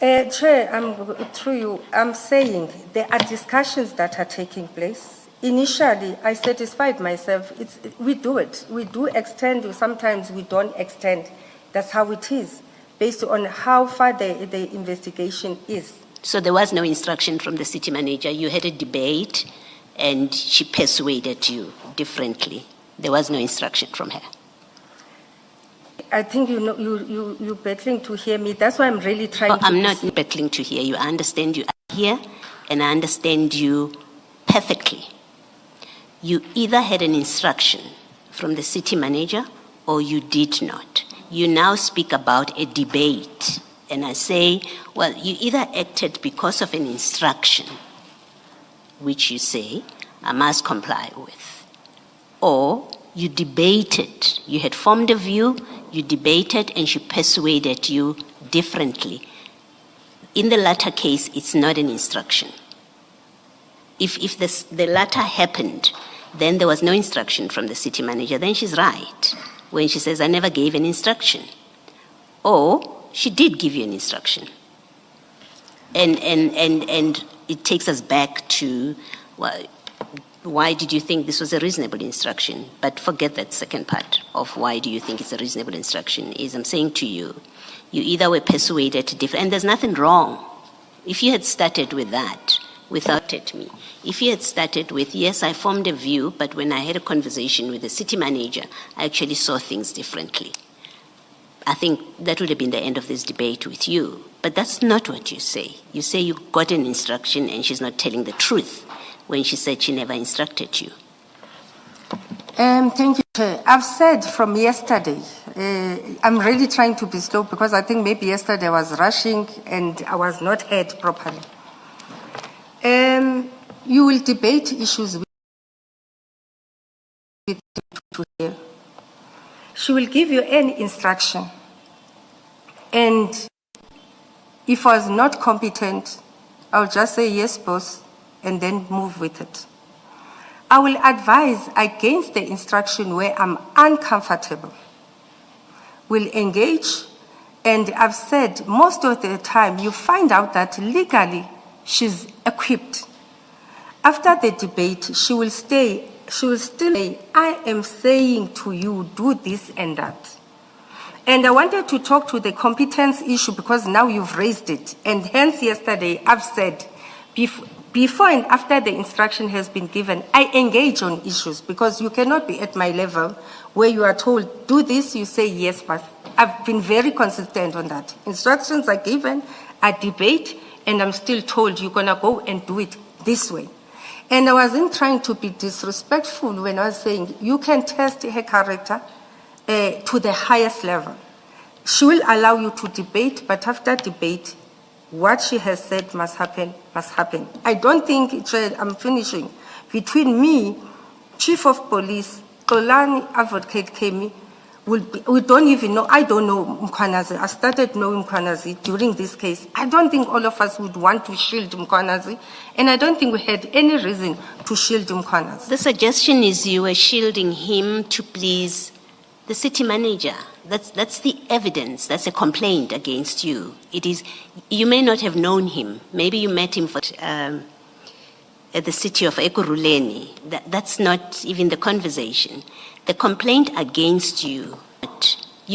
Chair, through you, I'm saying there are discussions that are taking place. Initially, I satisfied myself. We do it. We do extend, sometimes we don't extend. That's how it is, based on how far the investigation is. So there was no instruction from the city manager. You had a debate and she persuaded you differently. There was no instruction from her. I think you're battling to hear me. That's why I'm really trying to... I'm not battling to hear you. I understand you are here and I understand you perfectly. You either had an instruction from the city manager or you did not. You now speak about a debate. And I say, well, you either acted because of an instruction, which you say, I must comply with, or you debated. You had formed a view, you debated, and she persuaded you differently. In the latter case, it's not an instruction. If the latter happened, then there was no instruction from the city manager, then she's right when she says, I never gave an instruction. Or she did give you an instruction. And it takes us back to, well, why did you think this was a reasonable instruction? But forget that second part of why do you think it's a reasonable instruction is I'm saying to you, you either were persuaded different, and there's nothing wrong. If you had started with that, without me, if you had started with, yes, I formed a view, but when I had a conversation with the city manager, I actually saw things differently. I think that would have been the end of this debate with you. But that's not what you say. You say you got an instruction and she's not telling the truth when she said she never instructed you. Thank you, Chair. I've said from yesterday, I'm really trying to be slow because I think maybe yesterday I was rushing and I was not heard properly. You will debate issues with her. She will give you any instruction. And if I was not competent, I'll just say, yes, boss, and then move with it. I will advise against the instruction where I'm uncomfortable. We'll engage, and I've said most of the time you find out that legally she's equipped. After the debate, she will still say, I am saying to you, do this and that. And I wanted to talk to the competence issue because now you've raised it. And hence yesterday I've said, before and after the instruction has been given, I engage on issues because you cannot be at my level where you are told, do this, you say yes, but I've been very consistent on that. Instructions are given, I debate, and I'm still told you're gonna go and do it this way. And I wasn't trying to be disrespectful when I was saying you can test her character to the highest level. She will allow you to debate, but after debate, what she has said must happen, must happen. I don't think, I'm finishing, between me, Chief of Police, Xolani, Advocate Kemi, we don't even know, I don't know Mkhwanazi. I started knowing Mkhwanazi during this case. I don't think all of us would want to shield Mkhwanazi, and I don't think we had any reason to shield Mkhwanazi. The suggestion is you were shielding him to please the city manager. That's the evidence. That's a complaint against you. It is, you may not have known him. Maybe you met him at the city of Ekurhuleni. That's not even the conversation. The complaint against you,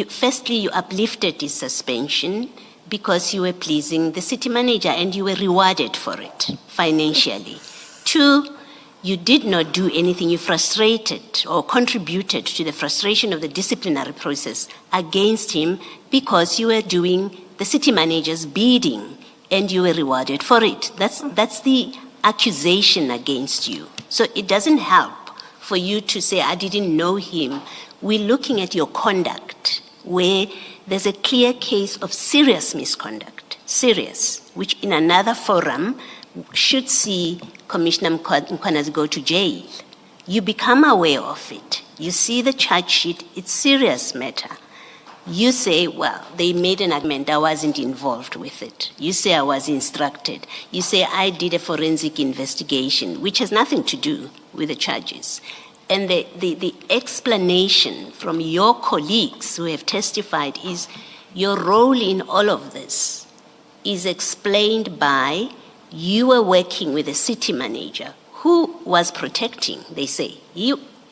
firstly, you uplifted his suspension because you were pleasing the city manager and you were rewarded for it financially. 2, you did not do anything. You frustrated or contributed to the frustration of the disciplinary process against him because you were doing the city manager's bidding and you were rewarded for it. That's the accusation against you. So it doesn't help for you to say, I didn't know him. We're looking at your conduct where there's a clear case of serious misconduct, serious, which in another forum should see Commissioner Mkhwanazi go to jail. You become aware of it. You see the charge sheet, it's serious matter. You say, well, they made an argument, I wasn't involved with it. You say I was instructed. You say I did a forensic investigation, which has nothing to do with the charges. And the explanation from your colleagues who have testified is your role in all of this is explained by you were working with a city manager who was protecting, they say.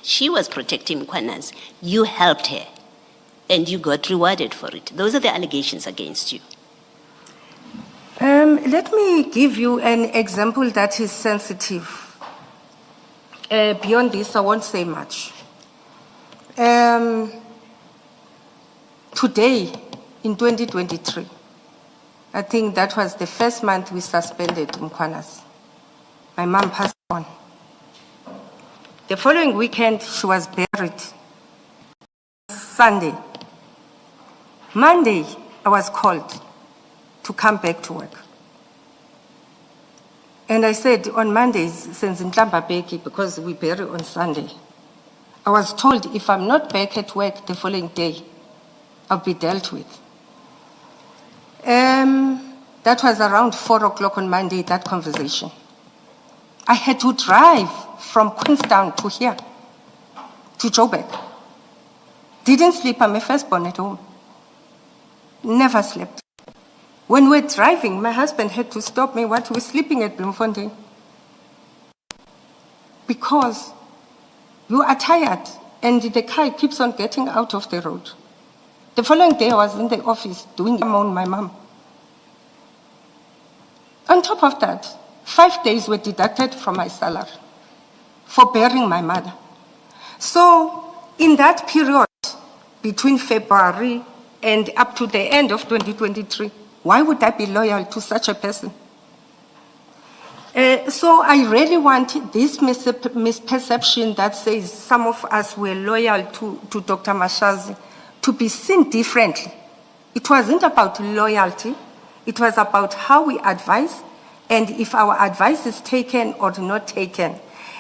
She was protecting Mkhwanazi. You helped her. And you got rewarded for it. Those are the allegations against you. Let me give you an example that is sensitive. Beyond this, I won't say much. Today, in 2023, I think that was the first month we suspended Mkhwanazi. My mom passed on. The following weekend, she was buried. Sunday. Monday, I was called to come back to work. And I said, on Mondays, since in Beki, because we bury on Sunday, I was told if I'm not back at work the following day, I'll be dealt with. That was around 4 o'clock on Monday, that conversation. I had to drive from Queenstown to here, to Joburg. Didn't sleep, I'm a firstborn at home. Never slept. When we're driving, my husband had to stop me while we were sleeping at Bloemfontein. Because you are tired and the car keeps on getting out of the road. The following day I was in the office doing on my mom. On top of that, 5 days were deducted from my salary for burying my mother. So in that period, between February and up to the end of 2023, why would I be loyal to such a person? So I really want this misperception that says some of us were loyal to Dr. Mashazi to be seen differently. It wasn't about loyalty. It was about how we advise and if our advice is taken or not taken.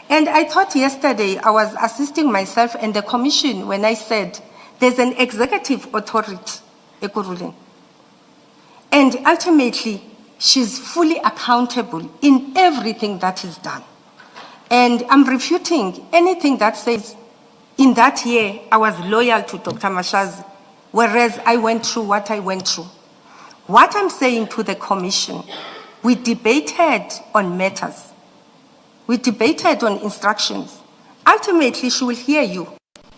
And I thought yesterday I was assisting myself and the commission when I said there's an executive authority, Ekurhuleni. And ultimately, she's fully accountable in everything that is done. And I'm refuting anything that says, in that year, I was loyal to Dr. Mashazi, whereas I went through what I went through. What I'm saying to the commission, we debated on matters. We debated on instructions. Ultimately, she will hear you.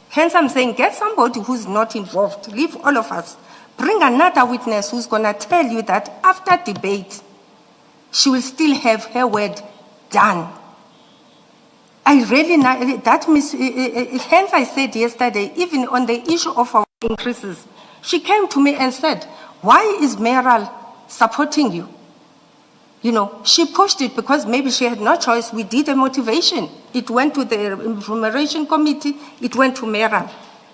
Hence, I'm saying get somebody who's not involved. Leave all of us. Bring another witness who's going to tell you that after debate, she will still have her word done. I really, that means, hence I said yesterday, even on the issue of our increases, she came to me and said, why is Meral supporting you? You know, she pushed it because maybe she had no choice. We did a motivation. It went to the remuneration committee. It went to Meral.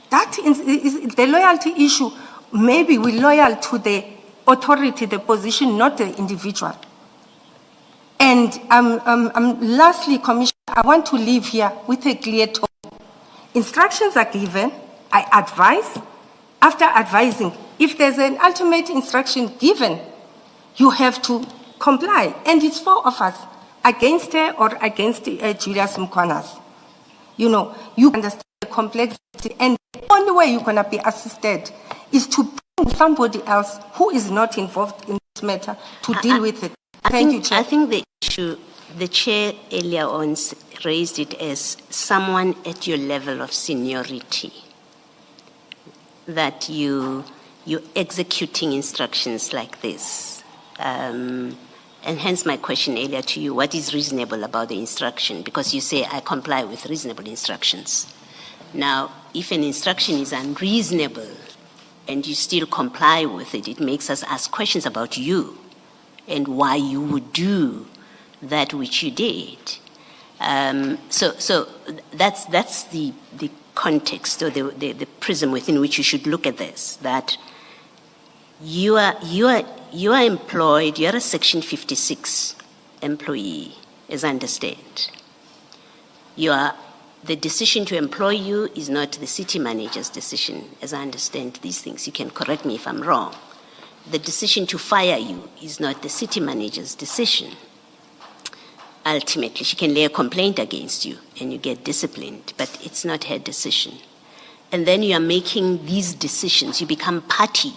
That is the loyalty issue. Maybe we're loyal to the authority, the position, not the individual. And lastly, Commissioner, I want to leave here with a clear tone. Instructions are given. I advise. After advising, if there's an ultimate instruction given, you have to comply. And it's 4 of us, against her or against Julius Mkwanas. You know, you understand the complexity, and the only way you're going to be assisted is to bring somebody else who is not involved in this matter to deal with it. Thank you, Chair. I think the issue, the Chair earlier on raised it as someone at your level of seniority, that you're executing instructions like this. And hence my question earlier to you, what is reasonable about the instruction? Because you say, I comply with reasonable instructions. Now, if an instruction is unreasonable and you still comply with it, it makes us ask questions about you and why you would do that which you did. So that's the context or the prism within which you should look at this, that you are employed, you're a Section 56 employee, as I understand. The decision to employ you is not the city manager's decision, as I understand these things. You can correct me if I'm wrong. The decision to fire you is not the city manager's decision. Ultimately, she can lay a complaint against you and you get disciplined, but it's not her decision. And then you are making these decisions, you become party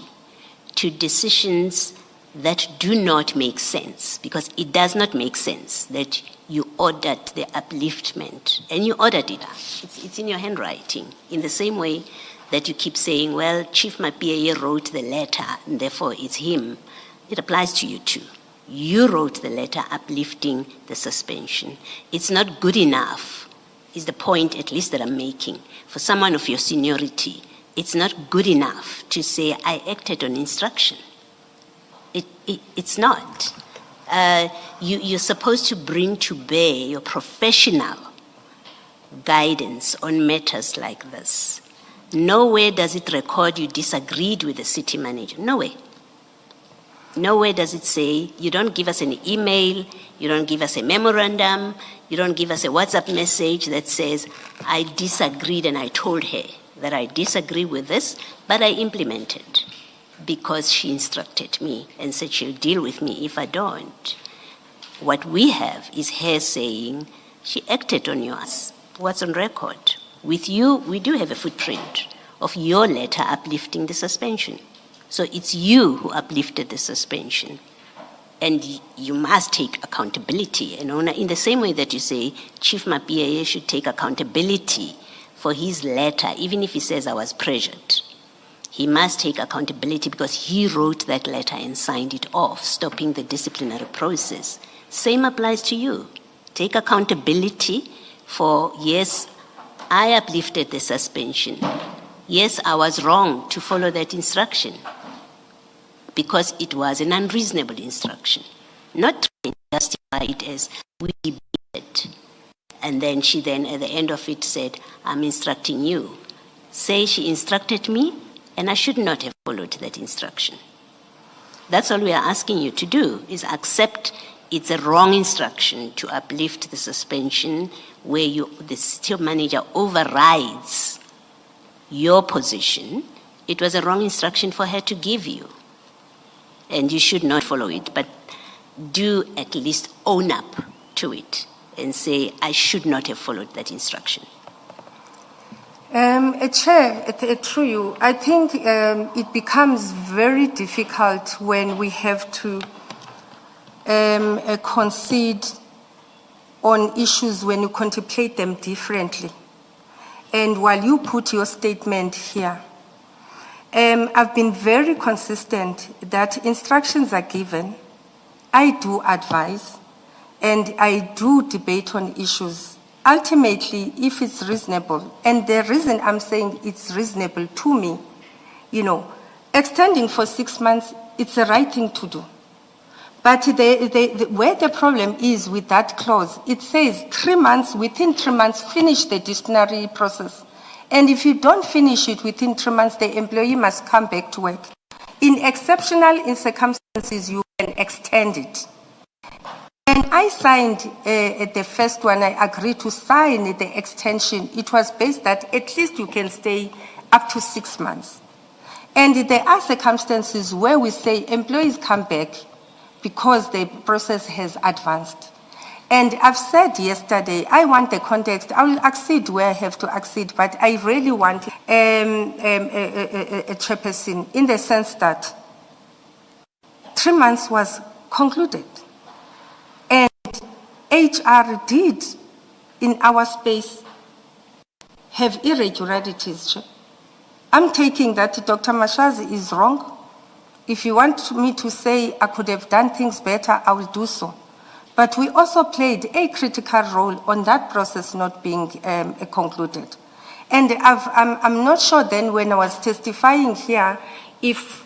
to decisions that do not make sense, because it does not make sense that you ordered the upliftment, and you ordered it. It's in your handwriting, in the same way that you keep saying, well, Chief Mapia wrote the letter, and therefore it's him. It applies to you too. You wrote the letter uplifting the suspension. It's not good enough, is the point at least that I'm making. For someone of your seniority, it's not good enough to say, I acted on instruction. It's not. You're supposed to bring to bear your professional guidance on matters like this. Nowhere does it record you disagreed with the city manager. No way. Nowhere does it say, you don't give us an email, you don't give us a memorandum, you don't give us a WhatsApp message that says, I disagreed and I told her that I disagree with this, but I implemented because she instructed me and said she'll deal with me if I don't. What we have is her saying she acted on yours. What's on record? With you, we do have a footprint of your letter uplifting the suspension. So it's you who uplifted the suspension. And you must take accountability. And in the same way that you say Chief Mapia should take accountability for his letter, even if he says I was pressured, he must take accountability because he wrote that letter and signed it off, stopping the disciplinary process. Same applies to you. Take accountability for, yes, I uplifted the suspension. Yes, I was wrong to follow that instruction because it was an unreasonable instruction. Not trying to justify it as we debated. And then she then at the end of it said, I'm instructing you. Say she instructed me and I should not have followed that instruction. That's all we are asking you to do, is accept it's a wrong instruction to uplift the suspension where the city manager overrides your position. It was a wrong instruction for her to give you. And you should not follow it, but do at least own up to it and say, I should not have followed that instruction. Chair, through you, I think it becomes very difficult when we have to concede on issues when you contemplate them differently. and while you put your statement here, I've been very consistent that instructions are given, I do advise, and I do debate on issues. Ultimately, if it's reasonable, and the reason I'm saying it's reasonable to me, extending for 6 months, it's the right thing to do. But where the problem is with that clause, it says 3 months, within 3 months, finish the disciplinary process. And if you don't finish it within 3 months, the employee must come back to work. In exceptional circumstances, you can extend it. And I signed the first one, I agreed to sign the extension. It was based that at least you can stay up to 6 months. And there are circumstances where we say employees come back because the process has advanced. And I've said yesterday, I want the context. I will accede where I have to accede, but I really want a chairperson in the sense that 3 months was concluded. And HR did, in our space, have irregularities. I'm taking that Dr. Mashazi is wrong. If you want me to say I could have done things better, I will do so. But we also played a critical role on that process not being concluded. And I'm not sure then when I was testifying here if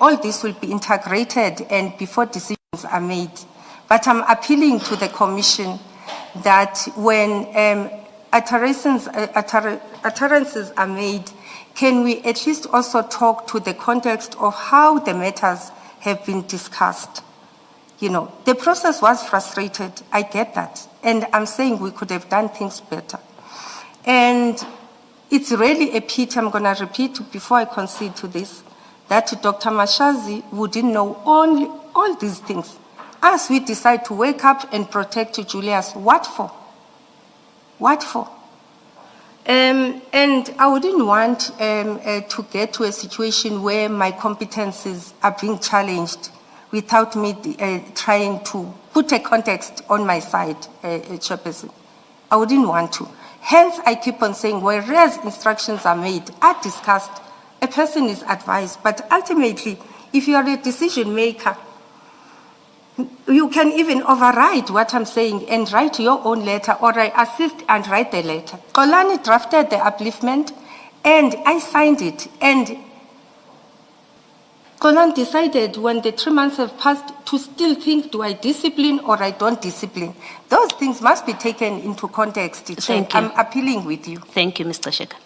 all this will be integrated and before decisions are made. But I'm appealing to the Commission that when utterances are made, can we at least also talk to the context of how the matters have been discussed? The process was frustrated, I get that. And I'm saying we could have done things better. And it's really a pity, I'm gonna repeat before I concede to this, that Dr. Mashazi wouldn't know all these things. As we decide to wake up and protect Julius, what for? What for? And I wouldn't want to get to a situation where my competencies are being challenged without me trying to put a context on my side, Chairperson. I wouldn't want to. Hence, I keep on saying, whereas instructions are made, are discussed, a person is advised, but ultimately, if you are a decision maker, you can even override what I'm saying and write your own letter, or I assist and write the letter. Kolani drafted the upliftment, and I signed it. And Kolani decided when the 3 months have passed to still think, do I discipline or I don't discipline? Those things must be taken into context. Thank you. I'm appealing with you. Thank you, Mr. Gxasheka.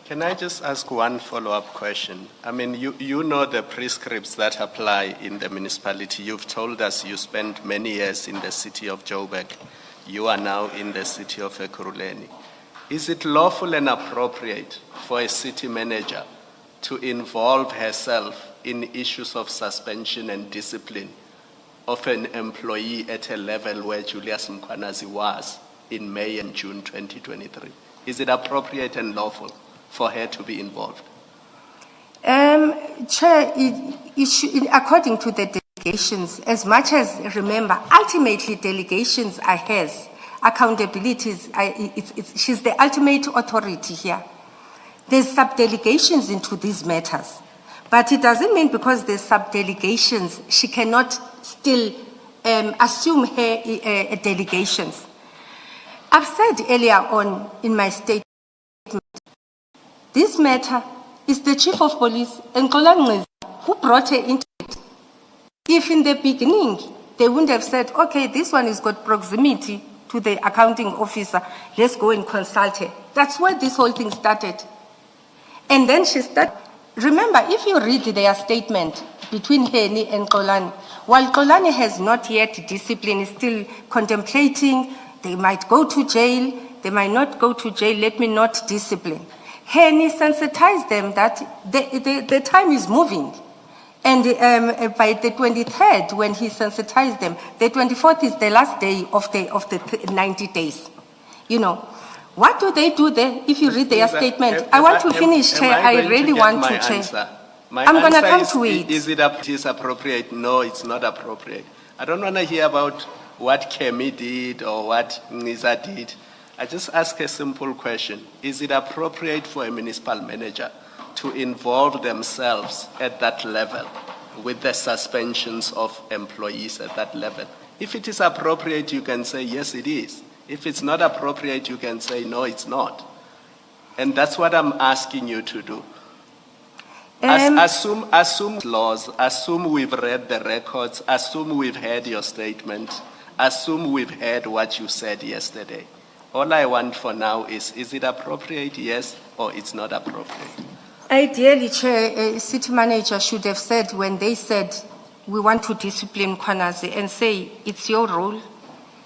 Can I just ask one follow-up question? I mean, you know the prescripts that apply in the municipality. You've told us you spent many years in the city of Joburg. You are now in the city of Ekurhuleni. Is it lawful and appropriate for a city manager to involve herself in issues of suspension and discipline of an employee at a level where Julius Mkhwanazi was in May and June 2023? Is it appropriate and lawful for her to be involved? Chair, according to the delegations, as much as, remember, ultimately delegations are hers, accountabilities, she's the ultimate authority here. There's sub-delegations into these matters. But it doesn't mean because there's sub-delegations, she cannot still assume her delegations. I've said earlier on in my statement, this matter is the chief of police and Kolani who brought her into it. If in the beginning they wouldn't have said, okay, this one has got proximity to the accounting officer, let's go and consult her. That's where this whole thing started. And then she started. Remember, if you read their statement between Heni and Kolani, while Kolani has not yet disciplined, is still contemplating, they might go to jail, they might not go to jail, let me not discipline. Heni sensitized them that the time is moving. And by the 23rd, when he sensitized them, the 24th is the last day of the 90 days. What do they do there if you read their statement? I want to finish, Chair. I really want to, Chair. I'm going to come to it. Is it appropriate? No, it's not appropriate. I don't want to hear about what Kemi did or what Nisa did. I just ask a simple question. Is it appropriate for a municipal manager to involve themselves at that level with the suspensions of employees at that level? If it is appropriate, you can say, yes, it is. If it's not appropriate, you can say, no, it's not. And that's what I'm asking you to do. Assume laws, assume we've read the records, assume we've heard your statement, assume we've heard what you said yesterday. All I want for now is it appropriate, yes, or it's not appropriate? Ideally, Chair, a city manager should have said when they said, we want to discipline Kwanazi and say, it's your role,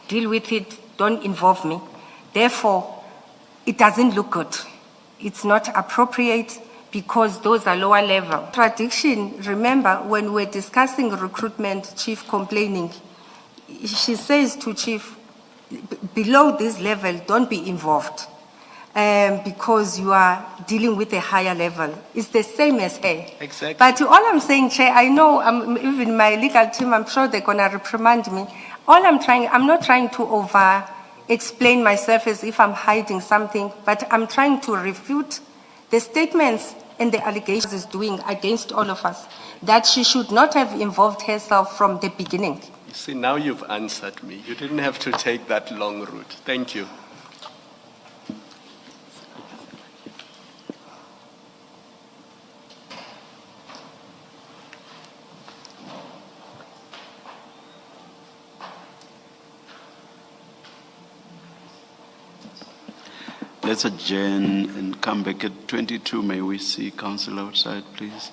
deal with it, don't involve me. Therefore, it doesn't look good. It's not appropriate because those are lower level. Contradiction, remember when we're discussing recruitment, chief complaining, she says to chief, below this level, don't be involved because you are dealing with a higher level. It's the same as her. Exactly. But all I'm saying, Chair, I know even my legal team, I'm sure they're going to reprimand me. I'm not trying to over-explain myself as if I'm hiding something, but I'm trying to refute the statements and the allegations is doing against all of us, that she should not have involved herself from the beginning. You see, now you've answered me. You didn't have to take that long route. Thank you. Let's adjourn and come back at 22. May we see council outside, please?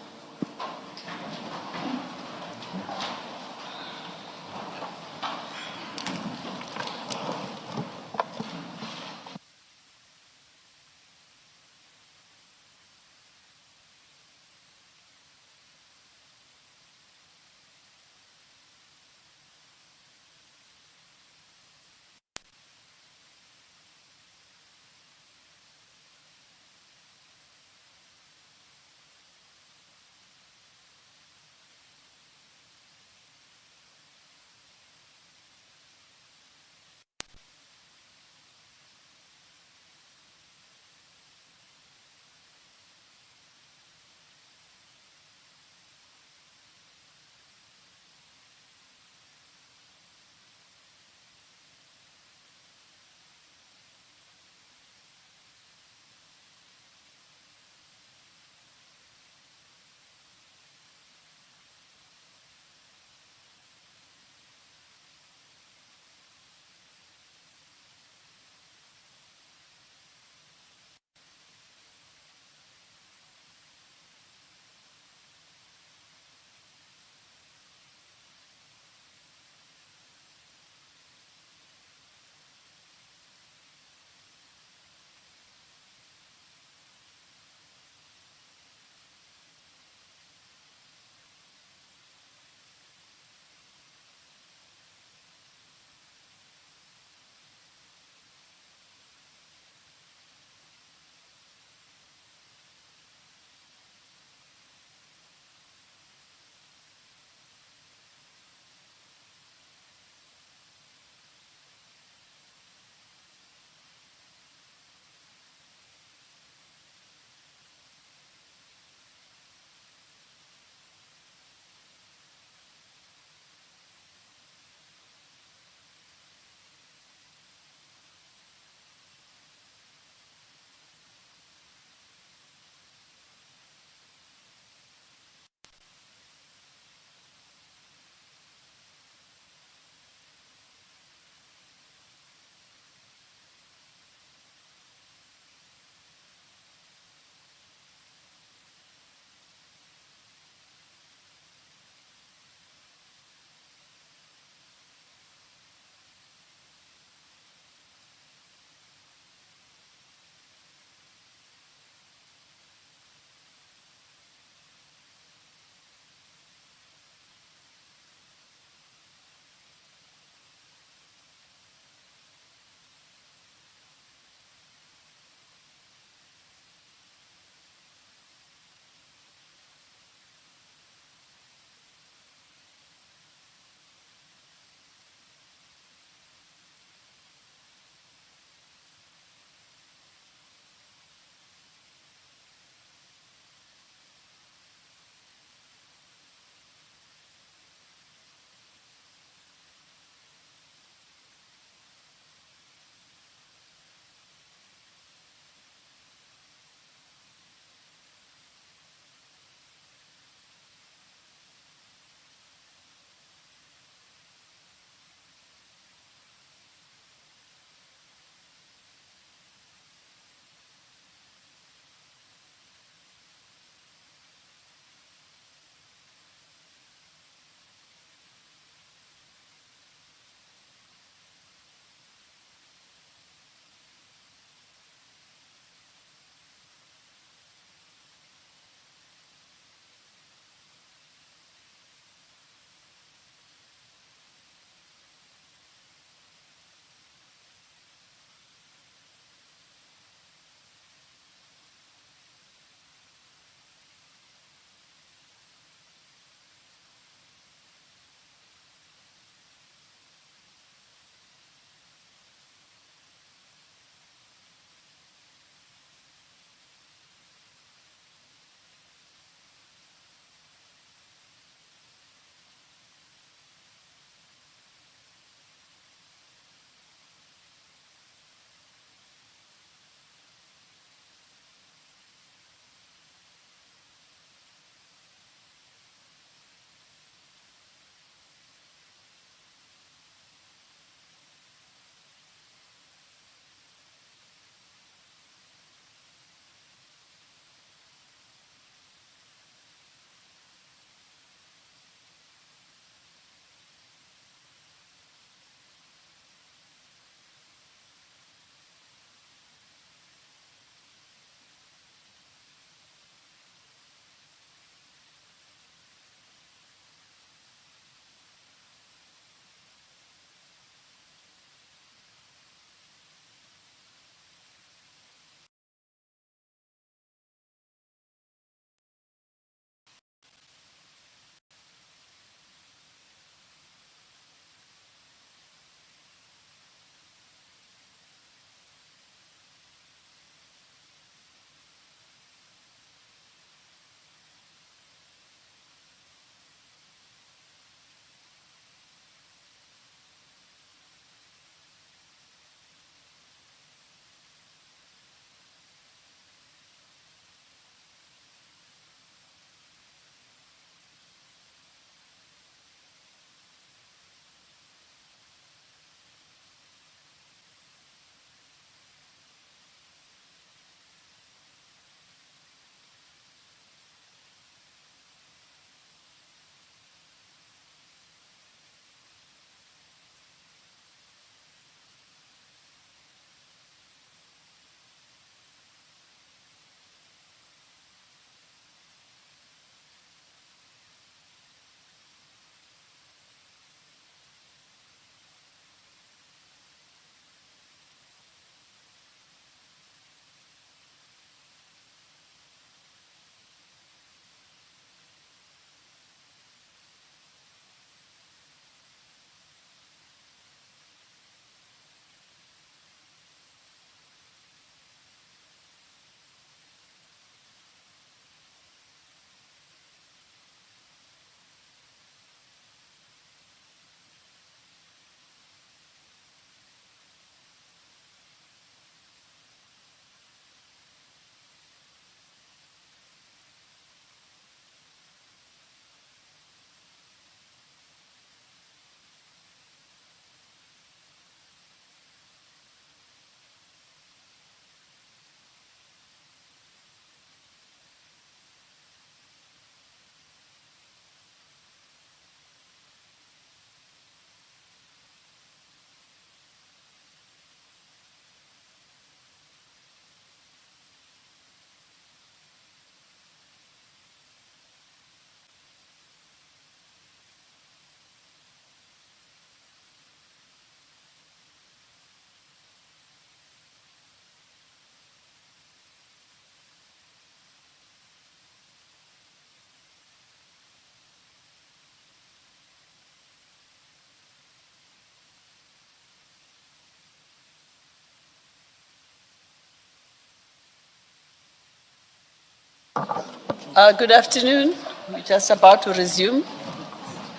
Good afternoon. We're just about to resume.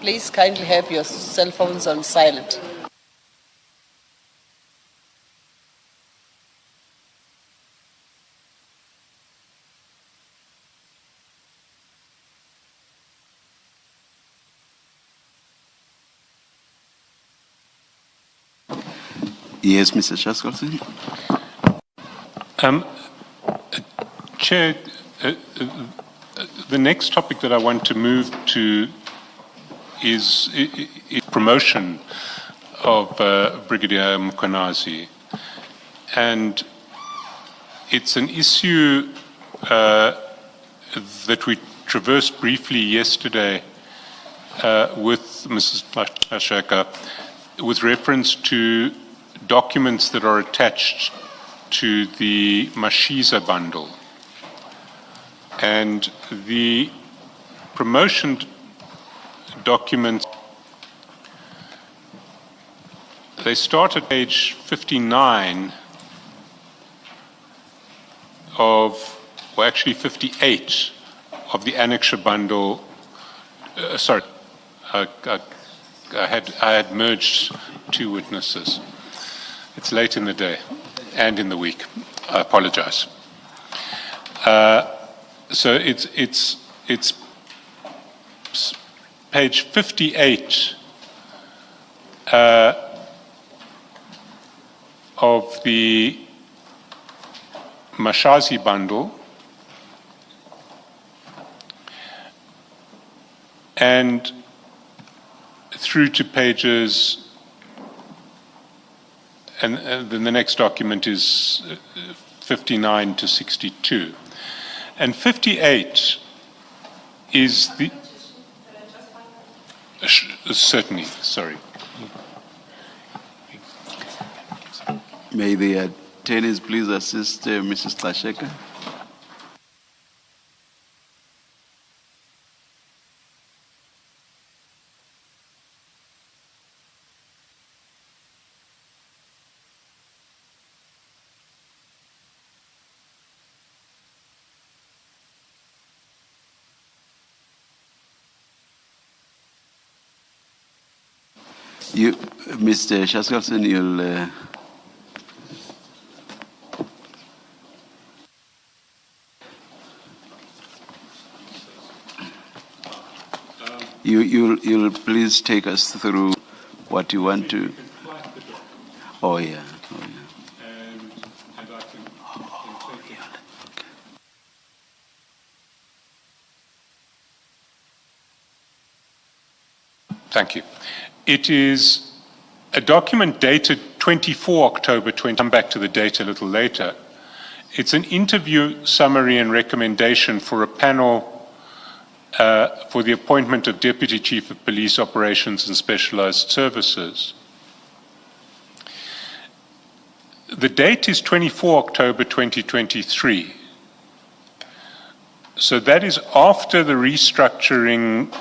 Please kindly have your cell phones on silent. Yes, Mr. Chaskalson. Chair, the next topic that I want to move to is promotion of Brigadier Mkhwanazi. And it's an issue that we traversed briefly yesterday with Mrs. Gxasheka with reference to documents that are attached to the Mashiza bundle. And the promotion documents, they start at page 59 of, well, actually 58 of the annexure bundle. Sorry, I had merged two witnesses. It's late in the day and in the week. I apologize. So it's page 58 of the Mashazi bundle, and through to pages, and then the next document is 59 to 62. And 58 is the... Certainly, sorry. May the attorneys please assist Mrs. Gxasheka. You, Mr. Chaskalson, you'll... You'll please take us through what you want to... Oh, yeah. Oh, yeah. Thank you. It is a document dated 24 October 20. I'll come back to the date a little later. It's an interview summary and recommendation for a panel for the appointment of Deputy Chief of Police Operations and Specialized Services. The date is 24 October 2023. So that is after the restructuring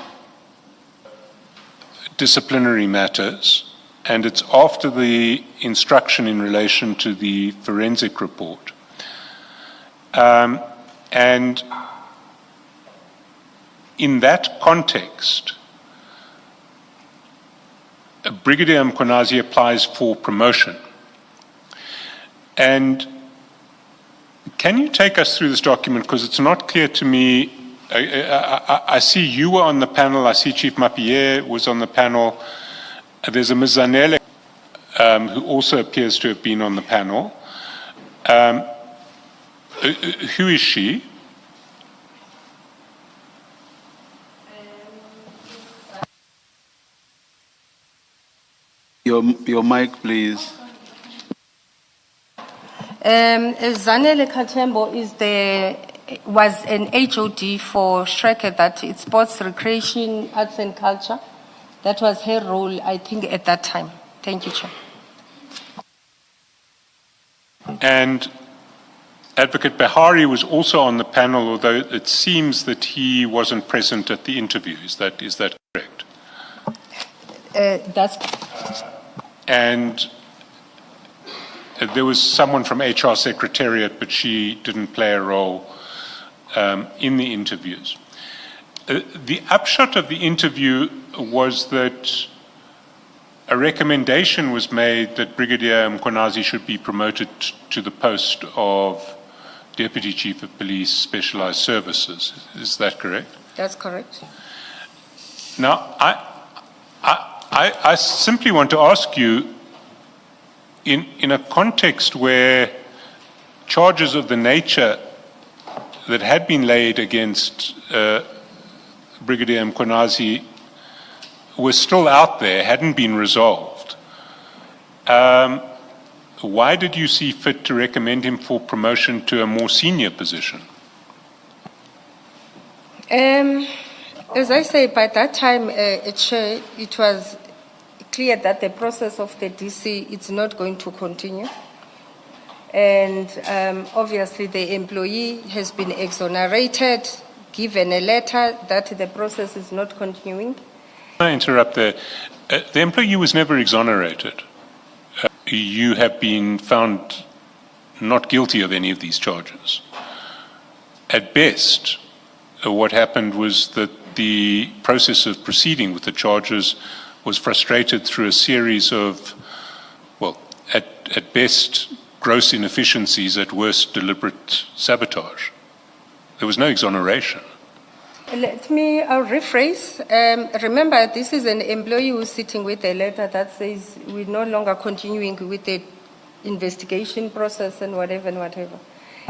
disciplinary matters, and it's after the instruction in relation to the forensic report. And in that context, Brigadier Mkhwanazi applies for promotion. And can you take us through this document, because it's not clear to me. I see you were on the panel. I see Chief Mappier was on the panel. There's a Ms. Zanele who also appears to have been on the panel. Who is she? Your mic, please. Zanele Katembo was an HOD for Gxasheka, that it's Sports, Recreation, Arts and Culture. That was her role, I think, at that time. Thank you, Chair. And Advocate Behari was also on the panel, although it seems that he wasn't present at the interview. Is that correct? That's... And there was someone from HR Secretariat, but she didn't play a role. in the interviews. The upshot of the interview was that a recommendation was made that Brigadier Mkhwanazi should be promoted to the post of Deputy Chief of Police Specialized Services. Is that correct? That's correct. Now, I simply want to ask you, in a context where charges of the nature that had been laid against Brigadier Mkhwanazi were still out there, hadn't been resolved, why did you see fit to recommend him for promotion to a more senior position? As I say, by that time, Chair, it was clear that the process of the DC is not going to continue. And obviously the employee has been exonerated, given a letter that the process is not continuing. Can I interrupt there? The employee was never exonerated. You have been found not guilty of any of these charges. At best, what happened was that the process of proceeding with the charges was frustrated through a series of, well, at best, gross inefficiencies, at worst, deliberate sabotage. There was no exoneration. Let me rephrase. Remember, this is an employee who's sitting with a letter that says we're no longer continuing with the investigation process and whatever and whatever.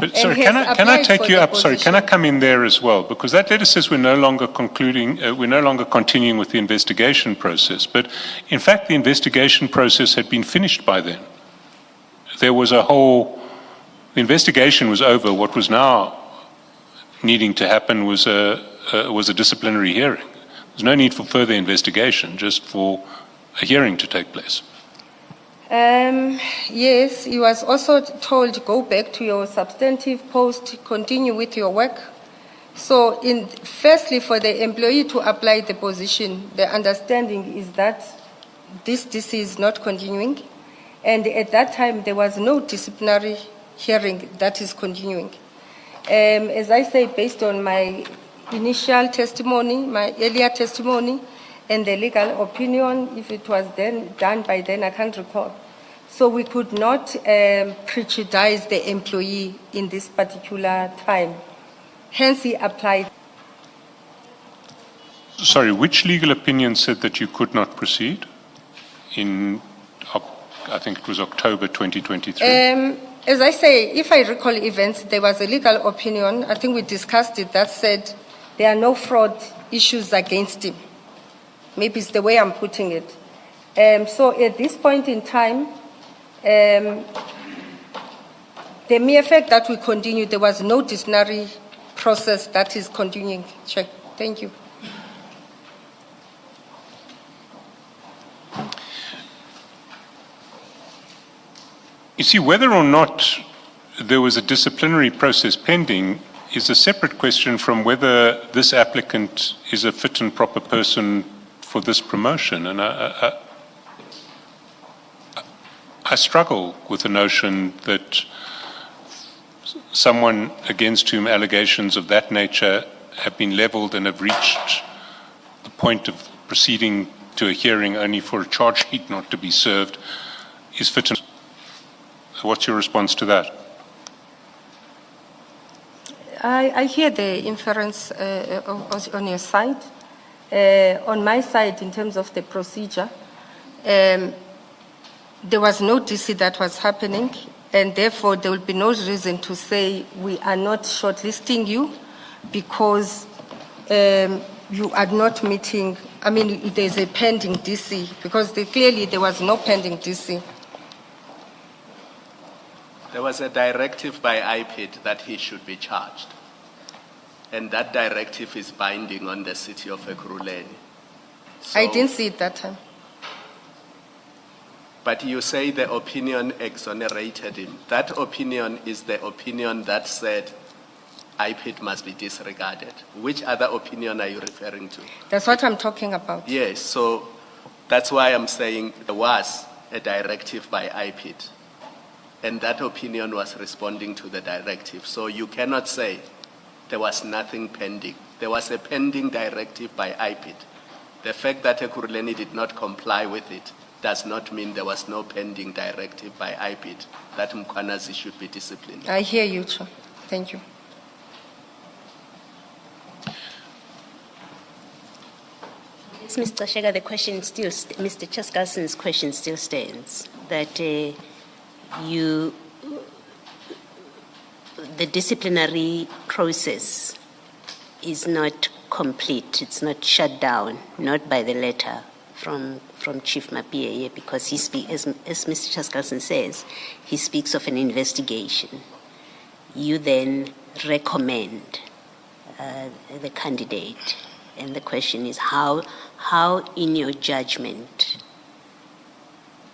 But sorry, can I take you up? Sorry, can I come in there as well? Because that letter says we're no longer continuing with the investigation process. But in fact, the investigation process had been finished by then. There was the investigation was over. What was now needing to happen was a disciplinary hearing. There's no need for further investigation, just for a hearing to take place. Yes, he was also told, go back to your substantive post, continue with your work. So firstly, for the employee to apply the position, the understanding is that this DC is not continuing. And at that time, there was no disciplinary hearing that is continuing. As I say, based on my initial testimony, my earlier testimony, and the legal opinion, if it was then done by then, I can't recall. So we could not prejudice the employee in this particular time. Hence, he applied. Sorry, which legal opinion said that you could not proceed in, I think it was October 2023? As I say, if I recall events, there was a legal opinion, I think we discussed it, that said there are no fraud issues against him. Maybe it's the way I'm putting it. So at this point in time, the mere fact that we continue, there was no disciplinary process that is continuing. Check. Thank you. You see, whether or not there was a disciplinary process pending is a separate question from whether this applicant is a fit and proper person for this promotion. And I struggle with the notion that someone against whom allegations of that nature have been leveled and have reached the point of proceeding to a hearing only for a charge sheet not to be served is fit and. What's your response to that? I hear the inference on your side. On my side, in terms of the procedure, there was no DC that was happening, and therefore there will be no reason to say we are not shortlisting you because you are not meeting. I mean, there's a pending DC because clearly there was no pending DC. There was a directive by IPID that he should be charged. And that directive is binding on the city of Ekurhuleni. So, I didn't see it that time. But you say the opinion exonerated him. That opinion is the opinion that said IPID must be disregarded. Which other opinion are you referring to? That's what I'm talking about. Yes, so that's why I'm saying there was a directive by IPID. And that opinion was responding to the directive. So you cannot say there was nothing pending. There was a pending directive by IPID. The fact that Ekurhuleni did not comply with it does not mean there was no pending directive by IPID that Mkhwanazi should be disciplined. I hear you, Chair. Thank you. Yes, Mr. Gxasheka, the question still, Mr. Chaskalson's question still stands, that the disciplinary process is not complete, it's not shut down, not by the letter from Chief Mapieye, because he speaks, as Mr. Chaskalson says, he speaks of an investigation. You then recommend the candidate, and the question is how in your judgment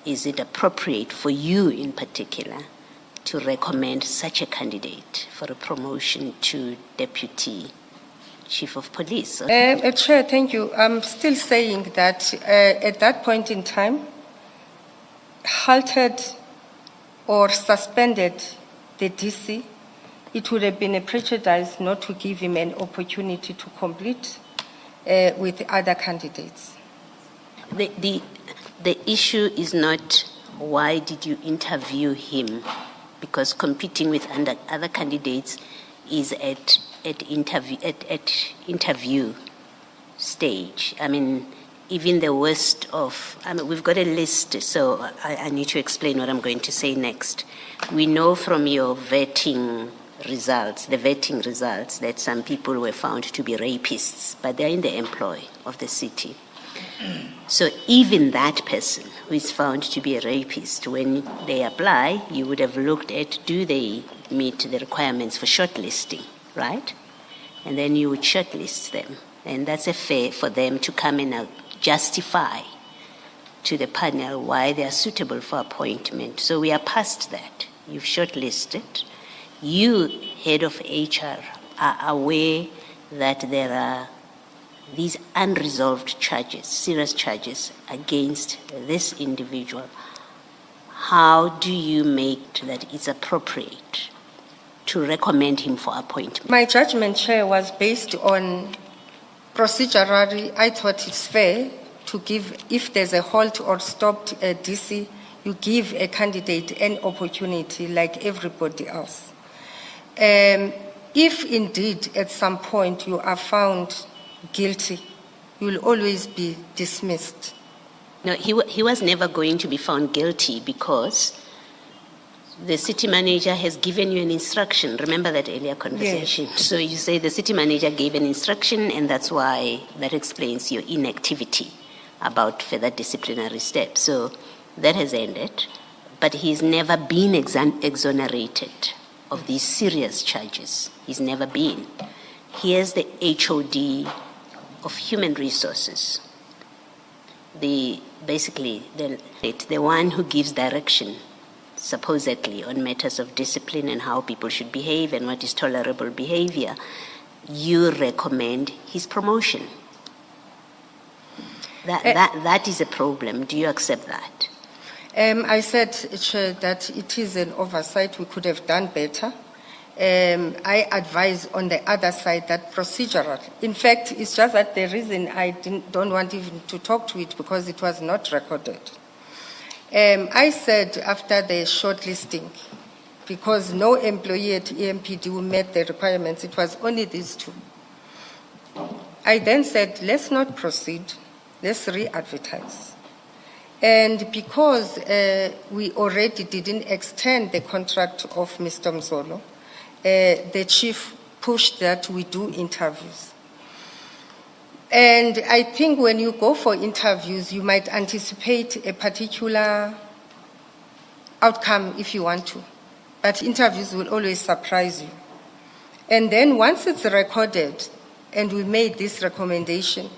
is it appropriate for you in particular to recommend such a candidate for a promotion to Deputy Chief of Police? Chair, thank you. I'm still saying that at that point in time, halted or suspended the DC, it would have been a prejudice not to give him an opportunity to complete with other candidates. The issue is not why did you interview him, because competing with other candidates is at interview stage. I mean, even the worst of, we've got a list, so I need to explain what I'm going to say next. We know from your vetting results, that some people were found to be rapists, but they're in the employ of the city. So even that person who is found to be a rapist, when they apply, you would have looked at, do they meet the requirements for shortlisting, right? And then you would shortlist them. And that's a fair for them to come and justify to the panel why they are suitable for appointment. So we are past that. You've shortlisted. You, head of HR, are aware that there are these unresolved charges, serious charges against this individual. How do you make that it's appropriate to recommend him for appointment? My judgment, Chair, was based on procedurally, I thought it's fair to give, if there's a halt or stopped DC, you give a candidate an opportunity like everybody else. If indeed at some point you are found guilty, you will always be dismissed. No, he was never going to be found guilty because the city manager has given you an instruction. Remember that earlier conversation? Yes. So you say the city manager gave an instruction, and that's why that explains your inactivity about further disciplinary steps. So that has ended, but he's never been exonerated of these serious charges. He's never been. Here's the HOD of Human Resources, the one who gives direction, supposedly, on matters of discipline and how people should behave and what is tolerable behavior. You recommend his promotion. That is a problem. Do you accept that? I said, Chair, that it is an oversight. We could have done better. I advise on the other side that procedural. In fact, it's just that the reason I don't want even to talk to it because it was not recorded. I said after the shortlisting, because no employee at EMPD met the requirements, it was only these two. I then said, let's not proceed, let's re-advertise. And because we already didn't extend the contract of Mr. Mzolo, the chief pushed that we do interviews. And I think when you go for interviews, you might anticipate a particular outcome if you want to. But interviews will always surprise you. And then once it's recorded and we made this recommendation,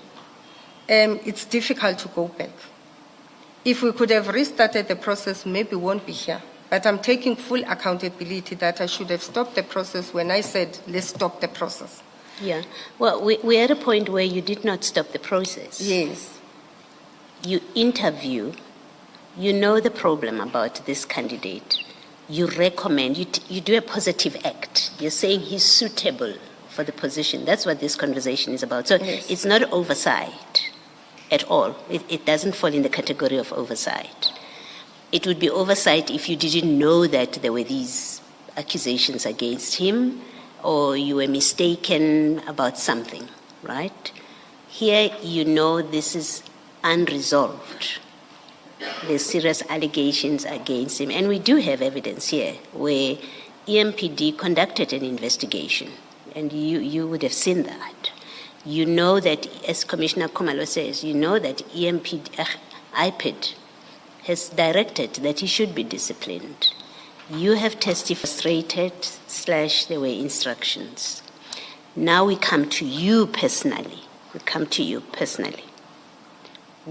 it's difficult to go back. If we could have restarted the process, maybe we won't be here. But I'm taking full accountability that I should have stopped the process when I said, let's stop the process. Yeah. Well, we're at a point where you did not stop the process. Yes. You interview, you know the problem about this candidate. You recommend, you do a positive act. You're saying he's suitable for the position. That's what this conversation is about. So Yes. it's not oversight at all. It doesn't fall in the category of oversight. It would be oversight if you didn't know that there were these accusations against him, or you were mistaken about something, right? Here, you know this is unresolved. There's serious allegations against him, and we do have evidence here where EMPD conducted an investigation, and you would have seen that. You know that, as Commissioner Kumalo says, you know that IPID has directed that he should be disciplined. You have testified / there were instructions. Now we come to you personally.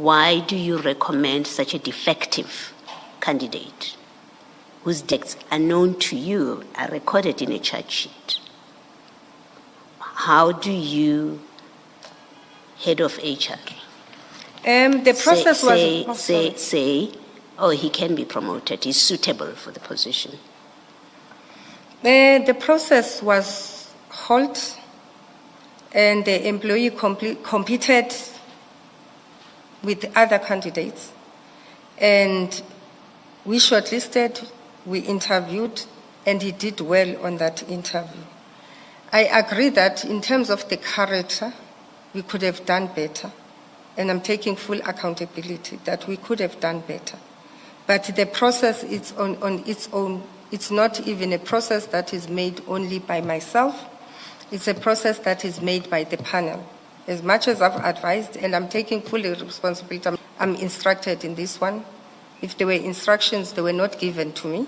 Why do you recommend such a defective candidate whose deeds are known to you, are recorded in a charge sheet? How do you, head of HR, The process was... say, oh, he can be promoted, he's suitable for the position? The process was halt, and the employee competed with other candidates, and we shortlisted, we interviewed, and he did well on that interview. I agree that in terms of the character, we could have done better, and I'm taking full accountability that we could have done better. But the process is on its own. It's not even a process that is made only by myself. It's a process that is made by the panel. As much as I've advised, and I'm taking full responsibility, I'm instructed in this one. If there were instructions, they were not given to me.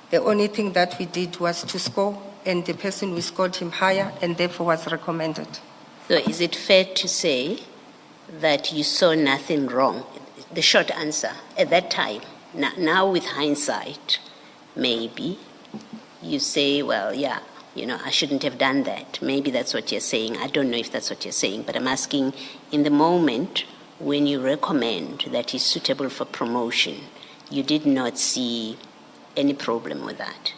The only thing that we did was to score, and the person who scored him higher, and therefore was recommended. So is it fair to say that you saw nothing wrong? The short answer, at that time, now with hindsight, maybe you say, well, yeah, I shouldn't have done that. Maybe that's what you're saying. I don't know if that's what you're saying, but I'm asking, in the moment when you recommend that he's suitable for promotion, you did not see any problem with that?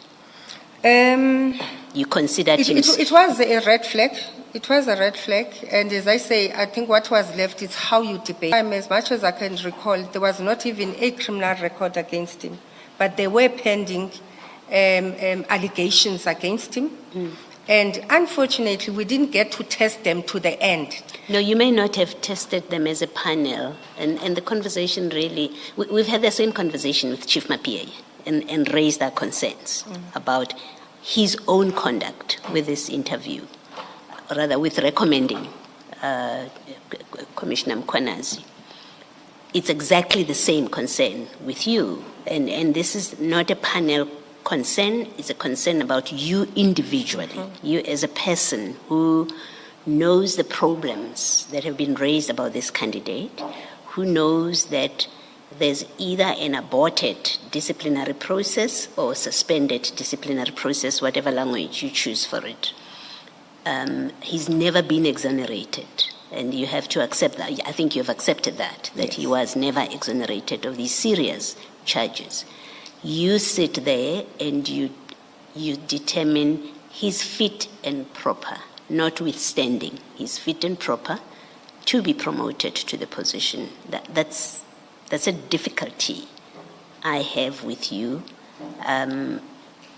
You considered him... It was a red flag. It was a red flag. And as I say, I think what was left is how you debate. As much as I can recall, there was not even a criminal record against him, but there were pending allegations against him. And unfortunately, we didn't get to test them to the end. No, you may not have tested them as a panel. And the conversation really... We've had the same conversation with Chief Mapie and raised our concerns about his own conduct with this interview, rather with recommending Commissioner Mkhwanazi. It's exactly the same concern with you. And this is not a panel concern, it's a concern about you individually, you as a person who knows the problems that have been raised about this candidate, who knows that there's either an aborted disciplinary process or suspended disciplinary process, whatever language you choose for it. He's never been exonerated, and you have to accept that. I think you've accepted that yes. He was never exonerated of these serious charges. You sit there and you determine he's fit and proper, notwithstanding he's fit and proper to be promoted to the position. That's a difficulty I have with you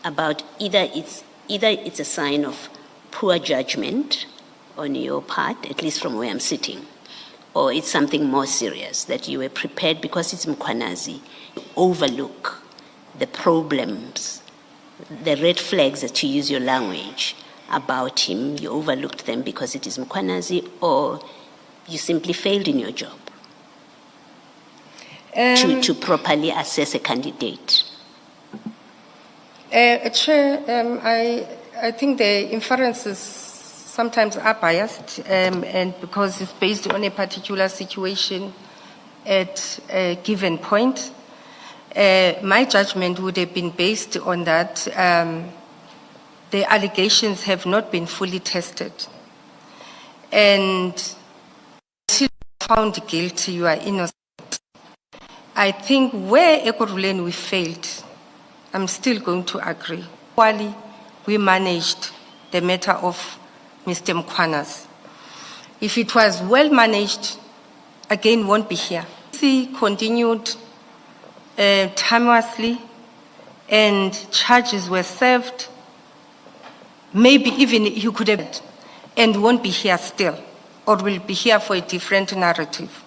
about either it's a sign of poor judgment on your part, at least from where I'm sitting, or it's something more serious, that you were prepared because it's Mkhwanazi, overlook the problems, the red flags, that, to use your language, about him. You overlooked them because it is Mkhwanazi, or you simply failed in your job to properly assess a candidate. Chair, I think the inferences sometimes are biased, and because it's based on a particular situation at a given point. My judgment would have been based on that the allegations have not been fully tested. And until found guilty, you are innocent. I think where Ekurhuleni we failed, I'm still going to agree. While we managed the matter of Mr. Mkhwanazi. If it was well managed, again, won't be here. He continued timelessly, and charges were served. Maybe even he could have, and won't be here still, or will be here for a different narrative.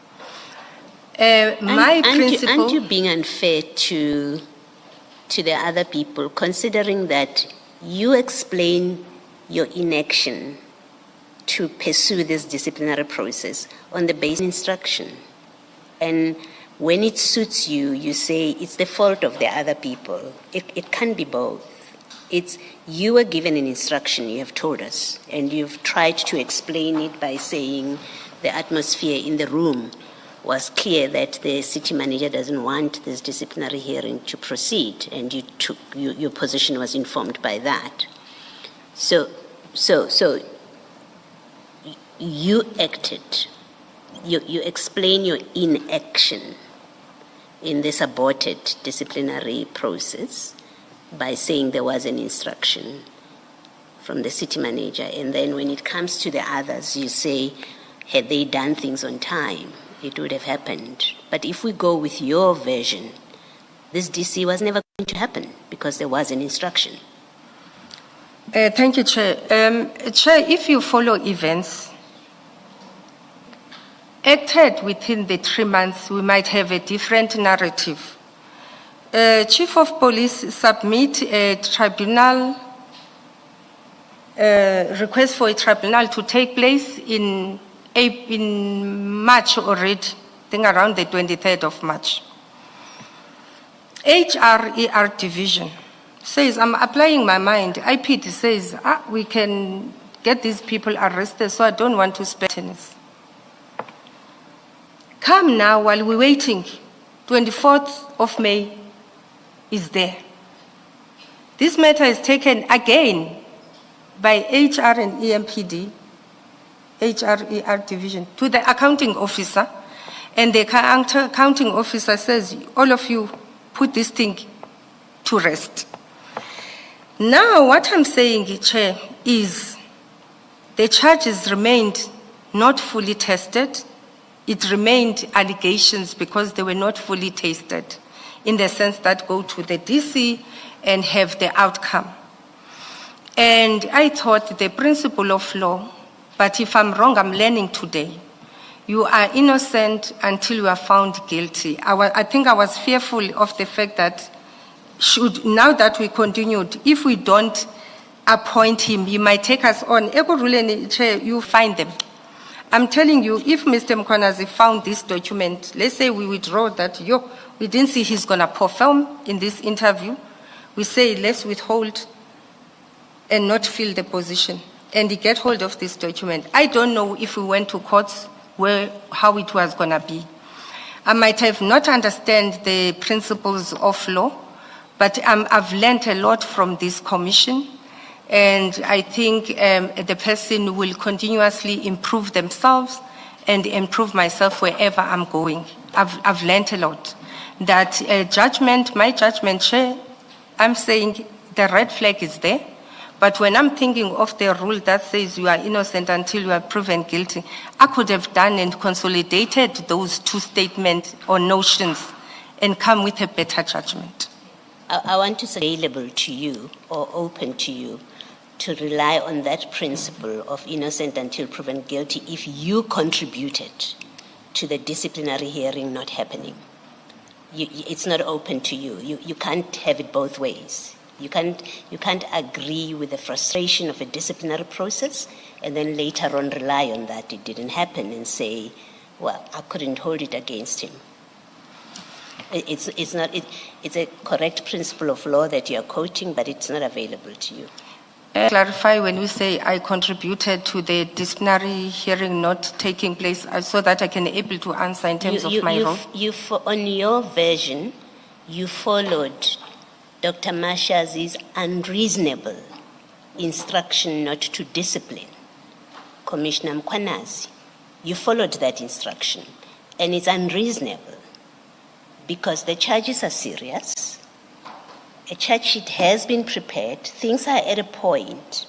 Aren't you being unfair to the other people, considering that you explain your inaction to pursue this disciplinary process on the basis of instruction? And when it suits you, you say it's the fault of the other people. It can be both. It's you were given an instruction, you have told us, and you've tried to explain it by saying the atmosphere in the room was clear that the city manager doesn't want this disciplinary hearing to proceed, and your position was informed by that. So you acted. You explain your inaction in this aborted disciplinary process by saying there was an instruction from the city manager, and then when it comes to the others, you say, had they done things on time, it would have happened. But if we go with your version, this DC was never going to happen because there was an instruction. Thank you, Chair. Chair, if you follow events, acted within the 3 months, we might have a different narrative. Chief of Police submit a tribunal request for a tribunal to take place in March already, I think around the 23rd of March. HRER division says, I'm applying my mind. IPD says, we can get these people arrested, so I don't want to spend tennis. Come now while we're waiting. 24th of May is there. This matter is taken again by HR and EMPD, HRER division, to the accounting officer, and the accounting officer says, all of you put this thing to rest. Now what I'm saying, Chair, is the charges remained not fully tested. It remained allegations because they were not fully tested in the sense that go to the DC and have the outcome. And I thought the principle of law, but if I'm wrong, I'm learning today. You are innocent until you are found guilty. I think I was fearful of the fact that now that we continued, if we don't appoint him, he might take us on. Ekurhuleni, Chair, you find them. I'm telling you, if Mr. Mkhwanazi found this document, let's say we withdraw that, we didn't see he's going to perform in this interview, we say let's withhold and not fill the position, and he get hold of this document. I don't know if we went to courts how it was going to be. I might have not understand the principles of law, but I've learned a lot from this commission. And I think the person will continuously improve themselves and improve myself wherever I'm going. I've learned a lot. That my judgment, Chair, I'm saying the red flag is there. But when I'm thinking of the rule that says you are innocent until you are proven guilty, I could have done and consolidated those two statements or notions and come with a better judgment. I want to say available to you or open to you to rely on that principle of innocent until proven guilty if you contributed to the disciplinary hearing not happening. It's not open to you. You can't have it both ways. You can't agree with the frustration of a disciplinary process and then later on rely on that it didn't happen and say, well, I couldn't hold it against him. It's a correct principle of law that you are quoting, but it's not available to you. Clarify when we say I contributed to the disciplinary hearing not taking place so that I can be able to answer in terms of my role. On your version, you followed Dr. Mashazi's unreasonable instruction not to discipline Commissioner Mkhwanazi. You followed that instruction, and it's unreasonable because the charges are serious. A charge sheet has been prepared. Things are at a point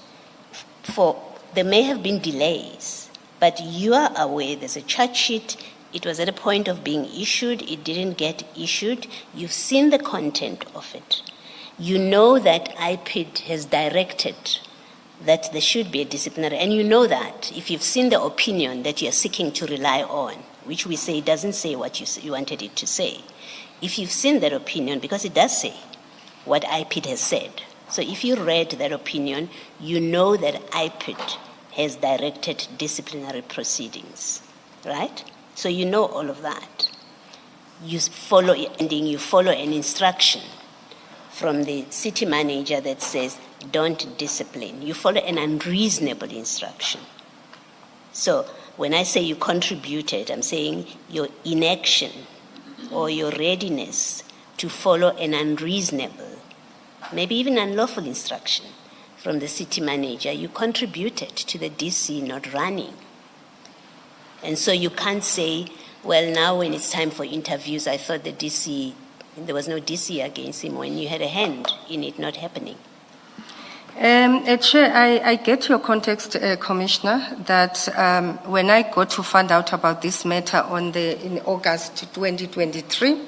for there may have been delays, but you are aware there's a charge sheet. It was at a point of being issued. It didn't get issued. You've seen the content of it. You know that IPID has directed that there should be a disciplinary, and you know that if you've seen the opinion that you're seeking to rely on, which we say doesn't say what you wanted it to say, if you've seen that opinion, because it does say what IPID has said, so if you read that opinion, you know that IPID has directed disciplinary proceedings, right? So you know all of that. You follow an instruction from the city manager that says, don't discipline. You follow an unreasonable instruction. So when I say you contributed, I'm saying your inaction or your readiness to follow an unreasonable, maybe even unlawful instruction from the city manager, you contributed to the DC not running. And so you can't say, well, now when it's time for interviews, I thought the DC, there was no DC against him, when you had a hand in it not happening. Chair, I get your context, Commissioner, that when I got to find out about this matter in August 2023,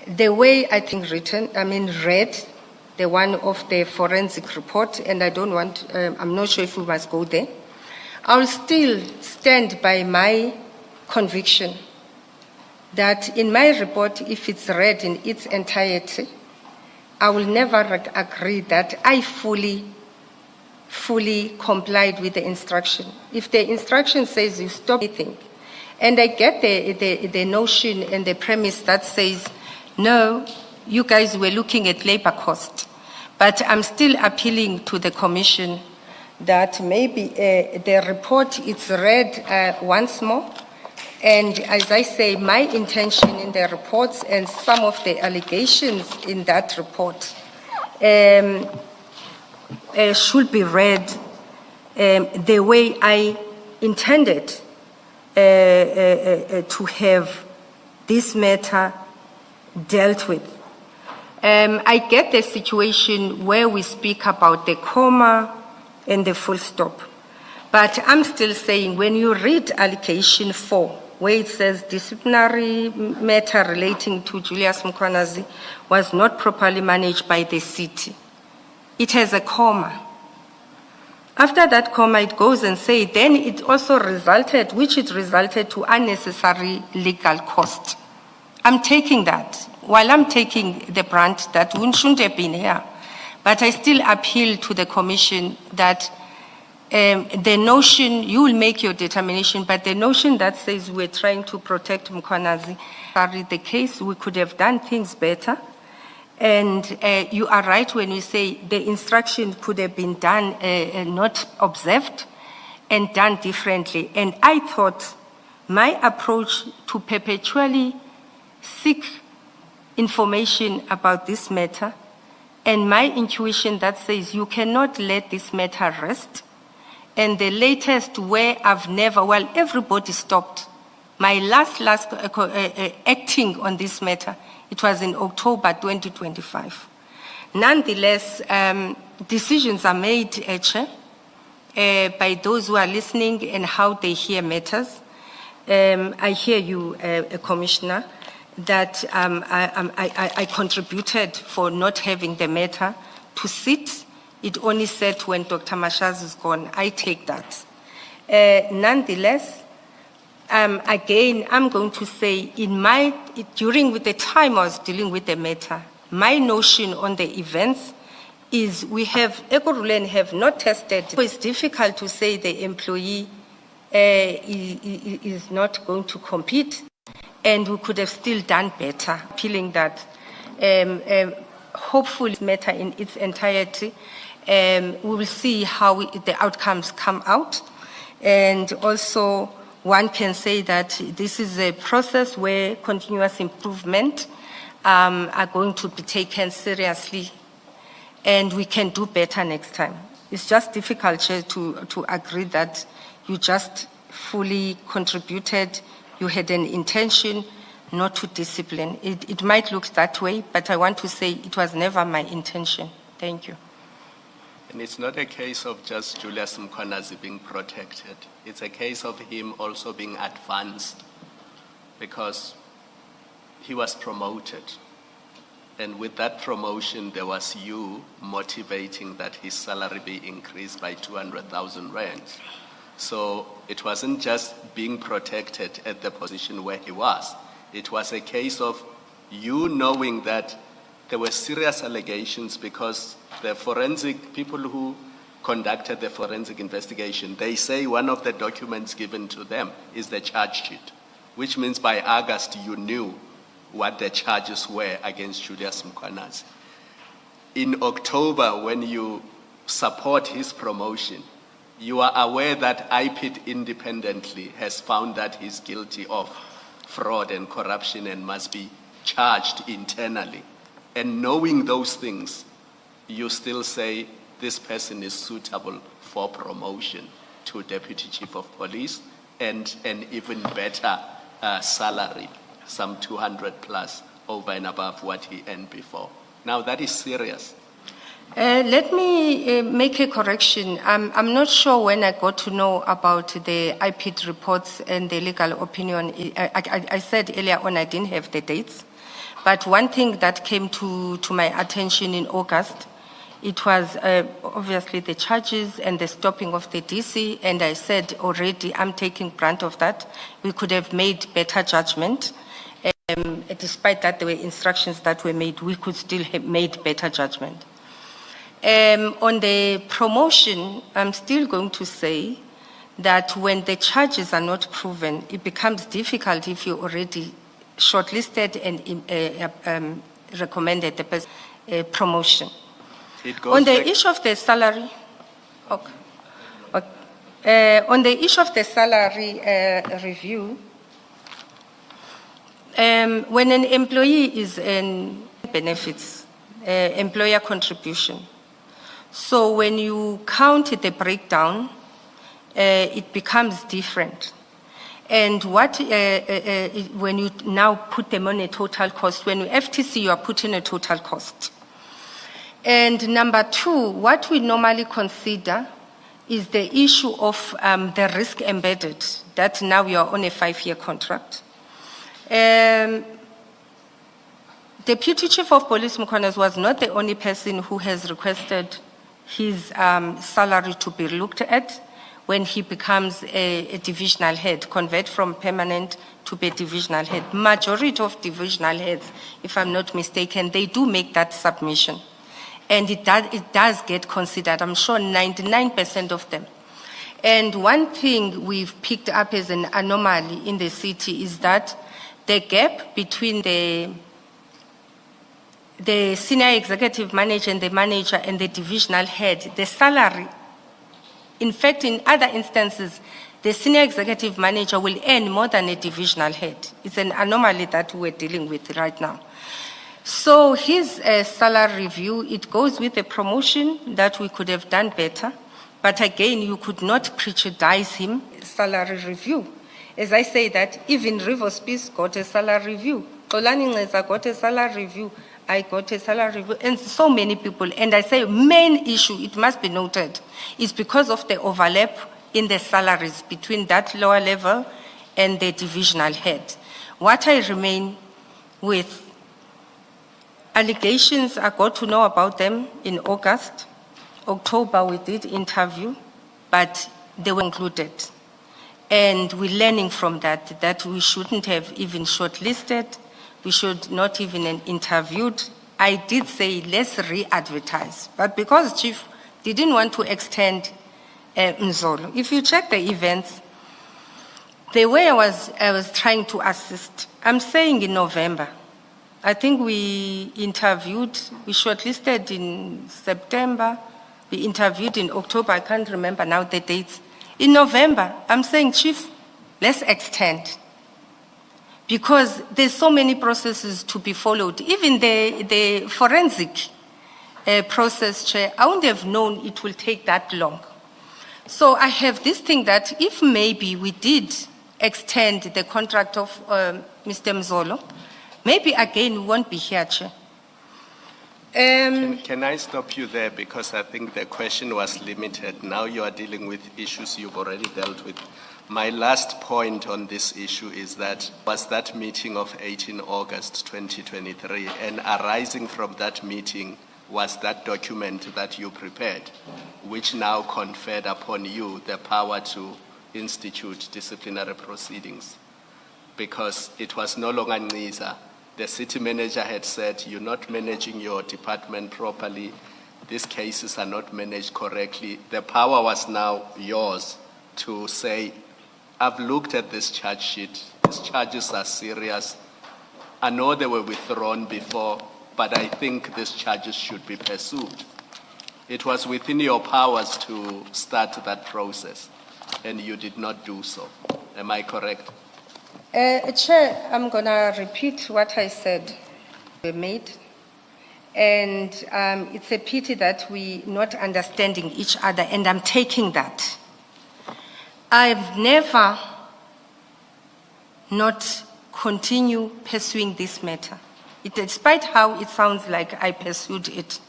the way I think read the one of the forensic report, and I don't want, I'm not sure if we must go there. I'll still stand by my conviction that in my report, if it's read in its entirety, I will never agree that I fully complied with the instruction. If the instruction says you stop anything, and I get the notion and the premise that says, no, you guys were looking at labor cost, but I'm still appealing to the Commission that maybe the report is read once more. And as I say, my intention in the reports and some of the allegations in that report should be read the way I intended to have this matter dealt with. I get the situation where we speak about the comma and the full stop. But I'm still saying when you read allegation 4, where it says disciplinary matter relating to Julius Mkhwanazi was not properly managed by the city, it has a comma. After that comma, it goes and says, then it also resulted to unnecessary legal cost. I'm taking that. While I'm taking the brunt that we shouldn't have been here, but I still appeal to the Commission that the notion, you will make your determination, but the notion that says we're trying to protect Mkhwanazi, the case, we could have done things better. And you are right when you say the instruction could have been done, not observed, and done differently. And I thought my approach to perpetually seek information about this matter, and my intuition that says you cannot let this matter rest. And the latest where I've never, well, everybody stopped. My last acting on this matter, it was in October 2025. Nonetheless, decisions are made, Chair, by those who are listening and how they hear matters. I hear you, Commissioner, that I contributed for not having the matter to sit. It only said when Dr. Mashaz is gone. I take that. Nonetheless, again, I'm going to say during the time I was dealing with the matter, my notion on the events is Ekurhuleni have not tested. So it's difficult to say the employee is not going to compete, and we could have still done better. Appealing that hopefully this matter in its entirety, we will see how the outcomes come out. And also, one can say that this is a process where continuous improvement are going to be taken seriously, and we can do better next time. It's just difficult, Chair, to agree that you just fully contributed, you had an intention not to discipline. It might look that way, but I want to say it was never my intention. Thank you. And it's not a case of just Julius Mkhwanazi being protected. It's a case of him also being advanced because he was promoted. And with that promotion, there was you motivating that his salary be increased by 200,000 rands. So it wasn't just being protected at the position where he was. It was a case of you knowing that there were serious allegations because the forensic people who conducted the forensic investigation, they say one of the documents given to them is the charge sheet, which means by August you knew what the charges were against Julius Mkhwanazi. In October, when you support his promotion, you are aware that IPID independently has found that he's guilty of fraud and corruption and must be charged internally. And knowing those things, you still say this person is suitable for promotion to Deputy Chief of Police and an even better salary, some 200 plus over and above what he earned before. Now that is serious. Let me make a correction. I'm not sure when I got to know about the IPID reports and the legal opinion. I said earlier on I didn't have the dates. But one thing that came to my attention in August, it was obviously the charges and the stopping of the DC. And I said already, I'm taking brunt of that. We could have made better judgment. Despite that there were instructions that were made, we could still have made better judgment. On the promotion, I'm still going to say that when the charges are not proven, it becomes difficult if you already shortlisted and recommended the person promotion. On the issue of the salary, on the issue of the salary review, when an employee is in benefits, employer contribution. So when you count the breakdown, it becomes different. And what, when you now put them on a total cost, when you FTC, you are putting a total cost. And number two, what we normally consider is the issue of the risk embedded, that now we are on a 5-year contract. Deputy Chief of Police Mkhwanazi was not the only person who has requested his salary to be looked at when he becomes a divisional head, convert from permanent to be a divisional head. Majority of divisional heads, if I'm not mistaken, they do make that submission. And it does get considered, I'm sure 99% of them. And one thing we've picked up as an anomaly in the city is that the gap between the senior executive manager and the divisional head, the salary, in fact, in other instances, the senior executive manager will earn more than a divisional head. It's an anomaly that we're dealing with right now. So his salary review, it goes with a promotion that we could have done better. But again, you could not prejudice him, salary review. As I say that, even Rivers Peace got a salary review. Xolani Ngceza got a salary review. I got a salary review, and so many people. And I say main issue, it must be noted, is because of the overlap in the salaries between that lower level and the divisional head. What I remain with, allegations, I got to know about them in August. October we did interview, but they were included. And we're learning from that we shouldn't have even shortlisted. We should not even interviewed. I did say let's re-advertise, but because Chief didn't want to extend Mzolo. If you check the events, the way I was trying to assist, I'm saying in November, I think we interviewed, we shortlisted in September, we interviewed in October, I can't remember now the dates. In November, I'm saying, Chief, let's extend. Because there's so many processes to be followed. Even the forensic process, Chair, I wouldn't have known it will take that long. So I have this thing that if maybe we did extend the contract of Mr. Mzolo, maybe again we won't be here, Chair. Can I stop you there, because I think the question was limited. Now you are dealing with issues you've already dealt with. My last point on this issue is that was that meeting of 18 August 2023, and arising from that meeting was that document that you prepared, which now conferred upon you the power to institute disciplinary proceedings, because it was no longer Nisa. The city manager had said, you're not managing your department properly, these cases are not managed correctly. The power was now yours to say, I've looked at this charge sheet, these charges are serious. I know they were withdrawn before, but I think these charges should be pursued. It was within your powers to start that process, and you did not do so. Am I correct? Chair, I'm going to repeat what I said. We made, and it's a pity that we're not understanding each other, and I'm taking that. I've never not continue pursuing this matter, despite how it sounds like I pursued it.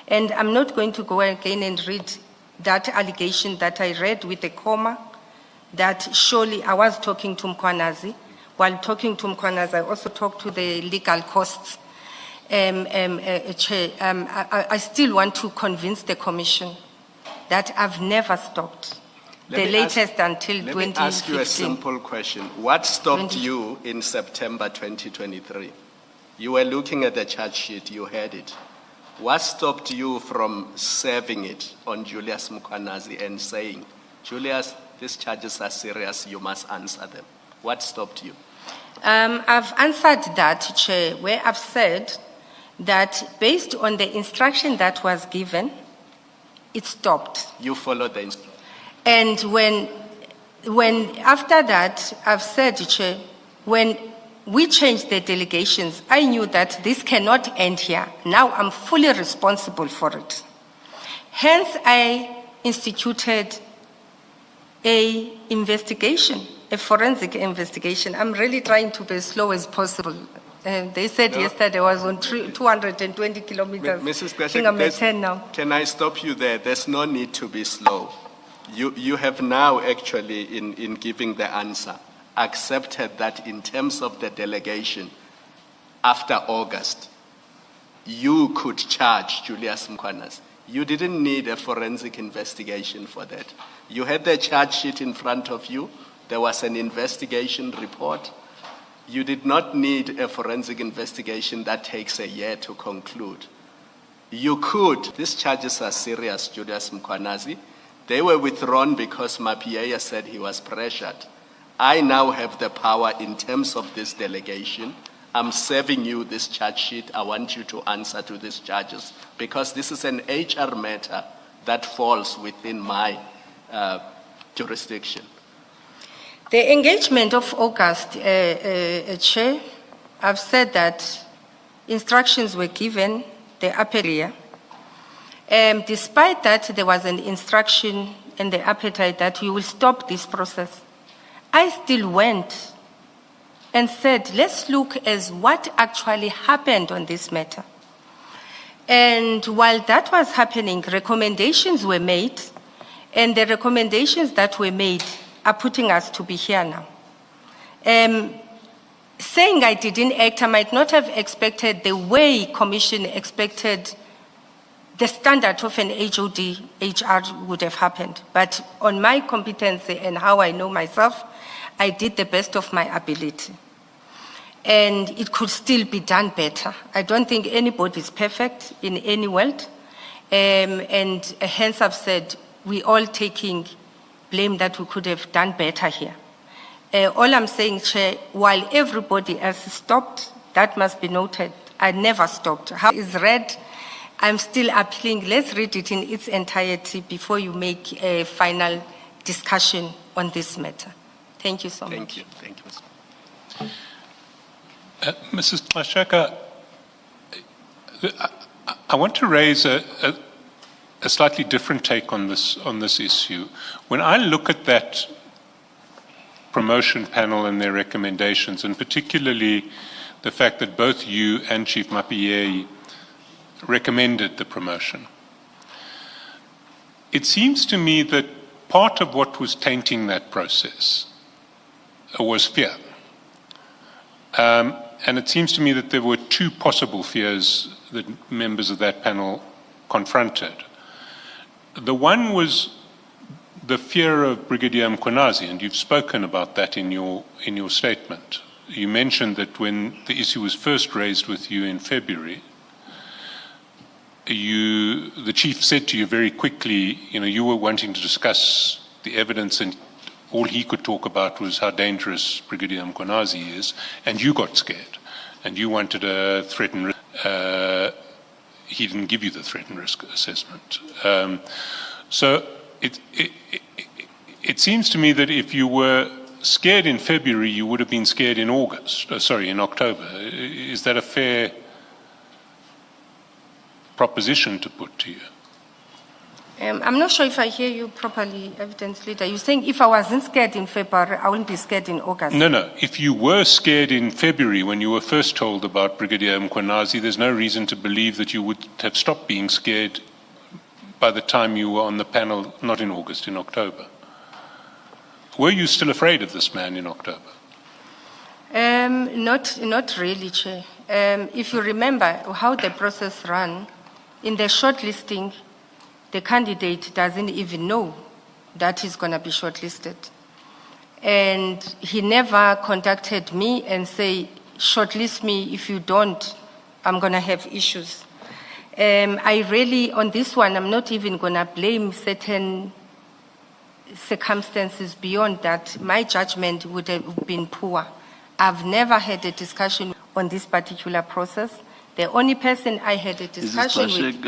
And I'm not going to go again and read that allegation that I read with a comma, that surely I was talking to Mkwanazi. While talking to Mkwanazi, I also talked to the legal costs. Chair, I still want to convince the Commission that I've never stopped. Until 2015. Let me ask you a simple question. What stopped you in September 2023? You were looking at the charge sheet, you had it. What stopped you from serving it on Julius Mkwanazi and saying, Julius, these charges are serious, you must answer them? What stopped you? I've answered that, Chair, where I've said that based on the instruction that was given, it stopped. You followed the instruction. And when after that, I've said, Chair, when we changed the delegations, I knew that this cannot end here. Now I'm fully responsible for it. Hence, I instituted a investigation, a forensic investigation. I'm really trying to be as slow as possible. They said yesterday I was on 220 kilometers. Mrs. I think I'm at 10 now. Can I stop you there? There's no need to be slow. You have now actually, in giving the answer, accepted that in terms of the delegation, after August, you could charge Julius Mkwanazi. You didn't need a forensic investigation for that. You had the charge sheet in front of you. There was an investigation report. You did not need a forensic investigation that takes a year to conclude. You could. These charges are serious, Julius Mkwanazi. They were withdrawn because Mapiea said he was pressured. I now have the power in terms of this delegation. I'm serving you this charge sheet. I want you to answer to these charges, because this is an HR matter that falls within my jurisdiction. The engagement of August, Chair, I've said that instructions were given, the appellate. Despite that, there was an instruction and the appetite that we will stop this process. I still went and said, let's look at what actually happened on this matter. And while that was happening, recommendations were made, and the recommendations that were made are putting us to be here now. Saying I didn't act, I might not have expected the way Commission expected the standard of an HOD, HR would have happened. But on my competency and how I know myself, I did the best of my ability. And it could still be done better. I don't think anybody is perfect in any world. And hence I've said, we all taking blame that we could have done better here. All I'm saying, Chair, while everybody else stopped, that must be noted, I never stopped. How is read? I'm still appealing, let's read it in its entirety before you make a final discussion on this matter. Thank you so much. Thank you. Thank you, Mr. Mrs. Gxasheka, I want to raise a slightly different take on this issue. When I look at that promotion panel and their recommendations, and particularly the fact that both you and Chief Mapiea recommended the promotion. It seems to me that part of what was tainting that process was fear. And it seems to me that there were two possible fears that members of that panel confronted. The one was the fear of Brigadier Mkhwanazi, and you've spoken about that in your statement. You mentioned that when the issue was first raised with you in February, the chief said to you very quickly, you were wanting to discuss the evidence, and all he could talk about was how dangerous Brigadier Mkhwanazi is, and you got scared, and you wanted a threat and risk. He didn't give you the threat and risk assessment. So it seems to me that if you were scared in February, you would have been scared in in October. Is that a fair proposition to put to you? I'm not sure if I hear you properly, Evidence Leader. You're saying if I wasn't scared in February, I wouldn't be scared in August? No. If you were scared in February when you were first told about Brigadier Mkhwanazi, there's no reason to believe that you would have stopped being scared by the time you were on the panel, not in August, in October. Were you still afraid of this man in October? Not really, Chair. If you remember how the process ran, in the shortlisting, the candidate doesn't even know that he's going to be shortlisted. And he never contacted me and say, shortlist me, if you don't, I'm going to have issues. I really, on this one, I'm not even going to blame certain circumstances beyond that. My judgment would have been poor. I've never had a discussion on this particular process. The only person I had a discussion with...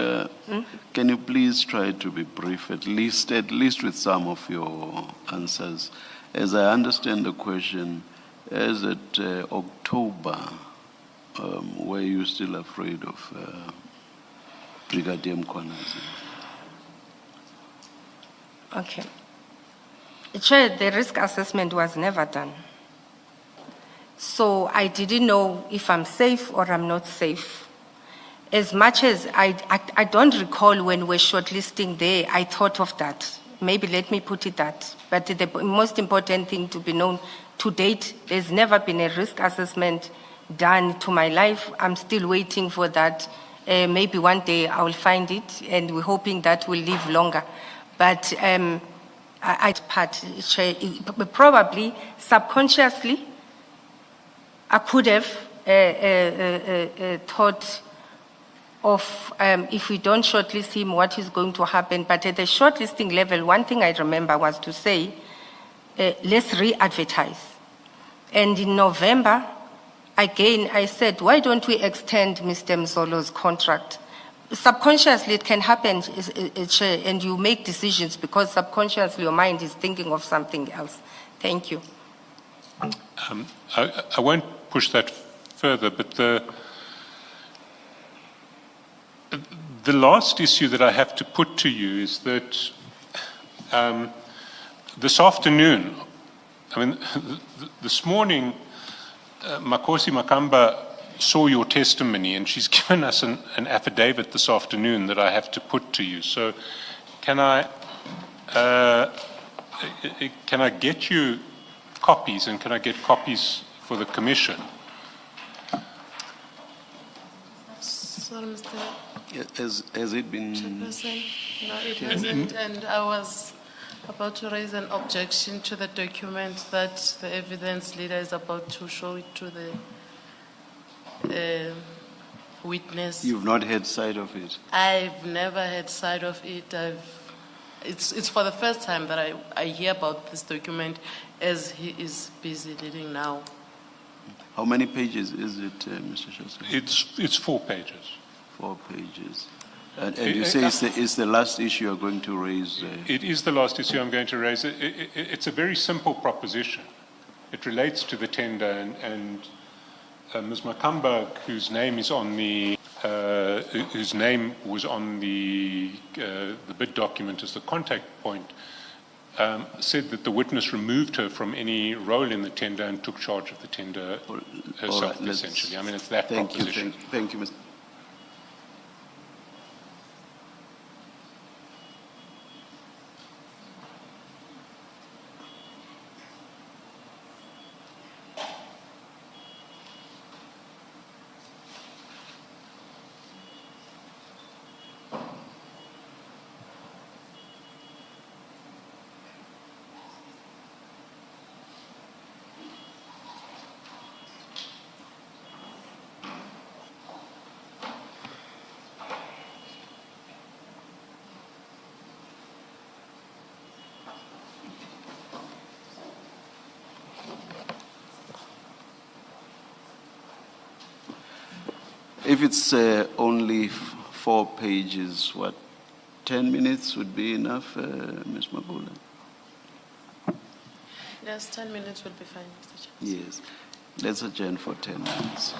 Can you please try to be brief, at least with some of your answers? As I understand the question, is it October, were you still afraid of Brigadier Mkhwanazi? Okay. Chair, the risk assessment was never done. So I didn't know if I'm safe or I'm not safe. As much as I don't recall when we're shortlisting there, I thought of that. Maybe let me put it that. But the most important thing to be known, to date, there's never been a risk assessment done to my life. I'm still waiting for that. Maybe one day I will find it, and we're hoping that will live longer. But probably subconsciously, I could have thought of if we don't shortlist him, what is going to happen. But at the shortlisting level, one thing I remember was to say, let's re-advertise. And in November, again, I said, why don't we extend Mr. Mzolo's contract? Subconsciously, it can happen, and you make decisions because subconsciously your mind is thinking of something else. Thank you. I won't push that further, but the last issue that I have to put to you is that this afternoon, this morning, Makosi Makamba saw your testimony, and she's given us an affidavit this afternoon that I have to put to you. So can I get you copies, and can I get copies for the Commission? Sorry, Mr. Has it been... Chairperson? No, it hasn't, and I was about to raise an objection to the document that the evidence leader is about to show it to the witness. You've not had sight of it? I've never had sight of it. It's for the first time that I hear about this document, as he is busy reading now. How many pages is it, Mr. Shasta? It's 4 pages. 4 pages. And you say it's the last issue you're going to raise? It is the last issue I'm going to raise. It's a very simple proposition. It relates to the tender, and Ms. Makamba, whose name is on the whose name was on the bid document as the contact point, said that the witness removed her from any role in the tender and took charge of the tender herself, essentially. It's that proposition. Thank you, Mr. If it's only 4 pages, what, 10 minutes would be enough, Ms. Mabula? Yes, 10 minutes will be fine, Mr. Chair. Yes. Let's adjourn for 10 minutes.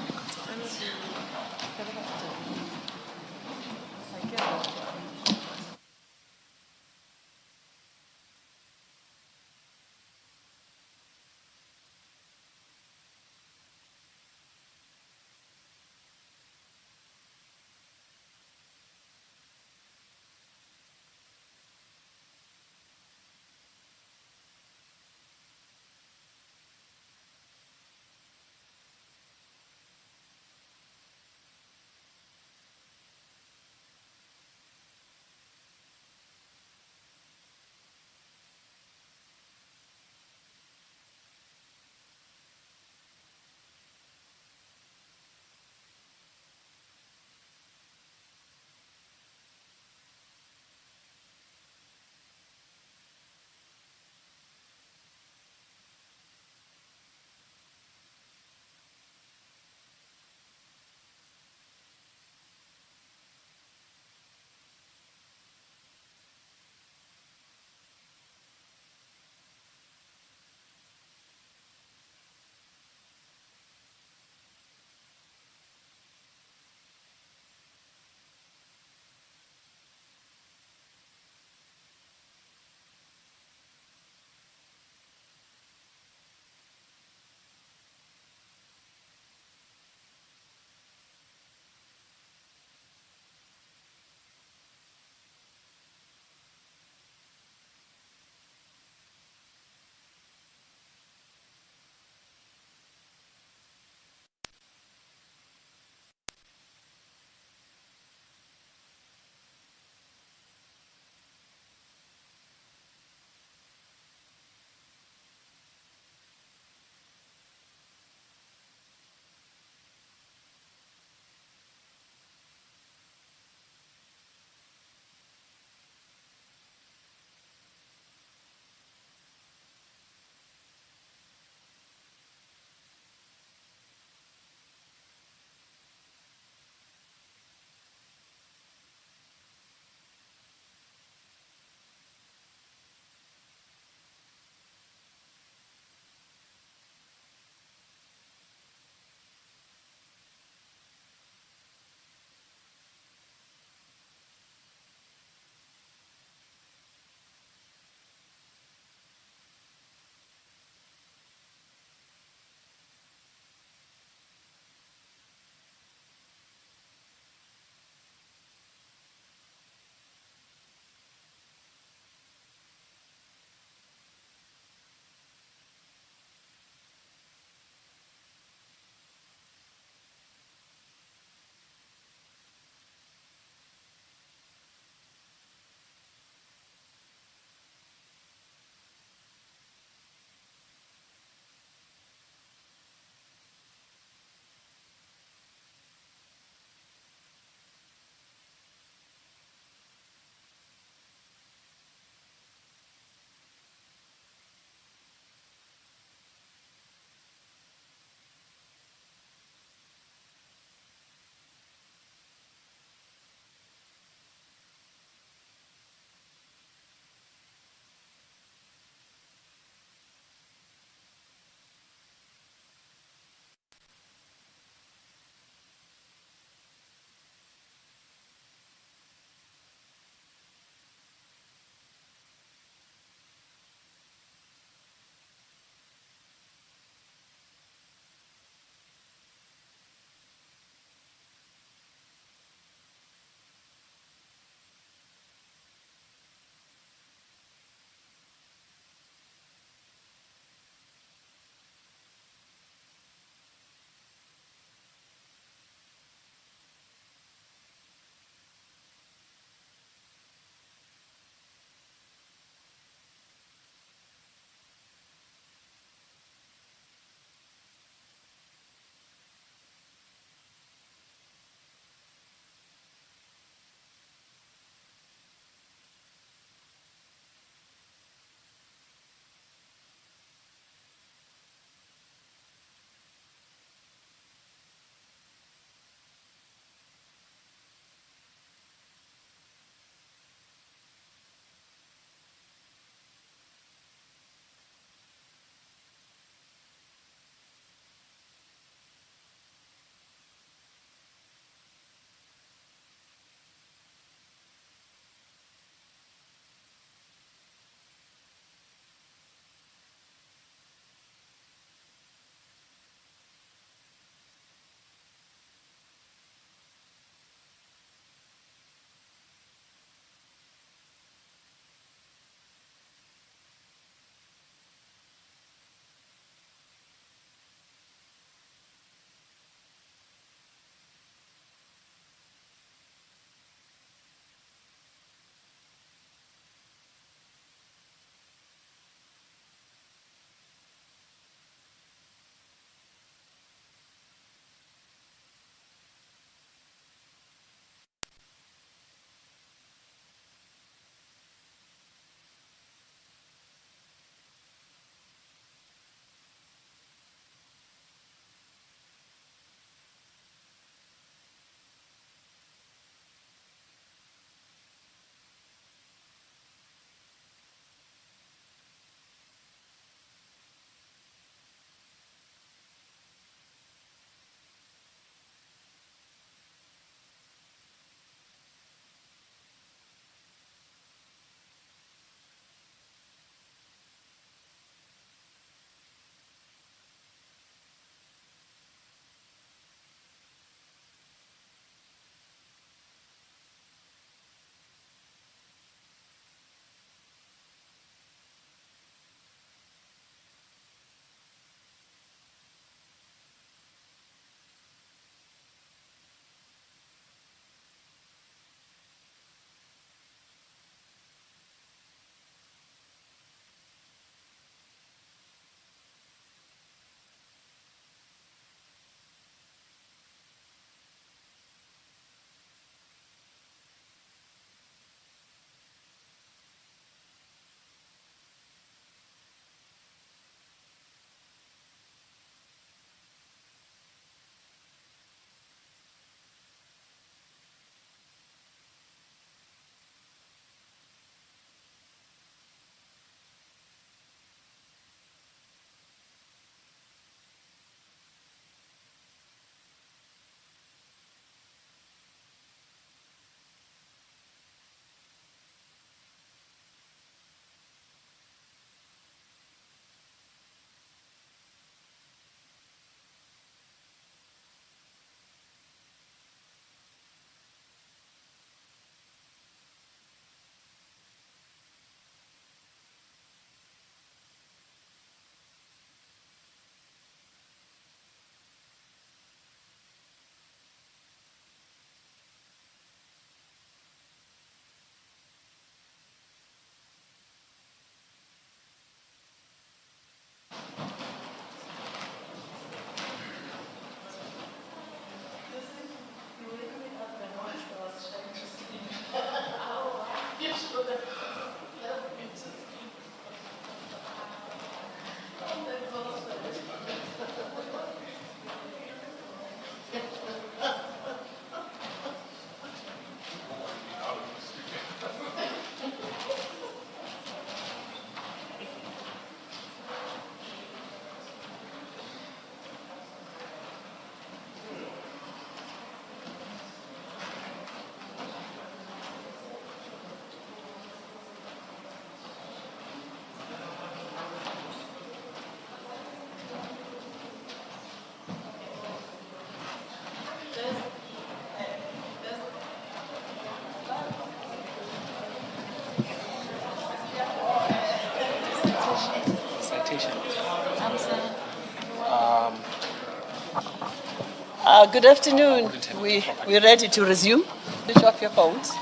Good afternoon. We're ready to resume. Switch off your phones.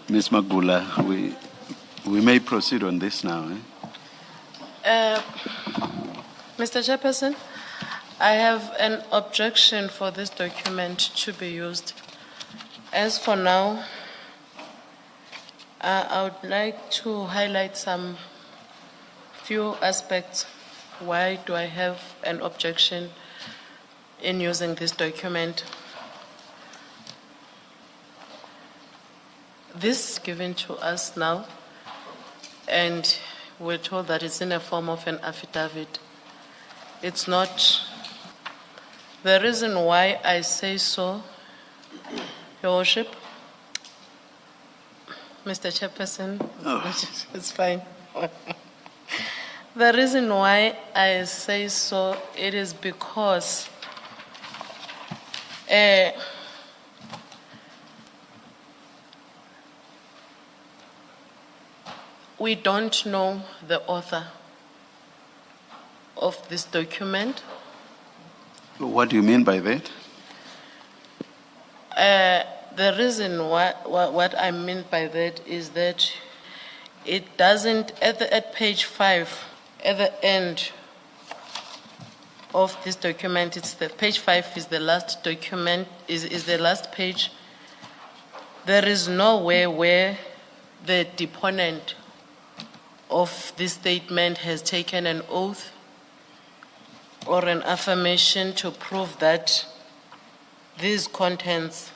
Ms. Magula, we may proceed on this now. Mr. Chairperson, I have an objection for this document to be used. As for now, I would like to highlight some few aspects. Why do I have an objection in using this document? This is given to us now, and we're told that it's in a form of an affidavit. It's not. The reason why I say so, Your Worship, Mr. Chairperson, it's fine. The reason why I say so, it is because we don't know the author of this document. What do you mean by that? The reason what I mean by that is that it doesn't, at page 5, at the end of this document, it's the page 5 is the last document, is the last page. There is nowhere where the deponent of this statement has taken an oath or an affirmation to prove that these contents,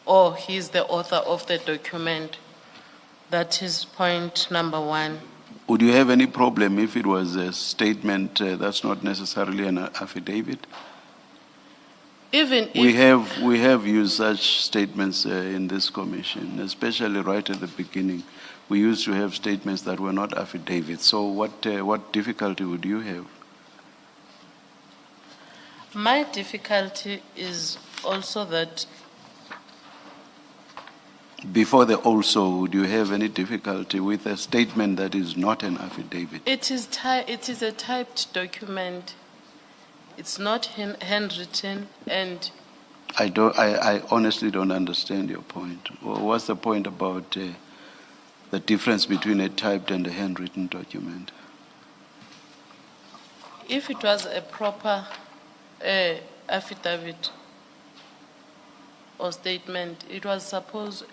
or he is the author of the document. That is point number 1. Would you have any problem if it was a statement that's not necessarily an affidavit? Even We if have used such statements in this commission, especially right at the beginning. We used to have statements that were not affidavits. So what difficulty would you have? my difficulty is also that Before the also, would you have any difficulty with a statement that is not an affidavit? it is a typed document. It's not handwritten, and I honestly don't understand your point. What's the point about the difference between a typed and a handwritten document? if it was a proper affidavit or statement, it was supposed,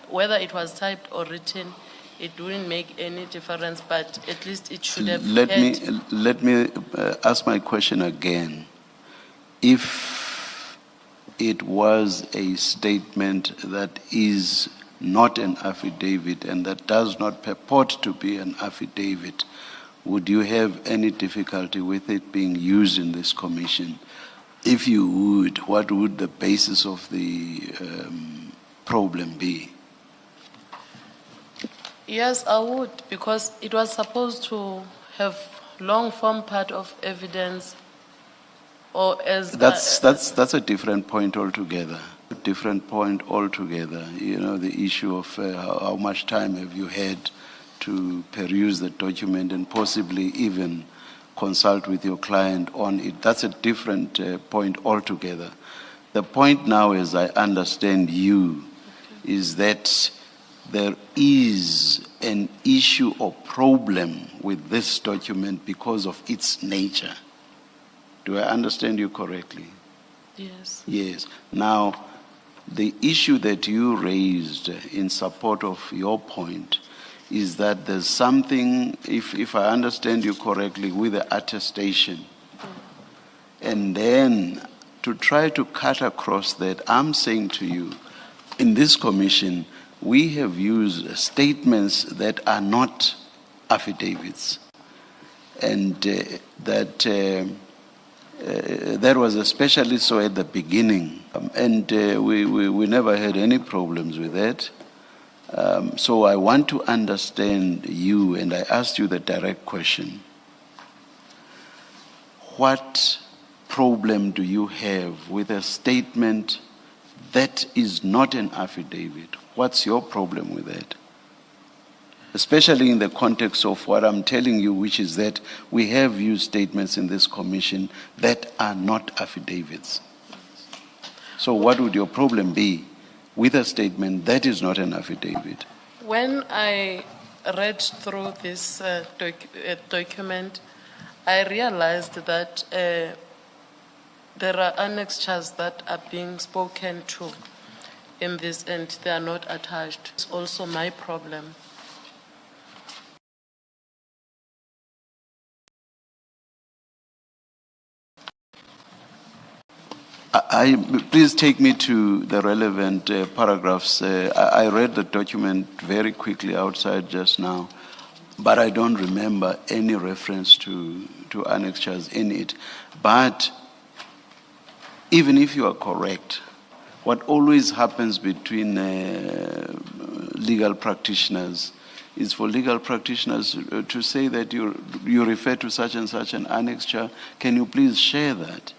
whether it was typed or written, it wouldn't make any difference, but at least it should have Let me ask my question again. If it was a statement that is not an affidavit and that does not purport to be an affidavit, would you have any difficulty with it being used in this commission? If you would, what would the basis of the problem be? Yes, I would, because it was supposed to have long form part of evidence, or as That's a different point altogether. A different point altogether. You know, the issue of how much time have you had to peruse the document and possibly even consult with your client on it. That's a different point altogether. The point now, as I understand you, is that there is an issue or problem with this document because of its nature. Do I understand you correctly? yes. Yes. Now, the issue that you raised in support of your point is that there's something, if I understand you correctly, with the attestation. And then to try to cut across that, I'm saying to you, in this commission, we have used statements that are not affidavits. And that was especially so at the beginning. We never had any problems with that. So I want to understand you, and I asked you the direct question. What problem do you have with a statement that is not an affidavit? What's your problem with that? Especially in the context of what I'm telling you, which is that we have used statements in this commission that are not affidavits. So what would your problem be with a statement that is not an affidavit? When I read through this document, I realized that there are annexures that are being spoken to in this and they are not attached. It's also my problem. Please take me to the relevant paragraphs. I read the document very quickly outside just now, but I don't remember any reference to annexures in it. But even if you are correct, what always happens between legal practitioners is for legal practitioners to say that you refer to such and such an annexure. Can you please share that?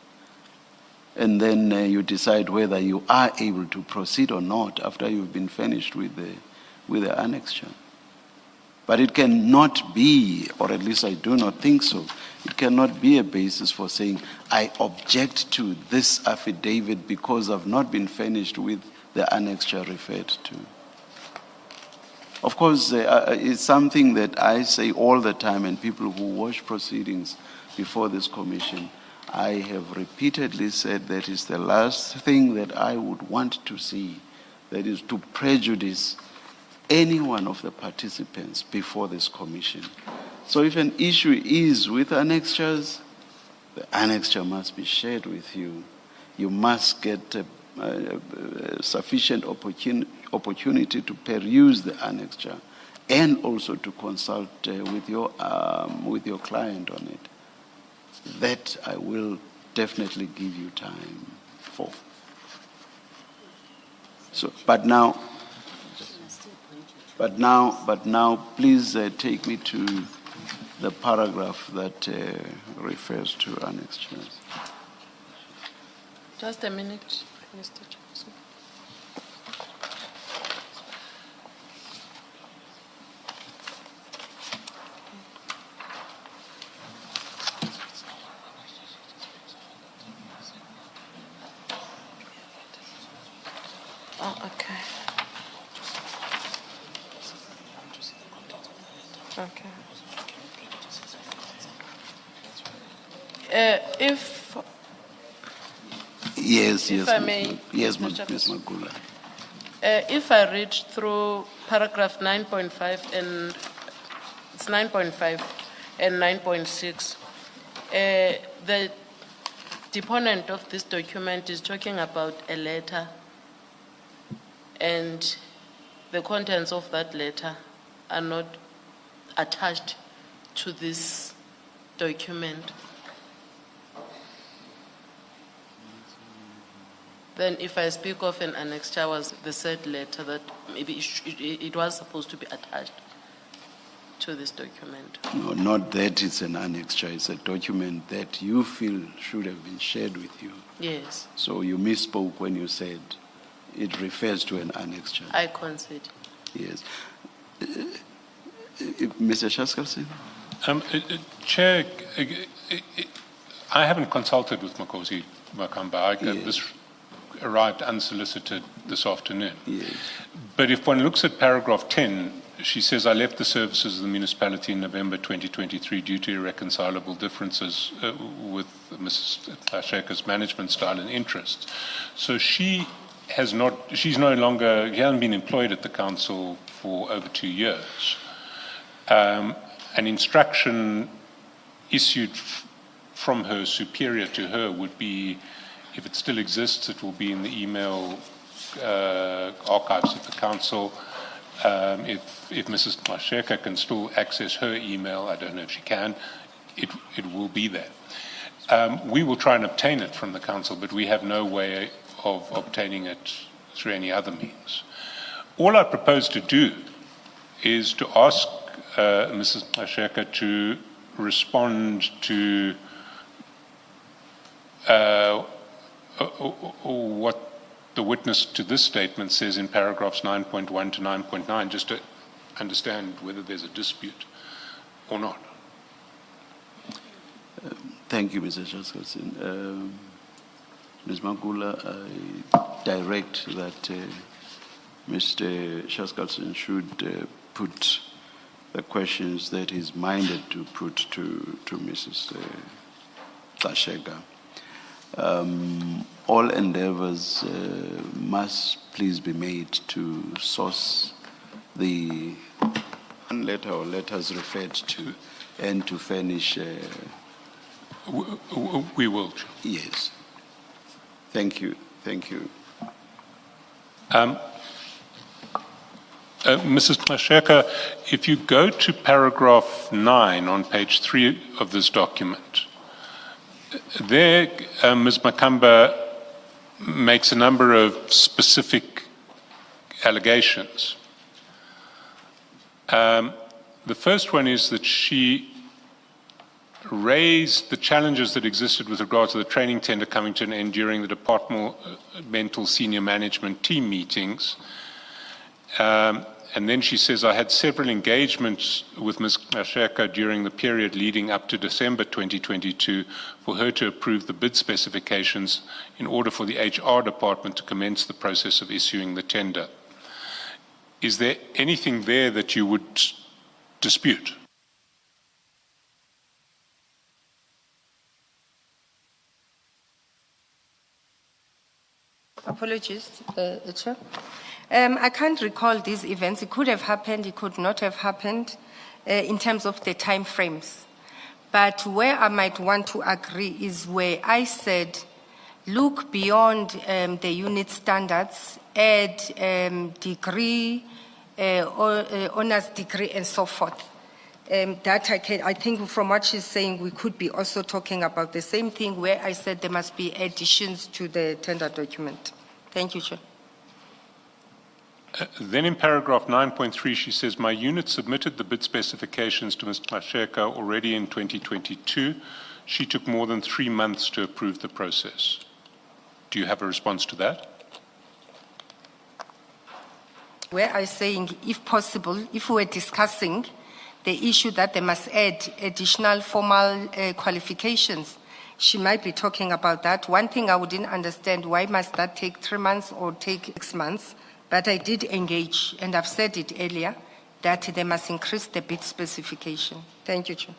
And then you decide whether you are able to proceed or not after you've been finished with the annexure. But it cannot be, or at least I do not think so, it cannot be a basis for saying, I object to this affidavit because I've not been finished with the annexure referred to. Of course, it's something that I say all the time, and people who watch proceedings before this commission, I have repeatedly said that is the last thing that I would want to see, that is to prejudice any one of the participants before this commission. So if an issue is with annexures, the annexure must be shared with you. You must get sufficient opportunity to peruse the annexure and also to consult with your client on it. That I will definitely give you time for. So, but now, please take me to the paragraph that refers to annexures. Just a minute, Mr. Jackson. Oh, okay. Okay. If I may, Yes, Mr. Ms. Chairperson. Magula. If I read through paragraph 9.5 and it's 9.5 and 9.6, the deponent of this document is talking about a letter, and the contents of that letter are not attached to this document. Then if I speak of an annexure was the said letter that maybe it was supposed to be attached to this document. No, not that it's an annexure. It's a document that you feel should have been shared with you. Yes. So you misspoke when you said it refers to an annexure. I concede. Yes. Mr. Shaskalsin? Chair, I haven't consulted with Makosi Makamba. This arrived unsolicited this afternoon. Yes. But if one looks at paragraph 10, she says, I left the services of the municipality in November 2023 due to irreconcilable differences with Mrs. Gxasheka's management style and interests. So she has not, she's no longer, she hasn't been employed at the council for over 2 years. An instruction issued from her superior to her would be, if it still exists, it will be in the email archives of the council. If Mrs. Gxasheka can still access her email, I don't know if she can, it will be there. We will try and obtain it from the council, but we have no way of obtaining it through any other means. All I propose to do is to ask Mrs. Gxasheka to respond to what the witness to this statement says in paragraphs 9.1 to 9.9, just to understand whether there's a dispute or not. Thank you, Mr. Shaskalson. Ms. Magula, I direct that Mr. Shaskalson should put the questions that he's minded to put to Mrs. Gxasheka. All endeavors must please be made to source the letter or letters referred to and to furnish. We will. Yes. Thank you. Thank you. Mrs. Gxasheka, if you go to paragraph 9 on page 3 of this document, there Ms. Makamba makes a number of specific allegations. The first one is that she raised the challenges that existed with regard to the training tender coming to an end during the departmental senior management team meetings. And then she says, I had several engagements with Ms. Gxasheka during the period leading up to December 2022 for her to approve the bid specifications in order for the HR department to commence the process of issuing the tender. Is there anything there that you would dispute? Apologies, Chair. I can't recall these events. It could have happened, it could not have happened in terms of the time frames. But where I might want to agree is where I said, look beyond the unit standards, add degree, honors degree, and so forth. That I think from what she's saying, we could be also talking about the same thing where I said there must be additions to the tender document. Thank you, Chair. Then in paragraph 9.3, she says, my unit submitted the bid specifications to Ms. Gxasheka already in 2022. She took more than 3 months to approve the process. Do you have a response to that? Where I'm saying, if possible, if we were discussing the issue that they must add additional formal qualifications, she might be talking about that. One thing I wouldn't understand, why must that take 3 months or take 6 months? But I did engage, and I've said it earlier, that they must increase the bid specification. Thank you, Chair.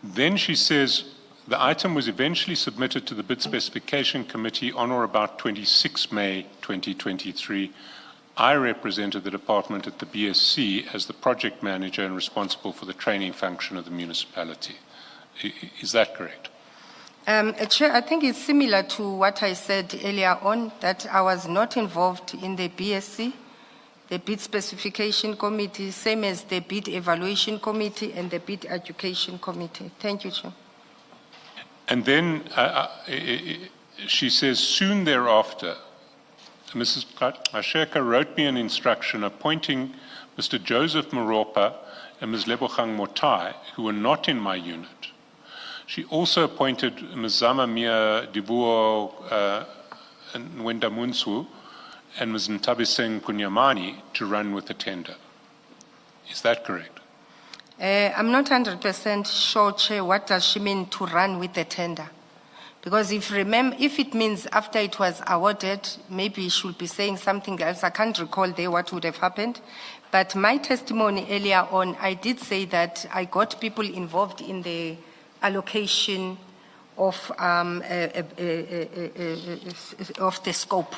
Then she says, the item was eventually submitted to the bid specification committee on or about 26 May 2023. I represented the department at the BSc as the project manager and responsible for the training function of the municipality. Is that correct? Chair, I think it's similar to what I said earlier on, that I was not involved in the BSc, the bid specification committee, same as the bid evaluation committee and the bid education committee. Thank you, Chair. And then she says, soon thereafter, Mrs. Gxasheka wrote me an instruction appointing Mr. Joseph Moropa and Ms. Lebogang Motai, who were not in my unit. She also appointed Ms. Zamamia Dibuo Nwendamunsu and Ms. Ntabiseng Kunyamani to run with the tender. Is that correct? I'm not 100% sure, Chair, what does she mean to run with the tender? Because if it means after it was awarded, maybe she should be saying something else. I can't recall there what would have happened. But my testimony earlier on, I did say that I got people involved in the allocation of the scope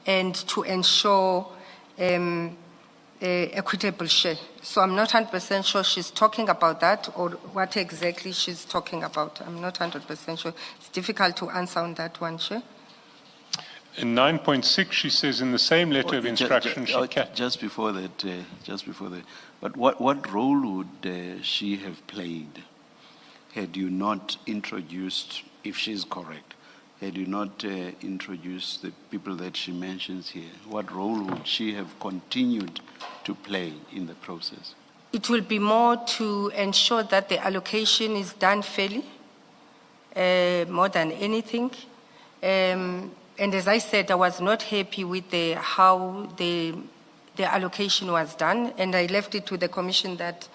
and to ensure equitable share. So I'm not 100% sure she's talking about that or what exactly she's talking about. I'm not 100% sure. It's difficult to answer on that one, Chair. In 9.6, she says in the same letter of instruction, just before that, but what role would she have played had you not introduced, if she's correct, had you not introduced the people that she mentions here? What role would she have continued to play in the process? It will be more to ensure that the allocation is done fairly, more than anything. And as I said, I was not happy with how the allocation was done, and I left it to the commission that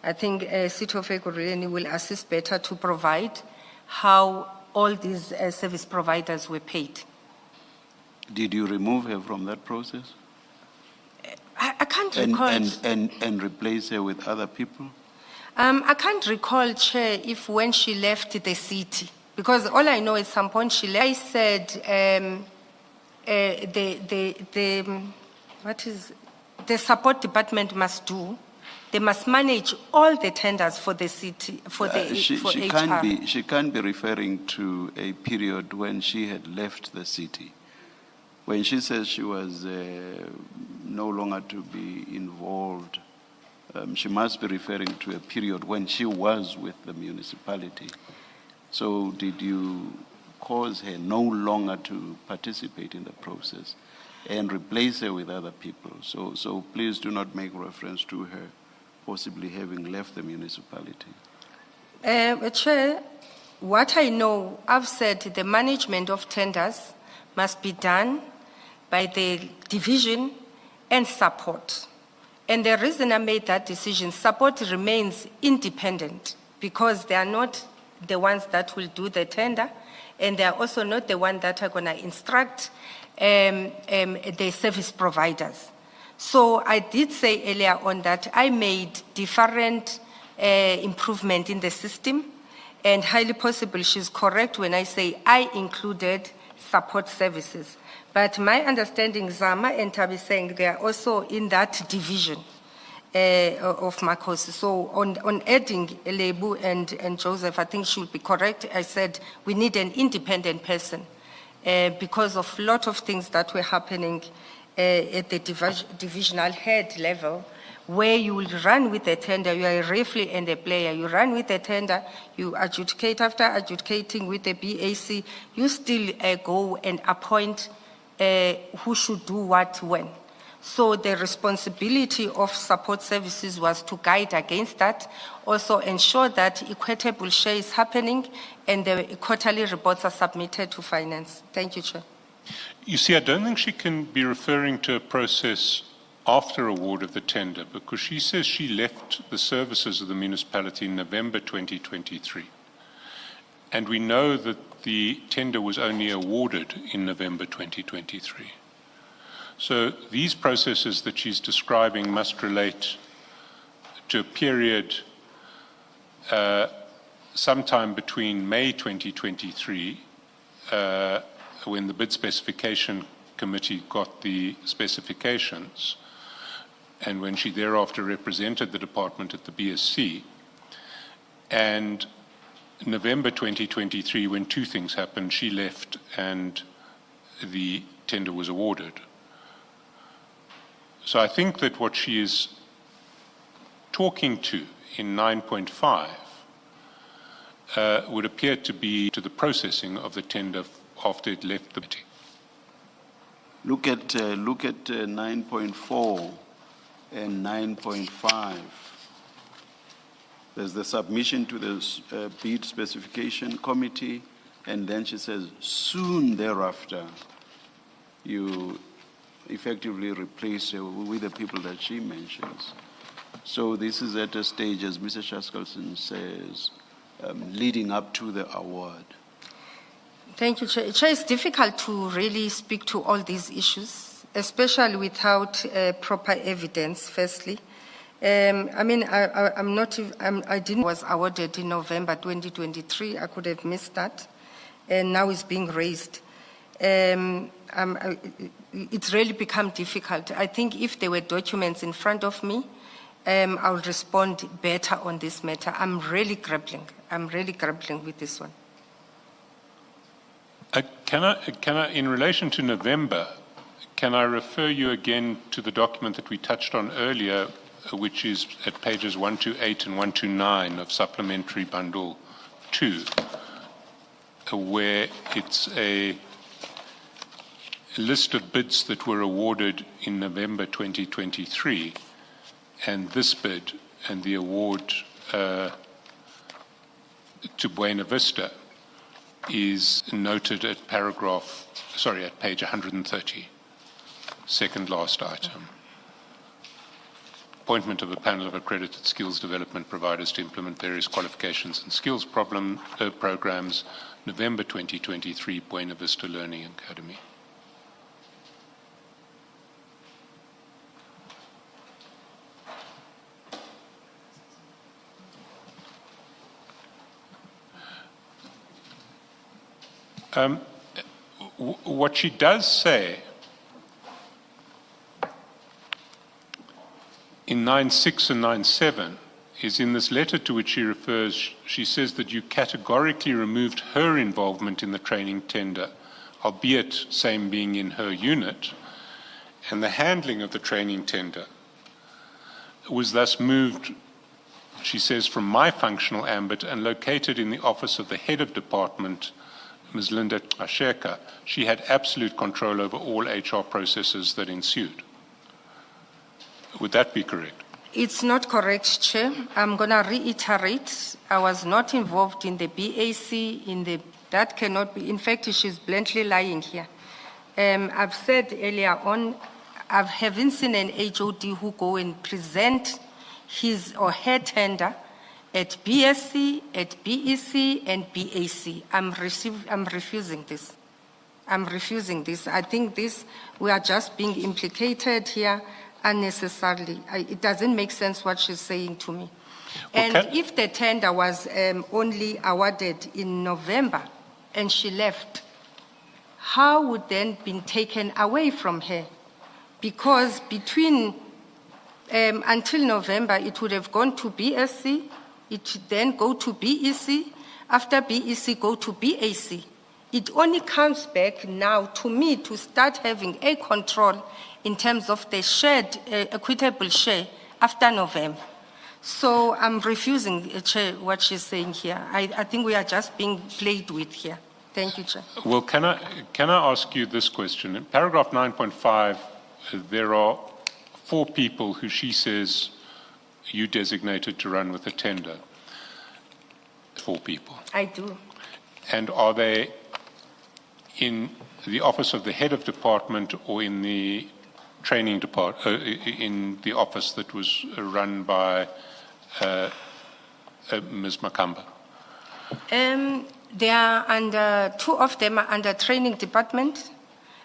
I think City of Ekurhuleni will assist better to provide how all these service providers were paid. Did you remove her from that process? I can't recall. And replace her with other people? I can't recall, Chair, if when she left the city, because all I know at some point she left. I said the support department must do. They must manage all the tenders for the city, for HR. She can't be referring to a period when she had left the city. When she says she was no longer to be involved, she must be referring to a period when she was with the municipality. So did you cause her no longer to participate in the process and replace her with other people? So please do not make reference to her possibly having left the municipality. Chair, what I know, I've said the management of tenders must be done by the division and support. And the reason I made that decision, support remains independent because they are not the ones that will do the tender, and they are also not the ones that are going to instruct the service providers. So I did say earlier on that I made different improvement in the system, and highly possible she's correct when I say I included support services. But my understanding, Zama and Tabi saying they are also in that division of Marcos. So on adding Lebu and Joseph, I think she will be correct. I said we need an independent person because of a lot of things that were happening at the divisional head level, where you will run with a tender, you are a referee and a player, you run with a tender, you adjudicate, after adjudicating with the BAC, you still go and appoint who should do what when. So the responsibility of support services was to guide against that, also ensure that equitable share is happening and the quarterly reports are submitted to finance. Thank you, Chair. You see, I don't think she can be referring to a process after award of the tender, because she says she left the services of the municipality in November 2023. And we know that the tender was only awarded in November 2023. So these processes that she's describing must relate to a period sometime between May 2023, when the bid specification committee got the specifications, and when she thereafter represented the department at the BSC, and November 2023, when two things happened: she left and the tender was awarded. So I think that what she is talking to in 9.5 would appear to be to the processing of the tender after it left the committee. Look at 9.4 and 9.5. There's the submission to the bid specification committee, and then she says, soon thereafter, you effectively replace her with the people that she mentions. So this is at a stage, as Mr. Shaskalson says, leading up to the award. Thank you, Chair. Chair, it's difficult to really speak to all these issues, especially without proper evidence, firstly. I mean, I didn't was awarded in November 2023. I could have missed that. And now it's being raised. It's really become difficult. I think if there were documents in front of me, I would respond better on this matter. I'm really grappling with this one. Can I, in relation to November, can I refer you again to the document that we touched on earlier, which is at pages 128 and 129 of Supplementary Bundle 2, where it's a list of bids that were awarded in November 2023, and this bid and the award to Buena Vista is noted at at page 130, second last item. Appointment of a panel of accredited skills development providers to implement various qualifications and skills programs, November 2023, Buena Vista Learning Academy. What she does say in 9.6 and 9.7 is in this letter to which she refers, she says that you categorically removed her involvement in the training tender, albeit same being in her unit, and the handling of the training tender was thus moved, she says, from my functional ambit and located in the office of the head of department, Ms. Linda Gxasheka. She had absolute control over all HR processes that ensued. Would that be correct? It's not correct, Chair. I'm going to reiterate. I was not involved in the BAC, that cannot be. In fact, she's bluntly lying here. I've said earlier on, I haven't seen an HOD who go and present his or her tender at BSc, at BEC, and BAC. I'm refusing this. I'm refusing this. I think we are just being implicated here unnecessarily. It doesn't make sense what she's saying to me. And if the tender was only awarded in November and she left, how would then been taken away from her? Because between until November, it would have gone to BSc, it would then go to BEC, after BEC go to BAC. It only comes back now to me to start having a control in terms of the shared, equitable share after November. So I'm refusing, Chair, what she's saying here. I think we are just being played with here. Thank you, Chair. Well, can I ask you this question? In paragraph 9.5, there are 4 people who she says you designated to run with a tender. 4 people. I do. And are they in the office of the head of department or in the training department, in the office that was run by Ms. Makamba? They are under, 2 of them are under training department,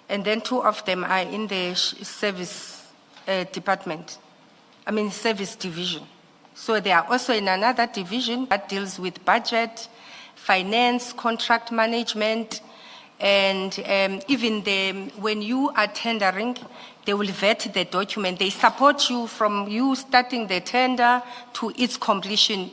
and then 2 of them are in the service department. Service division. So they are also in another division that deals with budget, finance, contract management, and even when you are tendering, they will vet the document. They support you from you starting the tender to its completion.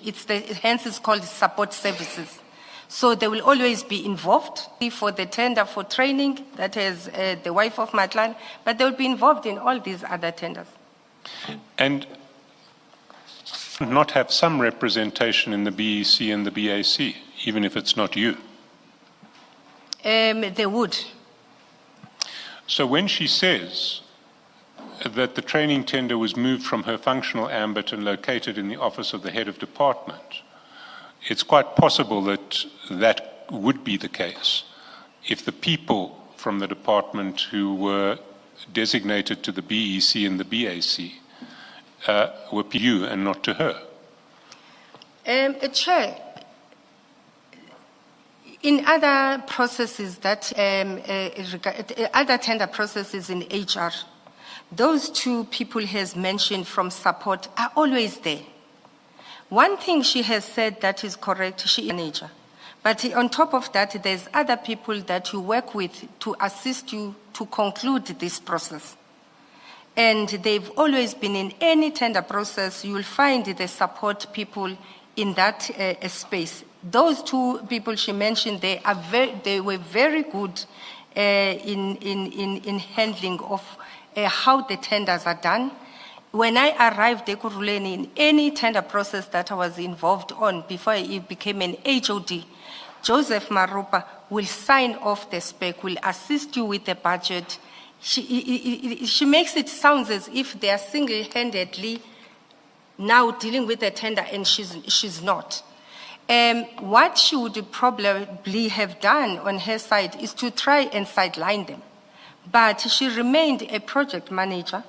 Hence it's called support services. So they will always be involved for the tender for training, that is the wife of Madlanga, but they will be involved in all these other tenders. And not have some representation in the BEC and the BAC, even if it's not you? They would. So when she says that the training tender was moved from her functional ambit and located in the office of the head of department, it's quite possible that that would be the case if the people from the department who were designated to the BEC and the BAC were you and not to her. Chair, in other processes that other tender processes in HR, those 2 people has mentioned from support are always there. One thing she has said that is correct, she is a manager. But on top of that, there's other people that you work with to assist you to conclude this process. And they've always been in any tender process, you will find the support people in that space. Those 2 people she mentioned, they were very good in handling of how the tenders are done. When I arrived at Ekurhuleni, in any tender process that I was involved on before I became an HOD, Joseph Maropa will sign off the spec, will assist you with the budget. She makes it sound as if they are single-handedly now dealing with the tender, and she's not. What she would probably have done on her side is to try and sideline them. But she remained a project manager,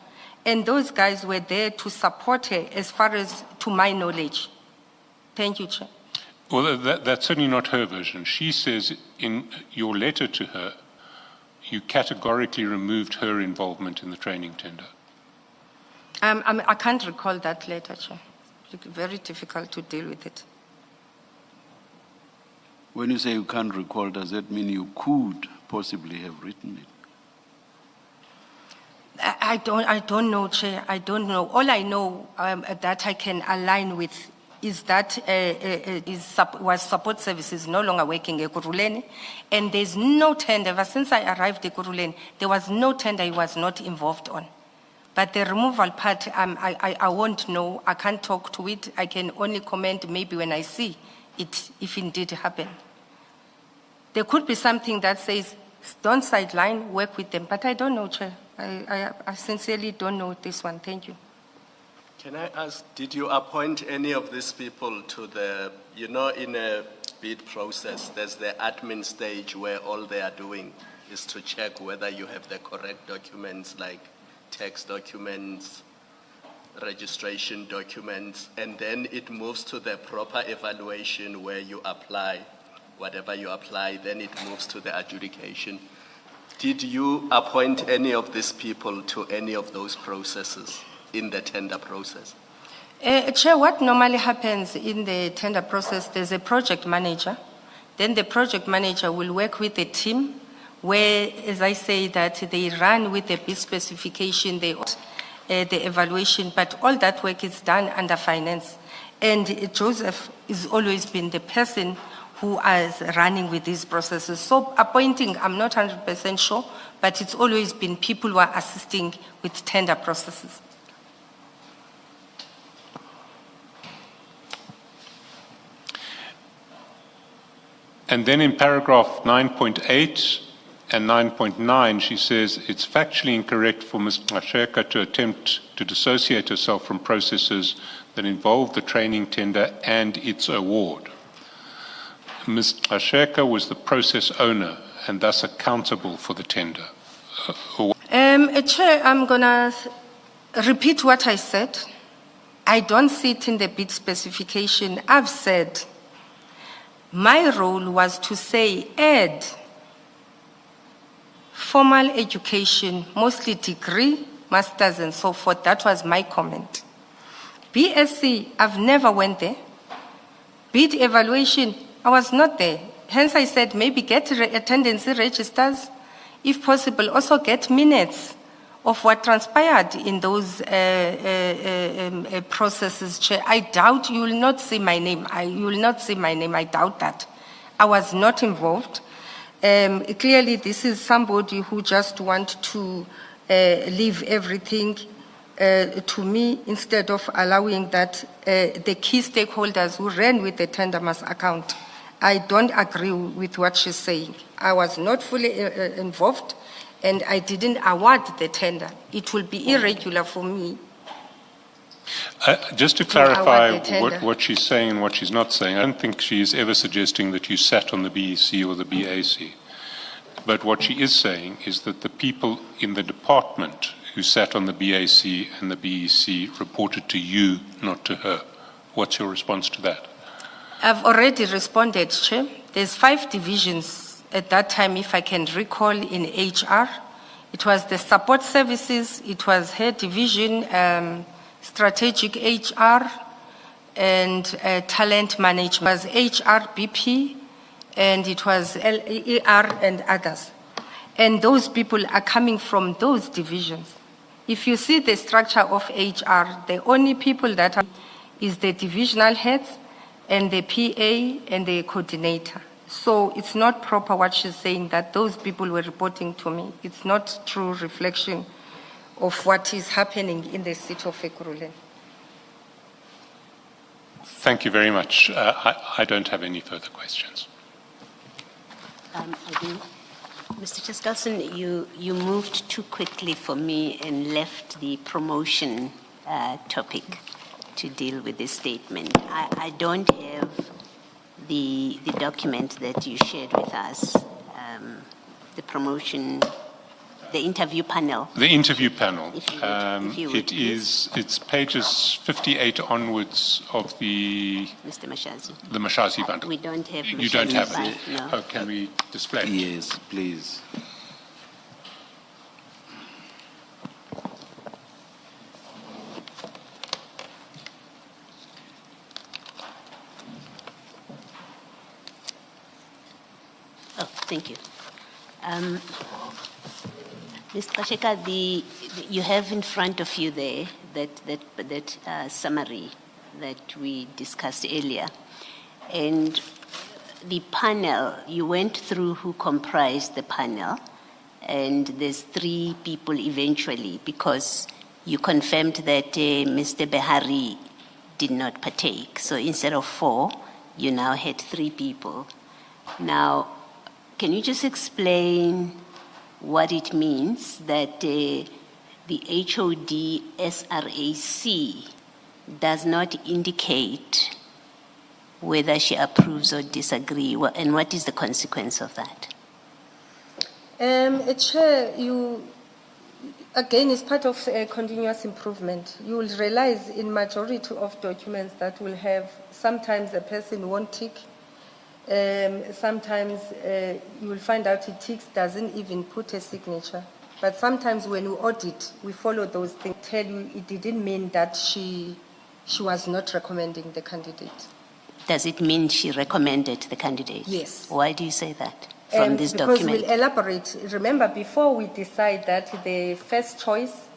and those guys were there to support her as far as to my knowledge. Thank you, Chair. Well, that's certainly not her version. She says in your letter to her, you categorically removed her involvement in the training tender. I can't recall that letter, Chair. It's very difficult to deal with it. When you say you can't recall, does that mean you could possibly have written it? I don't know, Chair. I don't know. All I know that I can align with is that was support services no longer working at Ekurhuleni, and there's no tender. Ever since I arrived at Ekurhuleni, there was no tender he was not involved on. But the removal part, I won't know. I can't talk to it. I can only comment maybe when I see it, if indeed happened. There could be something that says, don't sideline, work with them. But I don't know, Chair. I sincerely don't know this one. Thank you. Can I ask, did you appoint any of these people to the, in a bid process, there's the admin stage where all they are doing is to check whether you have the correct documents, like tax documents, registration documents, and then it moves to the proper evaluation where you apply whatever you apply, then it moves to the adjudication. Did you appoint any of these people to any of those processes in the tender process? Chair, what normally happens in the tender process, there's a project manager. Then the project manager will work with the team where, as I say, that they run with the bid specification, the evaluation, but all that work is done under finance. And Joseph has always been the person who is running with these processes. So appointing, I'm not 100% sure, but it's always been people who are assisting with tender processes. And then in paragraph 9.8 and 9.9, she says it's factually incorrect for Ms. Gxasheka to attempt to dissociate herself from processes that involve the training tender and its award. Ms. Gxasheka was the process owner and thus accountable for the tender. Chair, I'm going to repeat what I said. I don't see it in the bid specification. I've said my role was to say add formal education, mostly degree, masters and so forth. That was my comment. BSc, I've never went there. Bid evaluation, I was not there. Hence I said maybe get attendance registers, if possible, also get minutes of what transpired in those processes. Chair, I doubt you will not see my name. You will not see my name. I doubt that. I was not involved. Clearly, this is somebody who just wants to leave everything to me instead of allowing that the key stakeholders who ran with the tender must account. I don't agree with what she's saying. I was not fully involved, and I didn't award the tender. It will be irregular for me. Just to clarify what she's saying and what she's not saying, I don't think she is ever suggesting that you sat on the BEC or the BAC. But what she is saying is that the people in the department who sat on the BAC and the BEC reported to you, not to her. What's your response to that? I've already responded, Chair. There's 5 divisions at that time, if I can recall, in HR. It was the support services, it was her division, strategic HR, and talent management. It was HR, BP, and it was LER and others. And those people are coming from those divisions. If you see the structure of HR, the only people that are is the divisional heads and the PA and the coordinator. So it's not proper what she's saying that those people were reporting to me. It's not true reflection of what is happening in the city of Ekurhuleni. Thank you very much. I don't have any further questions. I think, Mr. Chaskalson, you moved too quickly for me and left the promotion topic to deal with this statement. I don't have the document that you shared with us, the promotion, the interview panel. The interview panel. If you would, It's pages 58 onwards of the Mr. Mashazi. Mashazi bundle. We don't have You don't have Mashazi it? file, no. Oh, can we display it? Yes, please. Oh, thank you. Mr. Gxasheka, you have in front of you there that summary that we discussed earlier. And the panel, you went through who comprised the panel, and there's 3 people eventually, because you confirmed that Mr. Behari did not partake. So instead of 4, you now had 3 people. Now, can you just explain what it means that the HOD SRAC does not indicate whether she approves or disagrees, and what is the consequence of that? Chair, again, it's part of continuous improvement. You will realize in majority of documents that will have, sometimes a person won't tick, sometimes you will find out it ticks, doesn't even put a signature. But sometimes when we audit, we follow those things, tell you it didn't mean that she was not recommending the candidate. Does it mean she recommended the candidate? Yes. Why do you say that from this because document? we'll elaborate. Remember, before we decide that the first choice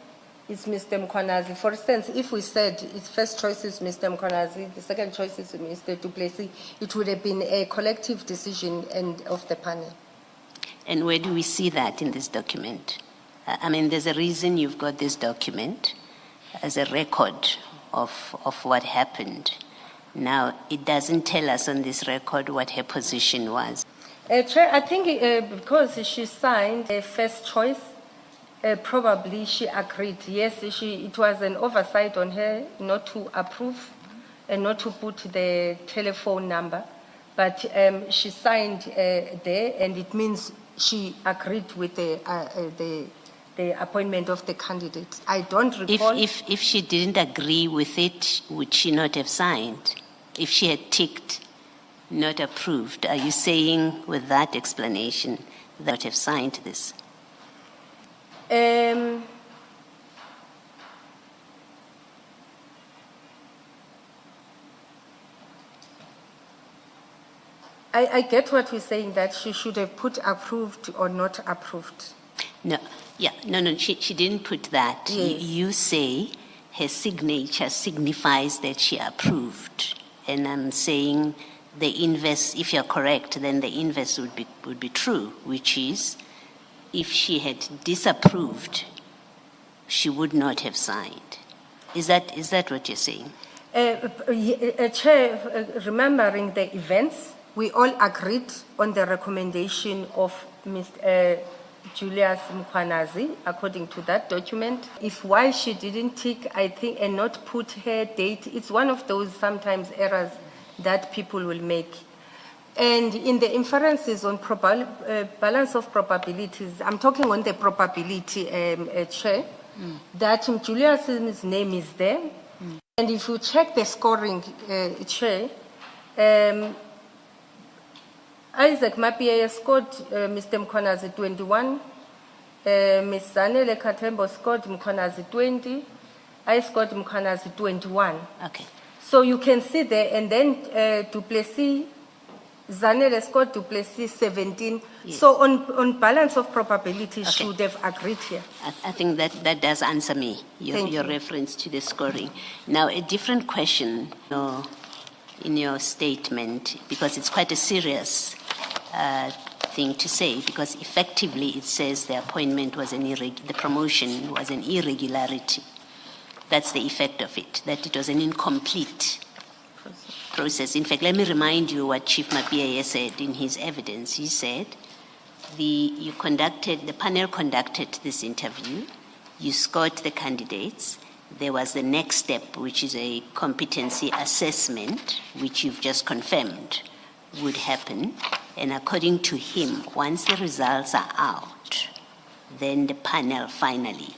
is Mr. Mkhwanazi. For instance, if we said its first choice is Mr. Mkhwanazi, the second choice is Mr. Du Plessis, it would have been a collective decision of the panel. And where do we see that in this document? I mean, there's a reason you've got this document as a record of what happened. Now, it doesn't tell us on this record what her position was. Chair, I think because she signed a first choice, probably she agreed. Yes, it was an oversight on her not to approve and not to put the telephone number. But she signed there, and it means she agreed with the appointment of the candidate. I don't recall. If she didn't agree with it, would she not have signed? If she had ticked not approved, are you saying with that explanation that have signed this? I get what you're saying, that she should have put approved or not approved. No, she didn't put that. Yes. You say her signature signifies that she approved. And I'm saying the inverse, if you're correct, then the inverse would be true, which is if she had disapproved, she would not have signed. Is that what you're saying? Chair, remembering the events, we all agreed on the recommendation of Mr. Julius Mkhwanazi, according to that document. If why she didn't tick, I think, and not put her date, it's one of those sometimes errors that people will make. And in the inferences on balance of probabilities, I'm talking on the probability, Chair, that Julius's name is there. And if you check the scoring, Chair, Isaac Mapia scored Mr. Mkhwanazi 21, Ms. Zanele Katembo scored Mkhwanazi 20, I scored Mkhwanazi 21. Okay. So you can see there, and then Du Plessis, Zanele scored Du Plessis 17. Yes. So on balance of probability, Okay. she would have agreed here. I think that does answer me, your Thank you. reference to the scoring. Now, a different question in your statement, because it's quite a serious thing to say, because effectively it says the appointment was the promotion was an irregularity. That's the effect of it, that it was an incomplete process. In fact, let me remind you what Chief Mapia said in his evidence. He said the panel conducted this interview, you scored the candidates. There was the next step, which is a competency assessment, which you've just confirmed would happen. And according to him, once the results are out, then the panel finally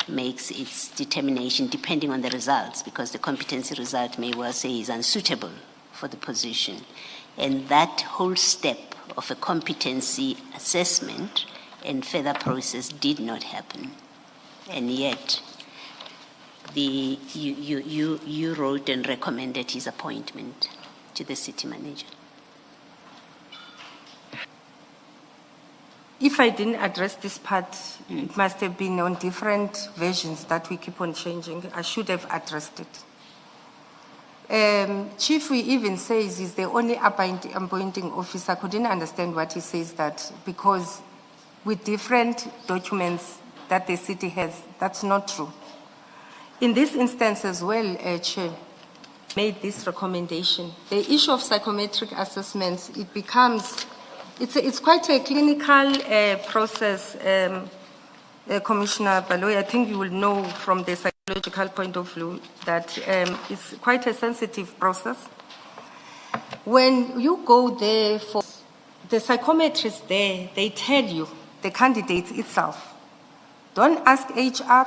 makes its determination depending on the results, because the competency result may well say is unsuitable for the position. And that whole step of a competency assessment and further process did not happen. And yet, you wrote and recommended his appointment to the city manager. If I didn't address this part, it must have been on different versions that we keep on changing. I should have addressed it. Chief, we even says he's the only appointing officer. I couldn't understand what he says that, because with different documents that the city has, that's not true. In this instance as well, Chair, made this recommendation. The issue of psychometric assessments, it becomes, it's quite a clinical process, Commissioner Baloy. I think you will know from the psychological point of view that it's quite a sensitive process. When you go there for the psychometrists there, they tell you, the candidates itself, don't ask HR,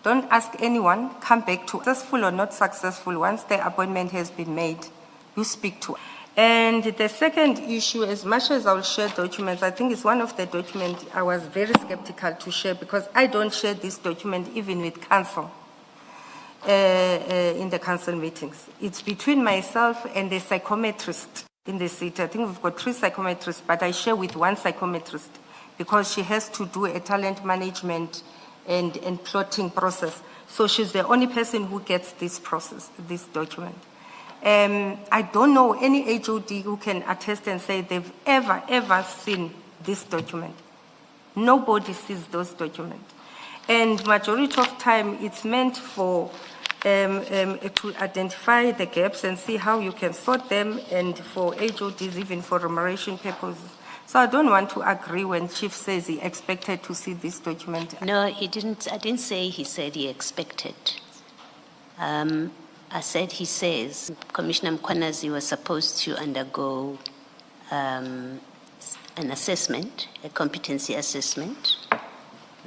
don't ask anyone, come back to successful or not successful. Once the appointment has been made, you speak to. And the second issue, as much as I will share documents, I think it's one of the documents I was very skeptical to share, because I don't share this document even with council in the council meetings. It's between myself and the psychometrist in the city. I think we've got 3 psychometrists, but I share with 1 psychometrist because she has to do a talent management and plotting process. So she's the only person who gets this process, this document. I don't know any HOD who can attest and say they've ever seen this document. Nobody sees those documents. And majority of time, it's meant for to identify the gaps and see how you can sort them, and for HODs, even for remuneration purposes. So I don't want to agree when Chief says he expected to see this document. No, he didn't. I didn't say he said he expected. I said he says Commissioner Mkwanazi was supposed to undergo an assessment, a competency assessment.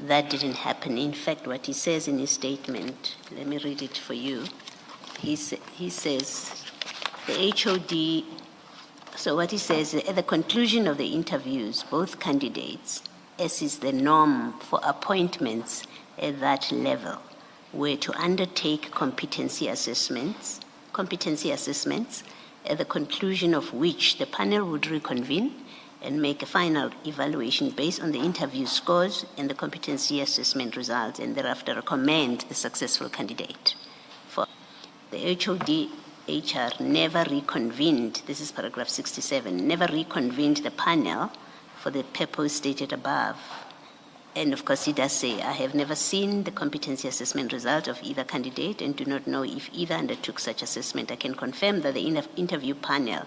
That didn't happen. In fact, what he says in his statement, let me read it for you. He says the HOD, so what he says, at the conclusion of the interviews, both candidates, as is the norm for appointments at that level, were to undertake competency assessments, at the conclusion of which the panel would reconvene and make a final evaluation based on the interview scores and the competency assessment results, and thereafter recommend the successful candidate. For the HOD, HR never reconvened, this is paragraph 67, never reconvened the panel for the purpose stated above. And of course, he does say, I have never seen the competency assessment result of either candidate and do not know if either undertook such assessment. I can confirm that the interview panel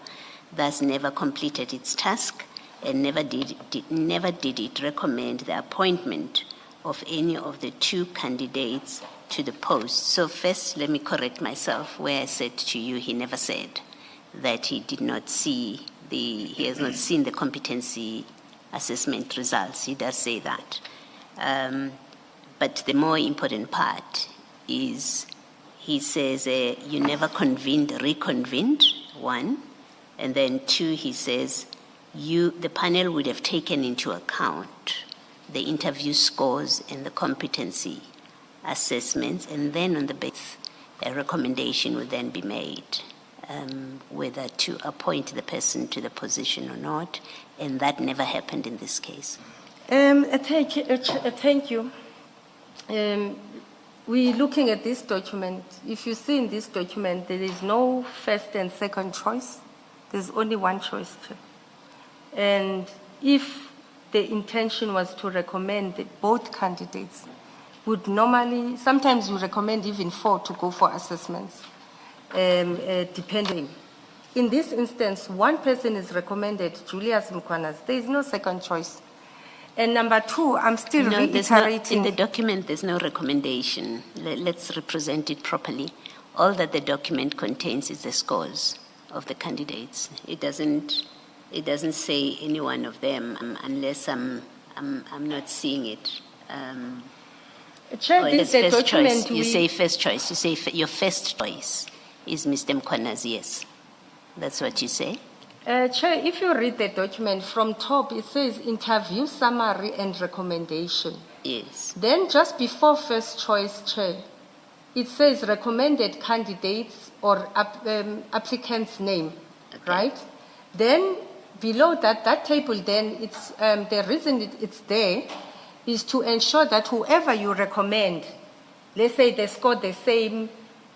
thus never completed its task and never did it recommend the appointment of any of the 2 candidates to the post. So first, let me correct myself where I said to you, he never said that he did not see he has not seen the competency assessment results. He does say that. But the more important part is he says you never reconvened, 1, and then 2, he says the panel would have taken into account the interview scores and the competency assessments, and then on the basis, a recommendation would then be made whether to appoint the person to the position or not, and that never happened in this case. Thank you. We're looking at this document. If you see in this document, there is no first and second choice. There's only one choice. And if the intention was to recommend both candidates, would normally, sometimes you recommend even 4 to go for assessments, depending. In this instance, one person is recommended, Julius Mkwanazi. There is no second choice. And number two, I'm still No, there's no, in reiterating. the document, there's no recommendation. Let's represent it properly. All that the document contains is the scores of the candidates. It doesn't say any one of them unless I'm not seeing it. Chair, Or this it's is the first choice. document You we- say first choice. You say your first choice is Mr. Mkwanazi, yes. That's what you say? Chair, if you read the document from top, it says interview summary and recommendation. Yes. Then just before first choice, Chair, it says recommended candidates or applicant's name, right? Then below that table, then it's the reason it's there is to ensure that whoever you recommend, let's say they score the same,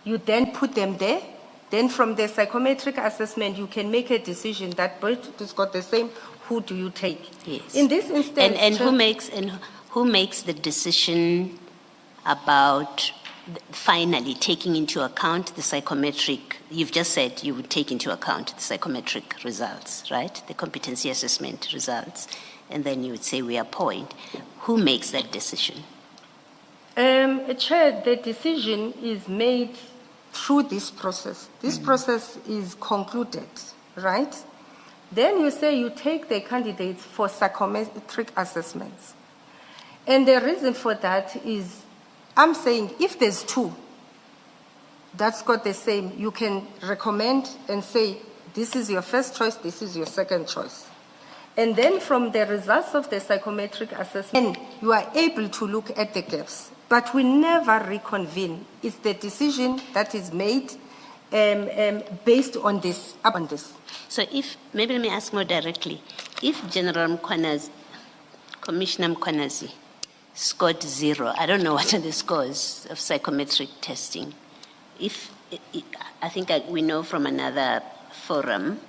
you then put them there. Then from the psychometric assessment, you can make a decision that both to score the same, who do you take? Yes. In this instance, And Chair- who makes the decision about finally taking into account the psychometric? You've just said you would take into account the psychometric results, right? The competency assessment results, and then you would say we appoint. Who makes that decision? Chair, the decision is made through this process. This process is concluded, right? Then you say you take the candidates for psychometric assessments. And the reason for that is, I'm saying if there's two that's got the same, you can recommend and say, this is your first choice, this is your second choice. And then from the results of the psychometric assessment, you are able to look at the gaps. But we never reconvene. It's the decision that is made based on this, upon this. So maybe let me ask more directly. If General Mkwanazi, Commissioner Mkwanazi, scored 0, I don't know what are the scores of psychometric testing. I think we know from another forum,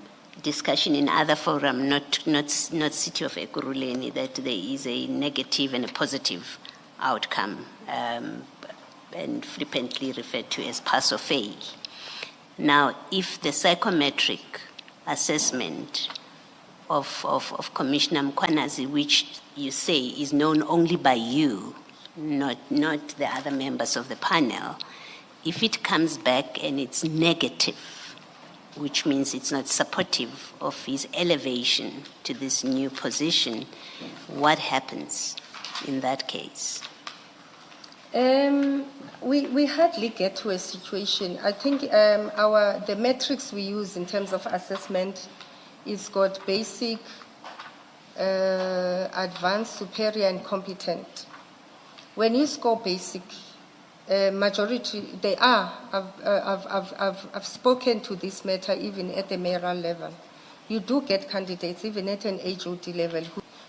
discussion in other forum, not City of Ekurhuleni, that there is a negative and a positive outcome, and frequently referred to as pass or fail. Now, if the psychometric assessment of Commissioner Mkwanazi, which you say is known only by you, not the other members of the panel, if it comes back and it's negative, which means it's not supportive of his elevation to this new position, what happens in that case? We hardly get to a situation. I think the metrics we use in terms of assessment is got basic, advanced, superior, and competent. When you score basic, majority they are. I've spoken to this matter even at the mayoral level. You do get candidates even at an HOD level.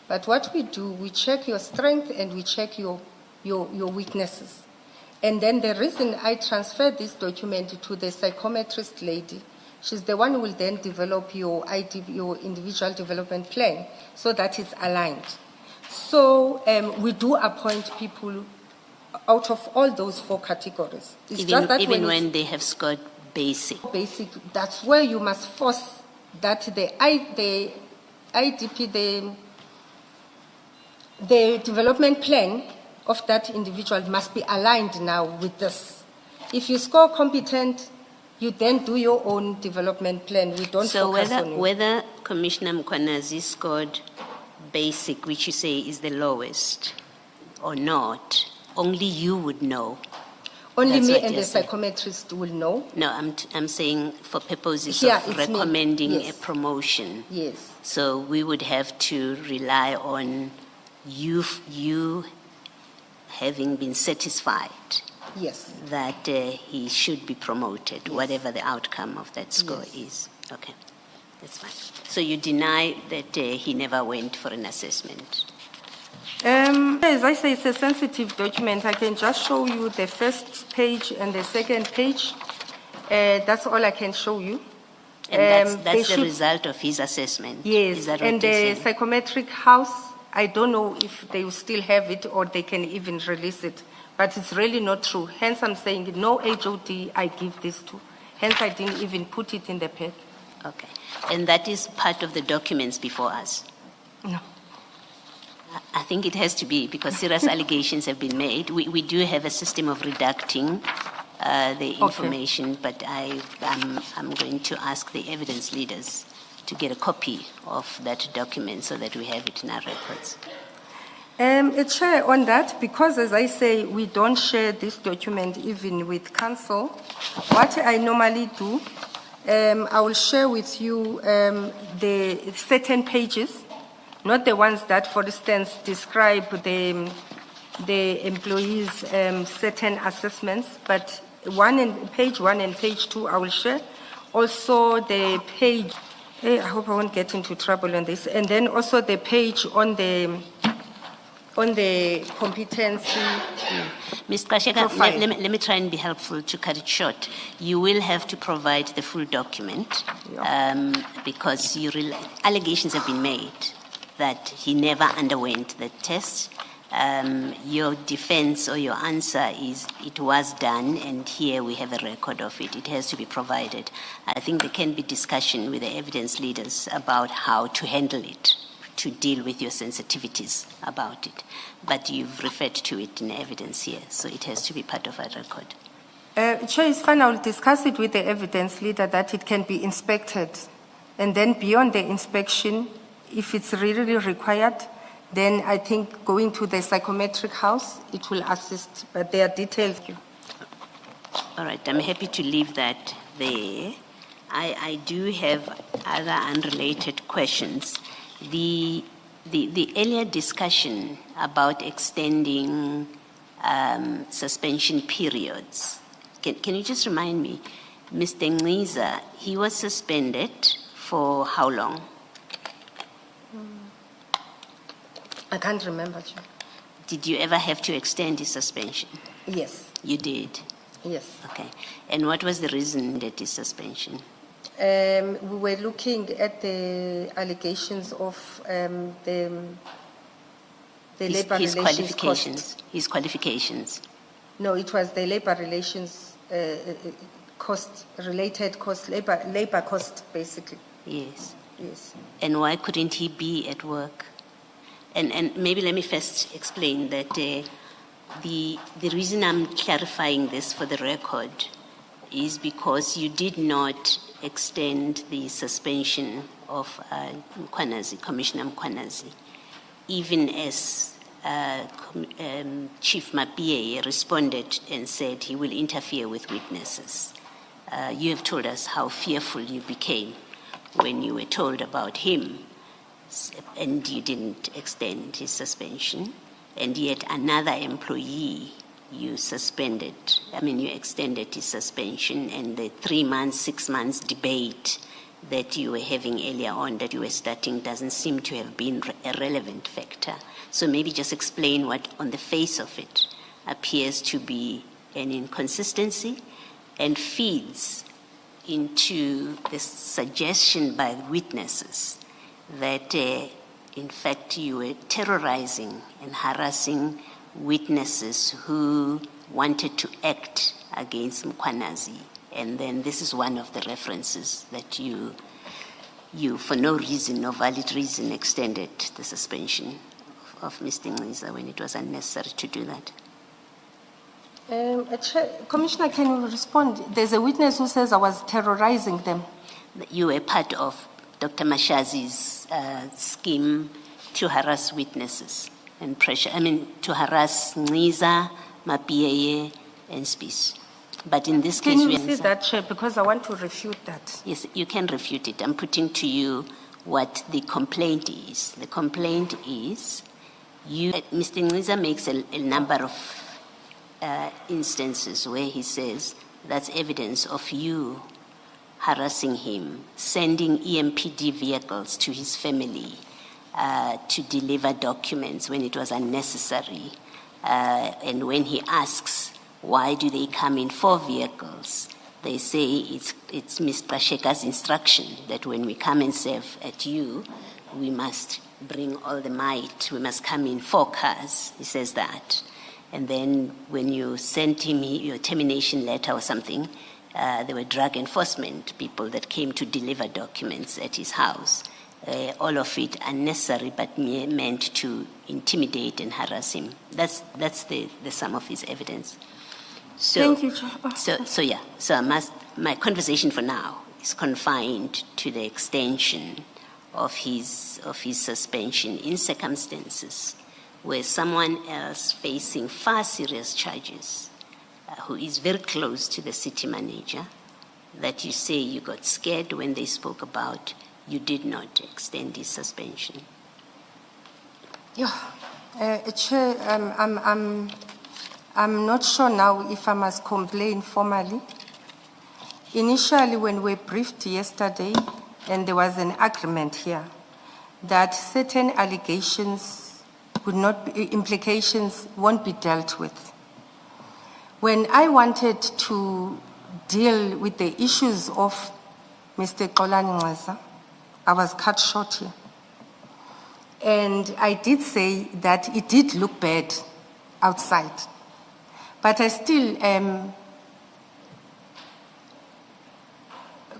But what we do, we check your strength and we check your weaknesses. And then the reason I transferred this document to the psychometrist lady, she's the one who will then develop your individual development plan so that it's aligned. So we do appoint people out of all those 4 categories. It's just that even when they have scored basic. Basic, that's where you must force that the IDP, the development plan of that individual must be aligned now with this. If you score competent, you then do your own development plan. We don't focus on it. Whether Commissioner Mkwanazi scored basic, which you say is the lowest, or not, only you would know. Only That's me what and you're the saying. psychometrist will know. No, I'm saying for purposes Here, of it's me. recommending Yes. a promotion. Yes. So we would have to rely on you having been satisfied Yes. that he should be promoted, whatever the outcome of that score is. Okay, that's fine. So you deny that he never went for an assessment? As I say, it's a sensitive document. I can just show you the first page and the second page. That's all I can show you. And They that's the should- result of his assessment? Yes, Is that what and you're the saying? psychometric house, I don't know if they will still have it or they can even release it, but it's really not true. Hence, I'm saying no HOD I give this to. Hence, I didn't even put it in the pack. Okay. And that is part of the documents before us? No. I think it has to be because serious allegations have been made. We do have a system of redacting the information, but I'm going to ask the evidence leaders to get a copy of that document so that we have it in our records. Chair, on that, because as I say, we don't share this document even with council, what I normally do, I will share with you the certain pages, not the ones that, for instance, describe the employees' certain assessments, but page 1 and page 2 I will share. Also the page, I hope I won't get into trouble on this, and then also the page on the competency. Ms. Gxasheka, let me try and be helpful to cut it short. You will have to provide the full document because allegations have been made that he never underwent the test. Your defense or your answer is it was done, and here we have a record of it. It has to be provided. I think there can be discussion with the evidence leaders about how to handle it, to deal with your sensitivities about it. But you've referred to it in evidence here, so it has to be part of our record. Chair, it's fine. I will discuss it with the evidence leader that it can be inspected. And then beyond the inspection, if it's really required, then I think going to the psychometric house, it will assist, but there are details. All right, I'm happy to leave that there. I do have other unrelated questions. The earlier discussion about extending suspension periods, can you just remind me, Mr. Ngqiza, he was suspended for how long? I can't remember, Chair. Did you ever have to extend his suspension? Yes. You did? Yes. Okay. And what was the reason that his suspension? We were looking at the allegations of the labor His relations qualifications. cost. His qualifications. No, it was the labor relations cost, related cost, labor cost, basically. Yes. Yes. And why couldn't he be at work? And maybe let me first explain that the reason I'm clarifying this for the record is because you did not extend the suspension of Commissioner Mkhwanazi, even as Chief Mapieye responded and said he will interfere with witnesses. You have told us how fearful you became when you were told about him, and you didn't extend his suspension, and yet another employee you extended his suspension, and the 3 months, 6 months debate that you were having earlier on, that you were starting, doesn't seem to have been a relevant factor. So maybe just explain what on the face of it appears to be an inconsistency and feeds into the suggestion by witnesses that in fact you were terrorizing and harassing witnesses who wanted to act against Mkhwanazi. And then this is one of the references that you for no reason, no valid reason, extended the suspension of Mr. Ngqiza when it was unnecessary to do that. Commissioner, can you respond? There's a witness who says I was terrorizing them. You were part of Dr. Mashazi's scheme to harass witnesses and to harass Ngqiza, Mapieye, and Spies. But in this case, can you see that, Chair? Because I want to refute that. Yes, you can refute it. I'm putting to you what the complaint is. The complaint is Mr. Ngqiza makes a number of instances where he says that's evidence of you harassing him, sending EMPD vehicles to his family to deliver documents when it was unnecessary. And when he asks, why do they come in 4 vehicles? They say it's Ms. Gxasheka's instruction that when we come and serve at you, we must bring all the might. We must come in 4 cars. He says that. And then when you sent him your termination letter or something, there were drug enforcement people that came to deliver documents at his house. all of it unnecessary but meant to intimidate and harass him. That's the sum of his evidence. So, Thank you, Chair. So my conversation for now is confined to the extension of his suspension in circumstances where someone else facing far serious charges, who is very close to the city manager, that you say you got scared when they spoke about, you did not extend his suspension. Yeah, Chair, I'm not sure now if I must complain formally. Initially, when we briefed yesterday, and there was an agreement here that certain allegations would not be, implications won't be dealt with. When I wanted to deal with the issues of Mr. Ekurhuleni, I was cut short here. And I did say that it did look bad outside. But I still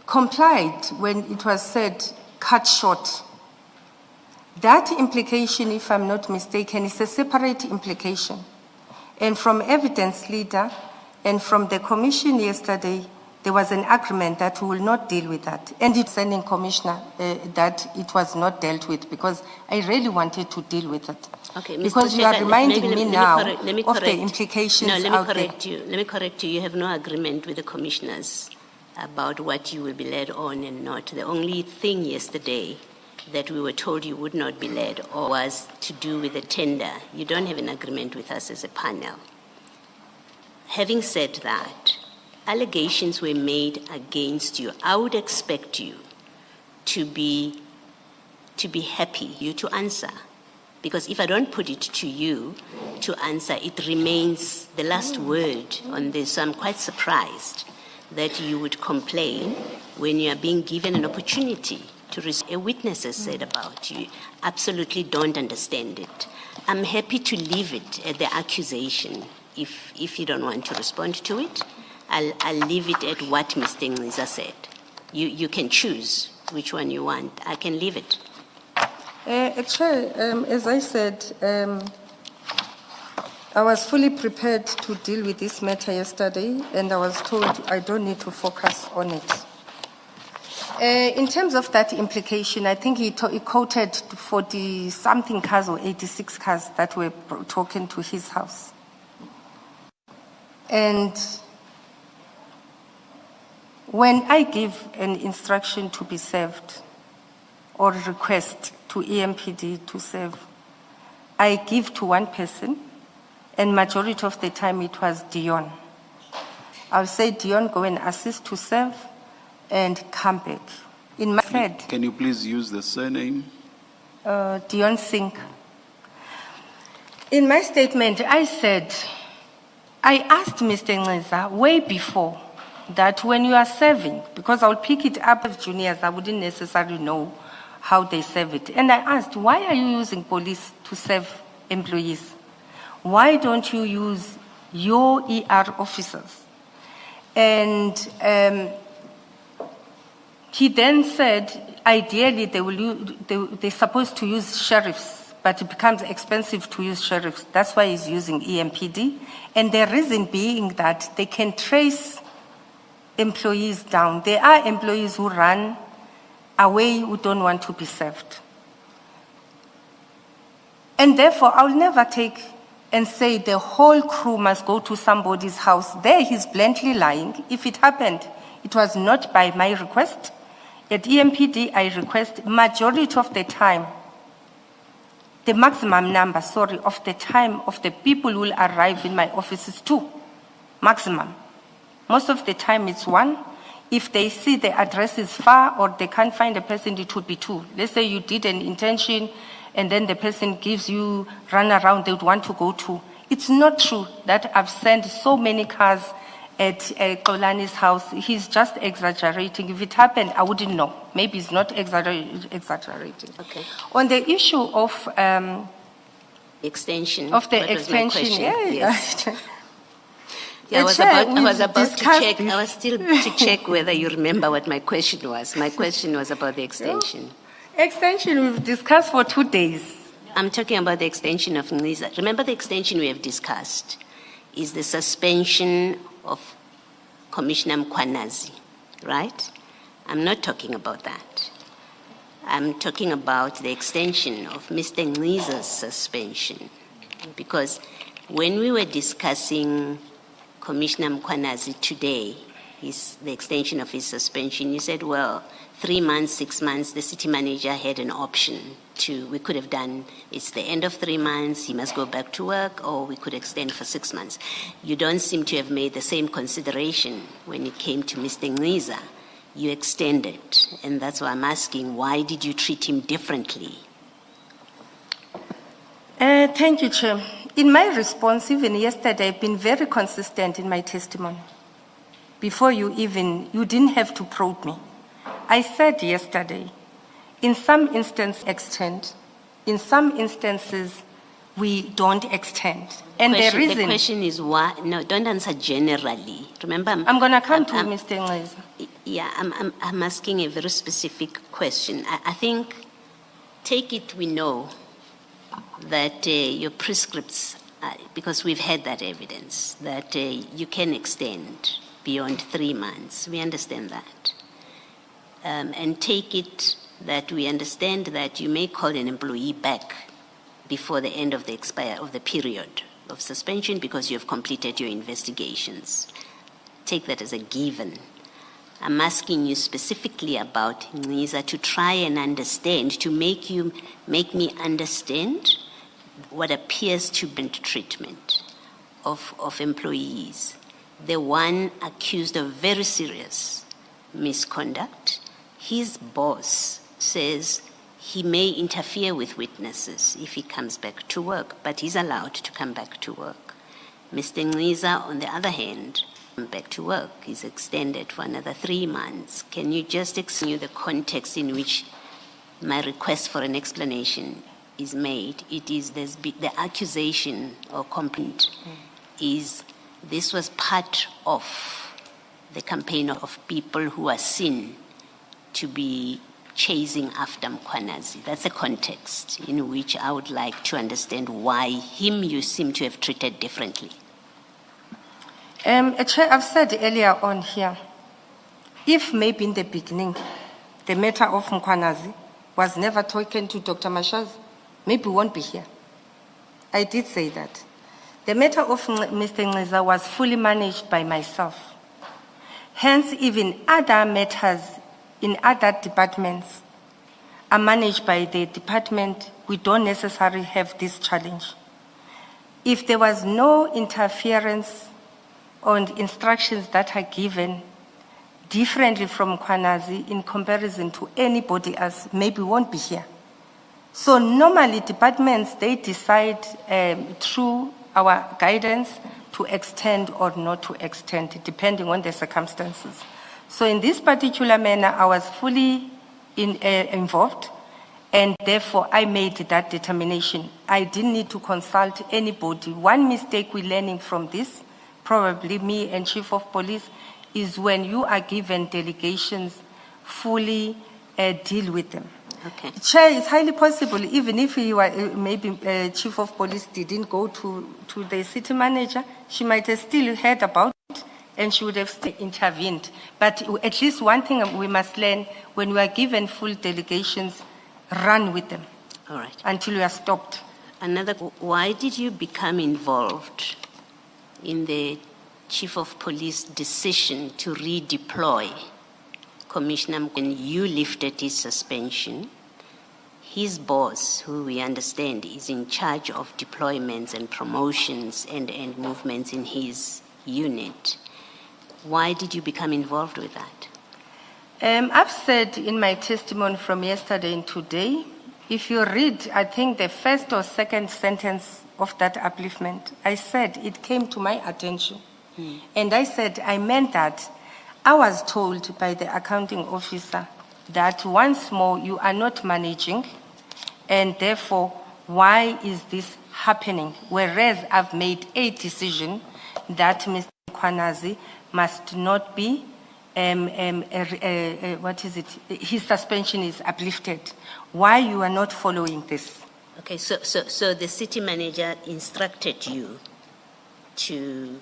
complied when it was said cut short. That implication, if I'm not mistaken, is a separate implication. And from evidence leader and from the commission yesterday, there was an agreement that we will not deal with that. And it's sending commissioner that it was not dealt with because I really wanted to deal with it. Okay, Ms. Because you are reminding me now of the implications No, let out me there. correct you. Let me correct you. You have no agreement with the commissioners about what you will be led on and not. The only thing yesterday that we were told you would not be led on was to do with the tender. You don't have an agreement with us as a panel. Having said that, allegations were made against you. I would expect you to be happy, you to answer. Because if I don't put it to you to answer, it remains the last word on this. So I'm quite surprised that you would complain when you are being given an opportunity to receive a witness has said about you. Absolutely don't understand it. I'm happy to leave it at the accusation. If you don't want to respond to it, I'll leave it at what Mr. Ngqiza said. You can choose which one you want. I can leave it. Chair, as I said, I was fully prepared to deal with this matter yesterday, and I was told I don't need to focus on it. In terms of that implication, I think he quoted 40-something cars or 86 cars that were taken to his house. And when I give an instruction to be served or request to EMPD to serve, I give to one person, and majority of the time it was Dion. I'll say, Dion, go and assist to serve and come back. In my head, Can you please use the surname? Dion Singh. In my statement, I said, I asked Mr. Ngqiza way before that when you are serving, because I'll pick it up as juniors, I wouldn't necessarily know how they serve it. And I asked, why are you using police to serve employees? Why don't you use your ER officers? And he then said, ideally they're supposed to use sheriffs, but it becomes expensive to use sheriffs. That's why he's using EMPD. And the reason being that they can trace employees down. There are employees who run away who don't want to be served. And therefore, I'll never take and say the whole crew must go to somebody's house. There he's bluntly lying. If it happened, it was not by my request. At EMPD, I request majority of the time, the maximum number, of the time of the people who will arrive in my office is 2, maximum. Most of the time it's 1. If they see the address is far or they can't find a person, it would be 2. Let's say you did an intention and then the person gives you run around, they would want to go to. It's not true that I've sent so many cars at Ekurhuleni's house. He's just exaggerating. If it happened, I wouldn't know. Maybe he's not exaggerating. Okay. On the issue of Extension. of the What was my extension, question? yes. Yeah, I was Chair, about we've to discussed check. this. I was still to check whether you remember what my question was. My question was about the extension. Extension we've discussed for 2 days. I'm talking about the extension of Ngqiza. Remember, the extension we have discussed is the suspension of Commissioner Mkhwanazi, right? I'm not talking about that. I'm talking about the extension of Mr. Ngqiza's suspension. Because when we were discussing Commissioner Mkhwanazi today, the extension of his suspension, you said, well, 3 months, 6 months, the city manager had an option we could have done, it's the end of 3 months, he must go back to work, or we could extend for 6 months. You don't seem to have made the same consideration when it came to Mr. Ngqiza. You extended, and that's why I'm asking, why did you treat him differently? Thank you, Chair. In my response, even yesterday, I've been very consistent in my testimony. Before you didn't have to probe me. I said yesterday, in some instances, extend. In some instances, we don't extend. And the reason... The question is why... No, don't answer generally. Remember... I'm going to come to Mr. Ngqiza. Yeah, I'm asking a very specific question. I think, take it we know that your prescripts, because we've had that evidence, that you can extend beyond 3 months. We understand that. And take it that we understand that you may call an employee back before the end of the period of suspension because you have completed your investigations. Take that as a given. I'm asking you specifically about Ngqiza to try and understand, to make me understand what appears to be treatment of employees. The one accused of very serious misconduct, his boss says he may interfere with witnesses if he comes back to work, but he's allowed to come back to work. Mr. Ngqiza, on the other hand, back to work is extended for another 3 months. Can you just explain the context in which my request for an explanation is made? It is the accusation or complaint is this was part of the campaign of people who are seen to be chasing after Mkhwanazi. That's a context in which I would like to understand why him you seem to have treated differently. Chair, I've said earlier on here, if maybe in the beginning the matter of Mkhwanazi was never taken to Dr. Mashaz, maybe we won't be here. I did say that. The matter of Mr. Ngqiza was fully managed by myself. Hence, even other matters in other departments are managed by the department. We don't necessarily have this challenge. If there was no interference on instructions that are given differently from Mkhwanazi in comparison to anybody else, maybe we won't be here. So normally departments, they decide through our guidance to extend or not to extend, depending on the circumstances. So in this particular manner, I was fully involved, and therefore I made that determination. I didn't need to consult anybody. One mistake we're learning from this, probably me and Chief of Police, is when you are given delegations, fully deal with them. Okay. Chair, it's highly possible, even if you were, maybe Chief of Police didn't go to the city manager, she might have still heard about it and she would have still intervened. But at least one thing we must learn, when we are given full delegations, run with them. All right. Until we are stopped. Why did you become involved in the Chief of Police decision to redeploy Commissioner when you lifted his suspension? His boss, who we understand is in charge of deployments and promotions and movements in his unit. Why did you become involved with that? I've said in my testimony from yesterday and today, if you read, I think the first or second sentence of that upliftment, I said it came to my attention. And I said, I meant that I was told by the accounting officer that once more you are not managing, and therefore why is this happening? Whereas I've made a decision that Mr. Mkhwanazi must not be what is it? His suspension is uplifted. Why you are not following this? Okay, so the city manager instructed you to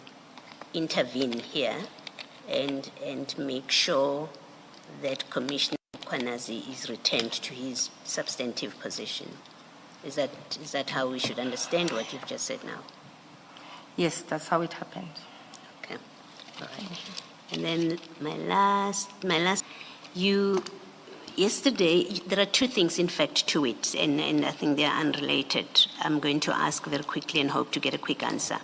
intervene here and make sure that Commissioner Kwanazi is returned to his substantive position. Is that how we should understand what you've just said now? Yes, that's how it happened. Okay, all right. And then my last, yesterday, there are two things in fact to it, and I think they are unrelated. I'm going to ask very quickly and hope to get a quick answer.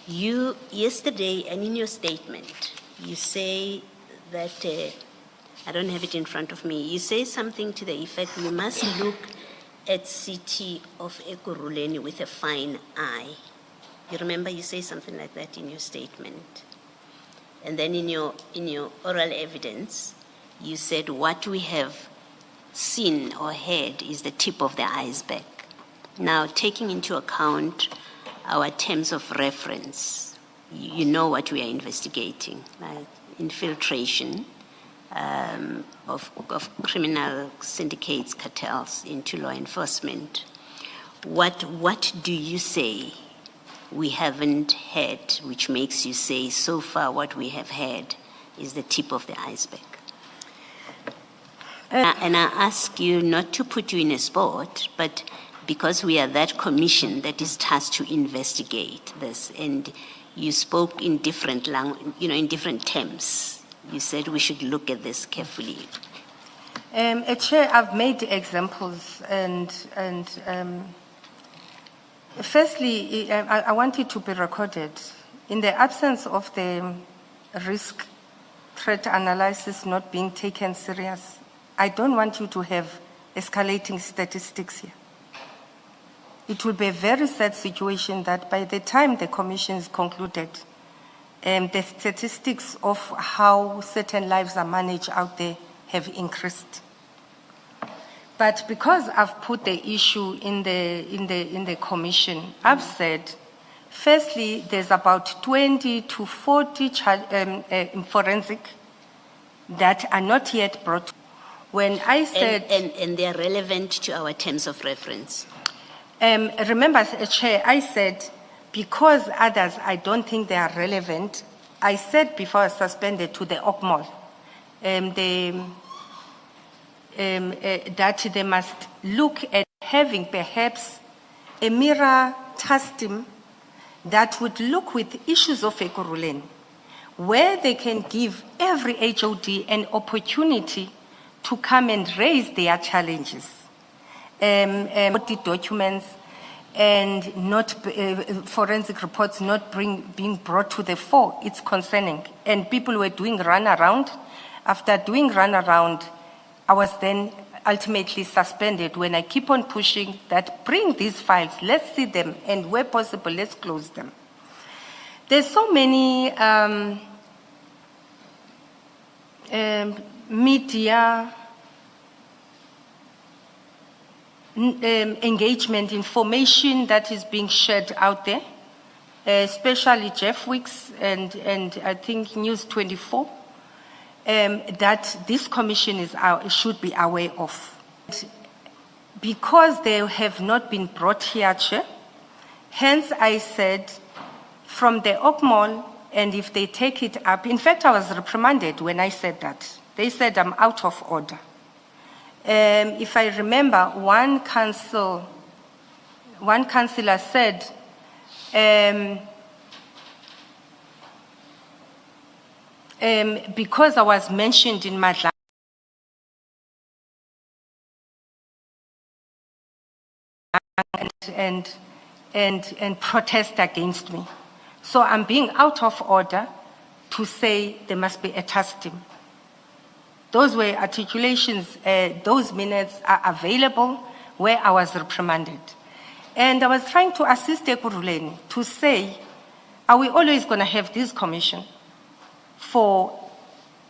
You, yesterday, and in your statement, you say that, I don't have it in front of me, you say something to the effect, we must look at city of Ekurhuleni with a fine eye. You remember you say something like that in your statement? And then in your oral evidence, you said what we have seen or heard is the tip of the iceberg. Now, taking into account our terms of reference, you know what we are investigating, like infiltration of criminal syndicates, cartels into law enforcement. What do you say we haven't heard, which makes you say so far what we have heard is the tip of the iceberg? And I ask you not to put you in a spot, but because we are that commission that is tasked to investigate this, and you spoke in different in different terms. You said we should look at this carefully. Chair, I've made examples, and firstly, I want it to be recorded. In the absence of the risk threat analysis not being taken serious, I don't want you to have escalating statistics here. It will be a very sad situation that by the time the commission is concluded, the statistics of how certain lives are managed out there have increased. But because I've put the issue in the commission, I've said, firstly, there's about 20 to 40 forensic that are not yet brought. When I said... And they are relevant to our terms of reference. Remember, Chair, I said, because others, I don't think they are relevant, I said before I suspended to the OCMOL, that they must look at having perhaps a mirror task team that would look with issues of Ekurhuleni, where they can give every HOD an opportunity to come and raise their challenges. The documents and not forensic reports not being brought to the fore. It's concerning. And people were doing runaround. After doing runaround, I was then ultimately suspended when I keep on pushing that bring these files, let's see them, and where possible, let's close them. There's so many media engagement information that is being shared out there, especially Jeff Wicks and I think News 24, that this commission should be aware of. Because they have not been brought here, Chair, hence I said from the OCMOL, and if they take it up, in fact I was reprimanded when I said that. They said I'm out of order. If I remember, one councillor said, because I was mentioned in Madlanga and protest against me. So I'm being out of order to say there must be a task team. Those were articulations, those minutes are available where I was reprimanded. And I was trying to assist Ekurhuleni to say, are we always going to have this commission for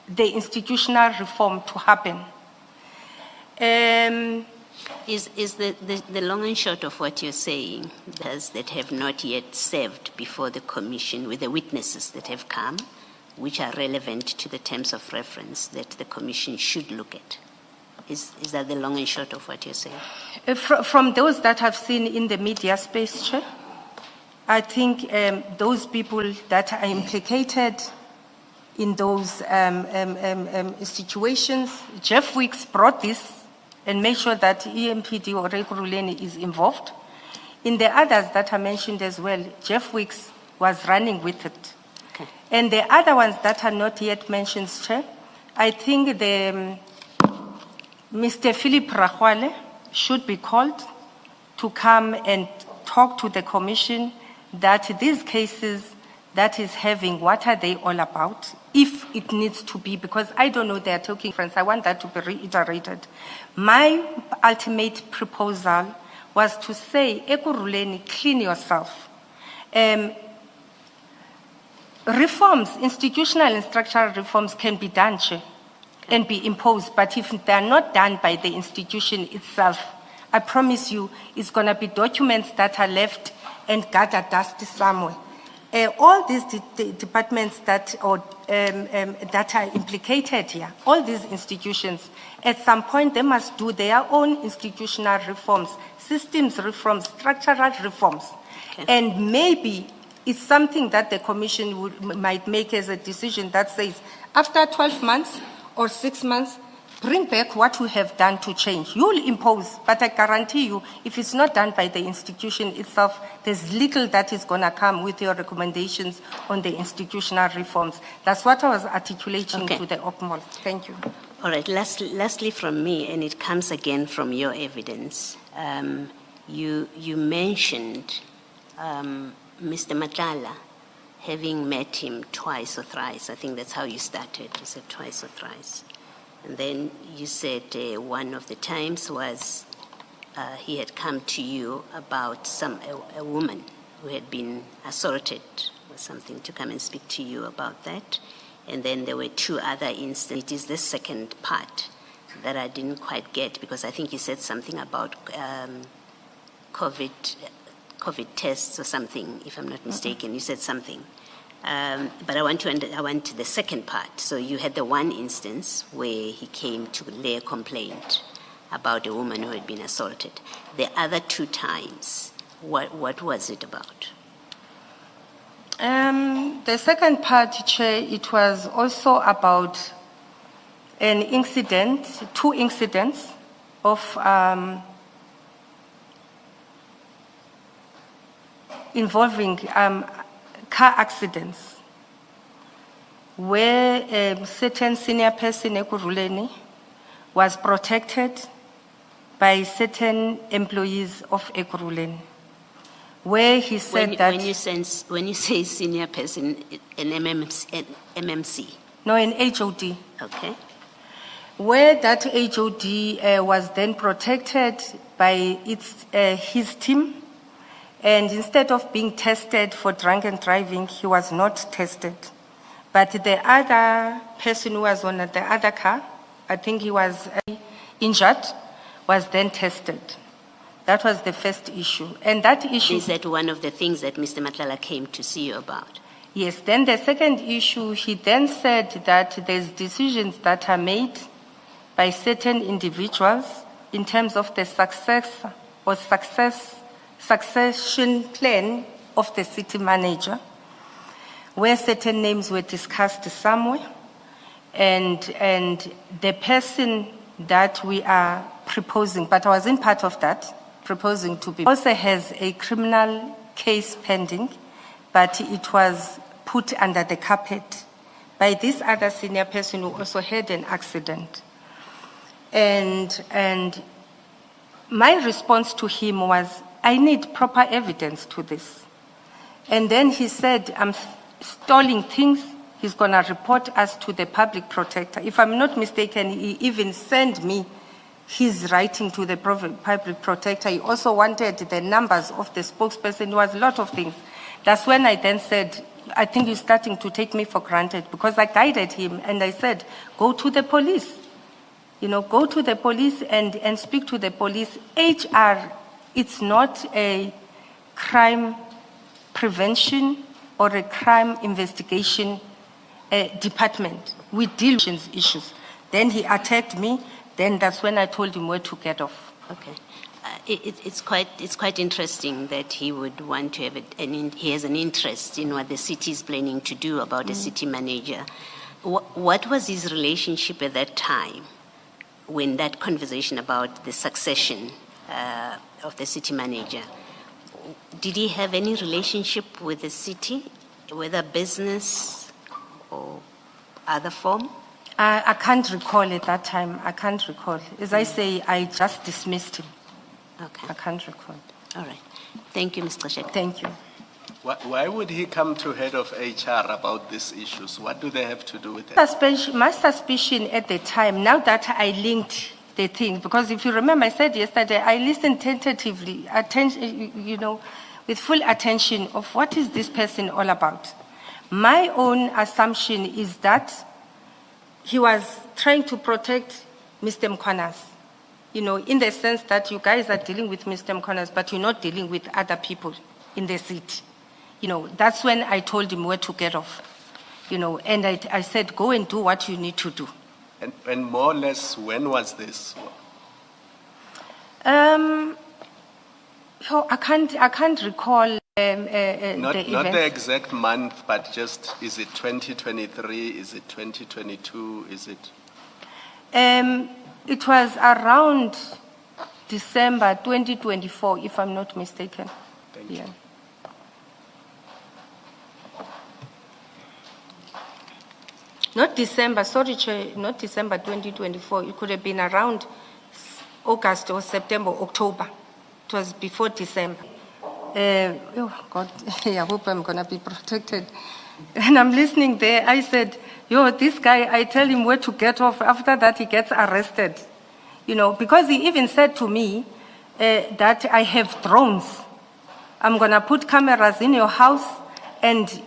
the institutional reform to happen? Is the long and short of what you're saying, those that have not yet served before the commission with the witnesses that have come, which are relevant to the terms of reference that the Commission should look at? Is that the long and short of what you're saying? From those that I've seen in the media space, Chair, I think those people that are implicated in those situations, Jeff Weeks brought this and made sure that EMPD or Ekurhuleni is involved. In the others that I mentioned as well, Jeff Weeks was running with it. Okay. And the other ones that are not yet mentioned, Chair, I think Mr. Philip Rahwale should be called to come and talk to the Commission that these cases that is having, what are they all about, if it needs to be, because I don't know they're talking French. I want that to be reiterated. My ultimate proposal was to say, Ekurhuleni, clean yourself. Reforms, institutional and structural reforms can be done, Chair, and be imposed, but if they are not done by the institution itself, I promise you it's going to be documents that are left and gather dust somewhere. All these departments that are implicated here, all these institutions, at some point they must do their own institutional reforms, systems reforms, structural reforms. Okay. And maybe it's something that the Commission might make as a decision that says, after 12 months or 6 months, bring back what we have done to change. You will impose, but I guarantee you, if it's not done by the institution itself, there's little that is going to come with your recommendations on the institutional reforms. That's what I was articulating to the OPMOL. Thank you. All right, lastly from me, and it comes again from your evidence, you mentioned Mr. Madlanga having met him twice or thrice. I think that's how you started. You said twice or thrice. And then you said one of the times was he had come to you about a woman who had been assaulted or something, to come and speak to you about that. And then there were 2 other instances. It is the second part that I didn't quite get, because I think you said something about COVID tests or something, if I'm not mistaken. You said something. But I want the second part. So you had the one instance where he came to lay a complaint about a woman who had been assaulted. The other 2 times, what was it about? The second part, Chair, it was also about an incident, 2 incidents of involving car accidents, where a certain senior person, Ekurhuleni, was protected by certain employees of Ekurhuleni, where he said when you say senior person, an MMC? No, an HOD. Okay. Where that HOD was then protected by his team, and instead of being tested for drunken driving, he was not tested. But the other person who was on the other car, I think he was injured, was then tested. That was the first issue. And that issue... Is that one of the things that Mr. Madlanga came to see you about? Yes. Then the second issue, he then said that there's decisions that are made by certain individuals in terms of the succession plan of the city manager, where certain names were discussed somewhere, and the person that we are proposing, but I wasn't part of that, proposing to be, also has a criminal case pending, but it was put under the carpet by this other senior person who also had an accident. And my response to him was, I need proper evidence to this. And then he said, I'm stalling things. He's going to report us to the public protector. If I'm not mistaken, he even sent me his writing to the public protector. He also wanted the numbers of the spokesperson. There was a lot of things. That's when I then said, I think you're starting to take me for granted, because I guided him and I said, go to the police. Go to the police and speak to the police. HR, it's not a crime prevention or a crime investigation department. We deal with issues. Then he attacked me. Then that's when I told him where to get off. Okay. It's quite interesting that he would want to have he has an interest in what the city is planning to do about the city manager. What was his relationship at that time when that conversation about the succession of the city manager? Did he have any relationship with the city, whether business or other form? I can't recall at that time. I can't recall. As I say, I just dismissed him. Okay. I can't recall. All right. Thank you, Ms. Gxasheka. Thank you. Why would he come to head of HR about these issues? What do they have to do with it? My suspicion at the time, now that I linked the thing, because if you remember, I said yesterday, I listened tentatively, with full attention of what is this person all about. My own assumption is that he was trying to protect Mr. Mkwanas, in the sense that you guys are dealing with Mr. Mkwanas, but you're not dealing with other people in the city. That's when I told him where to get off, and I said, go and do what you need to do. And more or less, when was this? I can't recall Not the event. the exact month, but just, is it 2023? Is it 2022? Is it? It was around December 2024, if I'm not mistaken. Thank you. Not December, sorry, Chair, not December 2024. It could have been around August or September, October. It was before December. Oh, God, I hope I'm going to be protected. And I'm listening there. I said, this guy, I tell him where to get off. After that, he gets arrested. Because he even said to me that I have drones. I'm going to put cameras in your house and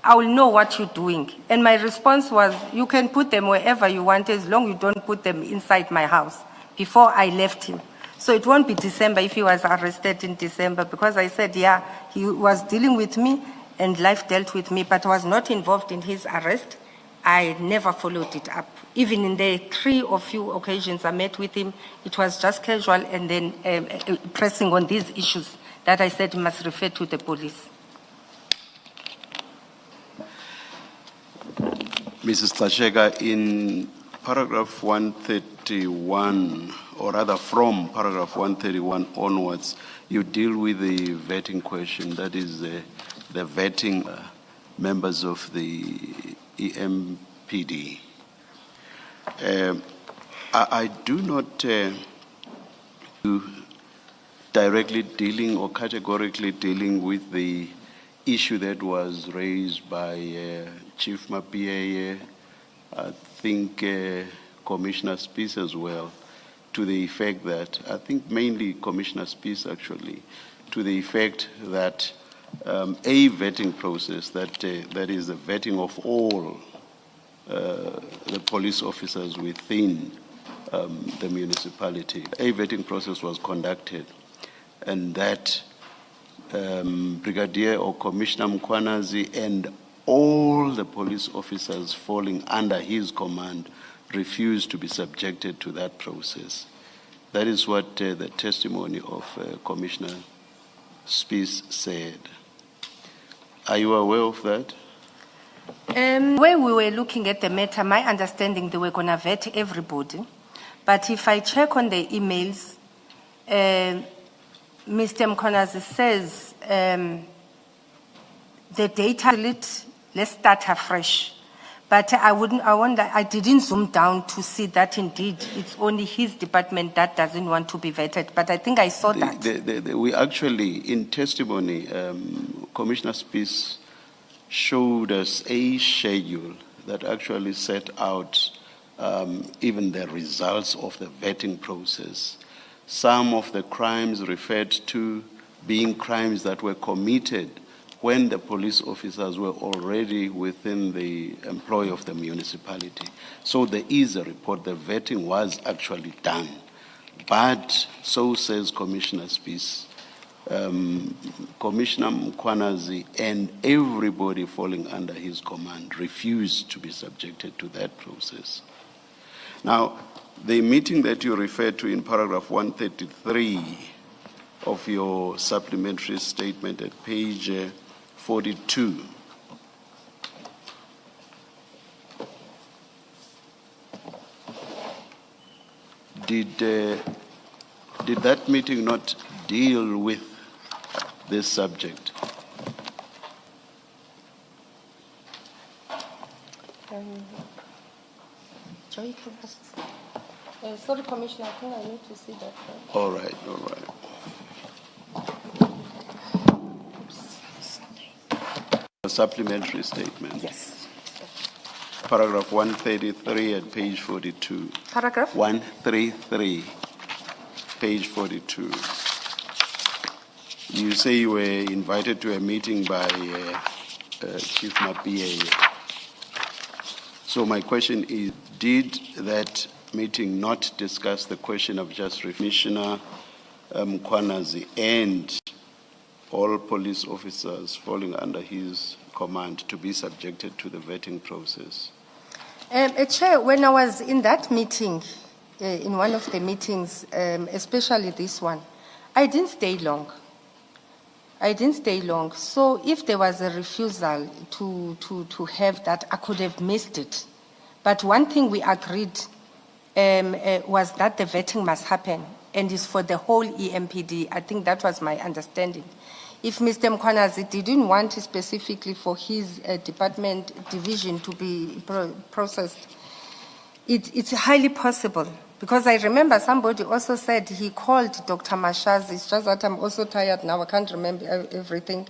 I will know what you're doing. And my response was, you can put them wherever you want as long as you don't put them inside my house, before I left him. So it won't be December if he was arrested in December, because I said, yeah, he was dealing with me and life dealt with me, but was not involved in his arrest. I never followed it up. Even in the 3 or few occasions I met with him, it was just casual and then pressing on these issues that I said he must refer to the police. Mrs. Gxasheka, in paragraph 131, or rather from paragraph 131 onwards, you deal with the vetting question, that is the vetting members of the EMPD. I do not do directly dealing or categorically dealing with the issue that was raised by Chief Mapia, I think Commissioner Spies as well, to the effect that, I think mainly Commissioner Spies actually, to the effect that a vetting process, that is the vetting of all the police officers within the municipality. A vetting process was conducted, and that Brigadier or Commissioner Mkwanas and all the police officers falling under his command refused to be subjected to that process. That is what the testimony of Commissioner Spies said. Are you aware of that? When we were looking at the matter, my understanding they were going to vet everybody. But if I check on the emails, Mr. Mkwanas says the data, let's start afresh. But I didn't zoom down to see that indeed it's only his department that doesn't want to be vetted. But I think I saw that. We actually, in testimony, Commissioner Spies showed us a schedule that actually set out even the results of the vetting process. Some of the crimes referred to being crimes that were committed when the police officers were already within the employ of the municipality. So there is a report, the vetting was actually done. But, so says Commissioner Spies, Commissioner Mkwanazi and everybody falling under his command refused to be subjected to that process. Now, the meeting that you referred to in paragraph 133 of your supplementary statement at page 42, did that meeting not deal with this subject? Joy, sorry, Commissioner, I think I need to see that. All right, all right. A supplementary statement. Yes. Paragraph 133 at page 42. Paragraph? 133, page 42. You say you were invited to a meeting by Chief Mapie. So my question is, did that meeting not discuss the question of just Commissioner Mkwanazi and all police officers falling under his command to be subjected to the vetting process? Chair, when I was in that meeting, in one of the meetings, especially this one, I didn't stay long. So if there was a refusal to have that, I could have missed it. But one thing we agreed was that the vetting must happen and is for the whole EMPD. I think that was my understanding. If Mr. Mkwanazi didn't want specifically for his department division to be processed, it's highly possible. Because I remember somebody also said he called Dr. Mashaz, it's just that I'm also tired now, I can't remember everything,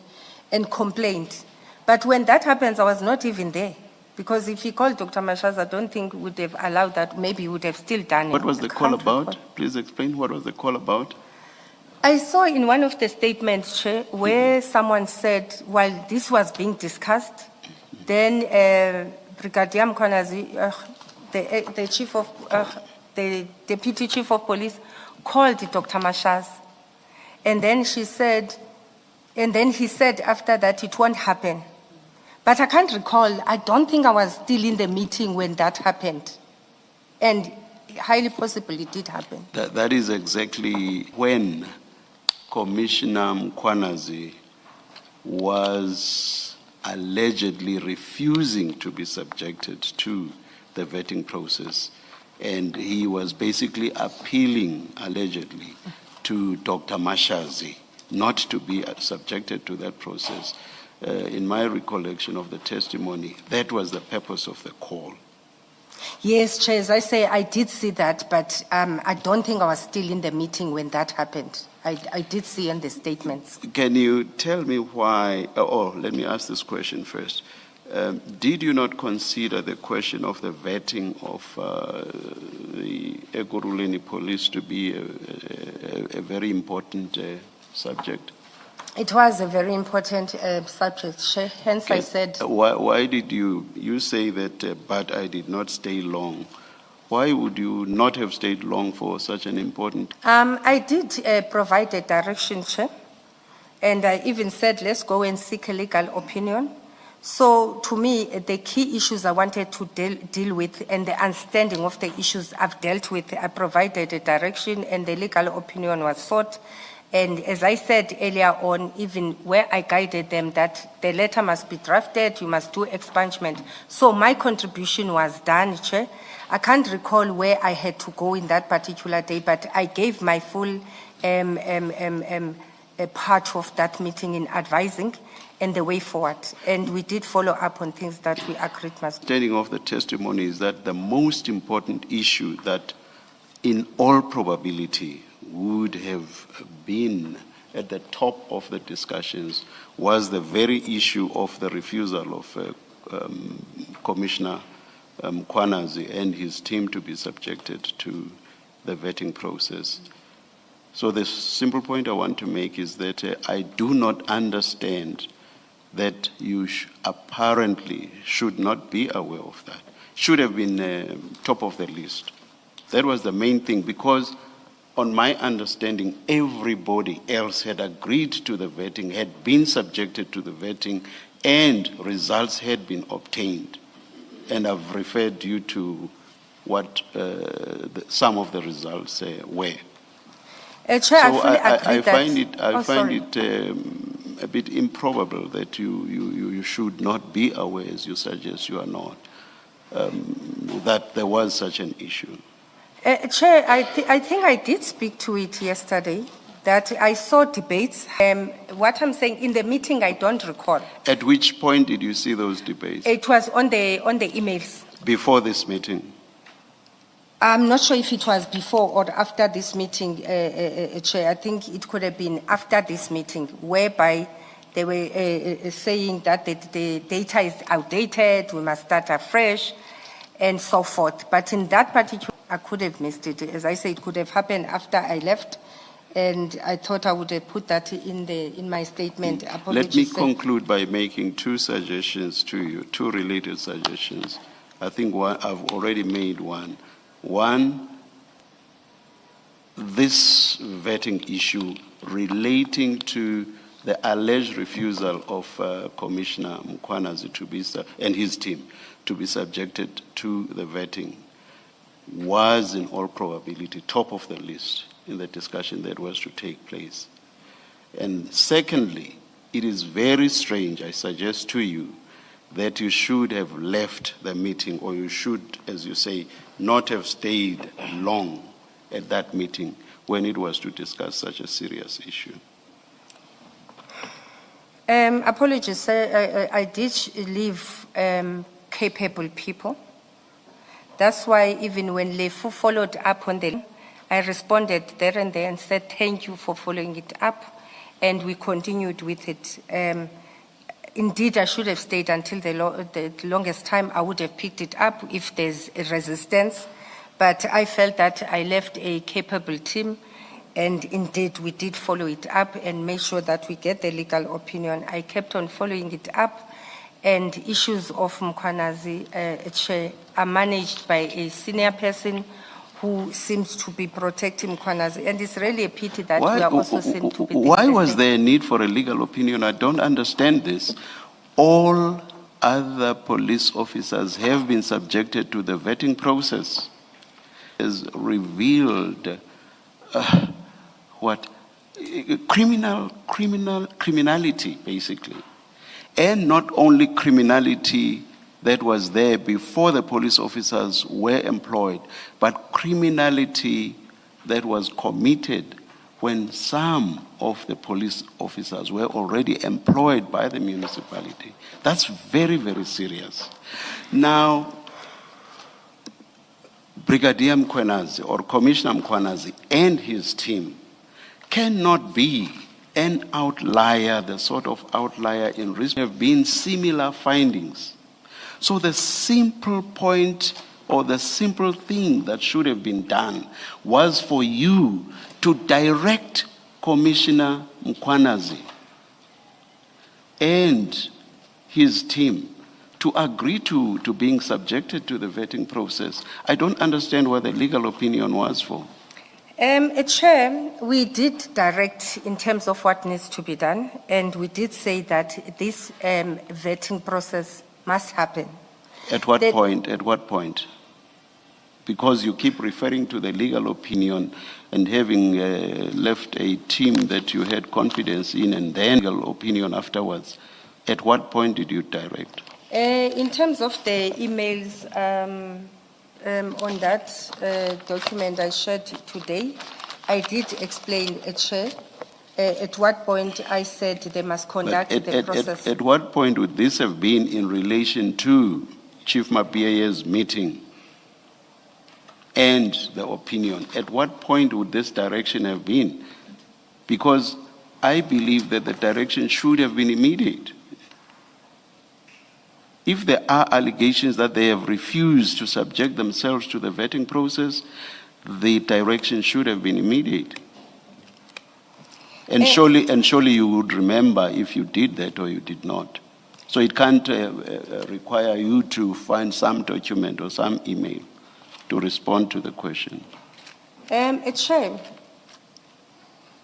and complained. But when that happens, I was not even there. Because if he called Dr. Mashaz, I don't think would have allowed that, maybe he would have still done it. What was the call about? Please explain, what was the call about? I saw in one of the statements, Chair, where someone said, while this was being discussed, then Brigadier Mkwanazi, the chief of, the deputy chief of police, called Dr. Mashaz. And then she said, and then he said after that it won't happen. But I can't recall, I don't think I was still in the meeting when that happened. And highly possible it did happen. That is exactly when Commissioner Mkwanazi was allegedly refusing to be subjected to the vetting process. And he was basically appealing, allegedly, to Dr. Mashazi not to be subjected to that process. In my recollection of the testimony, that was the purpose of the call. Yes, Chair, as I say, I did see that, but I don't think I was still in the meeting when that happened. I did see in the statements. Can you tell me why, let me ask this question first. Did you not consider the question of the vetting of the Ekurhuleni police to be a very important subject? It was a very important subject, Chair. Hence okay. I said... Why did you say that, but I did not stay long? Why would you not have stayed long for such an important... I did provide a direction, Chair. And I even said, let's go and seek a legal opinion. So to me, the key issues I wanted to deal with and the understanding of the issues I've dealt with, I provided a direction and the legal opinion was sought. And as I said earlier on, even where I guided them that the letter must be drafted, you must do expungement. So my contribution was done, Chair. I can't recall where I had to go in that particular day, but I gave my full part of that meeting in advising and the way forward. And we did follow up on things that we agreed must be. Understanding of the testimony is that the most important issue that in all probability would have been at the top of the discussions was the very issue of the refusal of Commissioner Mkwanazi and his team to be subjected to the vetting process. So the simple point I want to make is that I do not understand that you apparently should not be aware of that. Should have been top of the list. That was the main thing, because on my understanding, everybody else had agreed to the vetting, had been subjected to the vetting, and results had been obtained. And I've referred you to what some of the results were. Chair, So I fully agree I that. find it, Oh, sorry. a bit improbable that you should not be aware, as you suggest you are not, that there was such an issue. Chair, I think I did speak to it yesterday, that I saw debates. What I'm saying, in the meeting, I don't recall. At which point did you see those debates? It was on the emails. Before this meeting? I'm not sure if it was before or after this meeting, Chair. I think it could have been after this meeting, whereby they were saying that the data is outdated, we must start afresh, and so forth. But in that particular, I could have missed it. As I say, it could have happened after I left, and I thought I would have put that in my statement. Let me Apologies, sir. conclude by making two suggestions to you, two related suggestions. I think I've already made one. One, this vetting issue relating to the alleged refusal of Commissioner Mkhwanazi and his team to be subjected to the vetting was in all probability top of the list in the discussion that was to take place. And secondly, it is very strange, I suggest to you, that you should have left the meeting, or you should, as you say, not have stayed long at that meeting when it was to discuss such a serious issue. Apologies, sir. I did leave capable people. That's why even when Lefu followed up on the, I responded there and there and said, thank you for following it up. And we continued with it. Indeed, I should have stayed until the longest time. I would have picked it up if there's a resistance. But I felt that I left a capable team, and indeed we did follow it up and make sure that we get the legal opinion. I kept on following it up, and issues of Mkhwanazi Chair are managed by a senior person who seems to be protecting Mkhwanazi. And it's really a pity that we are also seen to be the Why was same. there a need for a legal opinion? I don't understand this. All other police officers have been subjected to the vetting process. Has revealed criminality, basically. And not only criminality that was there before the police officers were employed, but criminality that was committed when some of the police officers were already employed by the municipality. That's very, very serious. Now, Brigadier Mkhwanazi or Commissioner Mkhwanazi and his team cannot be an outlier, the sort of outlier in risk. There have been similar findings. So the simple point or the simple thing that should have been done was for you to direct Commissioner Mkhwanazi and his team to agree to being subjected to the vetting process. I don't understand what the legal opinion was for. Chair, we did direct in terms of what needs to be done, and we did say that this vetting process must happen. At what point? At what point? Because you keep referring to the legal opinion and having left a team that you had confidence in and then legal opinion afterwards. At what point did you direct? In terms of the emails on that document I shared today, I did explain, Chair, at what point I said they must conduct the process. At what point would this have been in relation to Chief Mapia's meeting and the opinion? At what point would this direction have been? Because I believe that the direction should have been immediate. If there are allegations that they have refused to subject themselves to the vetting process, the direction should have been immediate. And surely you would remember if you did that or you did not. So it can't require you to find some document or some email to respond to the question. Chair,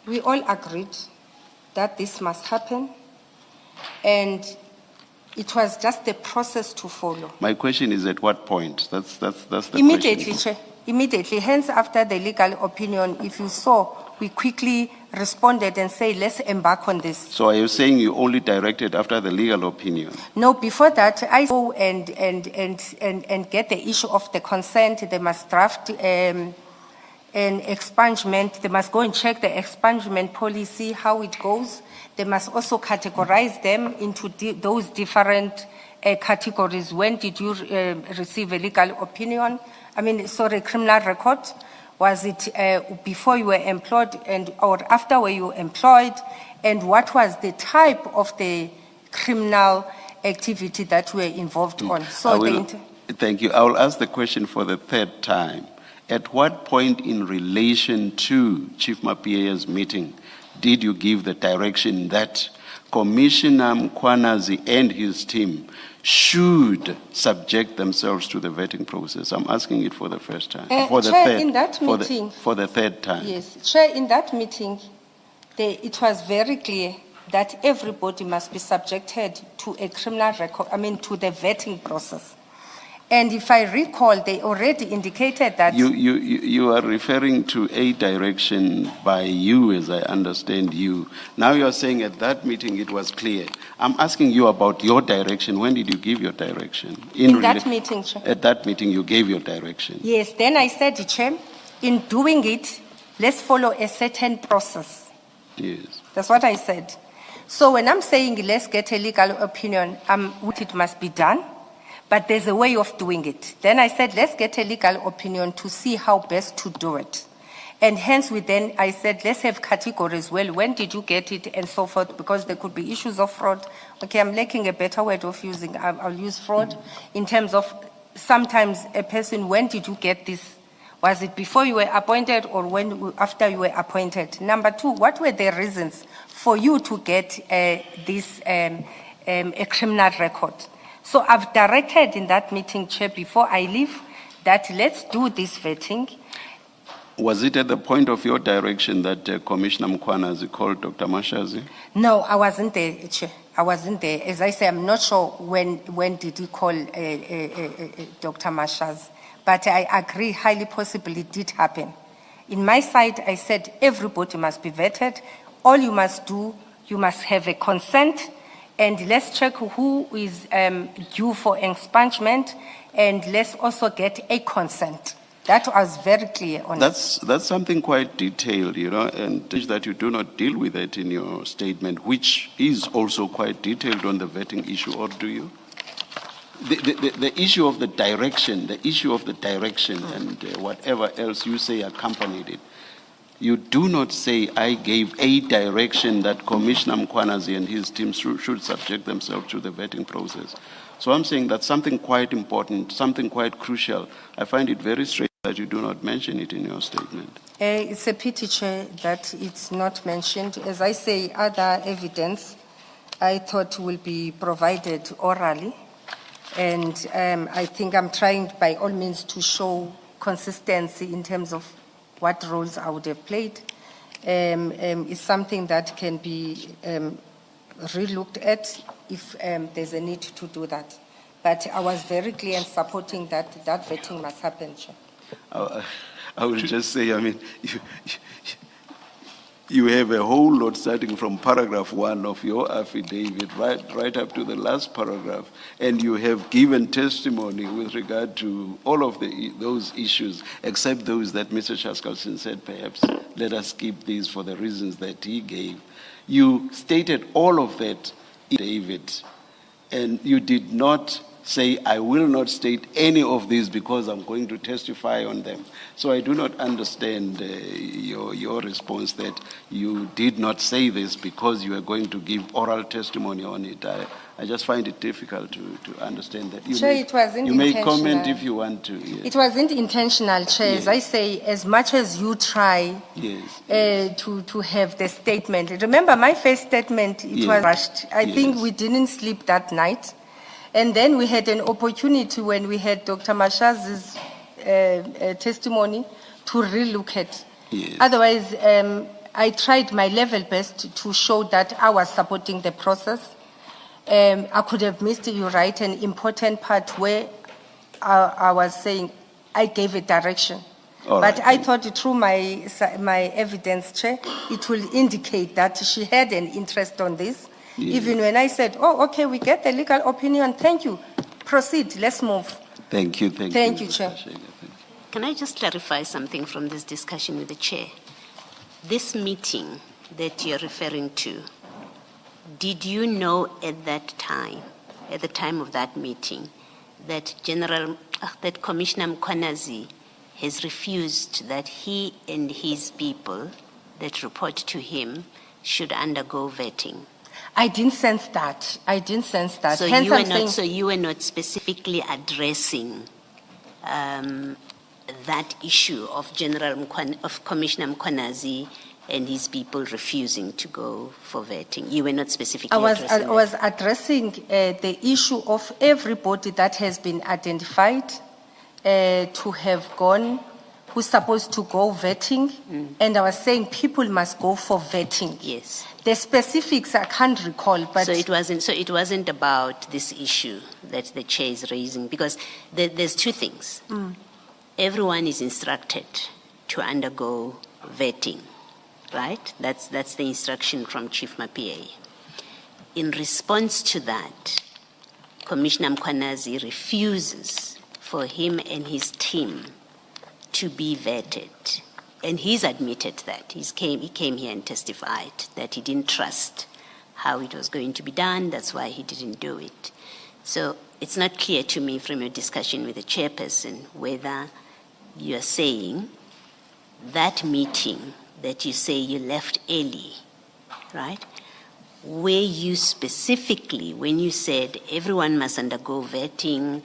We all agreed that this must happen, and it was just the process to follow. My question is at what point? That's the Immediately, question. Chair. Immediately. Hence, after the legal opinion, if you saw, we quickly responded and say, let's embark on this. So are you saying you only directed after the legal opinion? No, before that, I go and get the issue of the consent. They must draft an expungement. They must go and check the expungement policy, how it goes. They must also categorize them into those different categories. When did you receive a legal opinion? Criminal record. Was it before you were employed or after were you employed? And what was the type of the criminal activity that you were involved on? Thank you. I will ask the question for the third time. At what point in relation to Chief Mapia's meeting did you give the direction that Commissioner Mkhwanazi and his team should subject themselves to the vetting process? I'm asking it for the first time. For the third time. Yes, Chair, in that meeting, it was very clear that everybody must be subjected to a criminal record, to the vetting process. And if I recall, they already indicated that... You are referring to a direction by you, as I understand you. Now you are saying at that meeting it was clear. I'm asking you about your direction. When did you give your direction? In that meeting, Chair. At that meeting you gave your direction. Yes, then I said, Chair, in doing it, let's follow a certain process. Yes. That's what I said. So when I'm saying let's get a legal opinion, it must be done. But there's a way of doing it. Then I said, let's get a legal opinion to see how best to do it. And hence, I said, let's have categories. Well, when did you get it and so forth? Because there could be issues of fraud. Okay, I'm lacking a better word of using. I'll use fraud in terms of sometimes a person, when did you get this? Was it before you were appointed or after you were appointed? Number two, what were the reasons for you to get a criminal record? So I've directed in that meeting, Chair, before I leave, that let's do this vetting. Was it at the point of your direction that Commissioner Mkhwanazi called Dr. Mashazi? No, I wasn't there, Chair. I wasn't there. As I say, I'm not sure when did he call Dr. Mashazi. But I agree, highly possibly it did happen. In my side, I said everybody must be vetted. All you must do, you must have a consent. And let's check who is due for expungement, and let's also get a consent. That was very clear on That's something quite detailed, and that you do not deal with it in your statement, which is also quite detailed on the vetting issue, or do you? The issue of the direction, and whatever else you say accompanied it. You do not say, I gave a direction that Commissioner Mkhwanazi and his team should subject themselves to the vetting process. So I'm saying that's something quite important, something quite crucial. I find it very strange that you do not mention it in your statement. It's a pity, Chair, that it's not mentioned. As I say, other evidence I thought will be provided orally. And I think I'm trying by all means to show consistency in terms of what roles I would have played. Is something that can be relooked at if there's a need to do that. But I was very clear in supporting that vetting must happen, Chair. I will just say, you have a whole lot starting from paragraph 1 of your affidavit right up to the last paragraph, and you have given testimony with regard to all of those issues, except those that Mr. Shaskalson said, perhaps let us keep these for the reasons that he gave. You stated all of that in David, and you did not say, I will not state any of these because I'm going to testify on them. So I do not understand your response that you did not say this because you are going to give oral testimony on it. I just find it difficult to understand that. You may comment if you want to. Yes. It wasn't intentional, Chair. Yes. As I say, as much as you try to have the statement. Remember, my first statement, it was rushed. I think we didn't sleep that night. And then we had an opportunity when we had Dr. Mashazi's testimony to relook at. Yes. Otherwise, I tried my level best to show that I was supporting the process. I could have missed, you right, an important part where I was saying I gave a direction. All But right. I thought through my evidence, Chair, it will indicate that she had an interest on this. Yeah. Even when I said, oh, okay, we get the legal opinion, thank you. Proceed, let's move. Thank you, Thank you, Chair. Gxasheka, thank you. Can I just clarify something from this discussion with the chair? This meeting that you're referring to, did you know at that time, at the time of that meeting, that that Commissioner Mkwanazi has refused that he and his people that report to him should undergo vetting? I didn't sense that. I didn't sense that. So Hence, you were I'm not. saying- So you were not specifically addressing that issue of Commissioner Mkwanazi and his people refusing to go for vetting. You were not specifically I addressing that. was addressing the issue of everybody that has been identified to have gone, who's supposed to go vetting, and I was saying people must go for vetting. Yes. The specifics I can't recall, but So it wasn't about this issue that the chair is raising, because there's two things. Everyone is instructed to undergo vetting, right? That's the instruction from Chief Mapie. In response to that, Commissioner Mkwanazi refuses for him and his team to be vetted. And he's admitted that. He came here and testified that he didn't trust how it was going to be done. That's why he didn't do it. So it's not clear to me from your discussion with the chairperson whether you're saying that meeting that you say you left early, right? Where you specifically, when you said everyone must undergo vetting,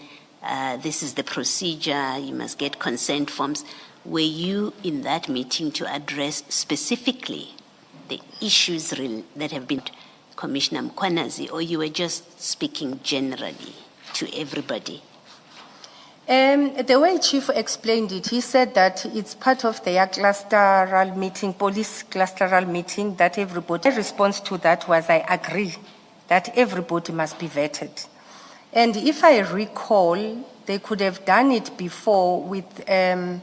this is the procedure, you must get consent forms, were you in that meeting to address specifically the issues that have been Commissioner Mkwanazi, or you were just speaking generally to everybody? the way Chief explained it, he said that it's part of their clusteral meeting, police clusteral meeting, that everybody, the response to that was, I agree that everybody must be vetted. And if I recall, they could have done it before with, they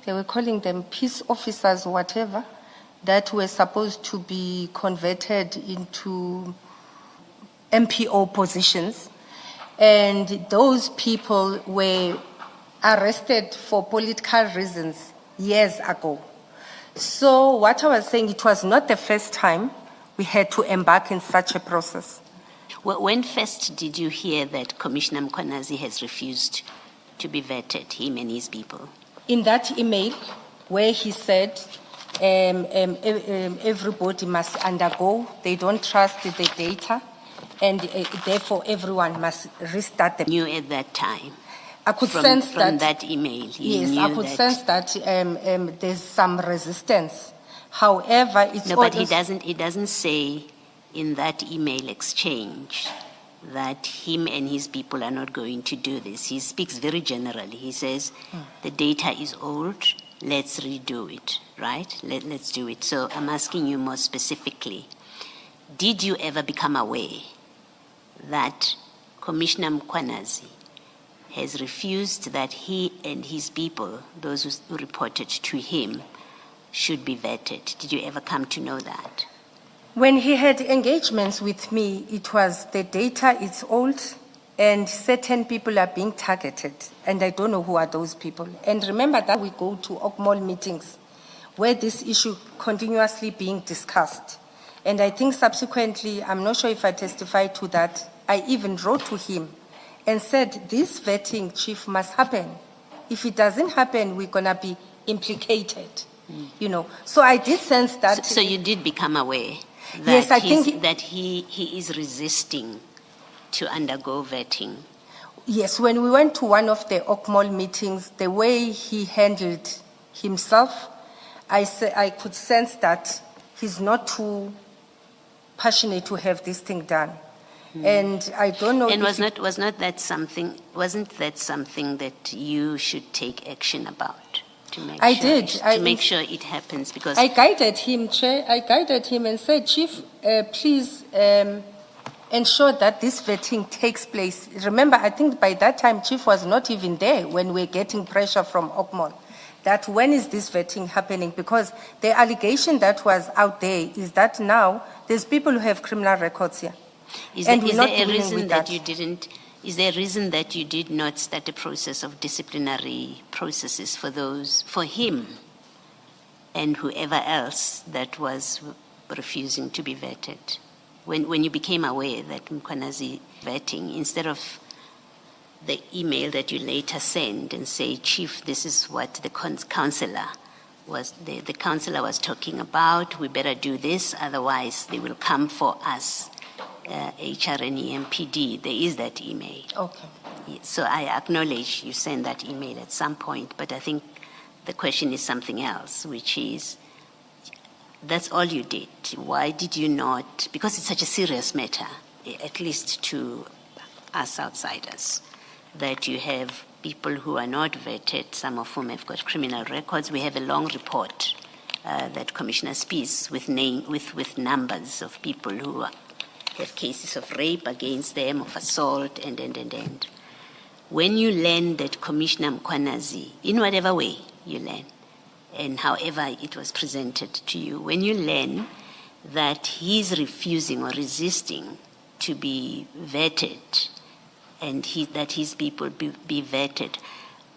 were calling them peace officers or whatever, that were supposed to be converted into MPO positions. And those people were arrested for political reasons years ago. So what I was saying, it was not the first time we had to embark in such a process. When first did you hear that Commissioner Mkwanazi has refused to be vetted, him and his people? In that email where he said everybody must undergo, they don't trust the data, and therefore everyone must restart the. Knew at that time? I could from sense that. that email. Yes, I could sense that there's some resistance. However, it's No, but always- he doesn't say in that email exchange that him and his people are not going to do this. He speaks very generally. He says the data is old, let's redo it, right? Let's do it. So I'm asking you more specifically, did you ever become aware that Commissioner Mkwanazi has refused that he and his people, those who reported to him, should be vetted? Did you ever come to know that? When he had engagements with me, it was the data is old and certain people are being targeted, and I don't know who are those people. And remember that we go to OCMOL meetings where this issue continuously being discussed. And I think subsequently, I'm not sure if I testified to that, I even wrote to him and said, this vetting, Chief, must happen. If it doesn't happen, we're gonna be implicated, you know. So I did sense that. So you did become aware that, Yes, I think that he is resisting to undergo vetting. Yes, when we went to one of the OCMOL meetings, the way he handled himself, I could sense that he's not too passionate to have this thing done. And I don't know. And if wasn't that something that you should take action about? to make I sure, did. to make sure it happens? Because I guided him, Chair. I guided him and said, Chief, please ensure that this vetting takes place. Remember, I think by that time, Chief was not even there when we're getting pressure from Okmol. That when is this vetting happening? Because the allegation that was out there is that now there's people who have criminal records here. is And there, we're is not there a dealing reason with that that. you didn't? Is there a reason that you did not start a process of disciplinary processes for him and whoever else that was refusing to be vetted? When you became aware that Mkhwanazi vetting, instead of the email that you later send and say, Chief, this is what the councillor was, the councillor was talking about, we better do this, otherwise they will come for us, HRNE MPD, there is that email. Okay. So I acknowledge you sent that email at some point, but I think the question is something else, which is, that's all you did. Why did you not, because it's such a serious matter, at least to us outsiders, that you have people who are not vetted, some of whom have got criminal records. We have a long report that Commissioner speaks with numbers of people who have cases of rape against them, of assault, and. When you learn that Commissioner Mkhwanazi, in whatever way you learn, and however it was presented to you, when you learn that he's refusing or resisting to be vetted, and that his people be vetted,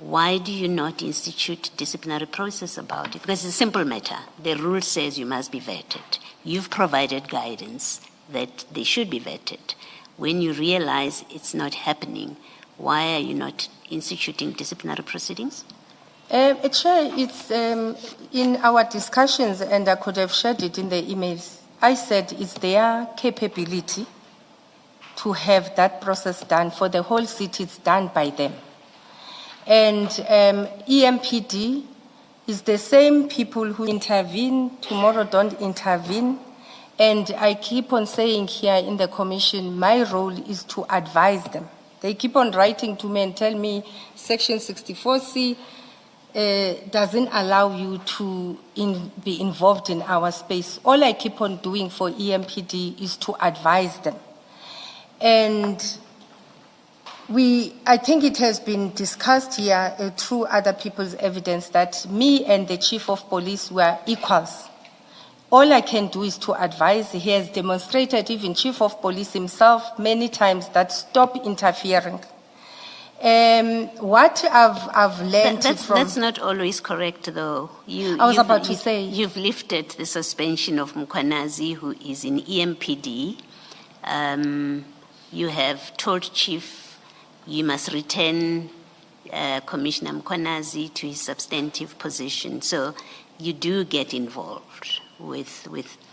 why do you not institute disciplinary process about it? Because it's a simple matter. The rule says you must be vetted. You've provided guidance that they should be vetted. When you realize it's not happening, why are you not instituting disciplinary proceedings? Chair, it's in our discussions, and I could have shared it in the emails. I said it's their capability to have that process done. For the whole city, it's done by them. And EMPD is the same people who intervene, tomorrow don't intervene. And I keep on saying here in the commission, my role is to advise them. They keep on writing to me and tell me Section 64C doesn't allow you to be involved in our space. All I keep on doing for EMPD is to advise them. And I think it has been discussed here through other people's evidence that me and the Chief of Police were equals. All I can do is to advise. He has demonstrated, even Chief of Police himself, many times that stop interfering. What I've learned that's not always correct, though. I was about to say. You've lifted the suspension of Mkhwanazi, who is in EMPD. You have told Chief you must return Commissioner Mkhwanazi to his substantive position. So you do get involved with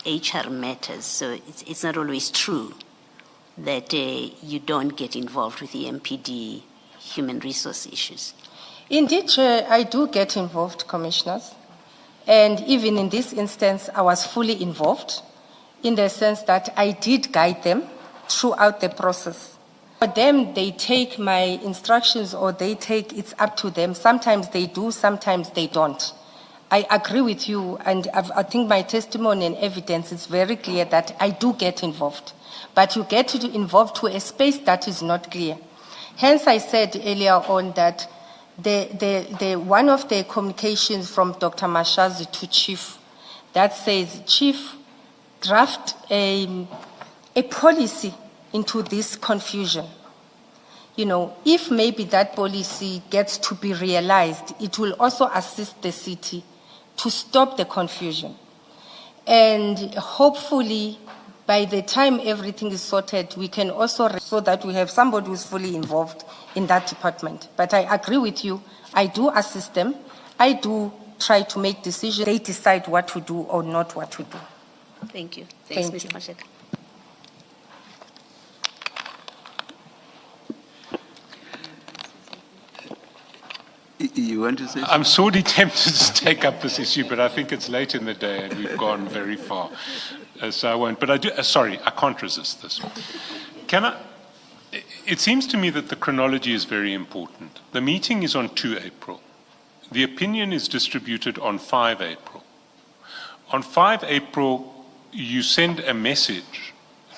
HR matters. So it's not always true that you don't get involved with the MPD human resource issues. Indeed, Chair, I do get involved, commissioners. And even in this instance, I was fully involved in the sense that I did guide them throughout the process. For them, they take my instructions or it's up to them. Sometimes they do, sometimes they don't. I agree with you, and I think my testimony and evidence is very clear that I do get involved. But you get involved to a space that is not clear. Hence, I said earlier on that one of the communications from Dr. Mashazi to Chief that says, Chief, draft a policy into this confusion. You know, if maybe that policy gets to be realized, it will also assist the city to stop the confusion. And hopefully, by the time everything is sorted, we can also, so that we have somebody who's fully involved in that department. But I agree with you. I do assist them. I do try to make decisions. They decide what to do or not what to do. Thank you. Thanks, Thank Mr. Gxasheka. You want to say something? I'm sorely tempted to take up this issue, but I think it's late in the day and we've gone very far. So I won't. But I do. Sorry, I can't resist this. It seems to me that the chronology is very important. The meeting is on 2 April. the opinion is distributed on 5 April. On 5 April, you send a message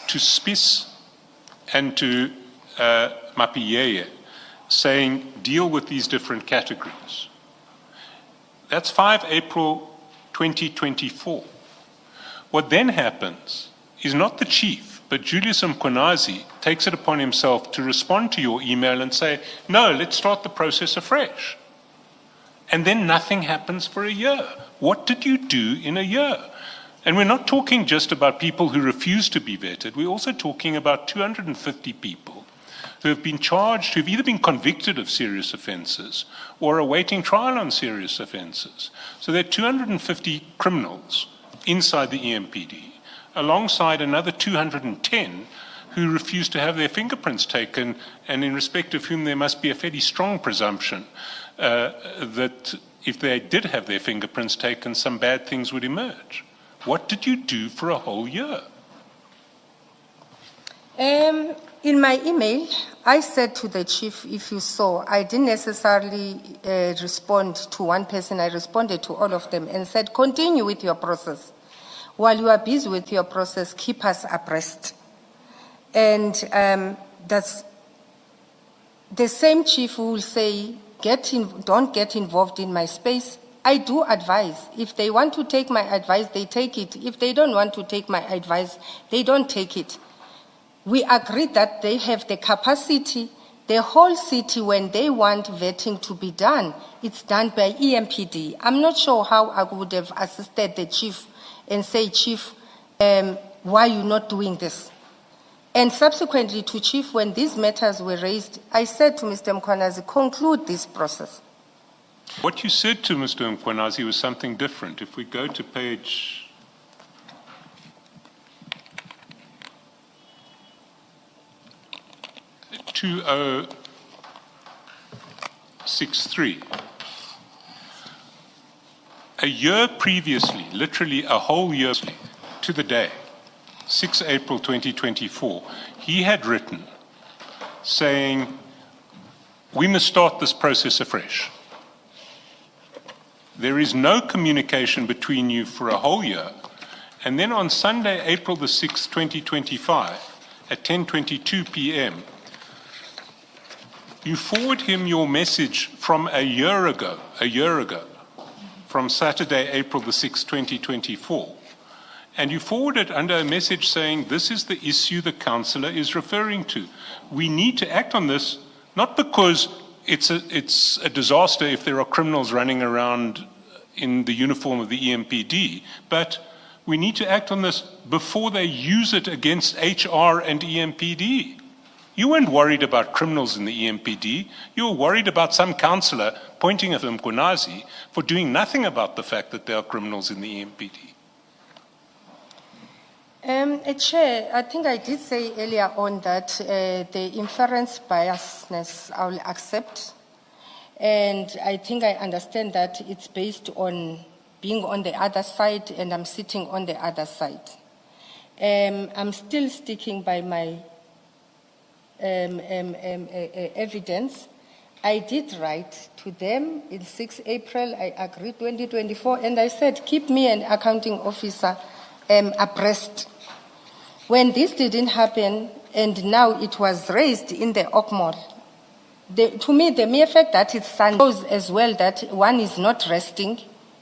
to SPIS and to Mapiyeye saying, deal with these different categories. That's 5 April 2024. What then happens is not the chief, but Julius Mkhwanazi takes it upon himself to respond to your email and say, no, let's start the process afresh. And then nothing happens for a year. What did you do in a year? And we're not talking just about people who refuse to be vetted. We're also talking about 250 people who have been charged, who've either been convicted of serious offences or awaiting trial on serious offences. So there are 250 criminals inside the EMPD, alongside another 210 who refuse to have their fingerprints taken, and in respect of whom there must be a fairly strong presumption that if they did have their fingerprints taken, some bad things would emerge. What did you do for a whole year? In my email, I said to the chief, if you saw, I didn't necessarily respond to one person. I responded to all of them and said, continue with your process. While you are busy with your process, keep us abreast. And that's the same chief who will say, don't get involved in my space. I do advise. If they want to take my advice, they take it. If they don't want to take my advice, they don't take it. We agreed that they have the capacity, the whole city, when they want vetting to be done, it's done by EMPD. I'm not sure how I would have assisted the chief and say, Chief, why are you not doing this? And subsequently to Chief, when these matters were raised, I said to Mr. Mkhwanazi, conclude this process. What you said to Mr. Mkhwanazi was something different. If we go to page 2063. A year previously, literally a whole year to the day, 6 April 2024, he had written saying, we must start this process afresh. There is no communication between you for a whole year. And then on Sunday, April the 6th, 2025, at 10:22 p.m., you forward him your message from a year ago, from Saturday, April the 6th, 2024. And you forward it under a message saying, this is the issue the councillor is referring to. We need to act on this, not because it's a disaster if there are criminals running around in the uniform of the EMPD, but we need to act on this before they use it against HR and EMPD. You weren't worried about criminals in the EMPD. You were worried about some councillor pointing at Mkhwanazi for doing nothing about the fact that there are criminals in the EMPD. Chair, I think I did say earlier on that the inference biasness I will accept. And I think I understand that it's based on being on the other side and I'm sitting on the other side. I'm still sticking by my evidence. I did write to them in 6 April, I agreed 2024, and I said, keep me an accounting officer abreast. When this didn't happen, and now it was raised in the OCMOL, to me, the mere fact that it's Sunday shows as well that one is not resting.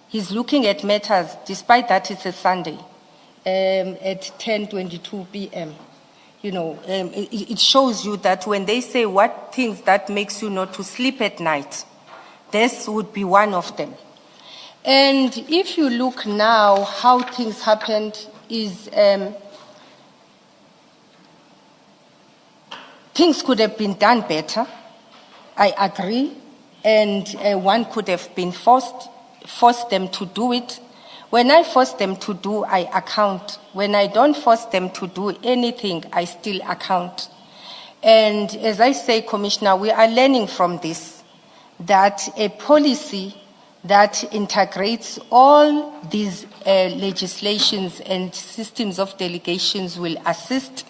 He's looking at matters, despite that it's a Sunday, at 10:22 p.m. You know, it shows you that when they say what things that makes you not to sleep at night, this would be one of them. And if you look now, how things happened is things could have been done better. I agree, and one could have been forced them to do it. When I force them to do, I account. When I don't force them to do anything, I still account. And as I say, Commissioner, we are learning from this, that a policy that integrates all these legislations and systems of delegations will assist.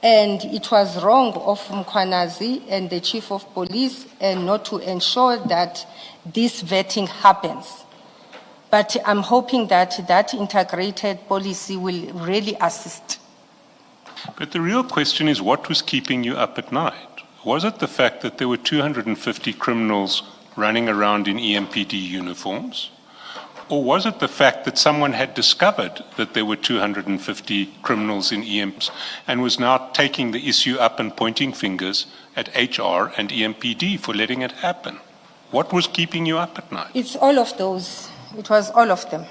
And it was wrong of Mkwanazi and the chief of police and not to ensure that this vetting happens. But I'm hoping that that integrated policy will really assist. But the real question is, what was keeping you up at night? Was it the fact that there were 250 criminals running around in EMPD uniforms? Or was it the fact that someone had discovered that there were 250 criminals in EMPs and was now taking the issue up and pointing fingers at HR and EMPD for letting it happen? What was keeping you up at night? It's all of those. It was all of them.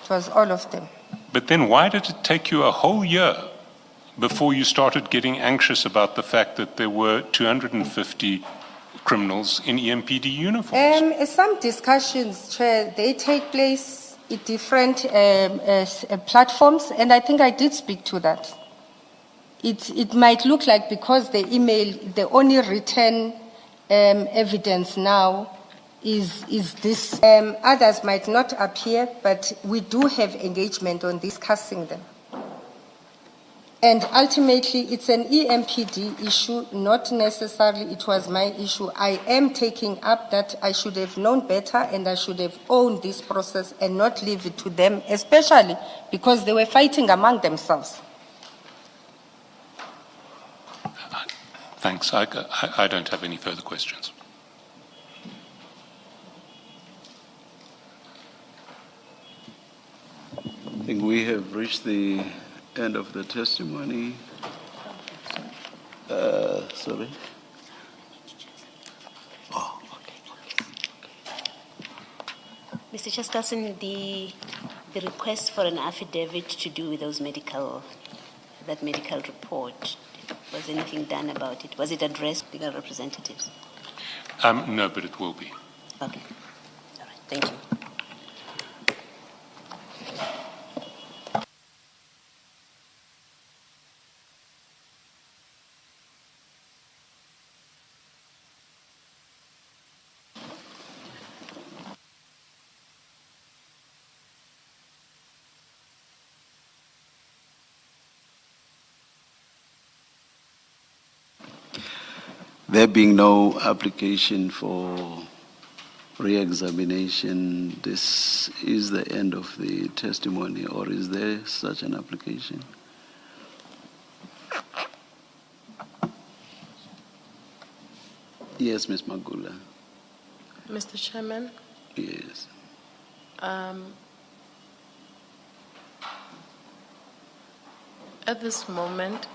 It was all of them. But then why did it take you a whole year before you started getting anxious about the fact that there were 250 criminals in EMPD uniforms? Some discussions, Chair, they take place at different platforms, and I think I did speak to that. It might look like because the email, the only written evidence now is this. Others might not appear, but we do have engagement on discussing them. And ultimately, it's an EMPD issue, not necessarily it was my issue. I am taking up that I should have known better and I should have owned this process and not leave it to them, especially because they were fighting among themselves. Thanks. I don't have any further questions. I think we have reached the end of the testimony. Sorry. Oh, okay. Mr. Chairperson, the request for an affidavit to do with that medical report, was anything done about it? Was it addressed to legal representatives? No, but it will be. Okay. All right. Thank you. There being no application for re-examination, this is the end of the testimony, or is there such an application? Yes, Ms. Magula. Mr. Chairman, Yes. at this moment,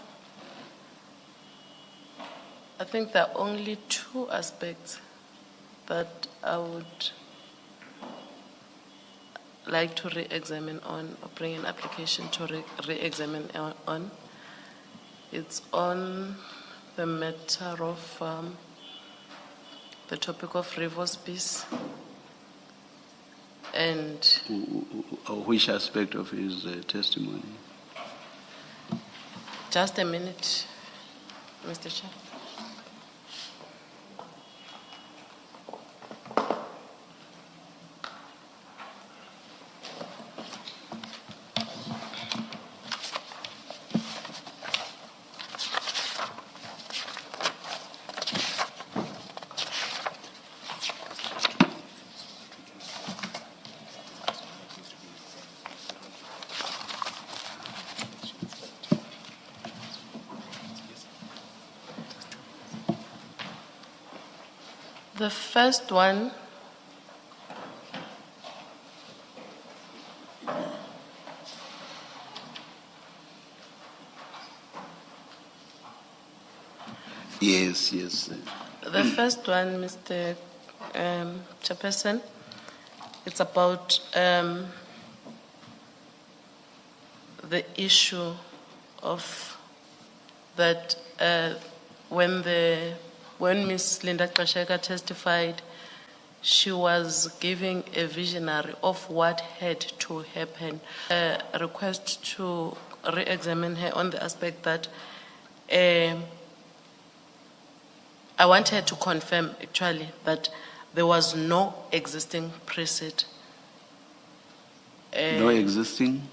I think there are only two aspects that I would like to re-examine on, or bring an application to re-examine on. It's on the matter of the topic of reverse peace and Which aspect of his testimony? just a minute, Mr. Chair. The first one Yes. The first one, Mr. Chairperson, it's about the issue of that when Ms. Linda Gxasheka testified, she was giving a visionary of what had to happen. A request to re-examine her on the aspect that I want her to confirm actually that there was no existing precedent. No existing?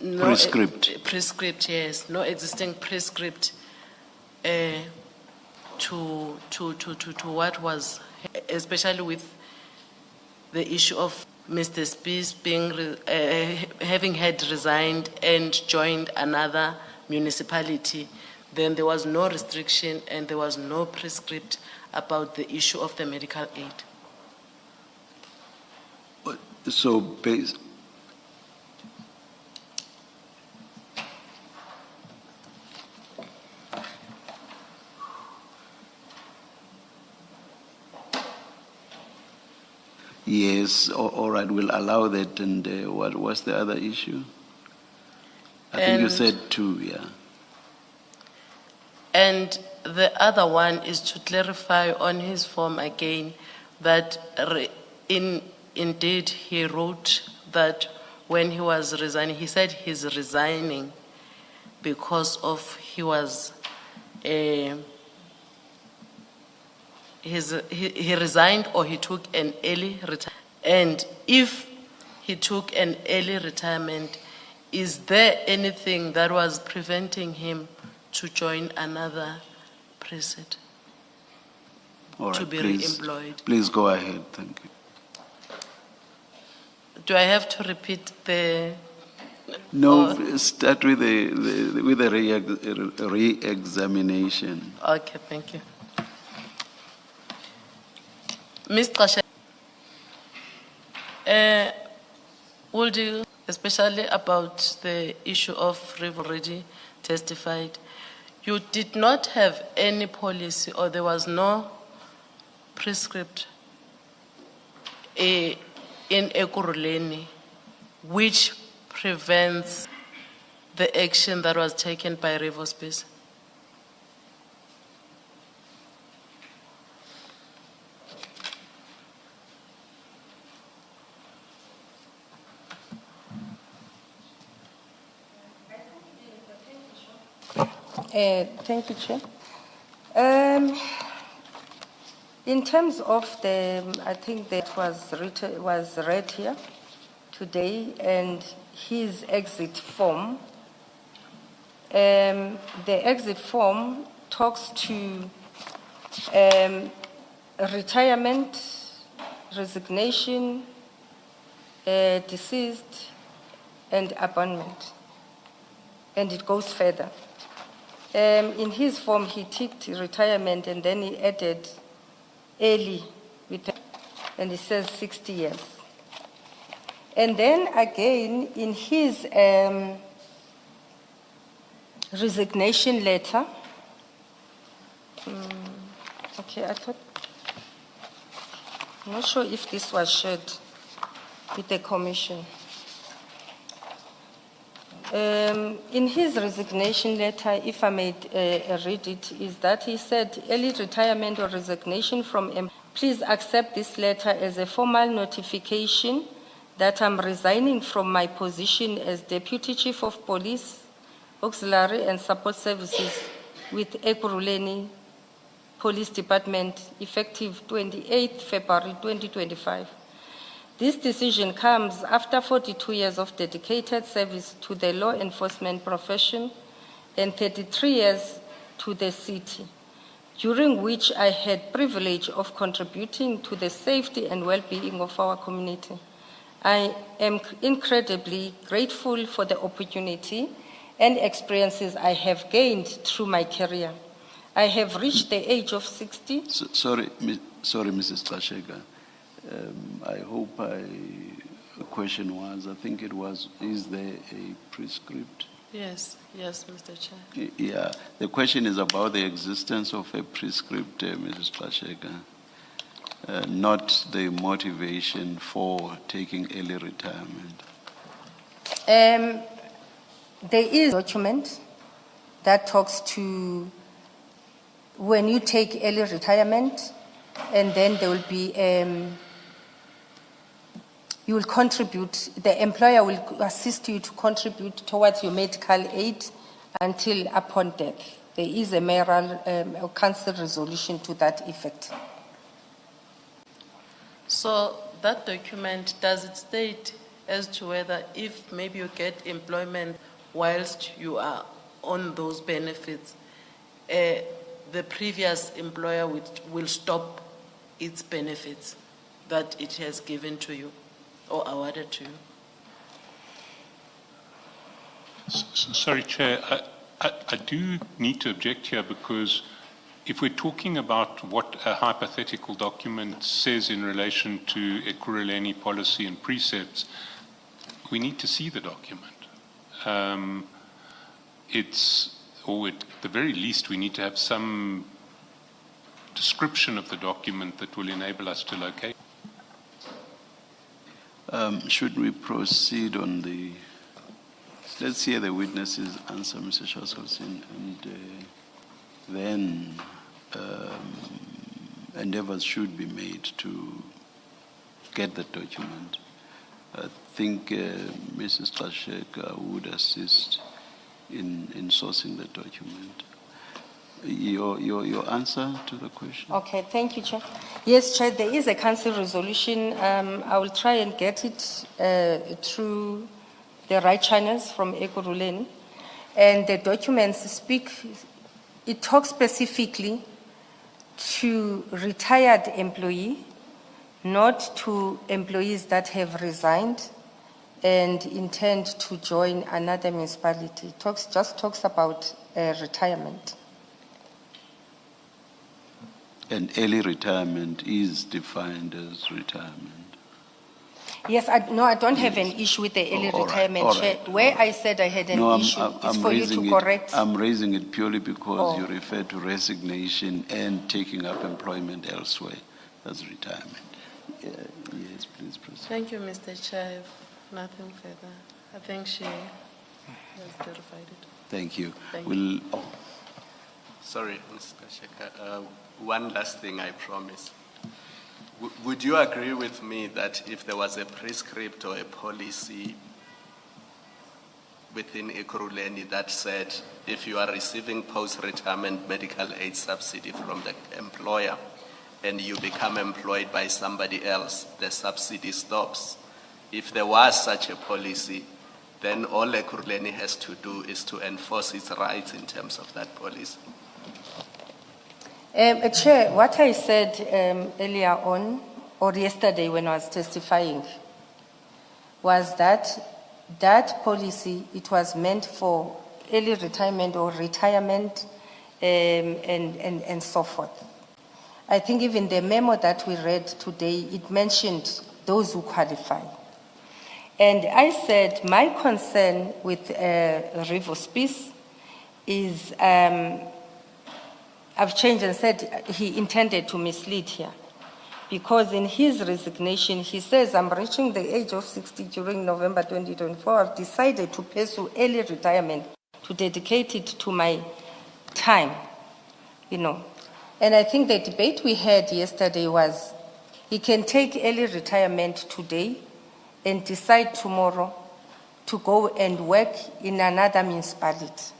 no Prescript. Prescript, yes, no existing prescript to what was, especially with the issue of Mr. Spies being having had resigned and joined another municipality. Then there was no restriction and there was no prescript about the issue of the medical aid. So, yes, all right, we'll allow that. And what was the other issue? I think you And- said two, yeah. And the other one is to clarify on his form again that indeed he wrote that when he was resigning, he said he's resigning because of he resigned or he took an early retirement. And if he took an early retirement, is there anything that was preventing him to join another precinct? All right, To be please, re-employed. please go ahead. Thank you. Do I have to repeat the? No, Or- start with the re-examination. Okay, thank you. Ms. Gxasheka, would you, especially about the issue of we've already testified, you did not have any policy or there was no prescript in Ekurhuleni which prevents the action that was taken by River Space? Thank you, Chair. In terms of I think that was read here today, and his exit form. The exit form talks to retirement, resignation, deceased, and abandonment, and it goes further. In his form, he ticked retirement and then he added early, and he says 60 years. And then again, in his resignation letter, okay, I'm not sure if this was shared with the commission. In his resignation letter, if I may read it, is that he said, early retirement or resignation from please accept this letter as a formal notification that I'm resigning from my position as Deputy Chief of Police, Auxiliary and Support Services with Ekurhuleni Police Department, effective 28 February 2025. This decision comes after 42 years of dedicated service to the law enforcement profession and 33 years to the city, during which I had privilege of contributing to the safety and well-being of our community. I am incredibly grateful for the opportunity and experiences I have gained through my career. I have reached the age of 60. Sorry, Mrs. Gxasheka. I hope the question was, I think it was, is there a prescript? Yes, Mr. Chair. Yeah, the question is about the existence of a prescript, Mrs. Gxasheka, not the motivation for taking early retirement. There is a document that talks to when you take early retirement, and then there will be, you will contribute, the employer will assist you to contribute towards your medical aid until upon death. There is a mayoral or council resolution to that effect. So that document, does it state as to whether if maybe you get employment whilst you are on those benefits, the previous employer will stop its benefits that it has given to you or awarded to you. Sorry, Chair, I do need to object here because if we're talking about what a hypothetical document says in relation to Ekurhuleni policy and precepts, we need to see the document. Or at the very least, we need to have some description of the document that will enable us to locate. Should we proceed on the... Let's hear the witnesses answer, Mr. Shaskalsin, and then endeavors should be made to get the document. I think Mrs. Gxasheka would assist in sourcing the document. Your answer to the question? Okay, thank you, Chair. Yes, Chair, there is a council resolution. I will try and get it through the right channels from Ekurhuleni. And the documents it talks specifically to retired employee, not to employees that have resigned and intend to join another municipality. It just talks about retirement. And early retirement is defined as retirement. Yes, I don't have an issue with the early retirement. All right. Where I said I had an issue is for you to correct. I'm raising it purely because you refer to resignation and taking up employment elsewhere. That's retirement. Yes, please proceed. Thank you, Mr. Chair. If nothing further. I think she has clarified it. Thank you. Thank you. Sorry, Mr. Gxasheka. One last thing, I promise. Would you agree with me that if there was a prescript or a policy within Ekurhuleni that said if you are receiving post-retirement medical aid subsidy from the employer and you become employed by somebody else, the subsidy stops? If there was such a policy, then all Ekurhuleni has to do is to enforce its rights in terms of that policy. Chair, what I said earlier on, or yesterday when I was testifying, was that policy, it was meant for early retirement or retirement and so forth. I think even the memo that we read today, it mentioned those who qualify. And I said my concern with Revo Spies is I've changed and said he intended to mislead here. Because in his resignation, he says, I'm reaching the age of 60 during November 2024. I've decided to pursue early retirement to dedicate it to my time, And I think the debate we had yesterday was he can take early retirement today and decide tomorrow to go and work in another municipality.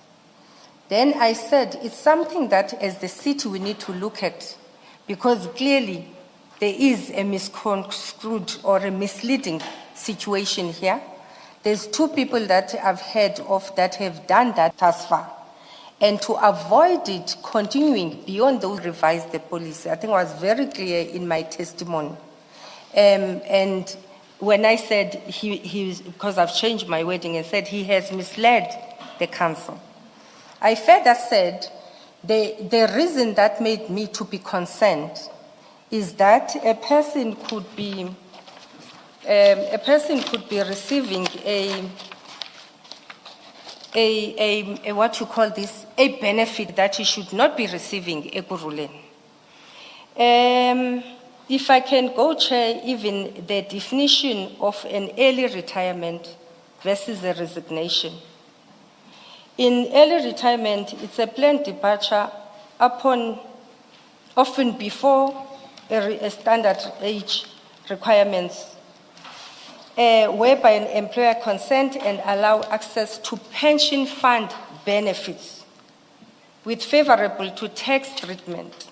Then I said it's something that as the city we need to look at, because clearly there is a misconstrued or a misleading situation here. There's two people that I've heard of that have done that thus far. And to avoid it continuing beyond those revised the policy, I think I was very clear in my testimony. And when I said because I've changed my wording and said he has misled the council. I further said the reason that made me to be concerned is that a person could be receiving a what you call this, a benefit that he should not be receiving, Ekurhuleni. If I can go, Chair, even the definition of an early retirement versus a resignation. In early retirement, it's a planned departure often before a standard age requirements, whereby an employer consent and allow access to pension fund benefits with favorable to tax treatment.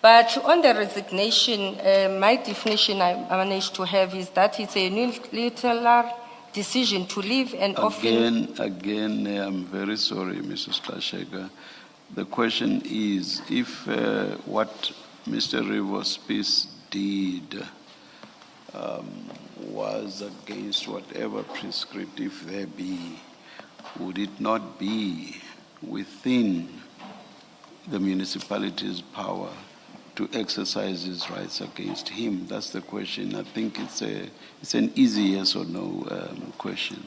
But on the resignation, my definition I managed to have is that it's a unilateral decision to leave, and often... Again, I'm very sorry, Mrs. Gxasheka. The question is, if what Mr. Rivers-Peace did was against whatever prescript, if there be, would it not be within the municipality's power to exercise his rights against him? That's the question. I think it's an easy yes or no question.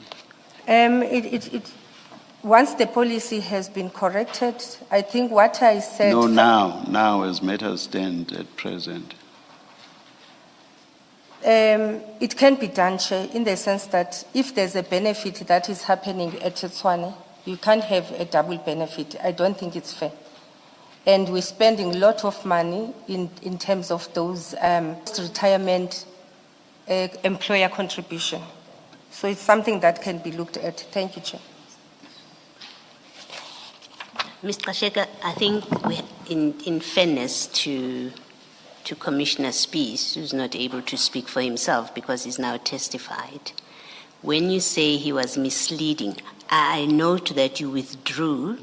Once the policy has been corrected, I think what I said... No, now as matters stand at present. It can be done, Chair, in the sense that if there's a benefit that is happening at Tshwane, you can't have a double benefit. I don't think it's fair. And we're spending a lot of money in terms of those retirement employer contribution. So it's something that can be looked at. Thank you, Chair. Mr. Gxasheka, I think in fairness to Commissioner Spies, who's not able to speak for himself because he's now testified, when you say he was misleading, I note that you withdrew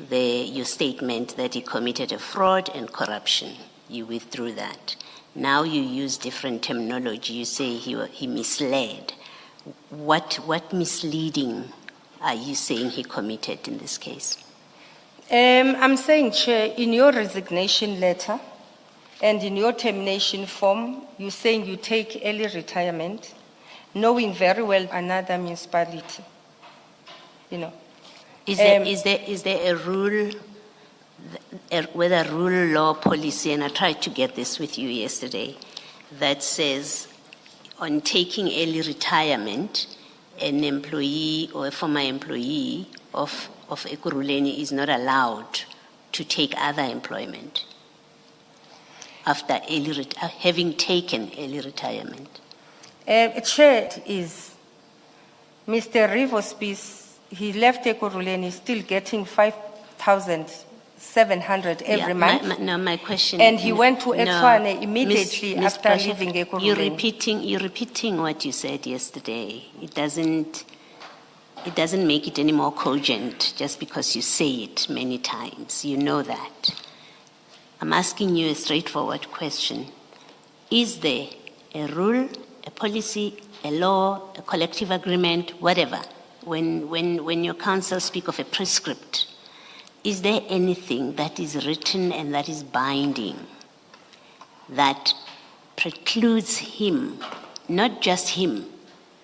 your statement that he committed a fraud and corruption. You withdrew that. Now you use different terminology. You say he misled. What misleading are you saying he committed in this case? I'm saying, Chair, in your resignation letter and in your termination form, you're saying you take early retirement, knowing very well another municipality. You know. Is there a rule, whether rule, law, policy, and I tried to get this with you yesterday, that says on taking early retirement, an employee or a former employee of Ekurhuleni is not allowed to take other employment after having taken early retirement? Chair, is Mr. Rivers-Peace. He left Ekurhuleni still getting 5,700 every month. My question. And he went to Tshwane immediately after leaving Ekurhuleni. You're repeating what you said yesterday. It doesn't make it any more cogent just because you say it many times. You know that. I'm asking you a straightforward question. Is there a rule, a policy, a law, a collective agreement, whatever, when your council speak of a prescript, is there anything that is written and that is binding that precludes him, not just him,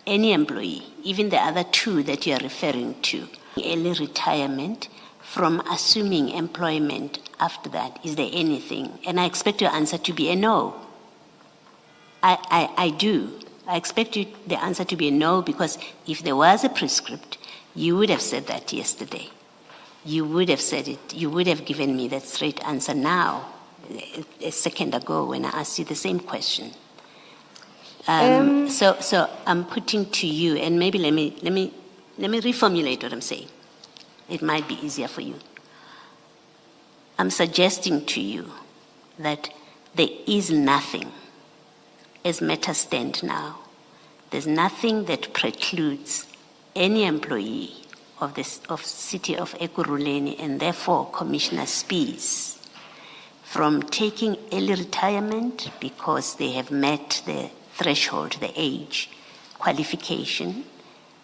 any employee, even the other two that you are referring to, early retirement, from assuming employment after that? Is there anything? And I expect your answer to be a no. I do. I expect the answer to be a no, because if there was a prescript, you would have said that yesterday. You would have said it. You would have given me that straight answer now, a second ago when I asked you the same question. So I'm putting to you, and maybe let me reformulate what I'm saying. It might be easier for you. I'm suggesting to you that there is nothing, as matters stand now, there's nothing that precludes any employee of the city of Ekurhuleni, and therefore Commissioner Spies, from taking early retirement because they have met the threshold, the age, qualification,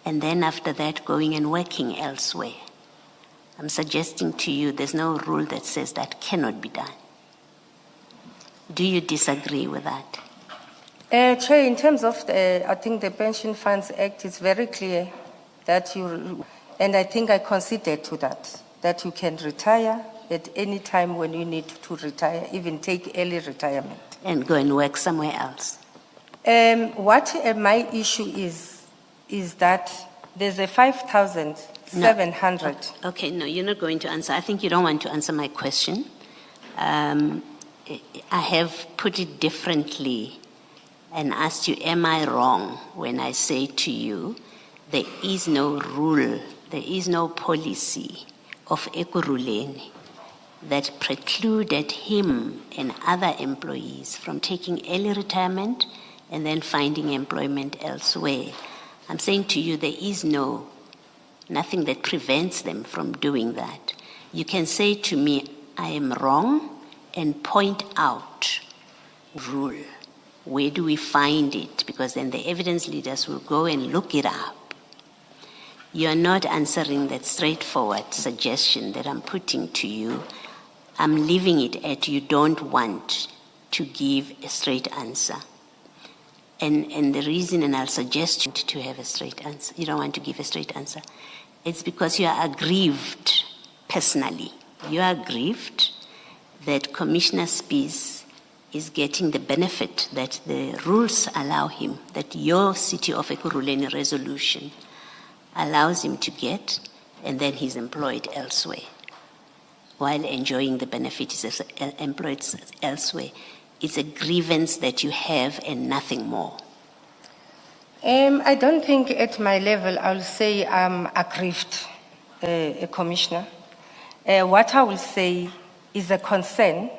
and then after that going and working elsewhere. I'm suggesting to you there's no rule that says that cannot be done. Do you disagree with that? Chair, in terms of I think the Pension Funds Act is very clear that and I think I conceded to that you can retire at any time when you need to retire, even take early retirement. And go and work somewhere else. What my issue is that there's a 5,700. Okay, no, you're not going to answer. I think you don't want to answer my question. I have put it differently and asked you, am I wrong when I say to you, there is no rule, there is no policy of Ekurhuleni that precluded him and other employees from taking early retirement and then finding employment elsewhere. I'm saying to you, there is nothing that prevents them from doing that. You can say to me, I am wrong, and point out rule. Where do we find it? Because then the evidence leaders will go and look it up. You are not answering that straightforward suggestion that I'm putting to you. I'm leaving it at you don't want to give a straight answer. And the reason, and I'll suggest you to have a straight answer, you don't want to give a straight answer, it's because you are aggrieved personally. You are aggrieved that Commissioner Spies is getting the benefit that the rules allow him, that your City of Ekurhuleni resolution allows him to get, and then he's employed elsewhere. While enjoying the benefit, he's employed elsewhere. It's a grievance that you have and nothing more. I don't think at my level I'll say I'm aggrieved, Commissioner. What I will say is a concern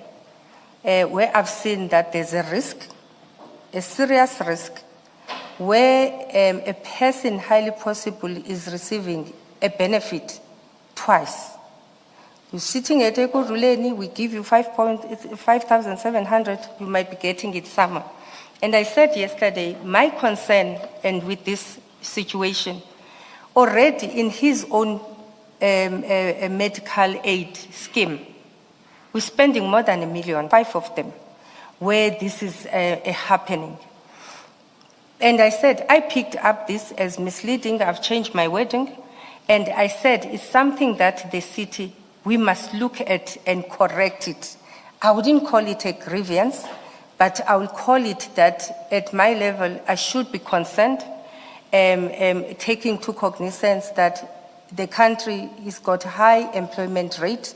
where I've seen that there's a risk, a serious risk, where a person highly possible is receiving a benefit twice. You're sitting at Ekurhuleni, we give you 5,700, you might be getting it somewhere. And I said yesterday, my concern, and with this situation, already in his own medical aid scheme, we're spending more than $1 million, 5 of them, where this is happening. And I said, I picked up this as misleading, I've changed my wording, and I said it's something that the city, we must look at and correct it. I wouldn't call it a grievance, but I will call it that at my level, I should be concerned, taking to cognizance that the country has got high employment rate.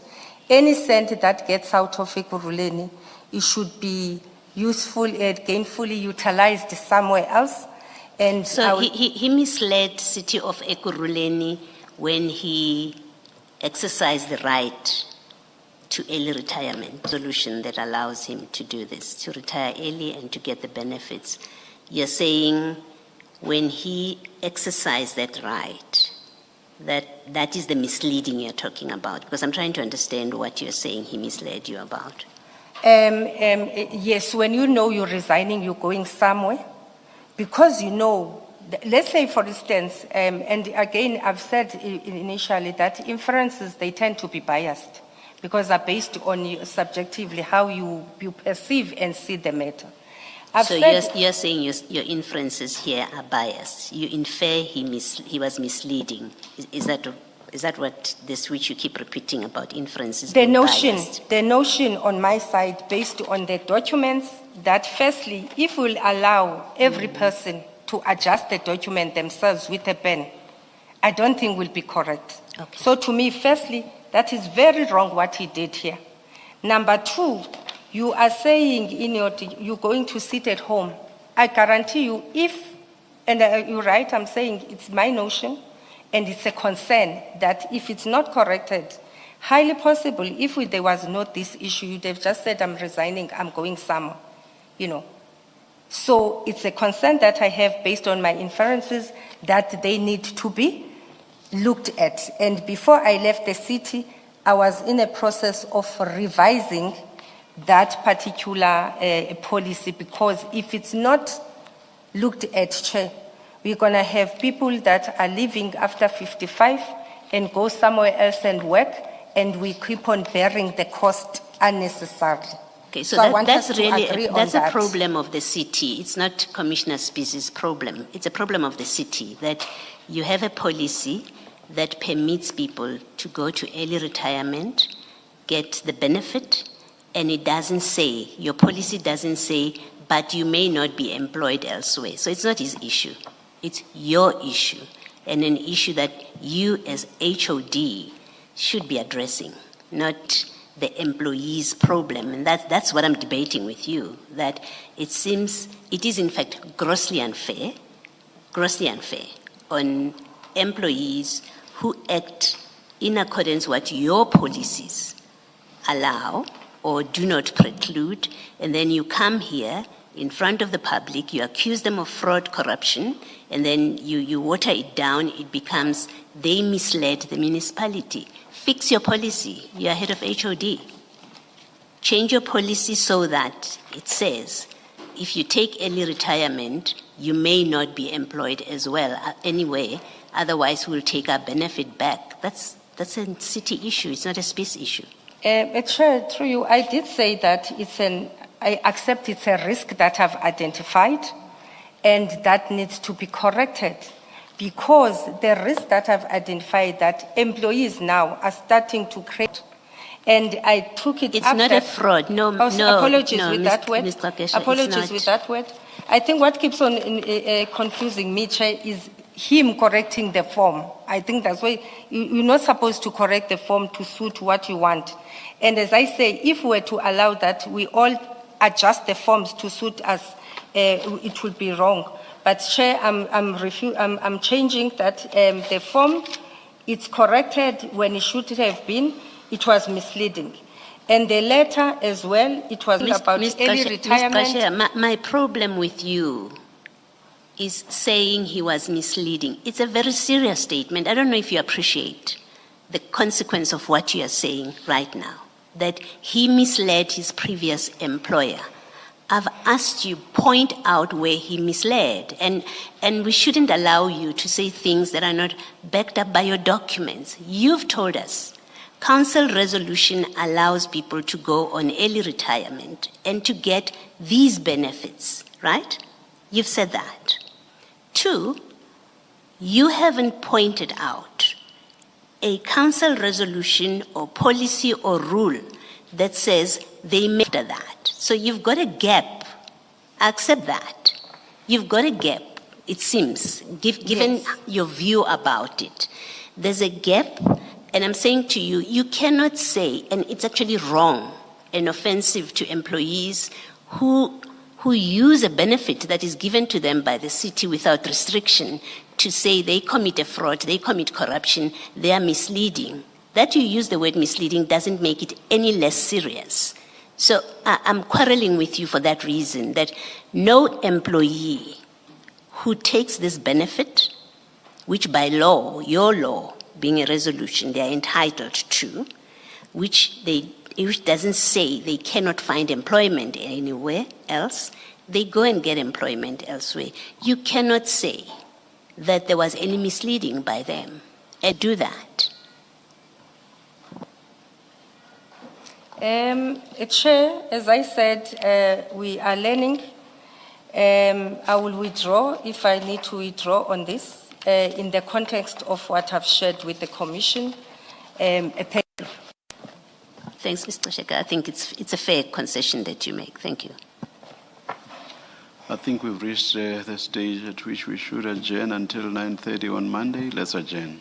Any cent that gets out of Ekurhuleni, it should be useful and gainfully utilized somewhere else. And so he misled City of Ekurhuleni when he exercise the right to early retirement, solution that allows him to do this, to retire early and to get the benefits. You're saying when he exercised that right, that is the misleading you're talking about, because I'm trying to understand what you're saying he misled you about. Yes, when you know you're resigning, you're going somewhere, because you know. Let's say, for instance, and again, I've said initially that inferences, they tend to be biased because they're based on subjectively how you perceive and see the matter. So you're saying your inferences here are biased. You infer he was misleading. Is that what the switch you keep repeating about inferences? The notion on my side, based on the documents, that firstly, if we'll allow every person to adjust the document themselves with a pen, I don't think will be correct. Okay. So to me, firstly, that is very wrong what he did here. Number two, you are saying you're going to sit at home. I guarantee you, and you're right, I'm saying it's my notion, and it's a concern that if it's not corrected, highly possible, if there was not this issue, you'd have just said, I'm resigning, I'm going somewhere, So it's a concern that I have based on my inferences that they need to be looked at. And before I left the city, I was in a process of revising that particular policy, because if it's not looked at, Chair, we're going to have people that are leaving after 55 and go somewhere else and work, and we keep on bearing the cost unnecessarily. Okay, so that's a problem of the city. It's not Commissioner Spies' problem. It's a problem of the city that you have a policy that permits people to go to early retirement, get the benefit, and it doesn't say, your policy doesn't say, but you may not be employed elsewhere. So it's not his issue. It's your issue, and an issue that you as HOD should be addressing, not the employee's problem. And that's what I'm debating with you, that it seems it is in fact grossly unfair on employees who act in accordance with your policies allow or do not preclude, and then you come here in front of the public, you accuse them of fraud, corruption, and then you water it down, it becomes they misled the municipality. Fix your policy. You're head of HOD. Change your policy so that it says if you take early retirement, you may not be employed as well anyway, otherwise we'll take our benefit back. That's a city issue, it's not a space issue. Chair, through you, I did say that I accept it's a risk that I've identified and that needs to be corrected, because the risk that I've identified that employees now are starting to create, and I took it It's up not that, a fraud, no, apologies no, with that word. Ms. Gxasheka, Apologies it's not. with that word. I think what keeps on confusing me, Chair, is him correcting the form. I think that's why you're not supposed to correct the form to suit what you want. And as I say, if we were to allow that, we all adjust the forms to suit us, it would be wrong. But Chair, I'm changing that the form, it's corrected when it should have been. It was misleading. And the letter as well, it was about early retirement. Ms. Gxasheka, my problem with you is saying he was misleading. It's a very serious statement. I don't know if you appreciate the consequence of what you are saying right now, that he misled his previous employer. I've asked you, point out where he misled, and we shouldn't allow you to say things that are not backed up by your documents. You've told us council resolution allows people to go on early retirement and to get these benefits, right? You've said that. 2, you haven't pointed out a council resolution or policy or rule that says they may do that. So you've got a gap. I accept that. You've got a gap, it seems, given Yes. your view about it. There's a gap, and I'm saying to you, you cannot say, and it's actually wrong and offensive to employees who use a benefit that is given to them by the city without restriction to say they commit a fraud, they commit corruption, they are misleading. That you use the word misleading doesn't make it any less serious. So I'm quarreling with you for that reason, that no employee who takes this benefit, which by law, your law, being a resolution, they are entitled to, which doesn't say they cannot find employment anywhere else, they go and get employment elsewhere. You cannot say that there was any misleading by them and do that. Chair, as I said, we are learning. I will withdraw if I need to withdraw on this in the context of what I've shared with the Commission. Thank you. Thanks, Mr. Gxasheka. I think it's a fair concession that you make. Thank you. I think we've reached the stage at which we should adjourn until 9:30 on Monday. Let's adjourn.